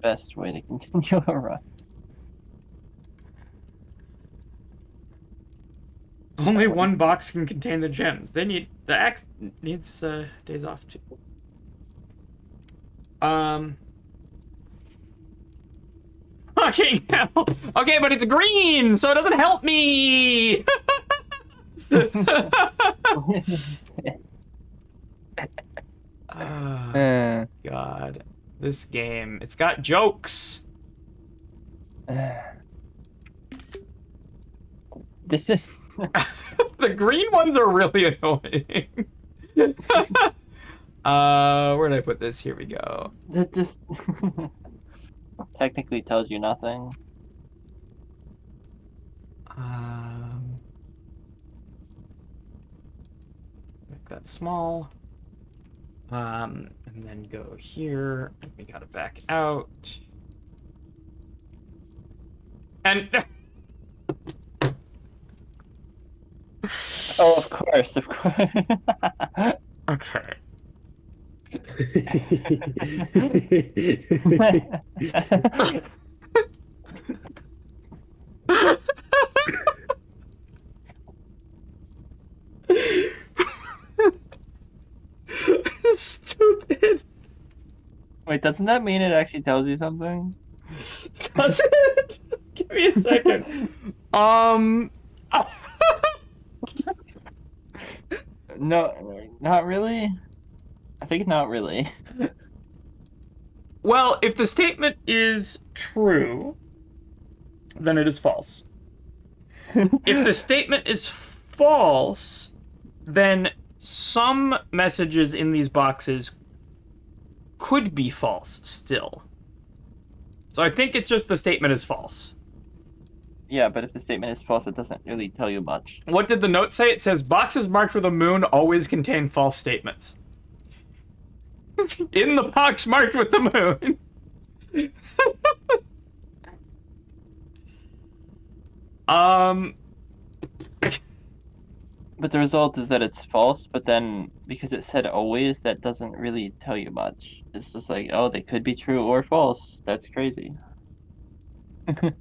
Best way to continue a run. Only one box can contain the gems. They need... The axe needs days off, too. Fucking hell. Okay, but it's green, so it doesn't help me! God. This game, it's got jokes. This is... The green ones are really annoying. Where did I put this? Here we go. That just... technically tells you nothing. Make that small. And then go here. And we gotta back out. And... Oh, of course, of course. Okay. Stupid. Wait, doesn't that mean it actually tells you something? Does it? Give me a second. No, not really. I think not really. Well, if the statement is true, then it is false. If the statement is false, then some messages in these boxes could be false still. So I think it's just the statement is false. Yeah, but if the statement is false, it doesn't really tell you much. What did the note say? It says, boxes marked with a moon always contain false statements. In the box marked with the moon. But the result is that it's false, but then because it said always, that doesn't really tell you much. It's just like, oh, they could be true or false. That's crazy.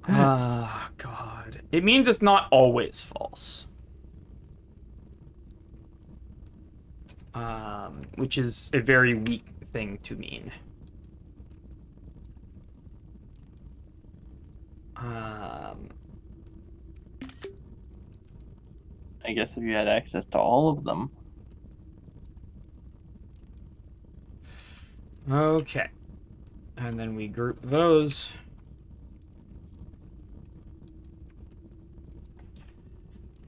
Ah, God. It means it's not always false. Which is a very weak thing to mean. I guess if you had access to all of them. Okay. And then we group those.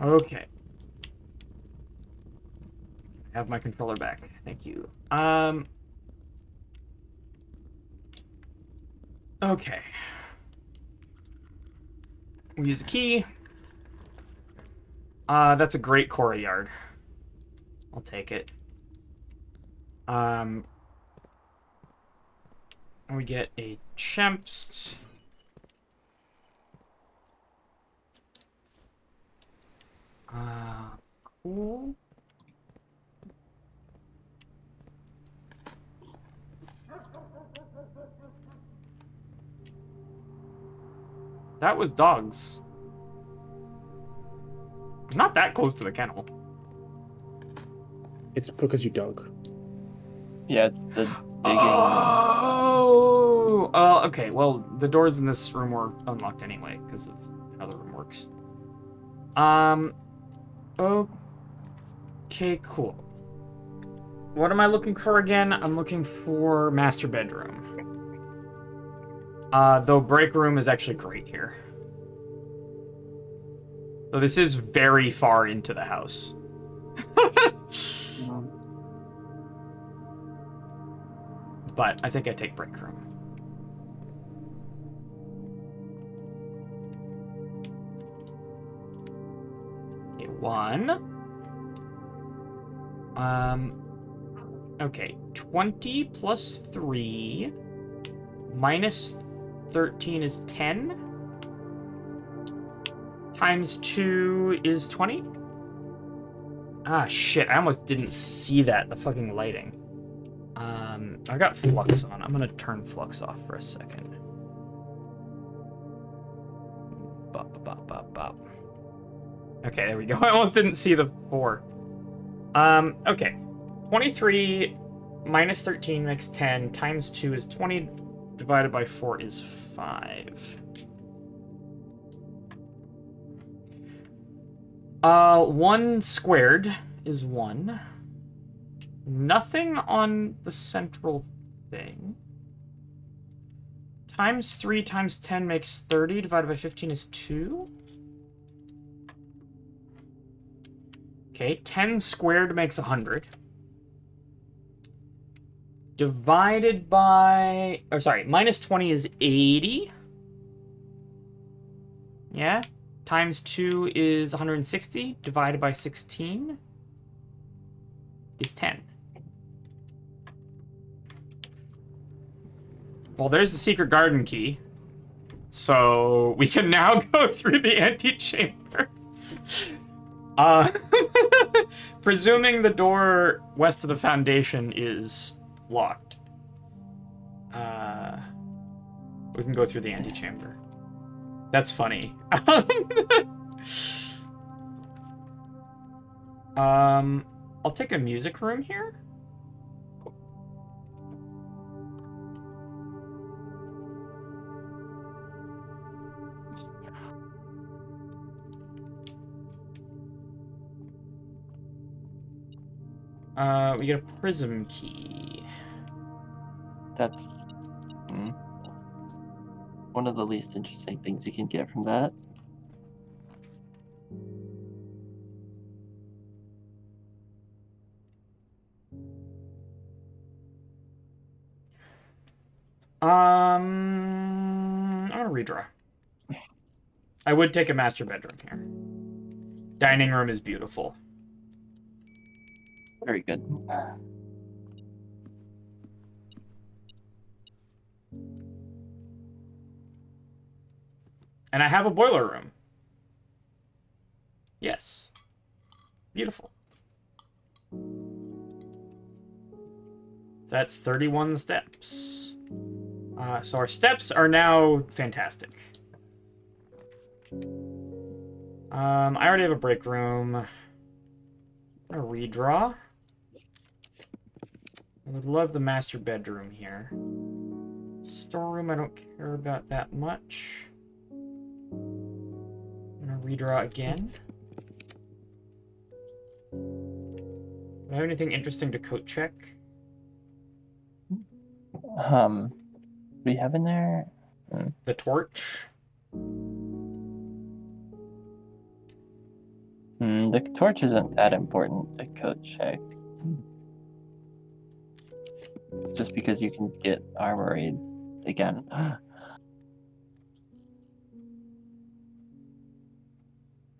Okay. I have my controller back. Thank you. Okay. We use a key. That's a great Cora yard. I'll take it. We get a Chemst. Cool. That was dogs. not that close to the kennel. It's because you dug. Yeah, it's the digging. Oh, okay. Well, the doors in this room were unlocked anyway because of how the room works. Okay, cool. What am I looking for again? I'm looking for master bedroom. Though break room is actually great here. So this is very far into the house. But I think I take break room. Okay, 1. Okay, 20 plus 3 minus 13 is 10. Times 2 is 20. Ah, shit, I almost didn't see that, the fucking lighting. I got flux on. I'm gonna turn flux off for a second. Bop, bop, bop, bop. Okay, there we go. I almost didn't see the 4. Okay. 23 minus 13 makes 10, times 2 is 20, divided by 4 is 5. 1 squared is 1. Nothing on the central thing. Times 3 times 10 makes 30, divided by 15 is 2. Okay, 10 squared makes 100. Divided by... Oh, sorry, minus 20 is 80. Yeah. Times 2 is 160. Divided by 16 is 10. Well, there's the secret garden key. So we can now go through the antechamber. Presuming the door west of the foundation is locked. We can go through the antechamber. That's funny. I'll take a music room here. We get a prism key. That's one of the least interesting things you can get from that. I'm gonna redraw. I would take a master bedroom here. Dining room is beautiful. Very good. And I have a boiler room. Yes. Beautiful. That's 31 steps. So our steps are now fantastic. I already have a break room. I'm gonna redraw. I would love the master bedroom here. Storeroom, I don't care about that much. I'm gonna redraw again. Do I have anything interesting to coat check? Do we have in there? The torch. The torch isn't that important to code check. Just because you can get armory again.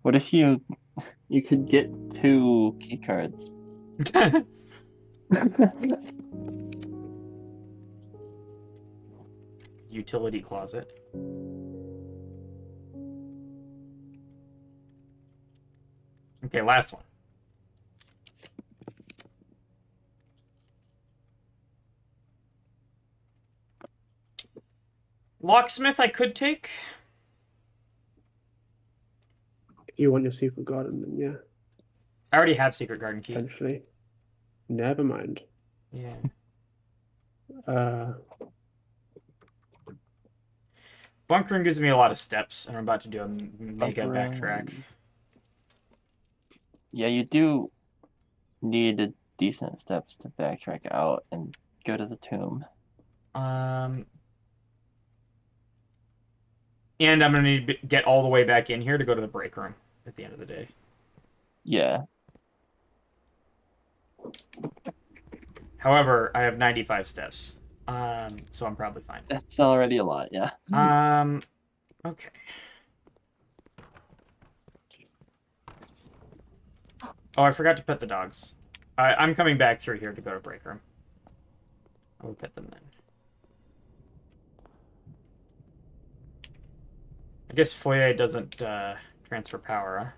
What if you could get 2 key cards? Utility closet. Okay, last one. Locksmith I could take. You want your secret garden, then yeah, I already have secret garden key. essentially. Never mind. Yeah. Uh, Bunkering gives me a lot of steps, and I'm about to do a mega backtrack. Yeah, you do need decent steps to backtrack out and go to the tomb. And I'm gonna need to get all the way back in here to go to the break room at the end of the day. Yeah. However, I have 95 steps, so I'm probably fine. That's already a lot, yeah. Okay. Oh, I forgot to pet the dogs. I'm coming back through here to go to break room. I will pet them then. I guess Foyer doesn't transfer power, huh?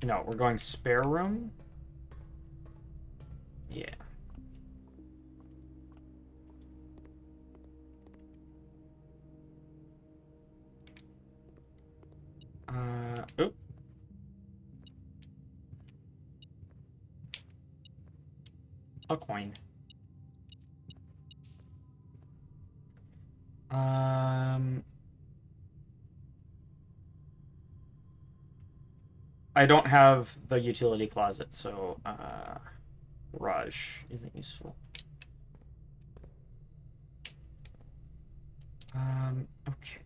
No, we're going spare room? Yeah. Oop. A coin. I don't have the utility closet, so garage isn't useful. Okay.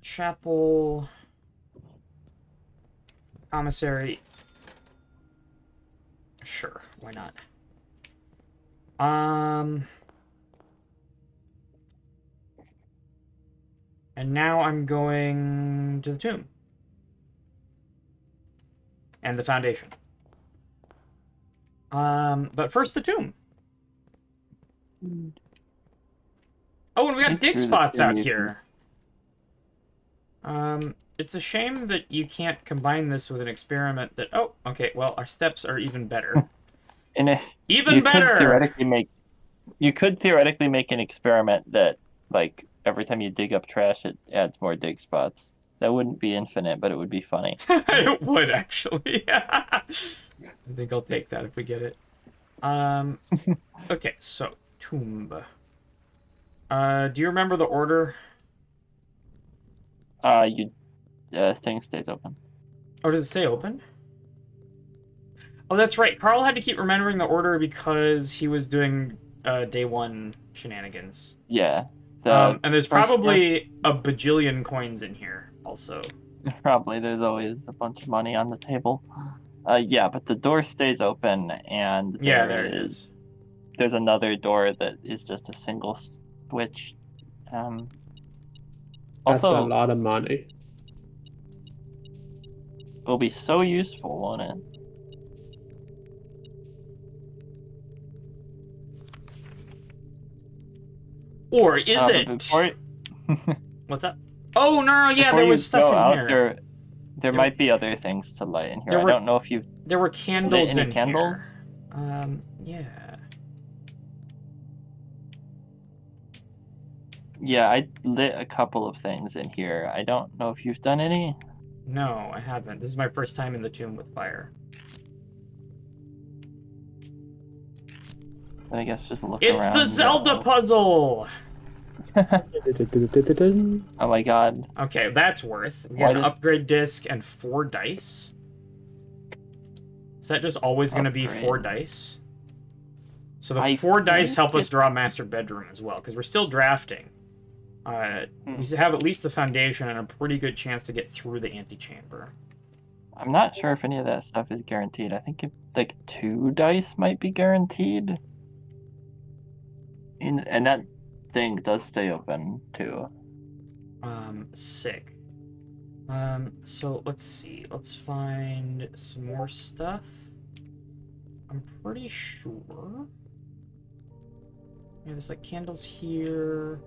Chapel. Commissary. Sure, why not? And now I'm going to the tomb. And the foundation. But first the tomb. Oh, and we got dig spots out here. It's a shame that you can't combine this with an experiment that... Oh, okay, well, our steps are even better. And even better! You could theoretically make an experiment that, like, every time you dig up trash, it adds more dig spots. That wouldn't be infinite, but it would be funny. It would, actually. I think I'll take that if we get it. Okay, so, tomb. Do you remember the order? Thing stays open. Oh, does it stay open? Oh, that's right. Carl had to keep remembering the order because he was doing day one shenanigans. Yeah. And there's probably a bajillion coins in here, also. Probably. There's always a bunch of money on the table. Yeah, but the door stays open, and there it is. There's another door that is just a single switch. That's also, a lot of money. Will be so useful, won't it? Or is it? What's up? Oh, no, yeah, there was stuff in here. There might be other things to light in here. I don't know if you... There were candles in candles? Here. Yeah. Yeah, I lit a couple of things in here. I don't know if you've done any. No, I haven't. This is my first time in the tomb with fire. But I guess just look around. It's the Zelda puzzle! Oh my god. Okay, that's worth. We got an upgrade disc and 4 dice. Is that just always going to be 4 dice? So the 4 dice help us draw master bedroom as well, because we're still drafting. We have at least the foundation and a pretty good chance to get through the antechamber. I'm not sure if any of that stuff is guaranteed. I think like 2 dice might be guaranteed. And that thing does stay open too. Sick. So let's see. Let's find some more stuff. I'm pretty sure. Yeah, there's like candles here.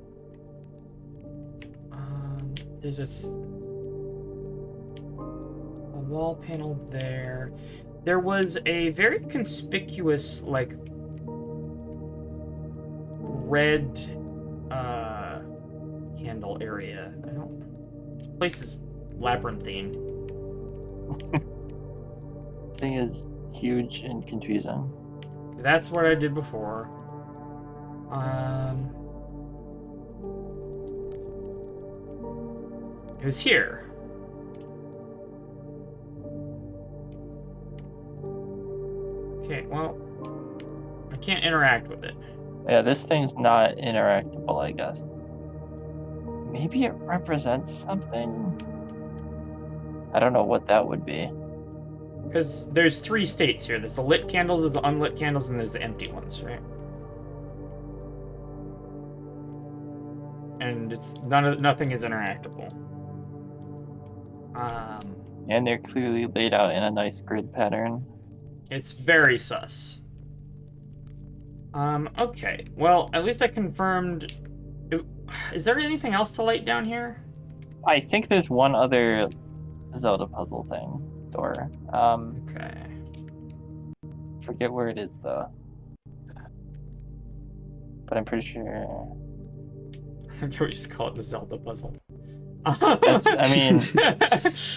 There's a wall panel there. There was a very conspicuous, like, red candle area. I don't... This place is labyrinthine. Thing is huge and confusing. That's what I did before. It was here. Okay, well, I can't interact with it. Yeah, this thing's not interactable, I guess. Maybe it represents something? I don't know what that would be. Because there's 3 states here. There's the lit candles, there's the unlit candles, and there's the empty ones, right? And it's nothing is interactable. And they're clearly laid out in a nice grid pattern. It's very sus. Okay. Well, at least I confirmed... Is there anything else to light down here? I think there's one other Zelda puzzle thing. Door. Okay. Forget where it is, though. But I'm pretty sure... Can we just call it the Zelda puzzle? I mean,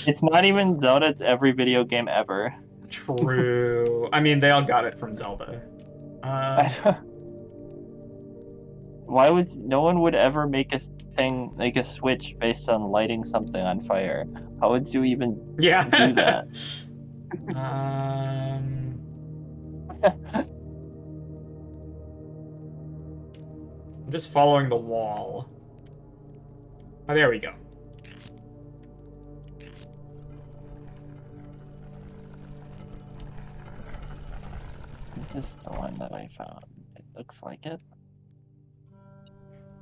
it's not even Zelda, it's every video game ever. True. I mean, they all got it from Zelda. Why would no one would ever make a thing like a switch based on lighting something on fire? How would you even do that? I'm just following the wall. Oh, there we go. Is this the one that I found? It looks like it.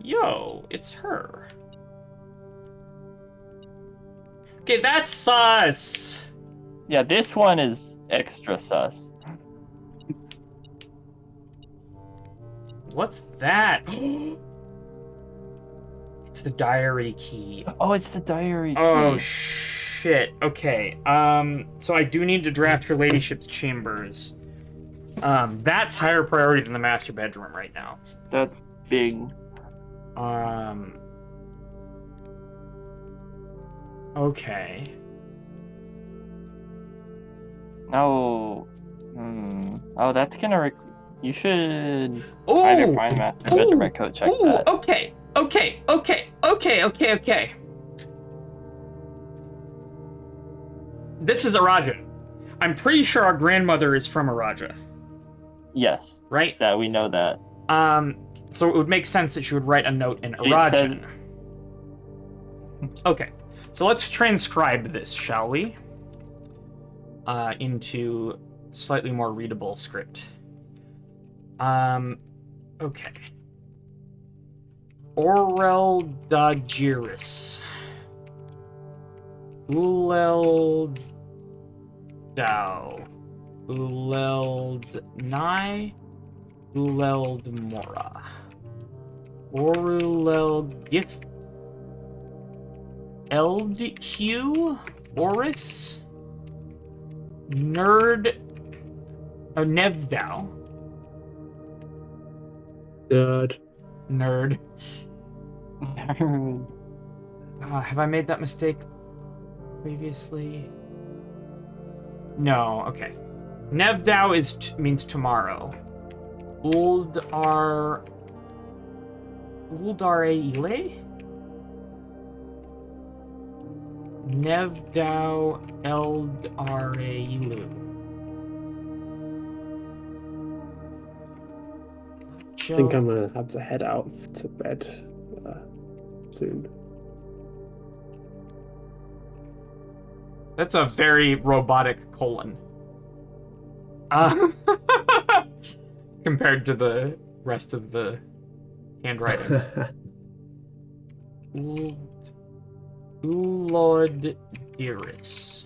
Yo, it's her. Okay, that's sus. Yeah, this one is extra sus. What's that? It's the diary key. Oh, it's the diary key. Oh, shit. Okay. So I do need to draft her ladyship's chambers. That's higher priority than the master bedroom right now. That's big. Okay. No. Oh, that's gonna you should Ooh! either find master bedroom or code check that. Okay. This is Araja. I'm pretty sure our grandmother is from Araja. Yes. Right? That we know that. So it would make sense that she would write a note in Araja. Okay. So let's transcribe this, shall we? Into slightly more readable script. Okay. Orel Dajiris. Ulel Dao. Uleld Nai. Uleld Mora. Orulel Gift. LDQ. Oris. Nerd. Nevdao. Nerd. Have I made that mistake previously? No, okay. Nevdao is means tomorrow. Uldar Ile? Nevdao Eldarailu. I think I'm gonna have to head out to bed soon. That's a very robotic colon. Compared to the rest of the handwriting. Ulod Iris.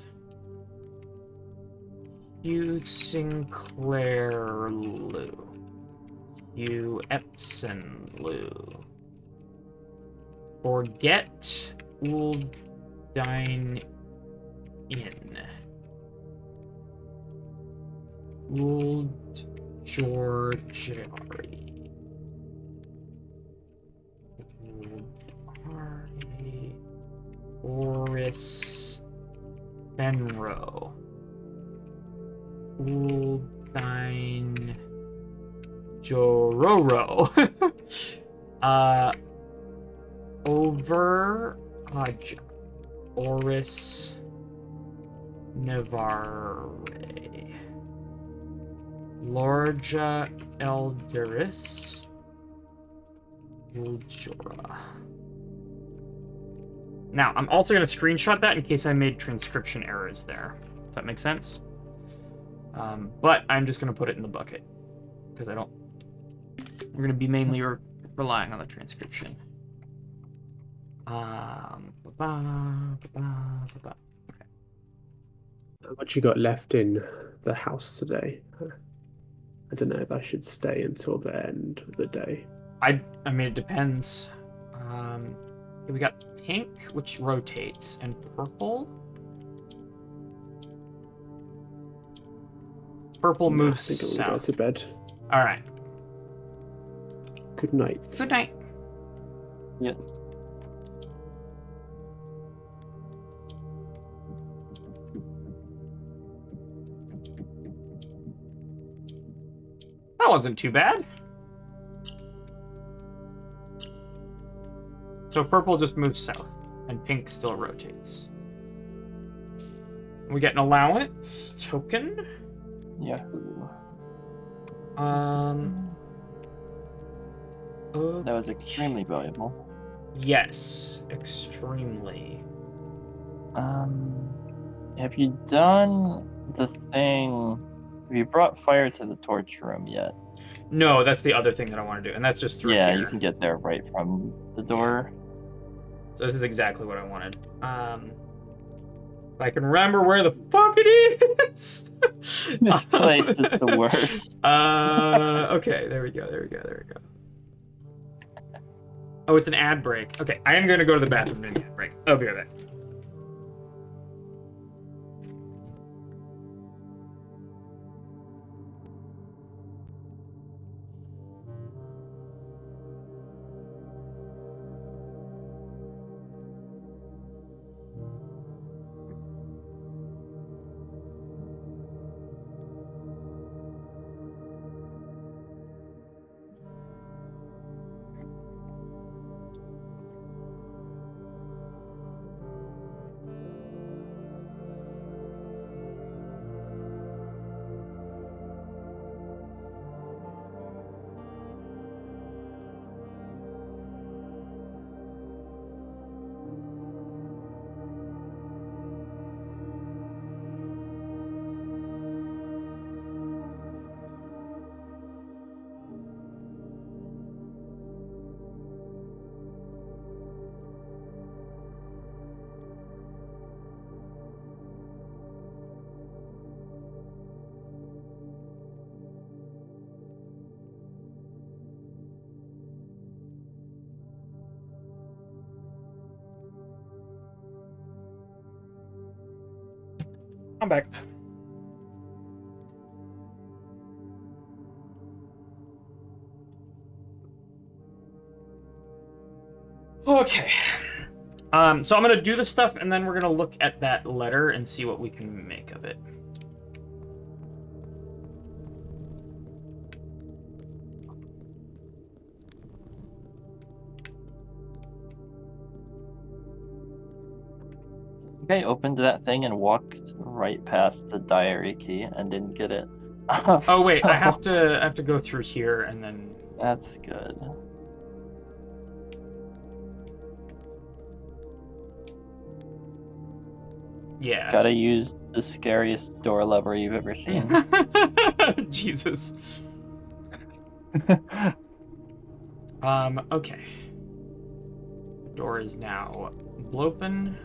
Hugh Sinclair Lou. Hugh Epson Lou. Forget Uldine In. Old Georgiari. Oris Benro. Uldine Jororo. Over Oris Navarre. Lorja Elderis. Uljora. Now, I'm also going to screenshot that in case I made transcription errors there. Does that make sense? But I'm just going to put it in the bucket. Because I don't... We're going to be mainly relying on the transcription. Okay. What you got left in the house today? I don't know if I should stay until the end of the day. I mean, it depends. We got pink, which rotates, and purple. Purple moves I think I'm south. gonna go to bed. All right. Good night. Good night. Yeah. That wasn't too bad. So purple just moves south, and pink still rotates. We get an allowance token. Yahoo. That was extremely valuable. Yes, extremely. Have you done the thing? Have you brought fire to the torch room yet? No, that's the other thing that I want to do, and that's just through Yeah, here. you can get there right from the door. So this is exactly what I wanted. If I can remember where the fuck it is. This place is the worst. Okay, there we go. Oh, it's an ad break. Okay, I am going to go to the bathroom during the ad break. I'll be right back. I'm back. Okay. So I'm gonna do this stuff, and then we're gonna look at that letter and see what we can make of it. I opened that thing and walked right past the diary key and didn't get it. Oh wait, So, I have to go through here and then. That's good. Yeah. Gotta use the scariest door lever you've ever seen. Jesus. Okay. The door is now open.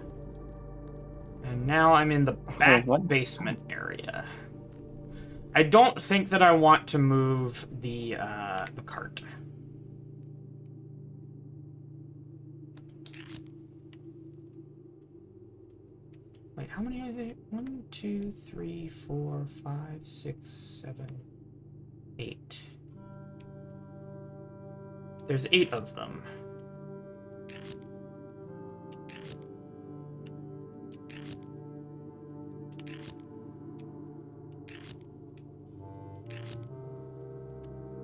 And now I'm in the back basement area. I don't think that I want to move the cart. Wait, how many are they? 1, 2, 3, 4, 5, 6, 7, 8. There's 8 of them.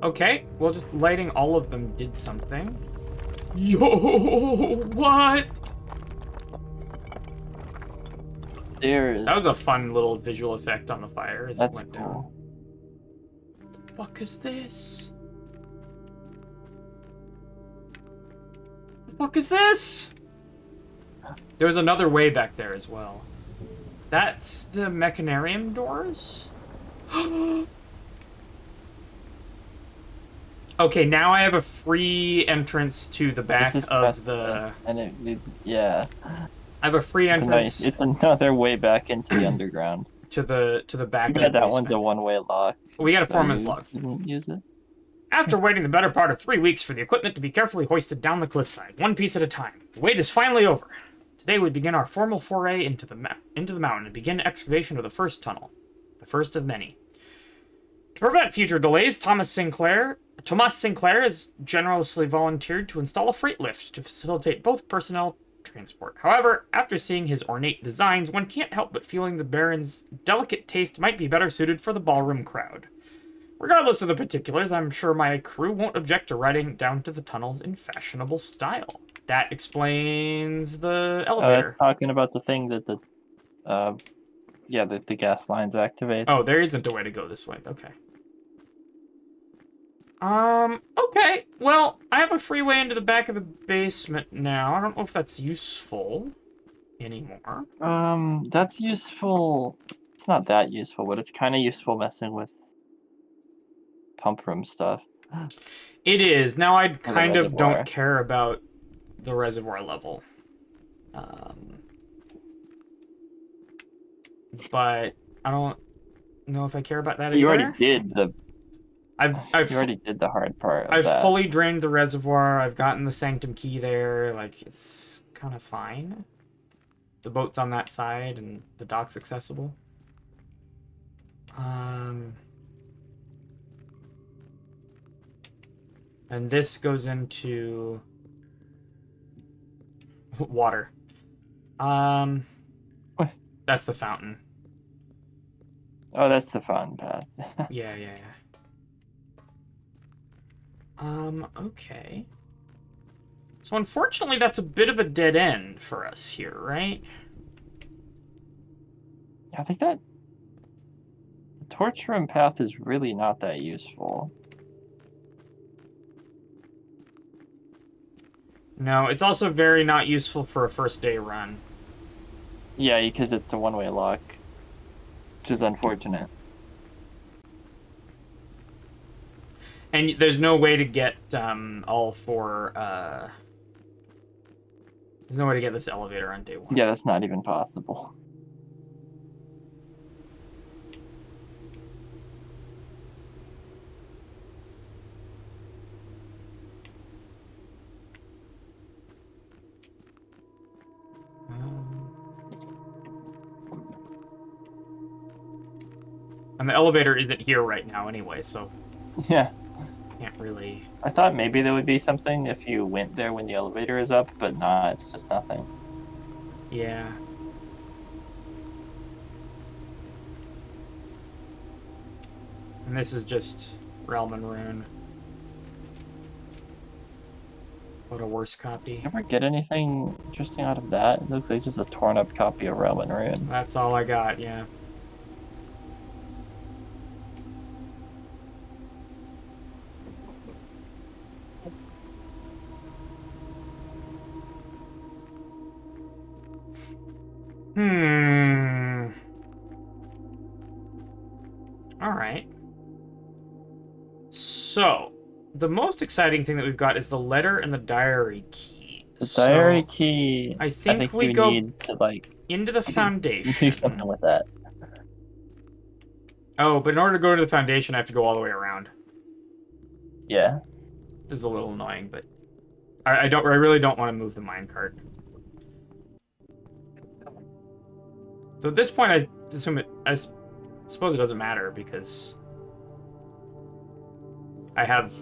Okay, well, just lighting all of them did something. Yo, what? That was a fun little visual effect on the fire as it went down. What the fuck is this? What the fuck is this? There was another way back there as well. That's the mechanarium doors? Okay, now I have a free entrance to the back of the... And it needs, yeah. I have a free entrance. It's another way back into the underground. To the back of the that basement. One's a one-way lock. We got a foreman's log. Didn't use it. After waiting the better part of 3 weeks for the equipment to be carefully hoisted down the cliffside, one piece at a time, the wait is finally over. Today we begin our formal foray into the mountain and begin excavation of the first tunnel, the first of many. To prevent future delays, Thomas Sinclair has generously volunteered to install a freight lift to facilitate both personnel transport. However, after seeing his ornate designs, one can't help but feeling the Baron's delicate taste might be better suited for the ballroom crowd. Regardless of the particulars, I'm sure my crew won't object to riding down to the tunnels in fashionable style. That explains the elevator. That's talking about the thing that the gas lines activate. Oh, there isn't a way to go this way. Okay. Okay. Well, I have a freeway into the back of the basement now. I don't know if that's useful anymore. That's useful. It's not that useful, but it's kind of useful messing with pump room stuff. It is. Now I kind of don't care about the reservoir level. But I don't know if I care about that either. You already did the... You already did the hard part of I've that. fully drained the reservoir. I've gotten the sanctum key there. Like, it's kind of fine. The boat's on that side, and the dock's accessible. And this goes into water. What? That's the fountain. Oh, that's the fountain path. Yeah. Okay. So unfortunately, that's a bit of a dead end for us here, right? Yeah, I think that the torch room path is really not that useful. No, it's also very not useful for a first day run. Yeah, because it's a one-way lock, which is unfortunate. And there's no way to get all four. There's no way to get this elevator on day 1. Yeah, that's not even possible. And the elevator isn't here right now anyway, so Yeah. can't really... I thought maybe there would be something if you went there when the elevator is up, but nah, it's just nothing. Yeah. And this is just Realm and Rune. What a worse copy. Ever get anything interesting out of that? It looks like just a torn up copy of Realm and Rune. That's all I got, yeah. Alright. So, the most exciting thing that we've got is the letter and the diary key. The diary key, I think we you go need to, like, into the foundation. do something with that. Oh, but in order to go to the foundation, I have to go all the way around. Yeah. This is a little annoying, but I really don't want to move the minecart. So at this point, I assume I suppose it doesn't matter because I have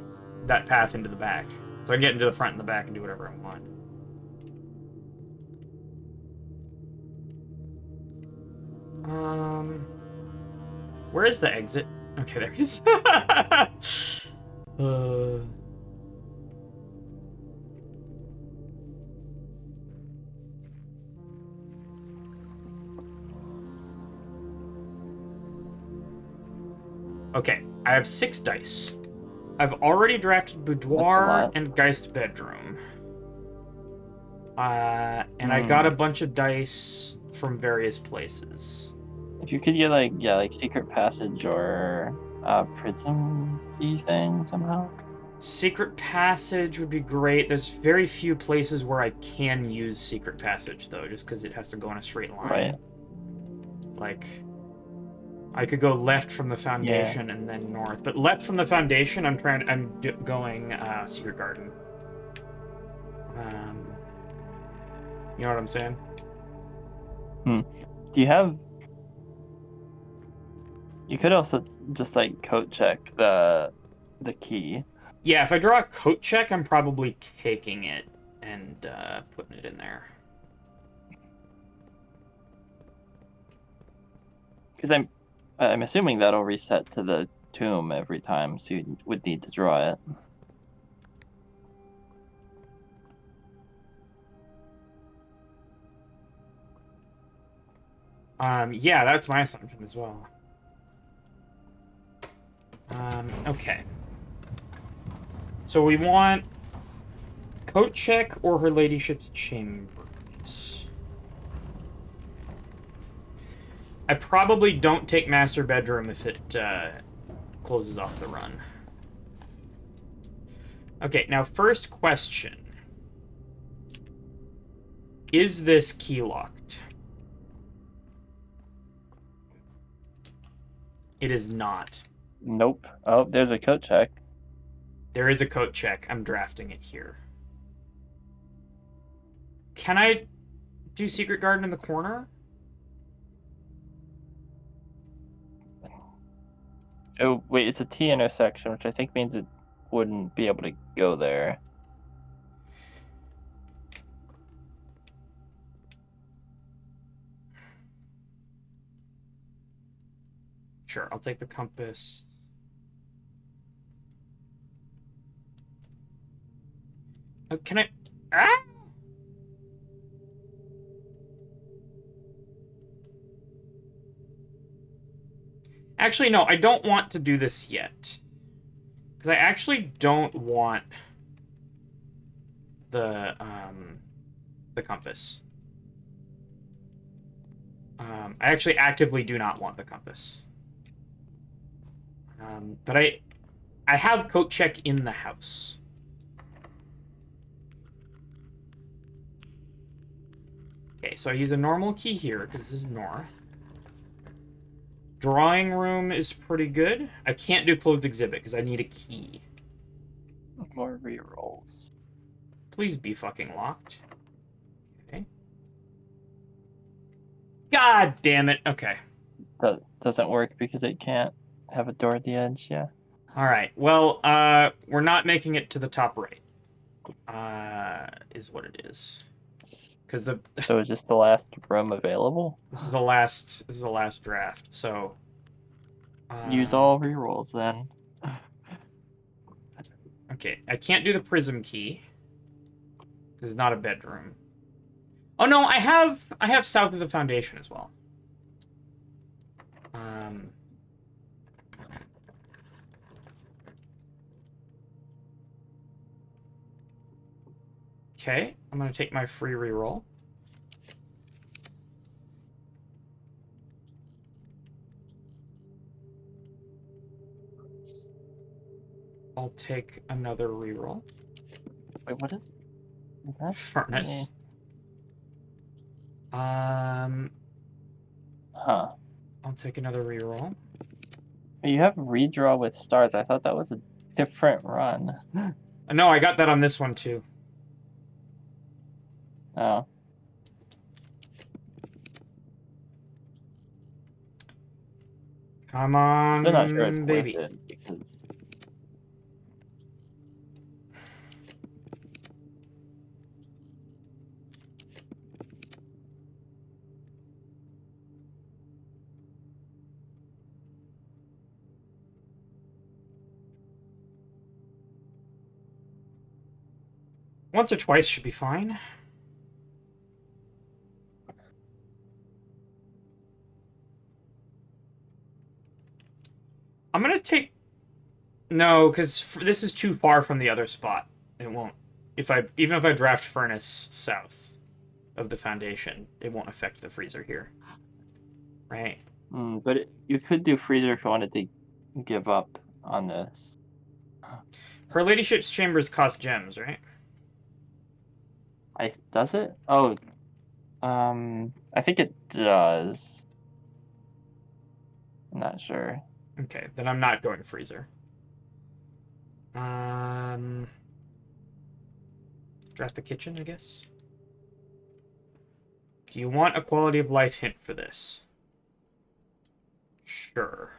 that path into the back. So I can get into the front and the back and do whatever I want. Where is the exit? Okay, there it is. Okay, I have 6 dice. I've already drafted Boudoir and Geist Bedroom. And I got a bunch of dice from various places. If you could get like Secret Passage or Prism key thing somehow. Secret Passage would be great. There's very few places where I can use Secret Passage though, just because it has to go in a straight line. Right. Like, I could go left from the Foundation and then north, but left from the Foundation, I'm going Secret Garden. You know what I'm saying? Do you have? You could also just like coat check the key. Yeah, if I draw a coat check, I'm probably taking it and putting it in there. Because I'm assuming that'll reset to the tomb every time, so you would need to draw it. Yeah, that's my assumption as well. Okay. So we want coat check or her ladyship's chambers. I probably don't take master bedroom if it closes off the run. Okay, now first question. Is this key locked? It is not. Nope. Oh, there's a coat check. There is a coat check. I'm drafting it here. Can I do Secret Garden in the corner? Oh, wait, it's a T intersection, which I think means it wouldn't be able to go there. Sure, I'll take the compass. Oh, can I... Ah! Actually, no, I don't want to do this yet. Because I actually don't want the compass. I actually actively do not want the compass. But I have coat check in the house. Okay, so I use a normal key here because this is north. Drawing room is pretty good. I can't do closed exhibit because I need a key. More rerolls. Please be fucking locked. Okay. God damn it. Okay. That doesn't work because it can't have a door at the edge, yeah. Alright, well, we're not making it to the top right. Is what it is. Because the So is this the last room available? this is the last draft, so Use all rerolls then. okay, I can't do the prism key. Because it's not a bedroom. Oh no, I have south of the Foundation as well. Okay, I'm gonna take my free reroll. I'll take another reroll. Wait, what is that? Furnace. Huh. I'll take another reroll. You have redraw with stars. I thought that was a different run. No, I got that on this one too. Oh. Come Still not sure on, it's baby. worth it because Once or twice should be fine. I'm gonna take... No, because this is too far from the other spot. It won't. Even if I draft Furnace south of the Foundation, it won't affect the freezer here. Right? but you could do freezer if you wanted to give up on this. Her Ladyship's chambers cost gems, right? Does it? Oh, I think it does. I'm not sure. Okay, then I'm not going freezer. Draft the kitchen, I guess. Do you want a quality of life hint for this? Sure.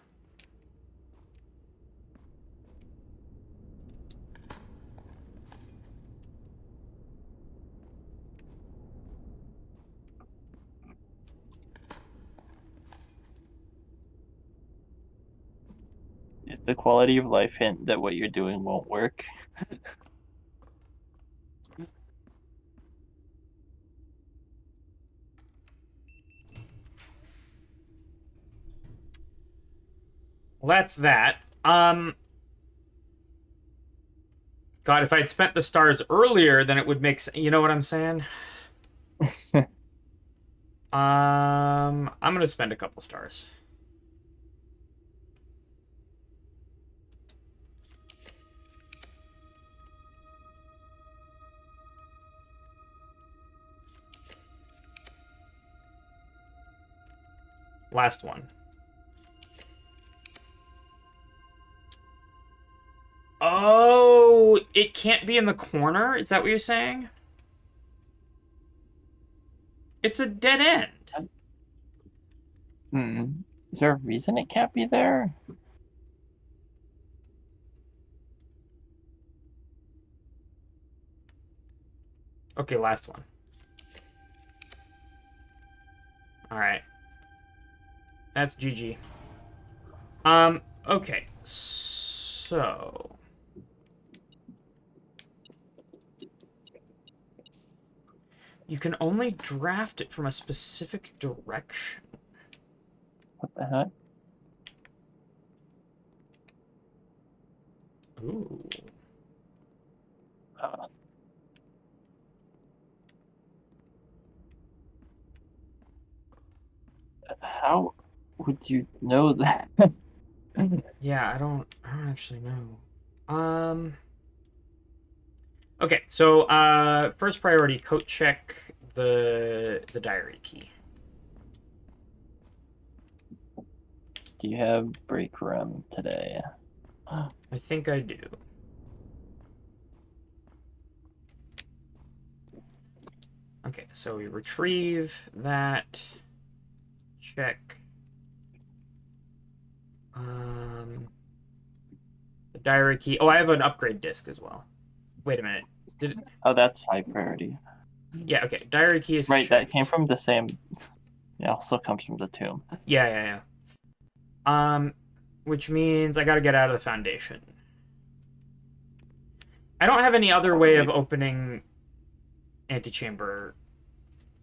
Is the quality of life hint that what you're doing won't work? Well, that's that. God, if I'd spent the stars earlier, then it would make sense. You know what I'm saying? I'm gonna spend a couple stars. Last one. Oh, it can't be in the corner? Is that what you're saying? It's a dead end. Is there a reason it can't be there? Okay, last one. Alright. That's GG. Okay. So... You can only draft it from a specific direction. What the heck? Ooh. How would you know that? Yeah, I don't actually know. Okay, so first priority, coat check the diary key. Do you have break room today? I think I do. Okay, so we retrieve that. Check. The diary key. Oh, I have an upgrade disc as well. Wait a minute. Did it... Oh, that's high priority. Yeah, okay. Diary key is right. checked. That came from the same. It also comes from the tomb. Yeah. Which means I gotta get out of the Foundation. I don't have any other way of opening antechamber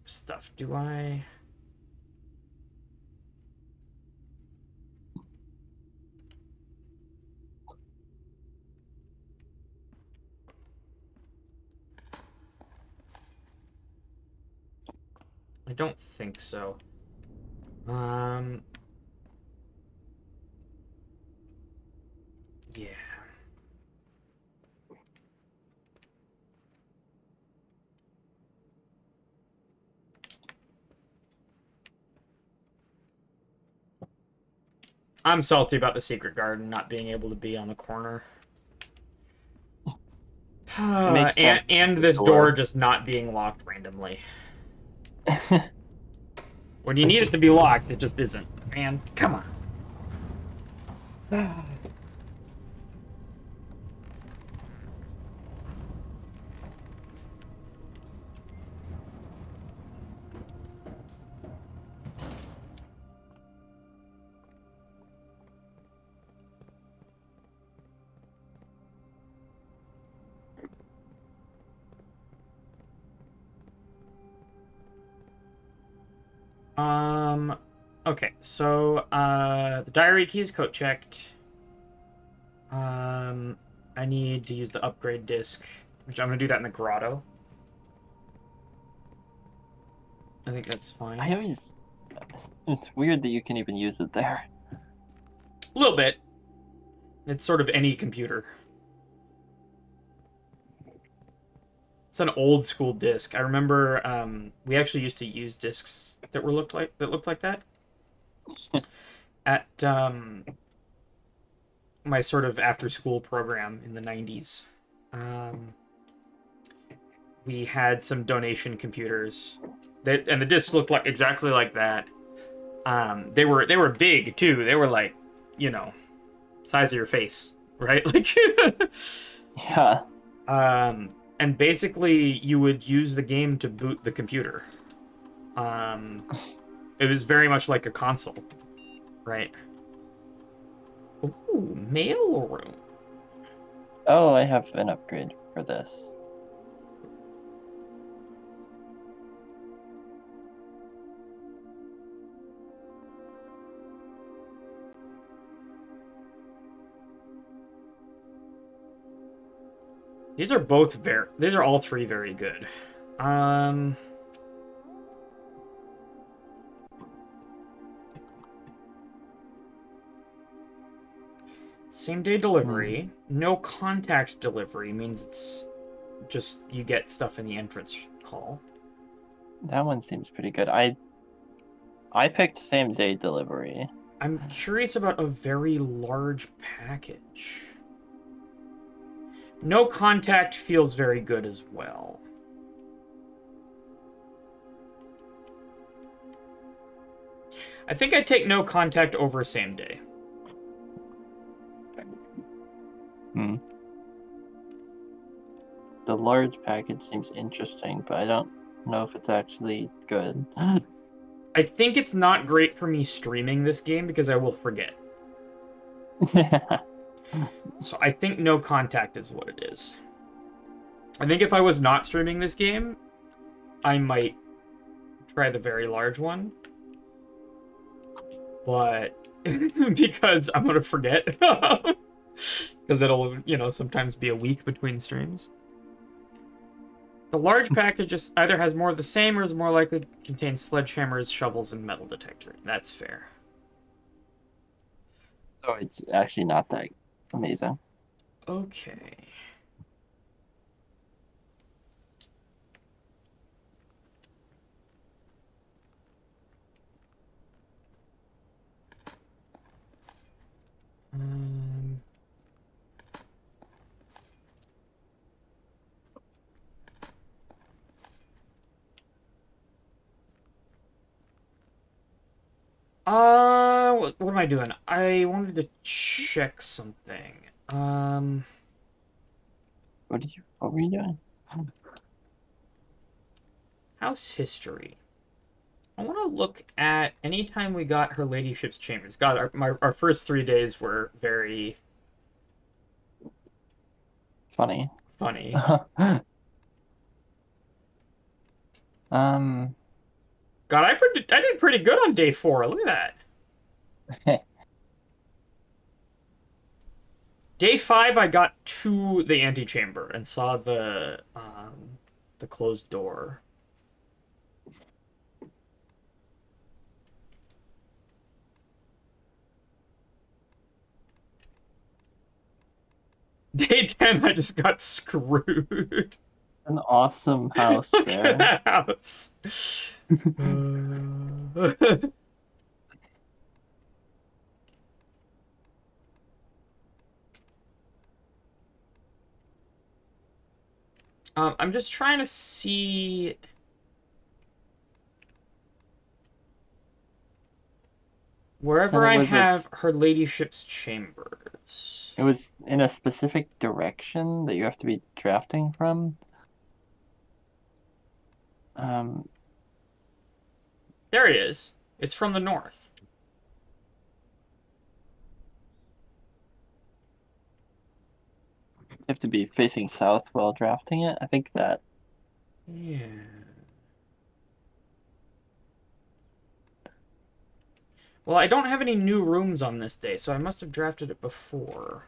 stuff, do I? I don't think so. Yeah. I'm salty about the secret garden not being able to be on the corner. and this door just not being locked randomly. When you need it to be locked, it just isn't. Man, come on. Okay, so the diary key is code checked. I need to use the upgrade disc, which I'm gonna do that in the grotto. I think that's fine. I always. It's weird that you can even use it there. A little bit. It's sort of any computer. It's an old school disc. I remember we actually used to use discs that looked like that at my sort of after school program in the 90s. We had some donation computers and the discs looked like exactly like that. They were big too. They were like, size of your face, right? Like Yeah. And basically you would use the game to boot the computer. It was very much like a console, right? Ooh, mail room. Oh, I have an upgrade for this. These are all three very good. Same day delivery. No contact delivery means it's just you get stuff in the entrance hall. That one seems pretty good. I picked same day delivery. I'm curious about a very large package. No contact feels very good as well. I think I'd take no contact over same day. The large package seems interesting, but I don't know if it's actually good. I think it's not great for me streaming this game because I will forget. So I think no contact is what it is. I think if I was not streaming this game, I might try the very large one. But because I'm going to forget. Because it'll, sometimes be a week between streams. The large package just either has more of the same or is more likely to contain sledgehammers, shovels, and metal detector. That's fair. So it's actually not that amazing. Okay. What am I doing? I wanted to check something. What were you doing? House history. I want to look at any time we got her ladyship's chambers. God, our first 3 days were very Funny. God, I did pretty good on day 4. Look at that. Day 5, I got to the antechamber and saw the closed door. Day 10, I just got screwed. An awesome house Look there. at that house. I'm just trying to see. Wherever And it I was have her ladyship's chambers. It was in a specific direction that you have to be drafting from. There it is. It's from the north. You have to be facing south while drafting it. I think that. Yeah. Well, I don't have any new rooms on this day, so I must have drafted it before.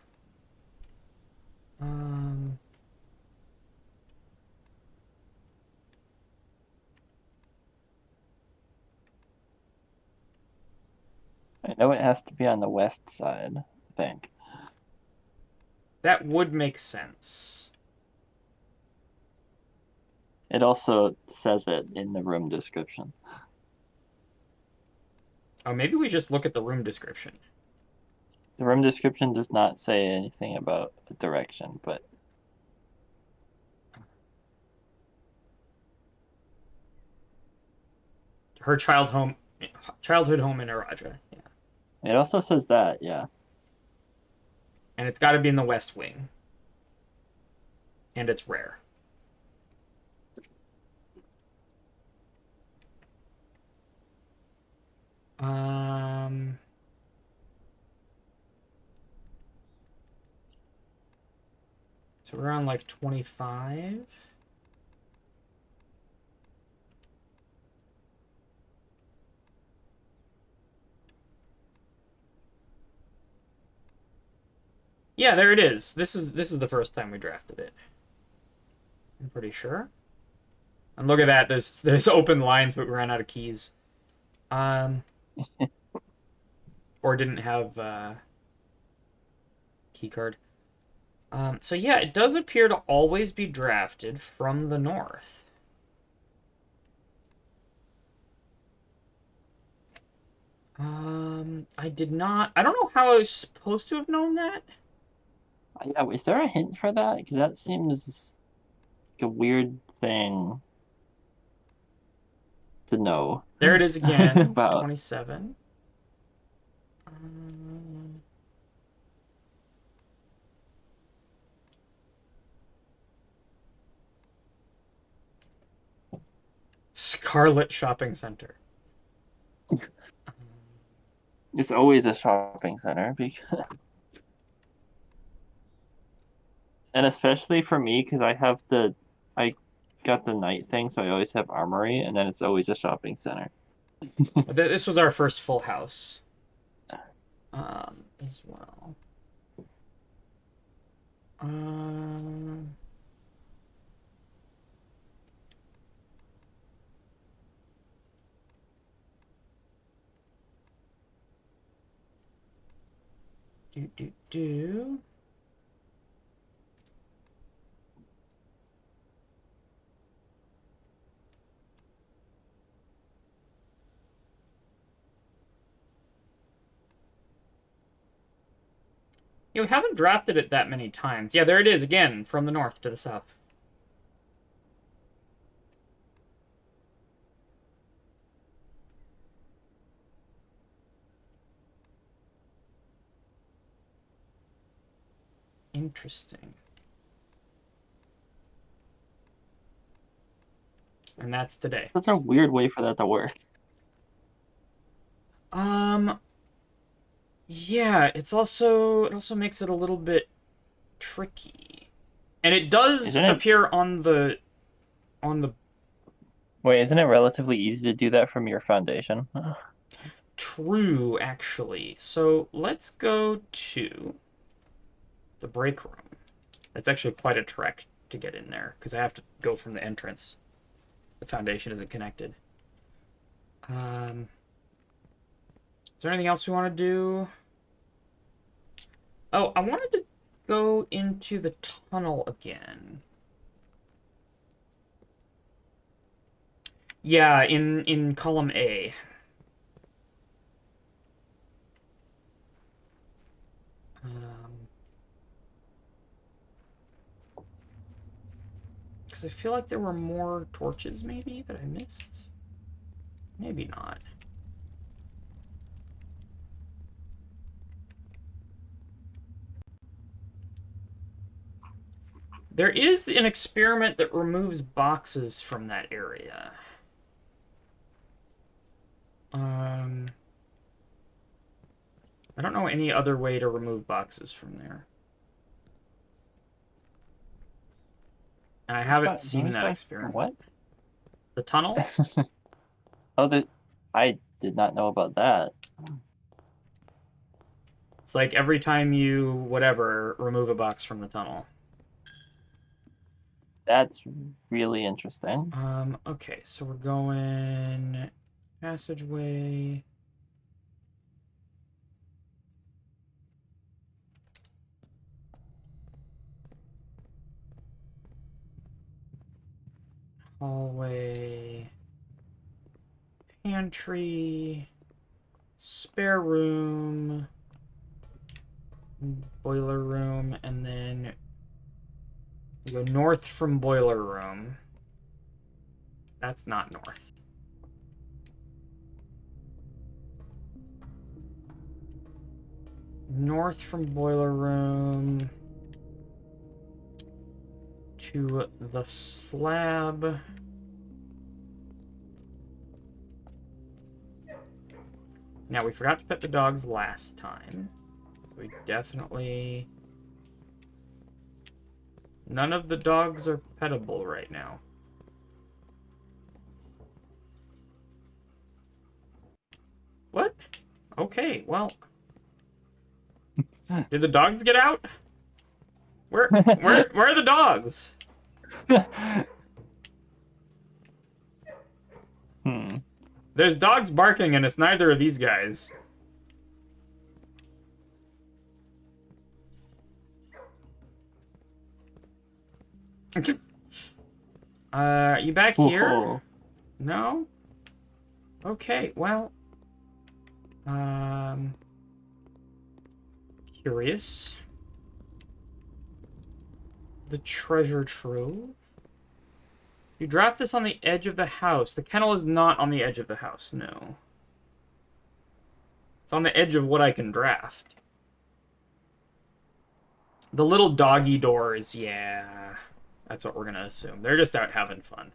I know it has to be on the west side, I think. That would make sense. It also says it in the room description. Oh, maybe we just look at the room description. The room description does not say anything about the direction, but Her childhood home in Araja. Yeah. it also says that, yeah. And it's got to be in the West Wing. And it's rare. So we're on like 25. Yeah, there it is. This is the first time we drafted it. I'm pretty sure. And look at that. There's open lines, but we ran out of keys. Or didn't have key card. So yeah, it does appear to always be drafted from the north. I did not. I don't know how I was supposed to have known that. Yeah, is there a hint for that? Because that seems like a weird thing to know. There it is again. About 27. Scarlet Shopping Center. it's always a shopping center because and especially for me because I got the night thing, so I always have armory, and then it's always a shopping center. This was our first full house. As well. Do. We haven't drafted it that many times. Yeah, there it is again, from the north to the south. Interesting. And that's today. Such a weird way for that to work. Yeah, it also makes it a little bit tricky. And it does appear on the Wait, isn't it relatively easy to do that from your foundation? True, actually. So let's go to the break room. That's actually quite a trek to get in there because I have to go from the entrance. The foundation isn't connected. Is there anything else we want to do? Oh, I wanted to go into the tunnel again. Yeah, in column A. Because I feel like there were more torches, maybe, that I missed. Maybe not. There is an experiment that removes boxes from that area. I don't know any other way to remove boxes from there. And I haven't seen that experiment. What? The tunnel? Oh, I did not know about that. It's like every time you, whatever, remove a box from the tunnel. That's really interesting. Okay, so we're going passageway. Hallway. Pantry. Spare room. Boiler room, and then we go north from boiler room. That's not north. North from boiler room to the slab. Now, we forgot to pet the dogs last time. So we definitely... None of the dogs are pettable right now. What? Okay, well... Did the dogs get out? Where are the dogs? There's dogs barking and it's neither of these guys. Are you back here? Whoa. No? Okay, well... Curious. The treasure trove. You draft this on the edge of the house. The kennel is not on the edge of the house, no. It's on the edge of what I can draft. The little doggy doors, yeah. That's what we're gonna assume. They're just out having fun.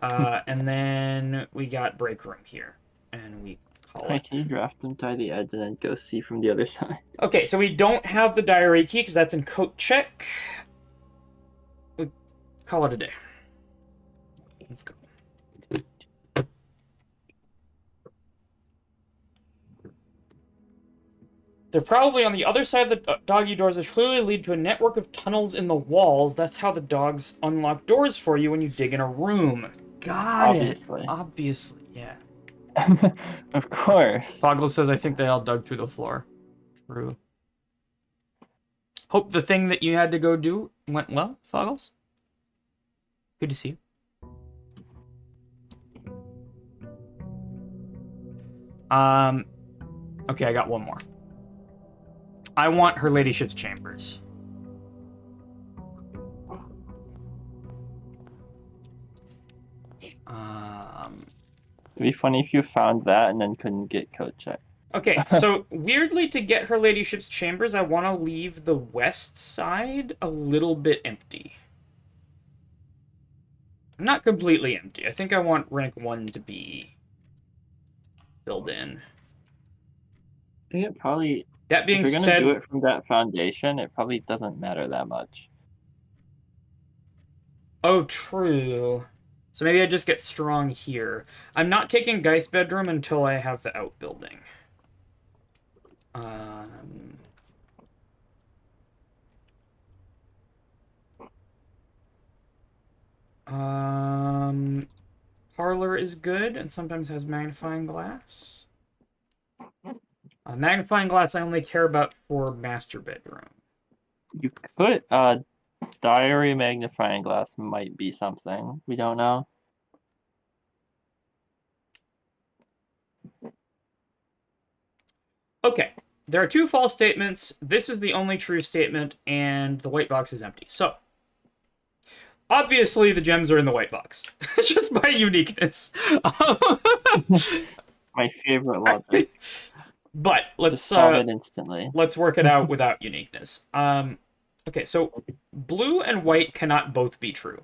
And then we got break room here. And we call it. Can you draft them to the edge and then go see from the other side? Okay, so we don't have the diary key because that's in coat check. We call it a day. Let's go. They're probably on the other side of the doggy doors, which clearly lead to a network of tunnels in the walls. That's how the dogs unlock doors for you when you dig in a room. Got it. Obviously, yeah. Of course. Foggle says, I think they all dug through the floor. True. Hope the thing that you had to go do went well, Foggles. Good to see you. Okay, I got one more. I want her ladyship's chambers. It'd be funny if you found that and then couldn't get code check. Okay, so weirdly, to get her ladyship's chambers, I want to leave the west side a little bit empty. Not completely empty. I think I want rank 1 to be filled in. I think it probably... That being if you're said... gonna do it from that foundation, it probably doesn't matter that much. Oh, true. So maybe I just get strong here. I'm not taking Geist Bedroom until I have the outbuilding. Parlor is good and sometimes has magnifying glass. Magnifying glass I only care about for master bedroom. You could, diary magnifying glass might be something. We don't know. Okay. There are 2 false statements. This is the only true statement, and the white box is empty. So, obviously the gems are in the white box. Just by uniqueness. My favorite logic. But let's solve it instantly. Let's work it out without uniqueness. Okay, so blue and white cannot both be true.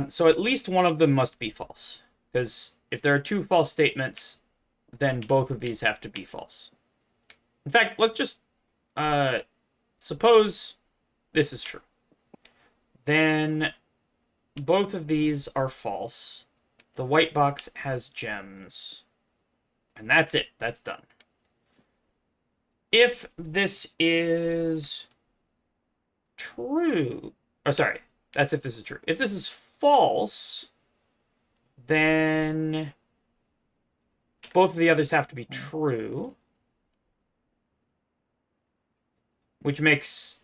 So at least one of them must be false. Because if there are two false statements, then both of these have to be false. In fact, let's just suppose this is true. Then both of these are false. The white box has gems. And that's it. That's done. If this is true... Oh, sorry. That's if this is true. If this is false, then both of the others have to be true. Which makes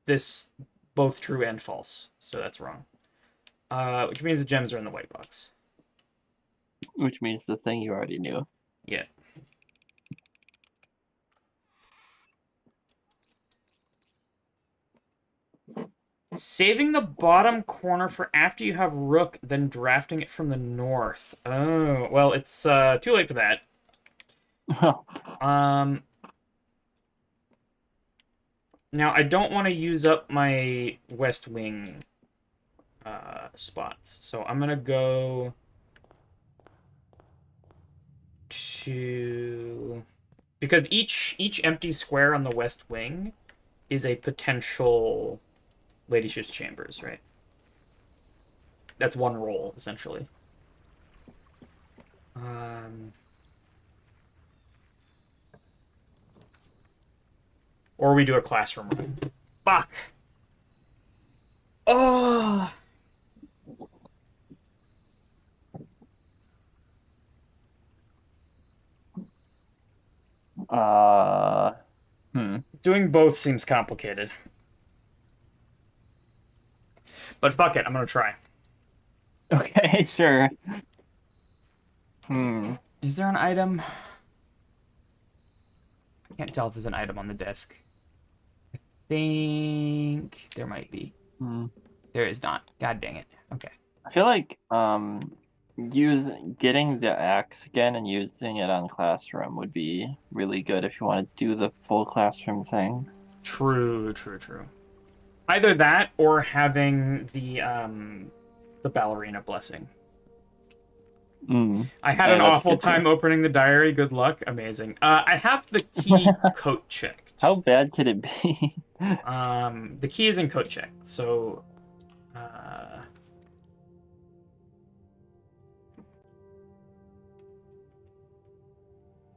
this both true and false. So that's wrong. Which means the gems are in the white box. Which means the thing you already knew. Yeah. Saving the bottom corner for after you have rook, then drafting it from the north. Oh, well, it's too late for that. Now, I don't want to use up my west wing spots, so I'm going to go to... Because each empty square on the west wing is a potential Ladyship's Chambers, right? That's one roll, essentially. Or we do a classroom room. Fuck! Oh! Doing both seems complicated. But fuck it, I'm gonna try. Okay, sure. Is there an item? I can't tell if there's an item on the desk. I think there might be. There is not. God dang it. Okay. I feel like getting the axe again and using it on classroom would be really good if you want to do the full classroom thing. True. Either that or having the ballerina blessing. I had an awful time opening the diary. Good luck. Amazing. I have the key coat checked. How bad could it be? The key is in coat check, so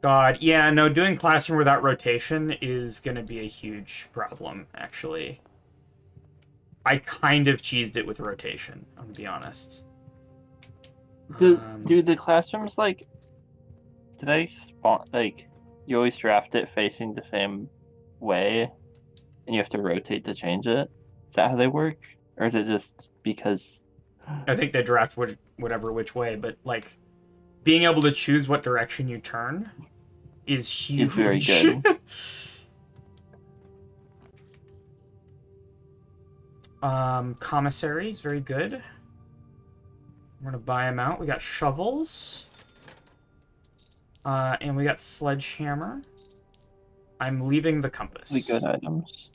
God, yeah, no, doing classroom without rotation is gonna be a huge problem, actually. I kind of cheesed it with rotation, I'm gonna be honest. Do the classrooms, like, do they spawn, like, you always draft it facing the same way, and you have to rotate to change it? Is that how they work? Or is it just because... I think they draft whatever which way, but, like, being able to choose what direction you turn is huge. It's very good. Commissaries, very good. We're gonna buy them out. We got shovels. And we got sledgehammer. I'm leaving the compass. Really good items.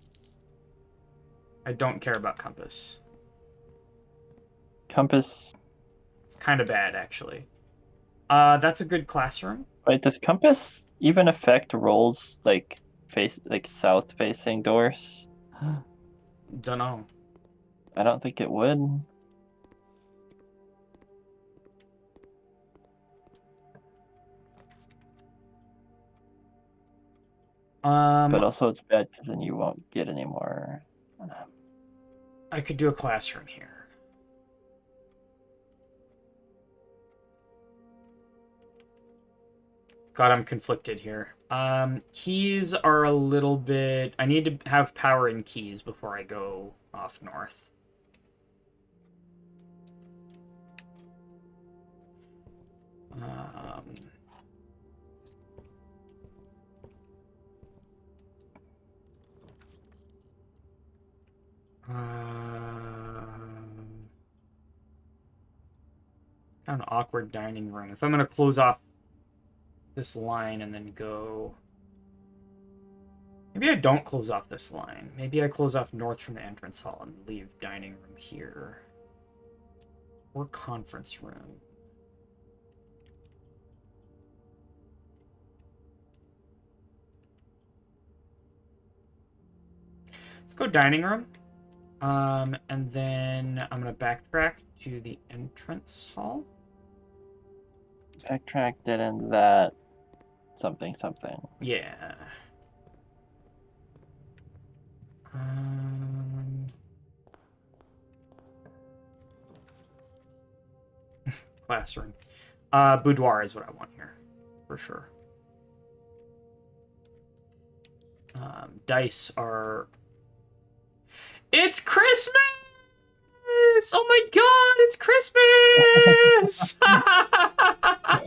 I don't care about compass. Compass. It's kind of bad, actually. That's a good classroom. Wait, does compass even affect rolls like south-facing doors? Dunno. I don't think it would. But also it's bad because then you won't get any more. I could do a classroom here. God, I'm conflicted here. Keys are a little bit... I need to have power in keys before I go off north. Kind of an awkward dining room. If I'm going to close off this line and then go... Maybe I don't close off this line. Maybe I close off north from the entrance hall and leave dining room here. Or conference room. Let's go dining room. And then I'm going to backtrack to the entrance hall. Backtrack dead end that something. Yeah. Classroom. Boudoir is what I want here, for sure. Dice are... It's Christmas! Oh my god, it's Christmas! I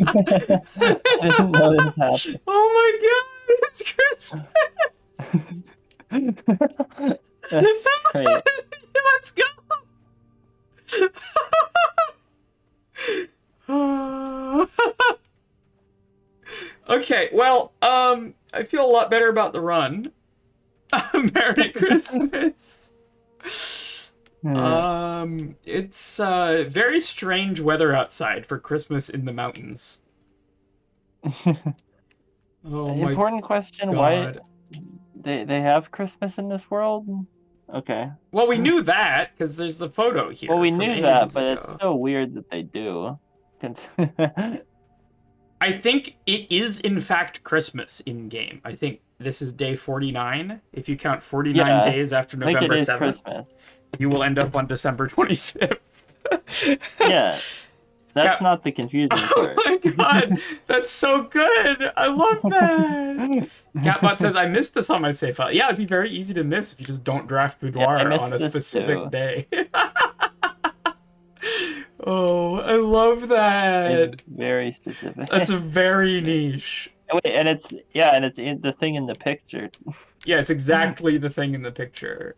didn't know this happened. Oh my god, it's Christmas! That's great. Let's go! Okay, well, I feel a lot better about the run. Merry Christmas! It's very strange weather outside for Christmas in the mountains. Oh my Important question, god. why they have Christmas in this world? Okay. Well, we knew that, because there's the photo here. Well, we from knew that, ages but ago. it's so weird that they do. I think it is, in fact, Christmas in-game. I think this is day 49. If you count 49 Yeah, damy after I think November it is 7th, Christmas. you will end up on December 25th. Yeah, that's Yeah. not the confusing Oh part. my god, that's so good! I love that! Catbot says, I missed this on my save file. Yeah, it'd be very easy to miss if you just don't draft I Boudoir missed on a this specific too. day. Oh, I love that! It's very specific. That's very niche. Wait, and it's the thing in the picture. Yeah, it's exactly the thing in the picture.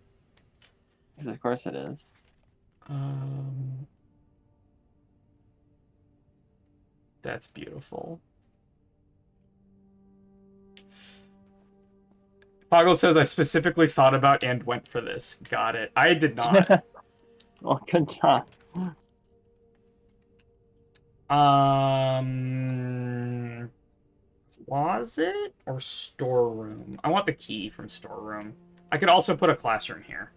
'Cause of course it is. That's beautiful. Poggle says, I specifically thought about and went for this. Got it. I did not. Well, good job. Closet or storeroom? I want the key from storeroom. I could also put a classroom here.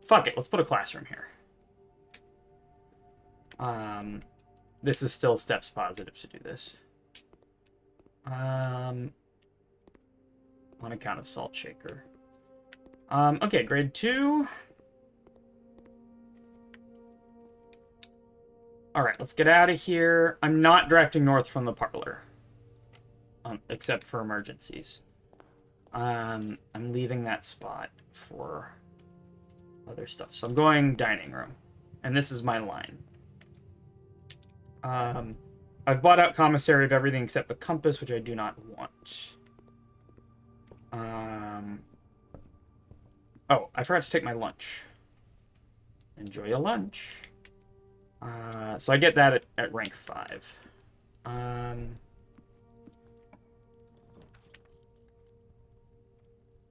Fuck it, let's put a classroom here. This is still steps positive to do this. On account of salt shaker. Okay, grade 2. Alright, let's get out of here. I'm not drafting north from the parlor. Except for emergencies. I'm leaving that spot for other stuff. So I'm going dining room. And this is my line. I've bought out commissary of everything except the compass, which I do not want. Oh, I forgot to take my lunch. Enjoy your lunch. So I get that at rank 5.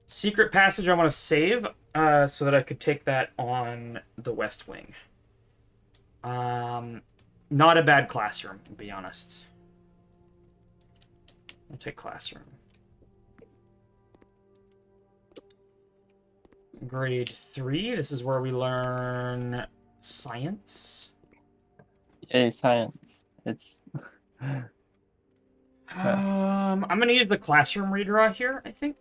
Secret passage I want to save so that I could take that on the West Wing. Not a bad classroom, to be honest. I'll take classroom. Grade 3, this is where we learn science. Yay, science. It's... I'm going to use the classroom redraw here, I think.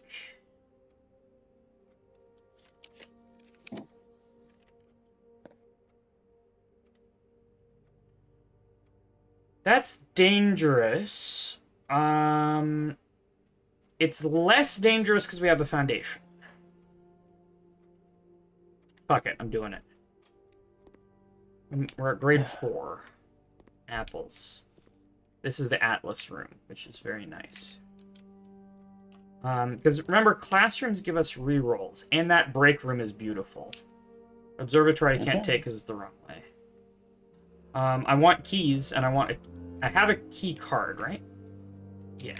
That's dangerous. It's less dangerous because we have the foundation. Fuck it, I'm doing it. We're at grade 4. Apples. This is the Atlas room, which is very nice. Because remember, classrooms give us rerolls, and that break room is beautiful. Observatory I can't take because it's the wrong way. I want keys, and I have a key card, right? Yeah.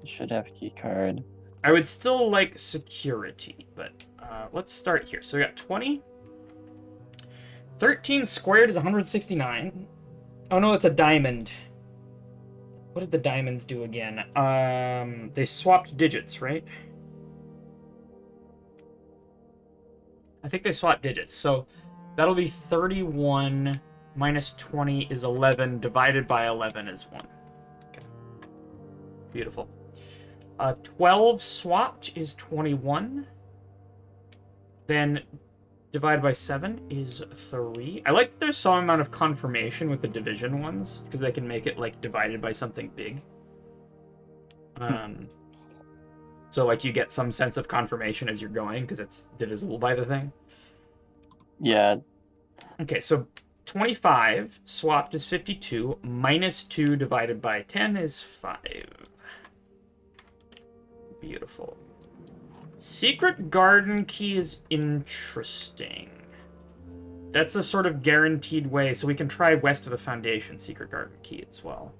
You should have a key card. I would still like security, but let's start here. So we got 20. 13 squared is 169. Oh no, it's a diamond. What did the diamonds do again? They swapped digits, right? I think they swapped digits. So that'll be 31 minus 20 is 11, divided by 11 is 1. Okay. Beautiful. 12 swapped is 21. Then divided by 7 is 3. I like that there's some amount of confirmation with the division ones, because they can make it, like, divided by something big. So, like, you get some sense of confirmation as you're going, because it's divisible by the thing. Yeah. Okay, so 25 swapped is 52, minus 2 divided by 10 is 5. Beautiful. Secret garden key is interesting. That's a sort of guaranteed way, so we can try west of the foundation secret garden key as well.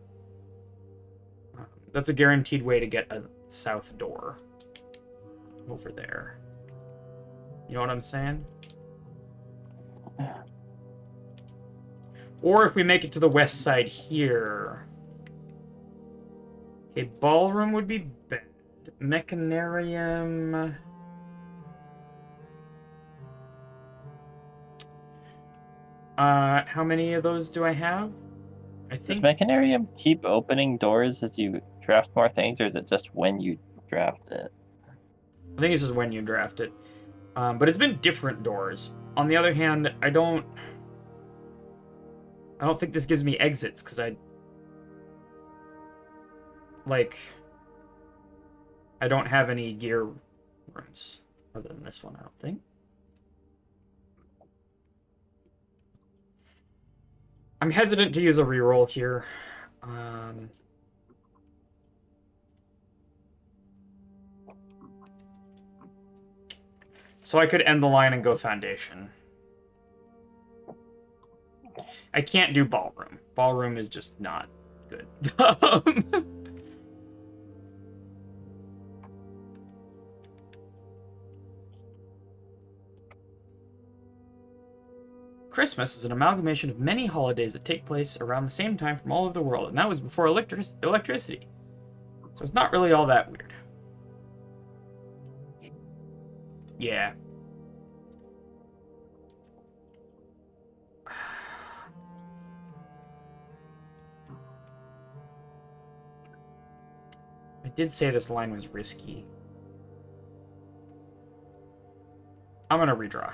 That's a guaranteed way to get a south door over there. You know what I'm saying? Or if we make it to the west side here. Okay, ballroom would be bad. Mechanarium. How many of those do I have? I Does think Mechanarium keep opening doors as you draft more things, or is it just when you draft it? this is when you draft it. But it's been different doors. On the other hand, I don't think this gives me exits, because I don't have any gear rooms other than this one, I don't think. I'm hesitant to use a reroll here. So I could end the line and go foundation. I can't do ballroom. Ballroom is just not good. Christmas is an amalgamation of many holidays that take place around the same time from all over the world, and that was before electricity. So it's not really all that weird. Yeah. I did say this line was risky. I'm gonna redraw.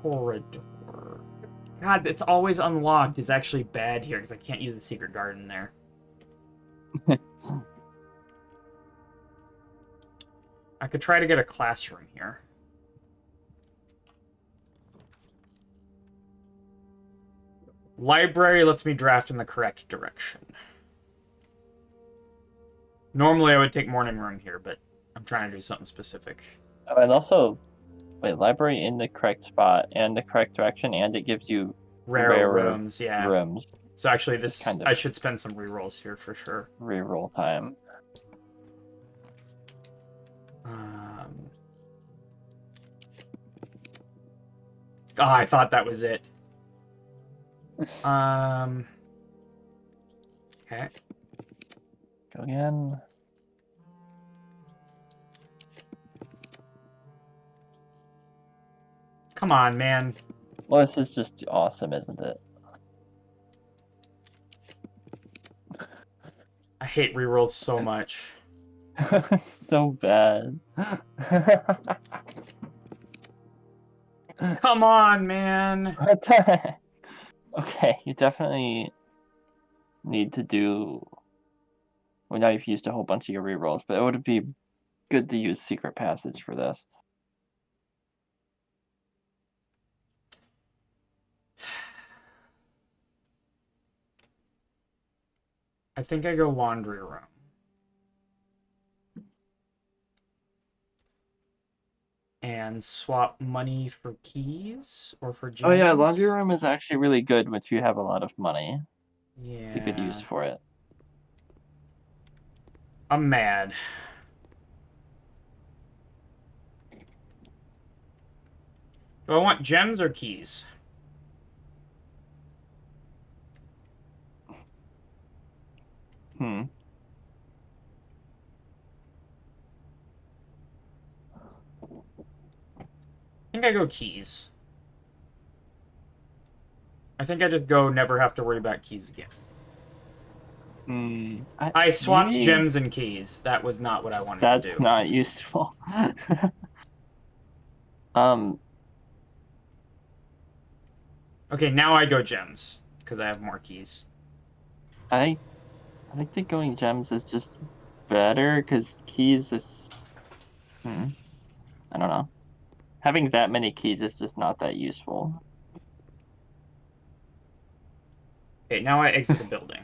Corridor. God, it's always unlocked is actually bad here because I can't use the secret garden there. I could try to get a classroom here. Library lets me draft in the correct direction. Normally I would take morning room here, but I'm trying to do something specific. Oh, and also, wait, library in the correct spot and the correct direction, and it gives you Rarer rooms, yeah. rooms. So actually, this kind of I should spend some rerolls here for sure. Reroll time. Oh, I thought that was it. Okay. Go again. Come on, man. Well, this is just awesome, isn't it? I hate rerolls so much. So bad. Come on, man. What the heck? Okay, you definitely need to do. Well, now you've used a whole bunch of your rerolls, but it would be good to use Secret Passage for this. I think I go laundry room. and swap money for keys or for gems. Oh yeah, laundry room is actually really good if you have a lot of money. Yeah. It's a good use for it. I'm mad. Do I want gems or keys? Hmm. I think I go keys. I think I just go never have to worry about keys again. I swapped Maybe gems and keys. That was not what I wanted to that's do. not useful. Um, Okay, now I go gems because I have more keys. I think that going gems is just better because keys is. I don't know. Having that many keys is just not that useful. Okay, now I exit the building.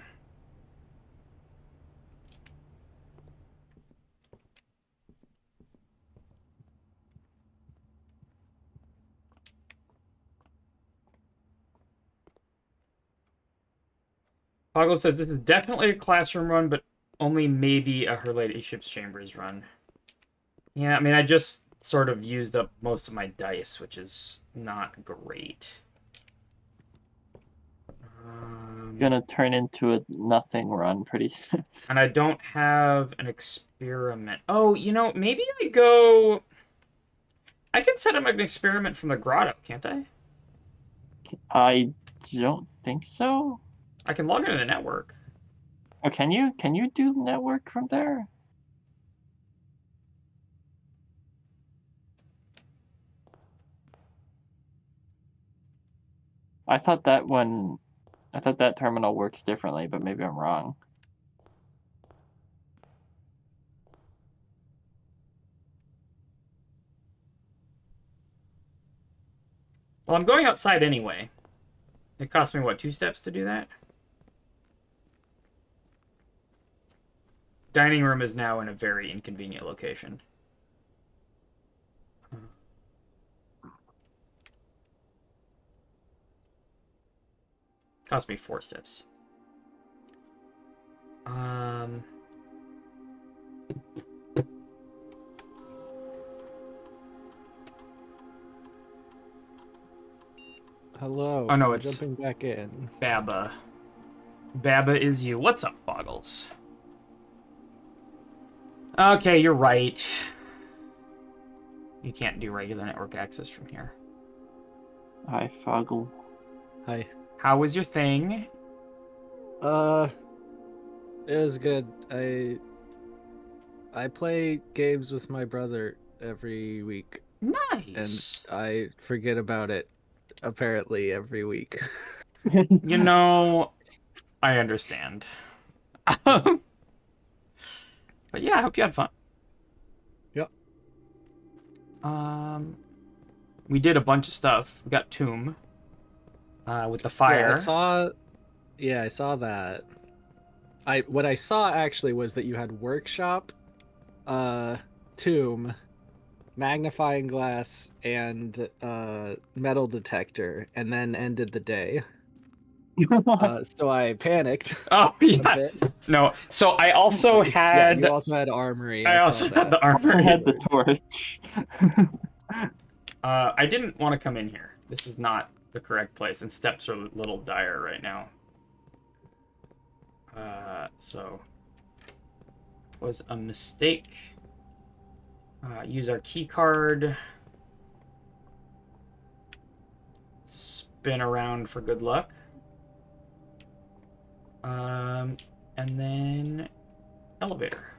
Poggle says this is definitely a classroom run, but only maybe a Her Ladyship's Chambers run. Yeah, I mean, I just sort of used up most of my dice, which is not great. Gonna turn into a nothing run pretty soon. And I don't have an experiment. Oh, you know, maybe I go... I can set up an experiment from the grotto, can't I? I don't think so. I can log into the network. Oh, can you? Can you do network from there? I thought that terminal works differently, but maybe I'm wrong. Well, I'm going outside anyway. It cost me, what, 2 steps to do that? Dining room is now in a very inconvenient location. Cost me 4 steps. Hello. Oh, no, I'm it's jumping back in. Baba. Baba is you. What's up, Boggles? Okay, you're right. You can't do regular network access from here. Hi, Foggle. Hi. How was your thing? It was good. I play games with my brother every week. Nice. And I forget about it apparently every week. You know, I understand. But yeah, I hope you had fun. Yep. We did a bunch of stuff. We got Tomb. With the fire. Yeah, I saw that. What I saw actually was that you had workshop, tomb, magnifying glass, and metal detector, and then ended the day. So I panicked. Oh yeah. No. So I also had. Yeah, you also had armory. I also had the armory. I had the torch. I didn't want to come in here. This is not the correct place, and steps are a little dire right now. So was a mistake. Use our key card. Spin around for good luck. And then elevator.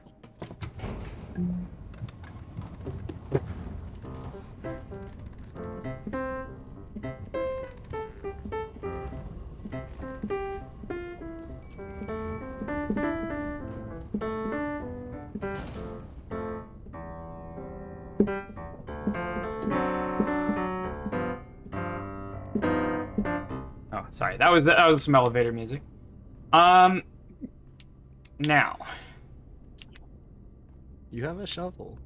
Oh, sorry. That was some elevator music. Now. You have a shovel.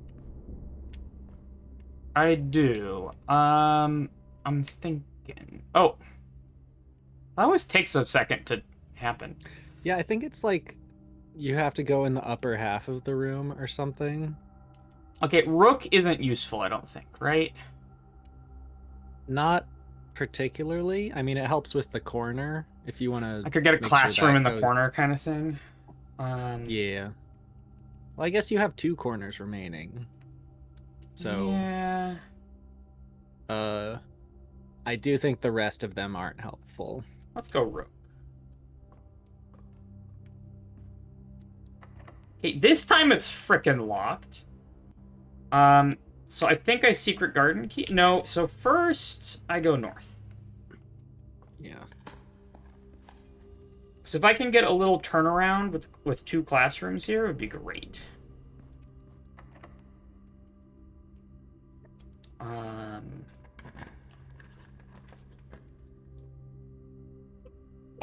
I do. I'm thinking. Oh, that always takes a second to happen. Yeah, I think it's like you have to go in the upper half of the room or something. Okay, rook isn't useful, I don't think, right? Not particularly. I mean, it helps with the corner if you want to. I could get a make classroom sure in the that corner goes... kind of thing. Yeah. Well, I guess you have 2 corners remaining. So. Yeah. I do think the rest of them aren't helpful. Let's go rook. Okay, this time it's frickin' locked. So I think I secret garden key. No, so first I go north. Yeah. So if I can get a little turnaround with 2 classrooms here, it would be great.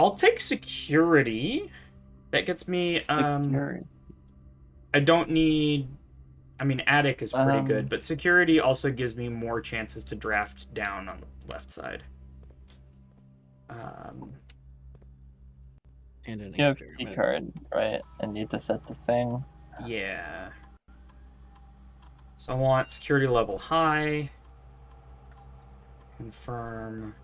I'll take security. That gets me. Security. I don't need. I mean, attic is pretty good, Um, but security also gives me more chances to draft down on the left side. And an You have key experiment. card, right? And need to set the thing. Yeah. So I want security level high. Confirm.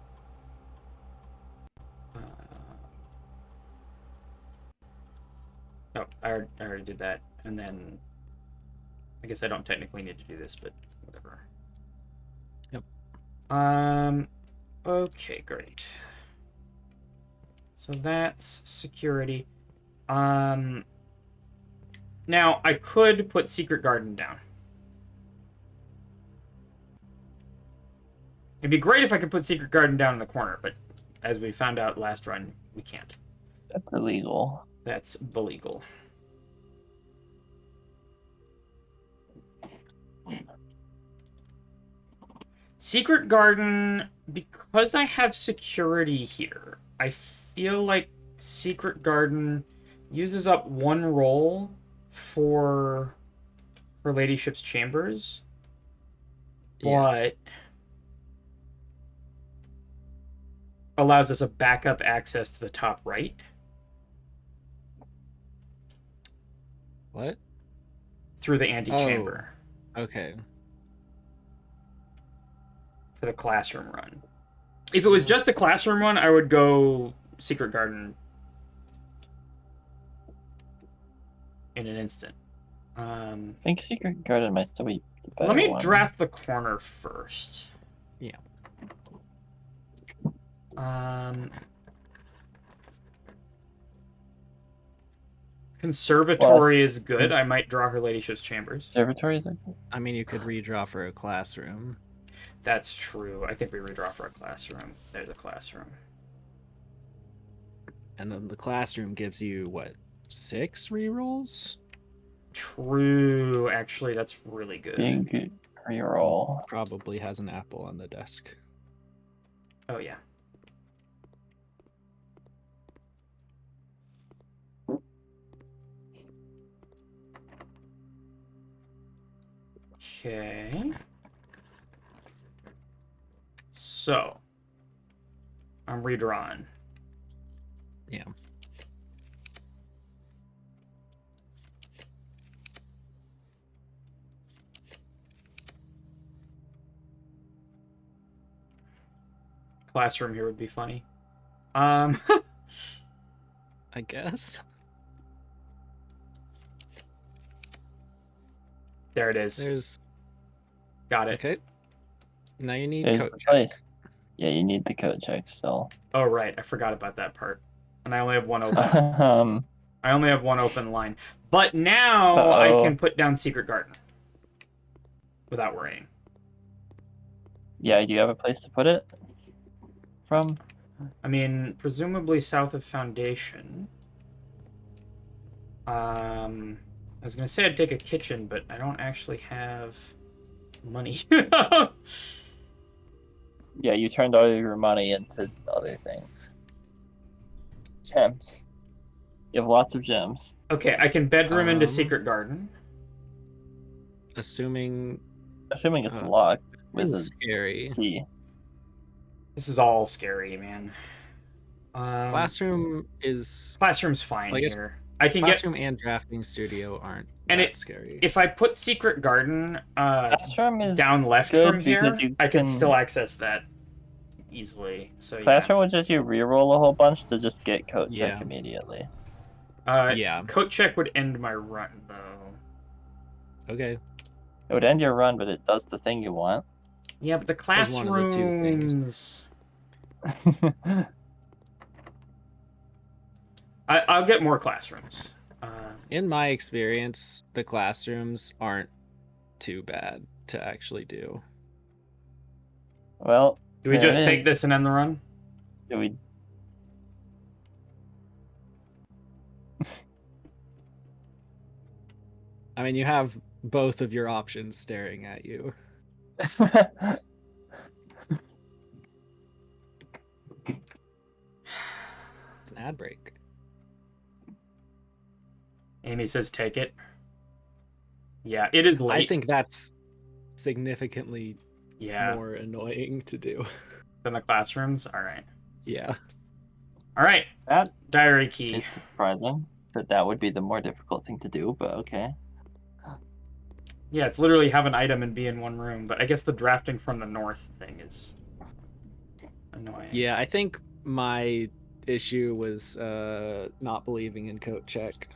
Oh, I already did that. And then I guess I don't technically need to do this, but whatever. Yep. Okay, great. So that's security. Now I could put Secret Garden down. It'd be great if I could put Secret Garden down in the corner, but as we found out last run, we can't. That's illegal. That's illegal. Secret Garden, because I have security here, I feel like Secret Garden uses up 1 roll for Ladyship's Chambers. But allows us a backup access to the top right. What? Through the antechamber. Okay. For the classroom run. If it was just a classroom run, I would go Secret Garden in an instant. I think Secret Garden might still be the better Let me one. draft the corner first. Yeah. Conservatory Well, is good. I might draw her Ladyship's Chambers. Observatory is okay. I mean, you could redraw for a classroom. That's true. I think we redraw for a classroom. There's a classroom. And then the classroom gives you, what, 6 rerolls? True. Actually, that's really good. Being good reroll. Probably has an apple on the desk. Oh, yeah. Okay. So, I'm redrawing. Yeah. Classroom here would be funny. I guess. There it is. There's... Got it. Okay. Now you need There's code the check. place. Yeah, you need the code check still. Oh, right. I forgot about that part. And I only have 1 open. I only have 1 open line. But now I can put down Secret Garden. Without worrying. Yeah, do you have a place to put it from? I mean, presumably south of Foundation. I was going to say I'd take a kitchen, but I don't actually have money. Yeah, you turned all your money into other things. Gems. You have lots of gems. Okay, I can bedroom into Secret Garden. Assuming Assuming it's locked. with a scary. key. This is all scary, man. Classroom is Classroom's fine Well, I guess here. I can get Classroom and Drafting Studio aren't and that scary. if I put Secret Garden Classroom is down left good from here, because you I can can- still access that easily. So Classroom would just you reroll a whole bunch to just get coat check Yeah. immediately. Yeah. Coat check would end my run though. Okay. It would end your run, but it does the thing you want. Yeah, but the Does one of the two things. classrooms. I'll get more classrooms. In my experience, the classrooms aren't too bad to actually do. Well, Do we there just it take is. this and end the run? Do we? I mean, you have both of your options staring at you. It's an ad break. Amy says take it. Yeah, it is late. I think that's significantly yeah, more annoying to do. than the classrooms. All right. Yeah. All right. That Diary key. is surprising that would be the more difficult thing to do, but okay. Yeah, it's literally have an item and be in one room, but I guess the drafting from the north thing is annoying. Yeah, I think my issue was not believing in coat check.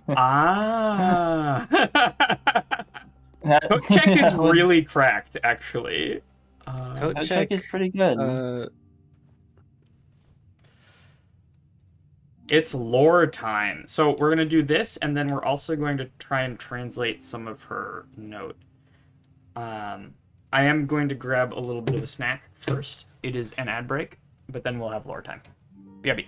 Ah. Coat check is really cracked, actually. Coat Coat check is pretty good. It's lore time. So we're going to do this, and then we're also going to try and translate some of her note. I am going to grab a little bit of a snack first. It is an ad break, but then we'll have lore time. BRB.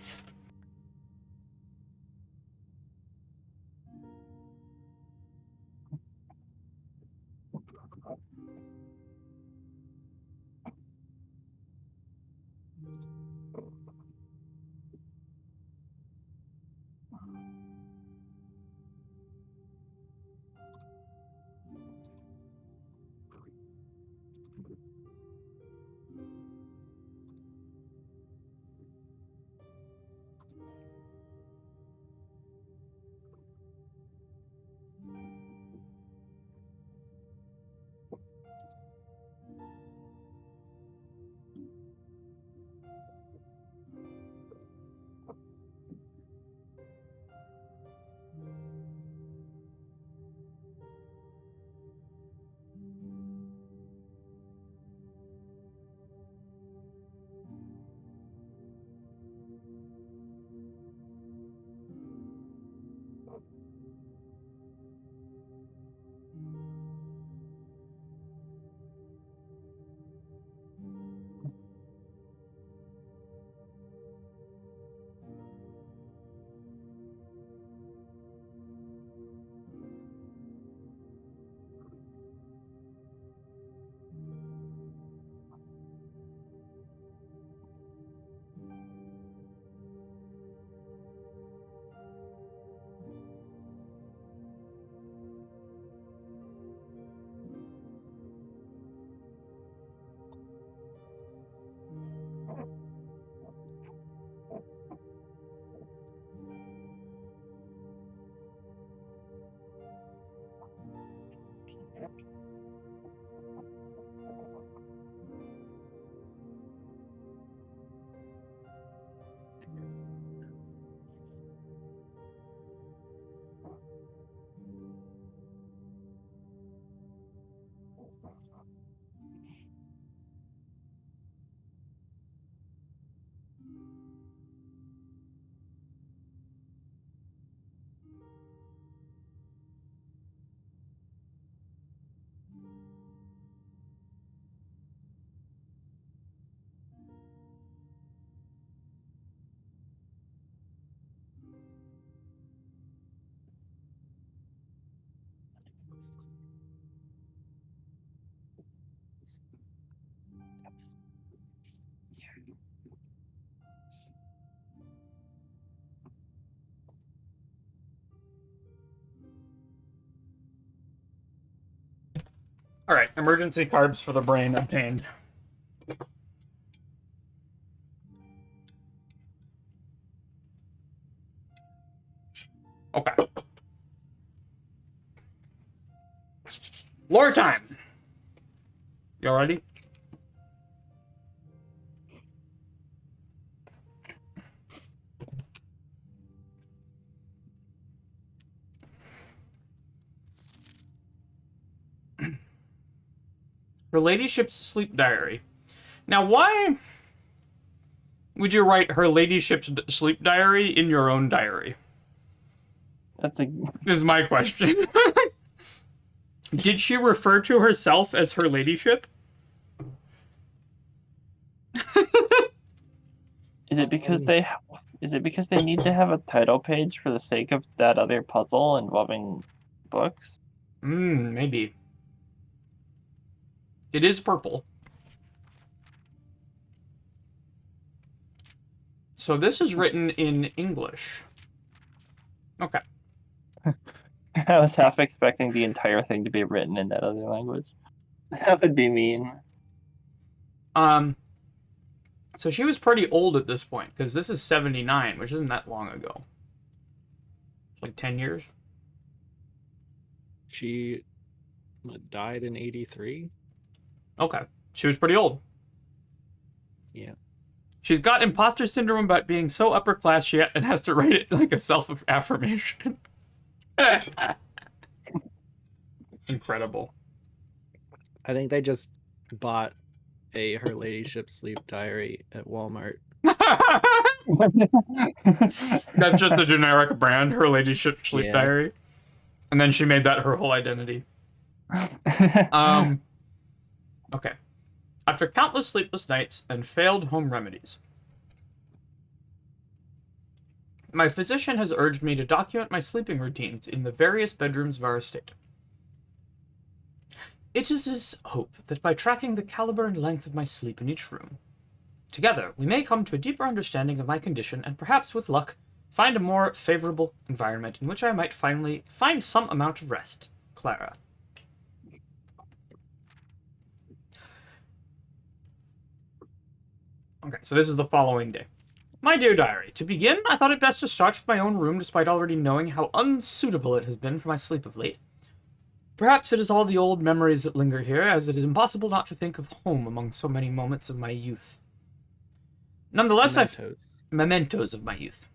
Alright, emergency carbs for the brain obtained. Okay. Lore time! You all ready? Her ladyship's sleep diary. Now, why would you write her ladyship's sleep diary in your own diary? That's a Is my question. Did she refer to herself as her ladyship? Is it because they need to have a title page for the sake of that other puzzle involving books? Maybe. It is purple. So this is written in English. Okay. I was half expecting the entire thing to be written in that other language. That would be mean. So she was pretty old at this point, because this is 79, which isn't that long ago. Like 10 years? She died in 83. Okay. She was pretty old. Yeah. She's got imposter syndrome about being so upper class she has to write it like a self-affirmation. Incredible. I think they just bought her ladyship sleep diary at Walmart. That's just the generic brand, her ladyship sleep Yeah. diary. And then she made that her whole identity. Okay. After countless sleepless nights and failed home remedies, my physician has urged me to document my sleeping routines in the various bedrooms of our estate. It is his hope that by tracking the caliber and length of my sleep in each room, together we may come to a deeper understanding of my condition and perhaps, with luck, find a more favorable environment in which I might finally find some amount of rest. Clara. Okay, so this is the following day. My dear diary, to begin, I thought it best to start with my own room despite already knowing how unsuitable it has been for my sleep of late. Perhaps it is all the old memories that linger here, as it is impossible not to think of home among so many moments of my youth. Nonetheless, mementos of my youth.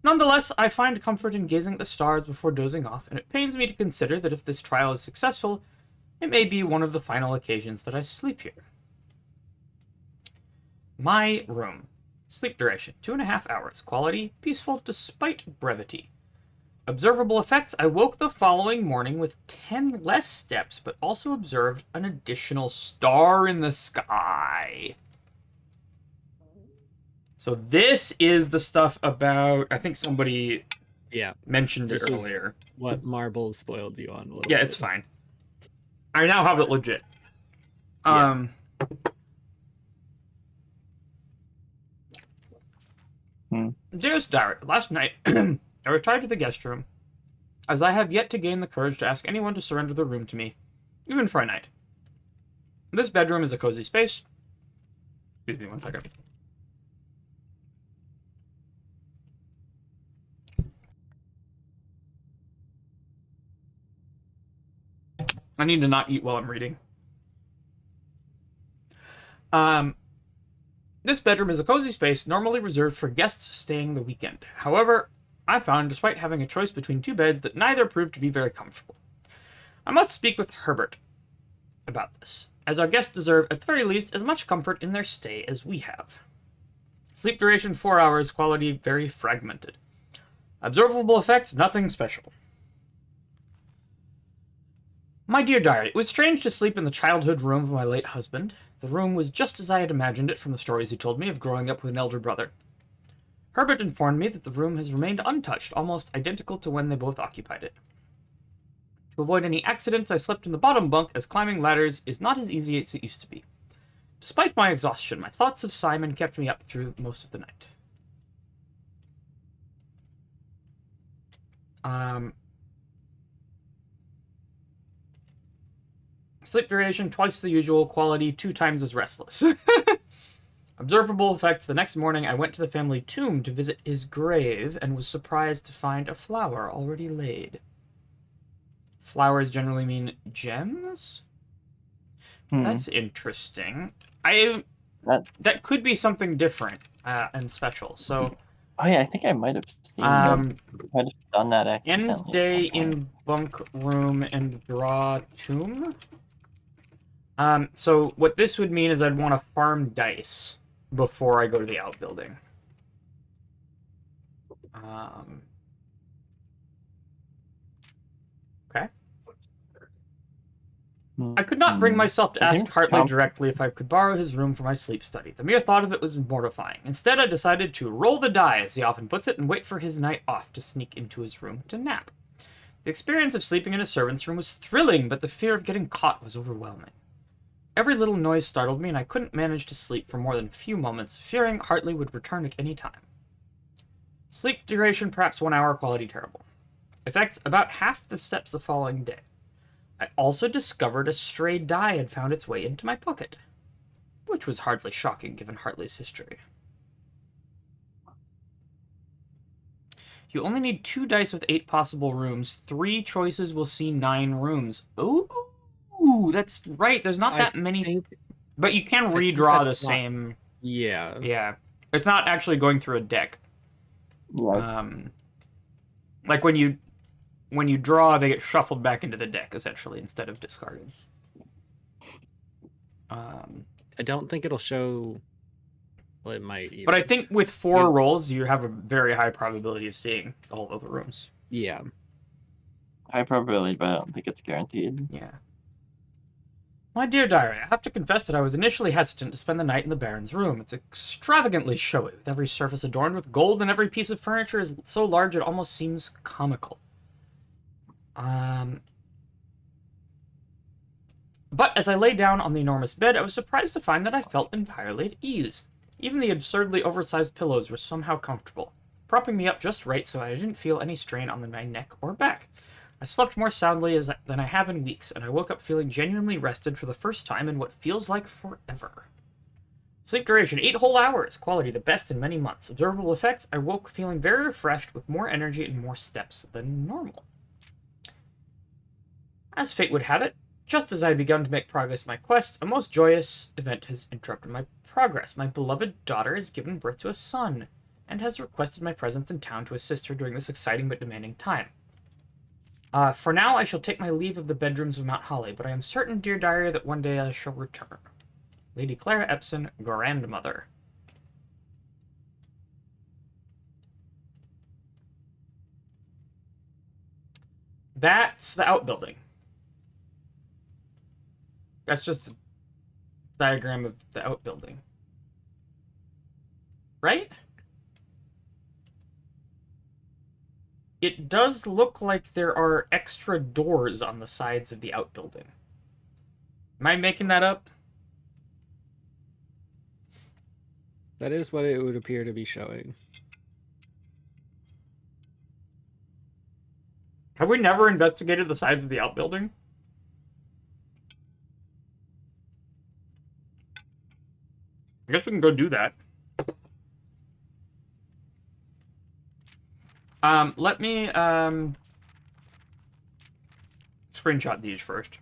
Nonetheless, I find comfort in gazing at the stars before dozing off, and it pains me to consider that if this trial is successful, it may be one of the final occasions that I sleep here. My room. Sleep duration, 2.5 hours. Quality, peaceful despite brevity. Observable effects, I woke the following morning with 10 less steps, but also observed an additional star in the sky. So this is the stuff about, I think somebody mentioned it earlier. What Marbles spoiled you on a little Yeah, bit. it's fine. I now have it legit. Dearest Diary, last night I retired to the guest room, as I have yet to gain the courage to ask anyone to surrender the room to me, even for a night. This bedroom is a cozy space. Excuse me 1 second. I need to not eat while I'm reading. This bedroom is a cozy space normally reserved for guests staying the weekend. However, I found, despite having a choice between 2 beds, that neither proved to be very comfortable. I must speak with Herbert about this, as our guests deserve, at the very least, as much comfort in their stay as we have. Sleep duration 4 hours, quality very fragmented. Observable effects, nothing special. My dear diary, it was strange to sleep in the childhood room of my late husband. The room was just as I had imagined it from the stories he told me of growing up with an elder brother. Herbert informed me that the room has remained untouched, almost identical to when they both occupied it. To avoid any accidents, I slept in the bottom bunk, as climbing ladders is not as easy as it used to be. Despite my exhaustion, my thoughts of Simon kept me up through most of the night. Sleep duration, twice the usual. Quality, 2 times as restless. Observable effects. The next morning, I went to the family tomb to visit his grave and was surprised to find a flower already laid. Flowers generally mean gems? That's interesting. That could be something different and special. So, oh yeah, I think I might have seen that. Might have done that accidentally. End day in bunk room and draw tomb. So what this would mean is I'd want to farm dice before I go to the outbuilding. Okay. I could not bring myself to ask Hartley directly if I could borrow his room for my sleep study. The mere thought of it was mortifying. Instead, I decided to roll the die, as he often puts it, and wait for his night off to sneak into his room to nap. The experience of sleeping in a servant's room was thrilling, but the fear of getting caught was overwhelming. Every little noise startled me, and I couldn't manage to sleep for more than a few moments, fearing Hartley would return at any time. Sleep duration, perhaps 1 hour, quality terrible. Effects, about half the steps the following day. I also discovered a stray die had found its way into my pocket, which was hardly shocking given Hartley's history. You only need 2 dice with 8 possible rooms. 3 choices will see 9 rooms. Ooh, that's right. There's not that many, but you can redraw the same. Yeah. Yeah. It's not actually going through a deck. Yes. Like when you draw, they get shuffled back into the deck, essentially, instead of discarded. I don't think it'll show... Well, it might even. But I think with 4 rolls, you have a very high probability of seeing all of the rooms. Yeah. High probability, but I don't think it's guaranteed. Yeah. My dear diary, I have to confess that I was initially hesitant to spend the night in the Baron's room. It's extravagantly showy, with every surface adorned with gold, and every piece of furniture is so large it almost seems comical. But as I lay down on the enormous bed, I was surprised to find that I felt entirely at ease. Even the absurdly oversized pillows were somehow comfortable, propping me up just right so I didn't feel any strain on my neck or back. I slept more soundly than I have in weeks, and I woke up feeling genuinely rested for the first time in what feels like forever. Sleep duration, 8 whole hours. Quality, the best in many months. Observable effects, I woke feeling very refreshed with more energy and more steps than normal. As fate would have it, just as I had begun to make progress in my quest, a most joyous event has interrupted my progress. My beloved daughter has given birth to a son, and has requested my presence in town to assist her during this exciting but demanding time. For now, I shall take my leave of the bedrooms of Mount Holly, but I am certain, dear diary, that one day I shall return. Lady Clara Epson, grandmother. That's the outbuilding. That's just a diagram of the outbuilding. Right? It does look like there are extra doors on the sides of the outbuilding. Am I making that up? That is what it would appear to be showing. Have we never investigated the sides of the outbuilding? I guess we can go do that. Let me screenshot these first.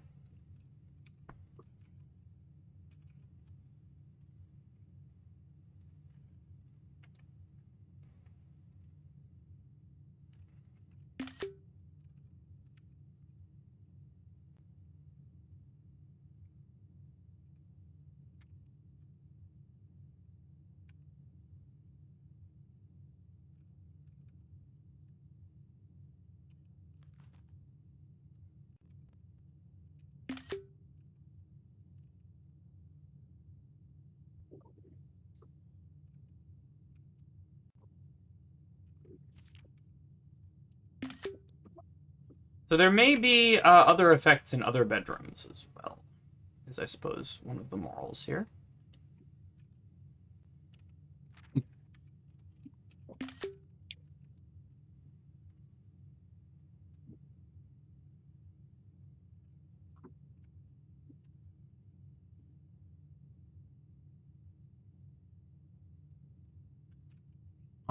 So there may be other effects in other bedrooms as well, is I suppose one of the morals here.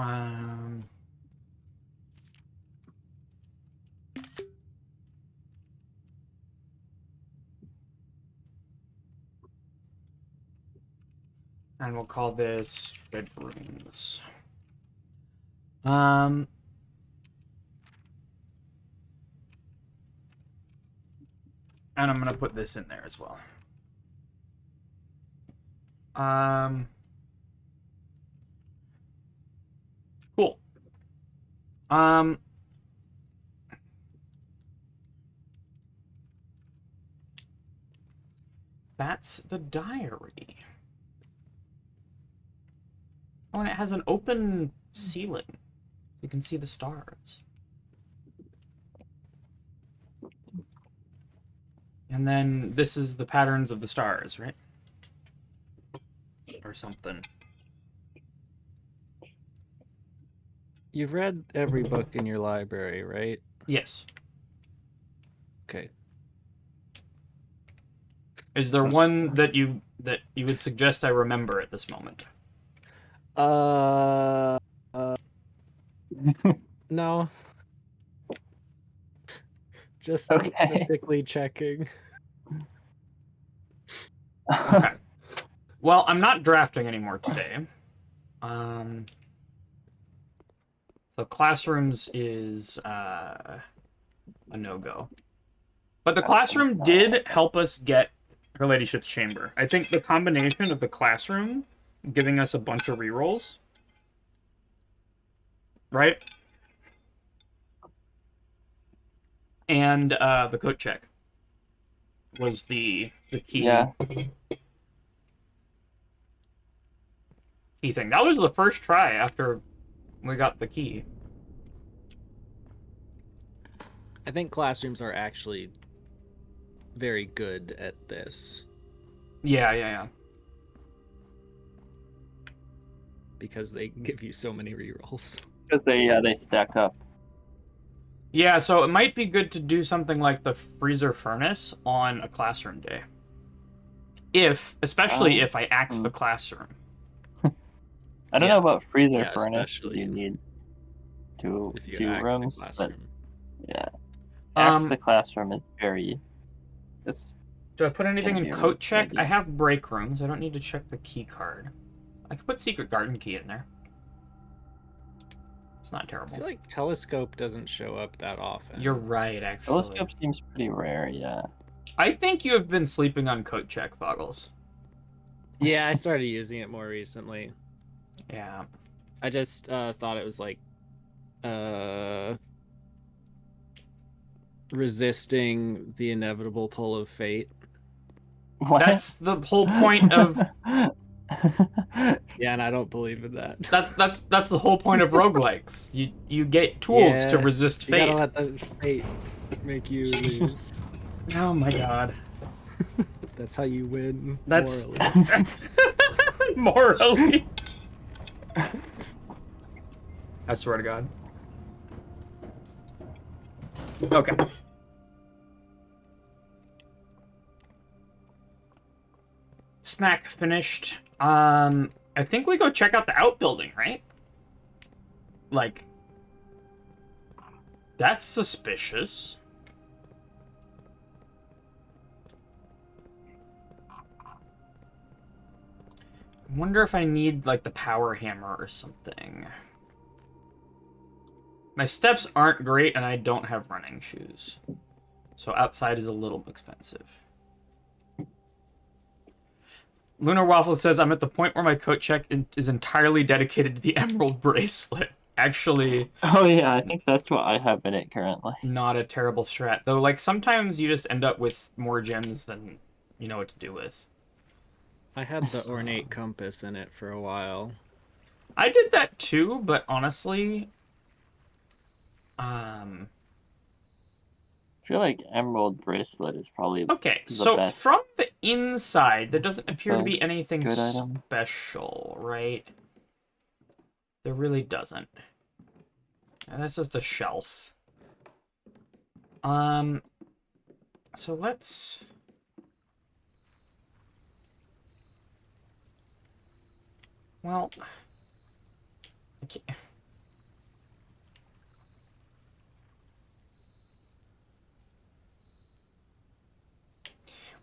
Um, and we'll call this bedrooms. And I'm gonna put this in there as well. Cool. That's the diary. Oh, and it has an open ceiling. You can see the stars. And then this is the patterns of the stars, right? Or something. You've read every book in your library, right? Yes. Okay. Is there one that you would suggest I remember at this moment? No. Just Okay. specifically checking. Okay. Well, I'm not drafting anymore today. So classrooms is a no-go. But the classroom did help us get Her Ladyship's Chamber. I think the combination of the classroom giving us a bunch of rerolls, right? And the coat check was the key. Yeah. Key thing. That was the first try after we got the key. I think classrooms are actually very good at this. Yeah. Because they give you so many rerolls. Because they stack up. Yeah, so it might be good to do something like the freezer furnace on a classroom day. Especially if I axe the classroom. I don't know about freezer furnace, especially you need two if you axe the rooms, but classroom. yeah. Axe the classroom is very... Do I put anything in Gonna be a coat check? idea. I have break rooms. I don't need to check the key card. I could put secret garden key in there. It's not I terrible. feel like telescope doesn't show up that often. You're right, actually. Telescope seems pretty rare, yeah. I think you have been sleeping on coat check, Boggles. Yeah, I started using it more recently. Yeah. I just thought it was like resisting the inevitable pull of fate. What? That's the whole point of... Yeah, and I don't believe in that. That's the whole point of roguelikes. You get tools to resist You fate. gotta let the fate make you lose. Oh my god. That's how you win. That's morally. morally. I swear to God. Okay. Snack finished. I think we go check out the outbuilding, right? Like, that's suspicious. I wonder if I need, like, the power hammer or something. My steps aren't great, and I don't have running shoes. So outside is a little expensive. Lunar Waffle says, I'm at the point where my coat check is entirely dedicated to the emerald bracelet. Actually... Oh yeah, I think that's what I have in it currently. Not a terrible strat. Though, like, sometimes you just end up with more gems than you know what to do with. I had the ornate compass in it for a while. I did that too, but honestly... I feel like emerald bracelet is probably Okay, the so best. from the inside, there doesn't appear to be Good anything item. special, right? There really doesn't. And that's just a shelf. So let's... Well...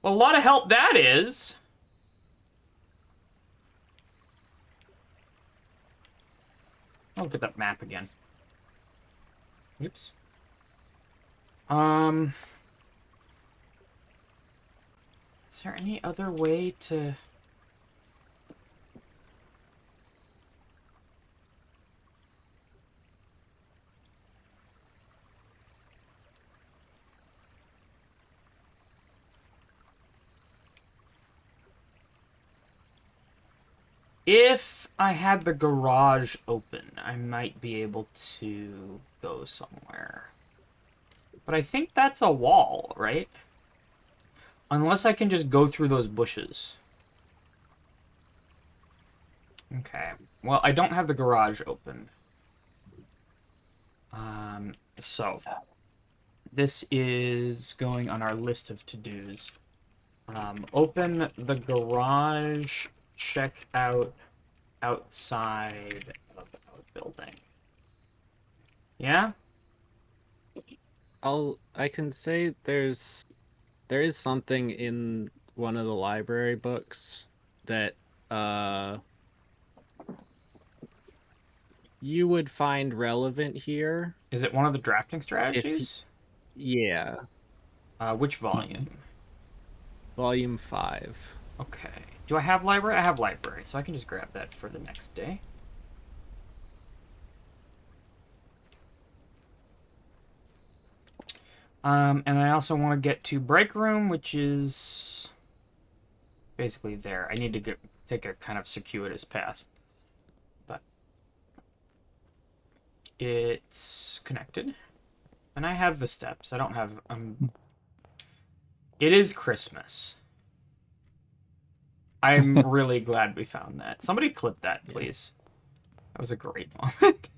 Well, a lot of help that is. I'll look at that map again. Oops. Is there any other way to... If I had the garage open, I might be able to go somewhere. But I think that's a wall, right? Unless I can just go through those bushes. Okay. Well, I don't have the garage open. So this is going on our list of to-dos. Open the garage, check out outside of our building. Yeah? I can say there is something in one of the library books that you would find relevant here. Is it one of the drafting strategies? Yeah. Which volume? Volume 5. Okay. Do I have library? I have library, so I can just grab that for the next day. And I also want to get to break room, which is basically there. I need to take a kind of circuitous path, but it's connected, and I have the steps. I don't have It is Christmas. I'm really glad we found that. Somebody clip that, please. That was a great moment.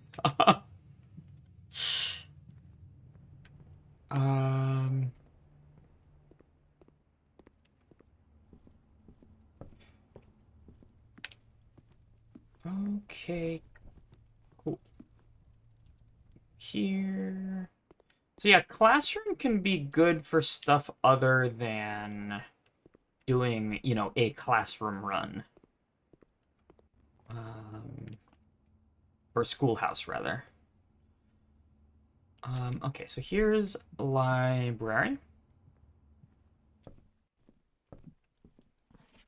Okay. Cool. Here. So yeah, classroom can be good for stuff other than doing, you know, a classroom run. Or schoolhouse, rather. Okay, so here's library.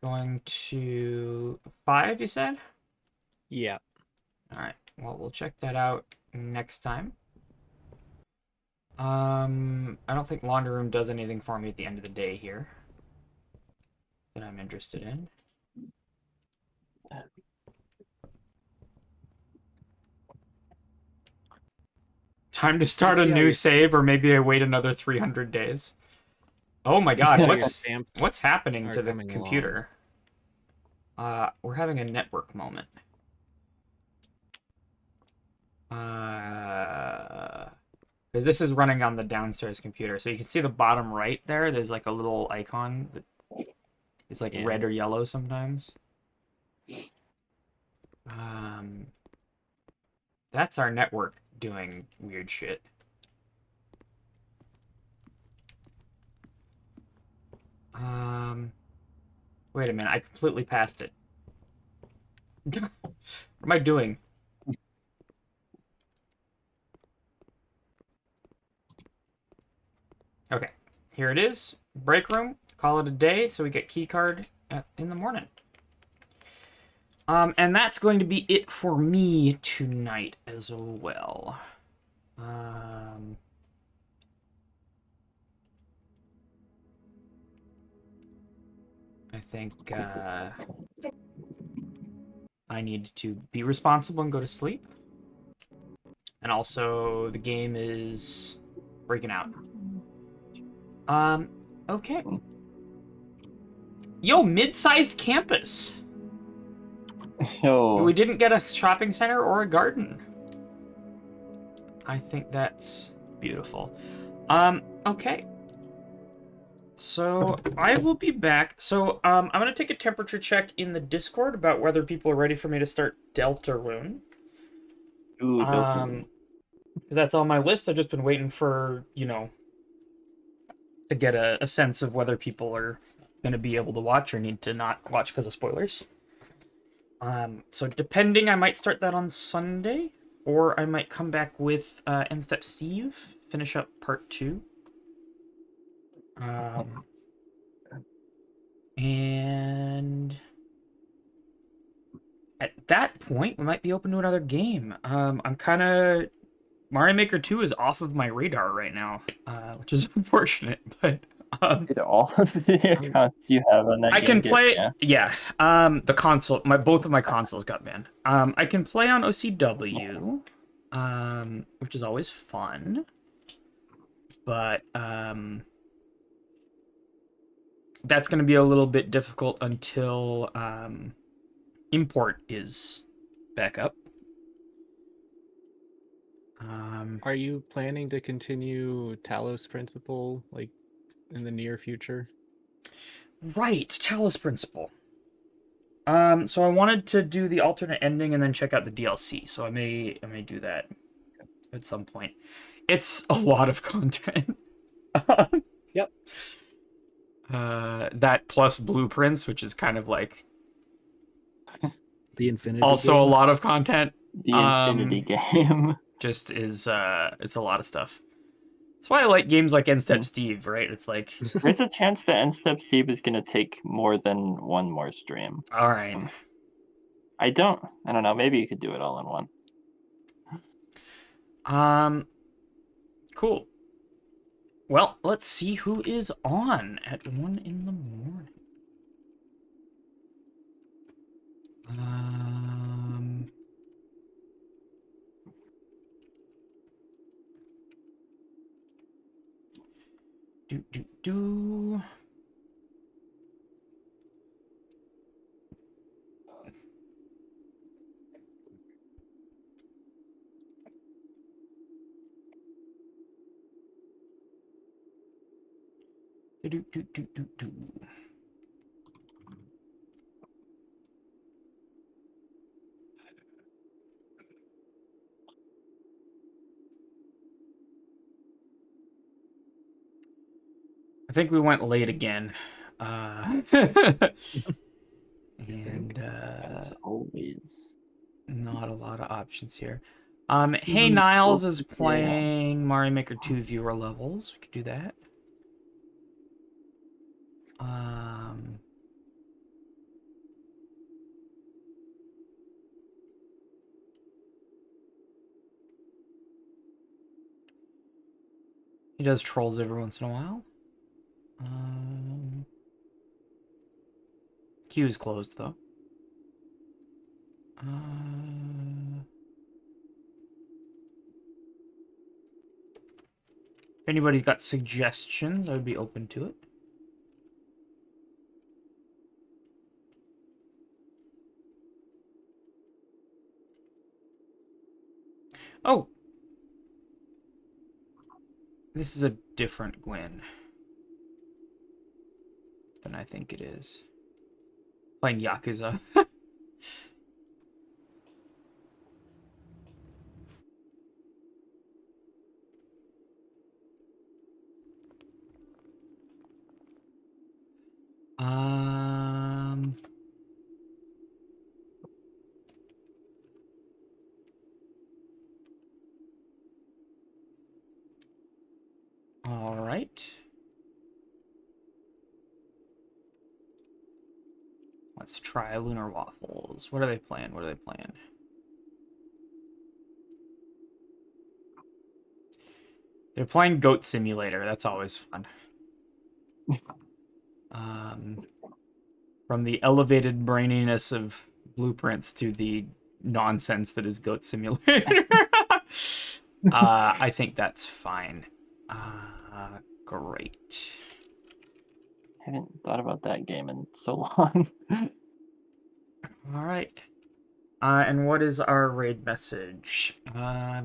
Going to 5, you said? Yeah. All right. Well, we'll check that out next time. I don't think laundry room does anything for me at the end of the day here that I'm interested in. Time to start a new save, or maybe I wait another 300 days. Oh my god, what's happening to the computer? We're having a network moment. Because this is running on the downstairs computer, so you can see the bottom right there. There's like a little icon that is like red or yellow sometimes. That's our network doing weird shit. Wait a minute, I completely passed it. What am I doing? Okay, here it is. Break room. Call it a day, so we get key card in the morning. And that's going to be it for me tonight as well. I think I need to be responsible and go to sleep. And also, the game is freaking out. Okay. Yo, mid-sized campus. Yo. We didn't get a shopping center or a garden. I think that's beautiful. Okay. So, I will be back. So, I'm going to take a temperature check in the Discord about whether people are ready for me to start Deltarune. Ooh, Deltarune. Because that's on my list. I've just been waiting for, you know, to get a sense of whether people are gonna be able to watch or need to not watch because of spoilers. So depending, I might start that on Sunday, or I might come back with End Step Steve, finish up part 2. And at that point, we might be open to another game. I'm kind of Mario Maker 2 is off of my radar right now, which is unfortunate, but Did all of the accounts you have on that I game can play. get, Yeah. The console. Both of my consoles got banned. I can play on OCW, which is always fun, but that's going to be a little bit difficult until import is back up. Are you planning to continue Talos Principle like in the near future? Right, Talos Principle. So I wanted to do the alternate ending and then check out the DLC. So I may do that at some point. It's a lot of content. Yep. That plus blueprints, which is kind of like The Infinity also game? a lot of content. the Infinity game? Just is it's a lot of stuff. That's why I like games like End Step Steve, right? It's like There's a chance that End Step Steve is gonna take more than one more stream. all right. I don't know. Maybe you could do it all in one. Cool. Well, let's see who is on at 1 in the morning. Do. Do. I think we went late again. And As always. not a lot of options here. Hey Niles is playing Mario Maker 2 viewer levels. We could do that. He does trolls every once in a while. Queue is closed though. If anybody's got suggestions, I would be open to it. Oh! This is a different Gwen than I think it is. Playing Yakuza. All right. Let's try Lunar Waffles. What are they playing? They're playing Goat Simulator. That's always fun. From the elevated braininess of blueprints to the nonsense that is Goat Simulator. I think that's fine. Great. I haven't thought about that game in so long. All right. And what is our raid message? I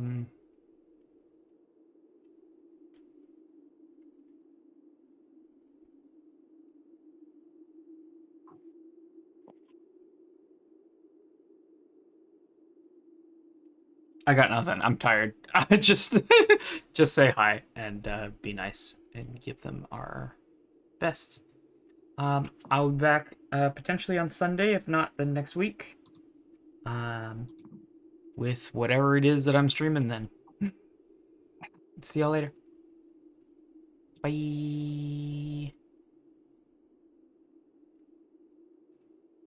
got nothing. I'm tired. Just say hi and be nice and give them our best. I'll be back potentially on Sunday, if not the next week. With whatever it is that I'm streaming then. See y'all later. Bye.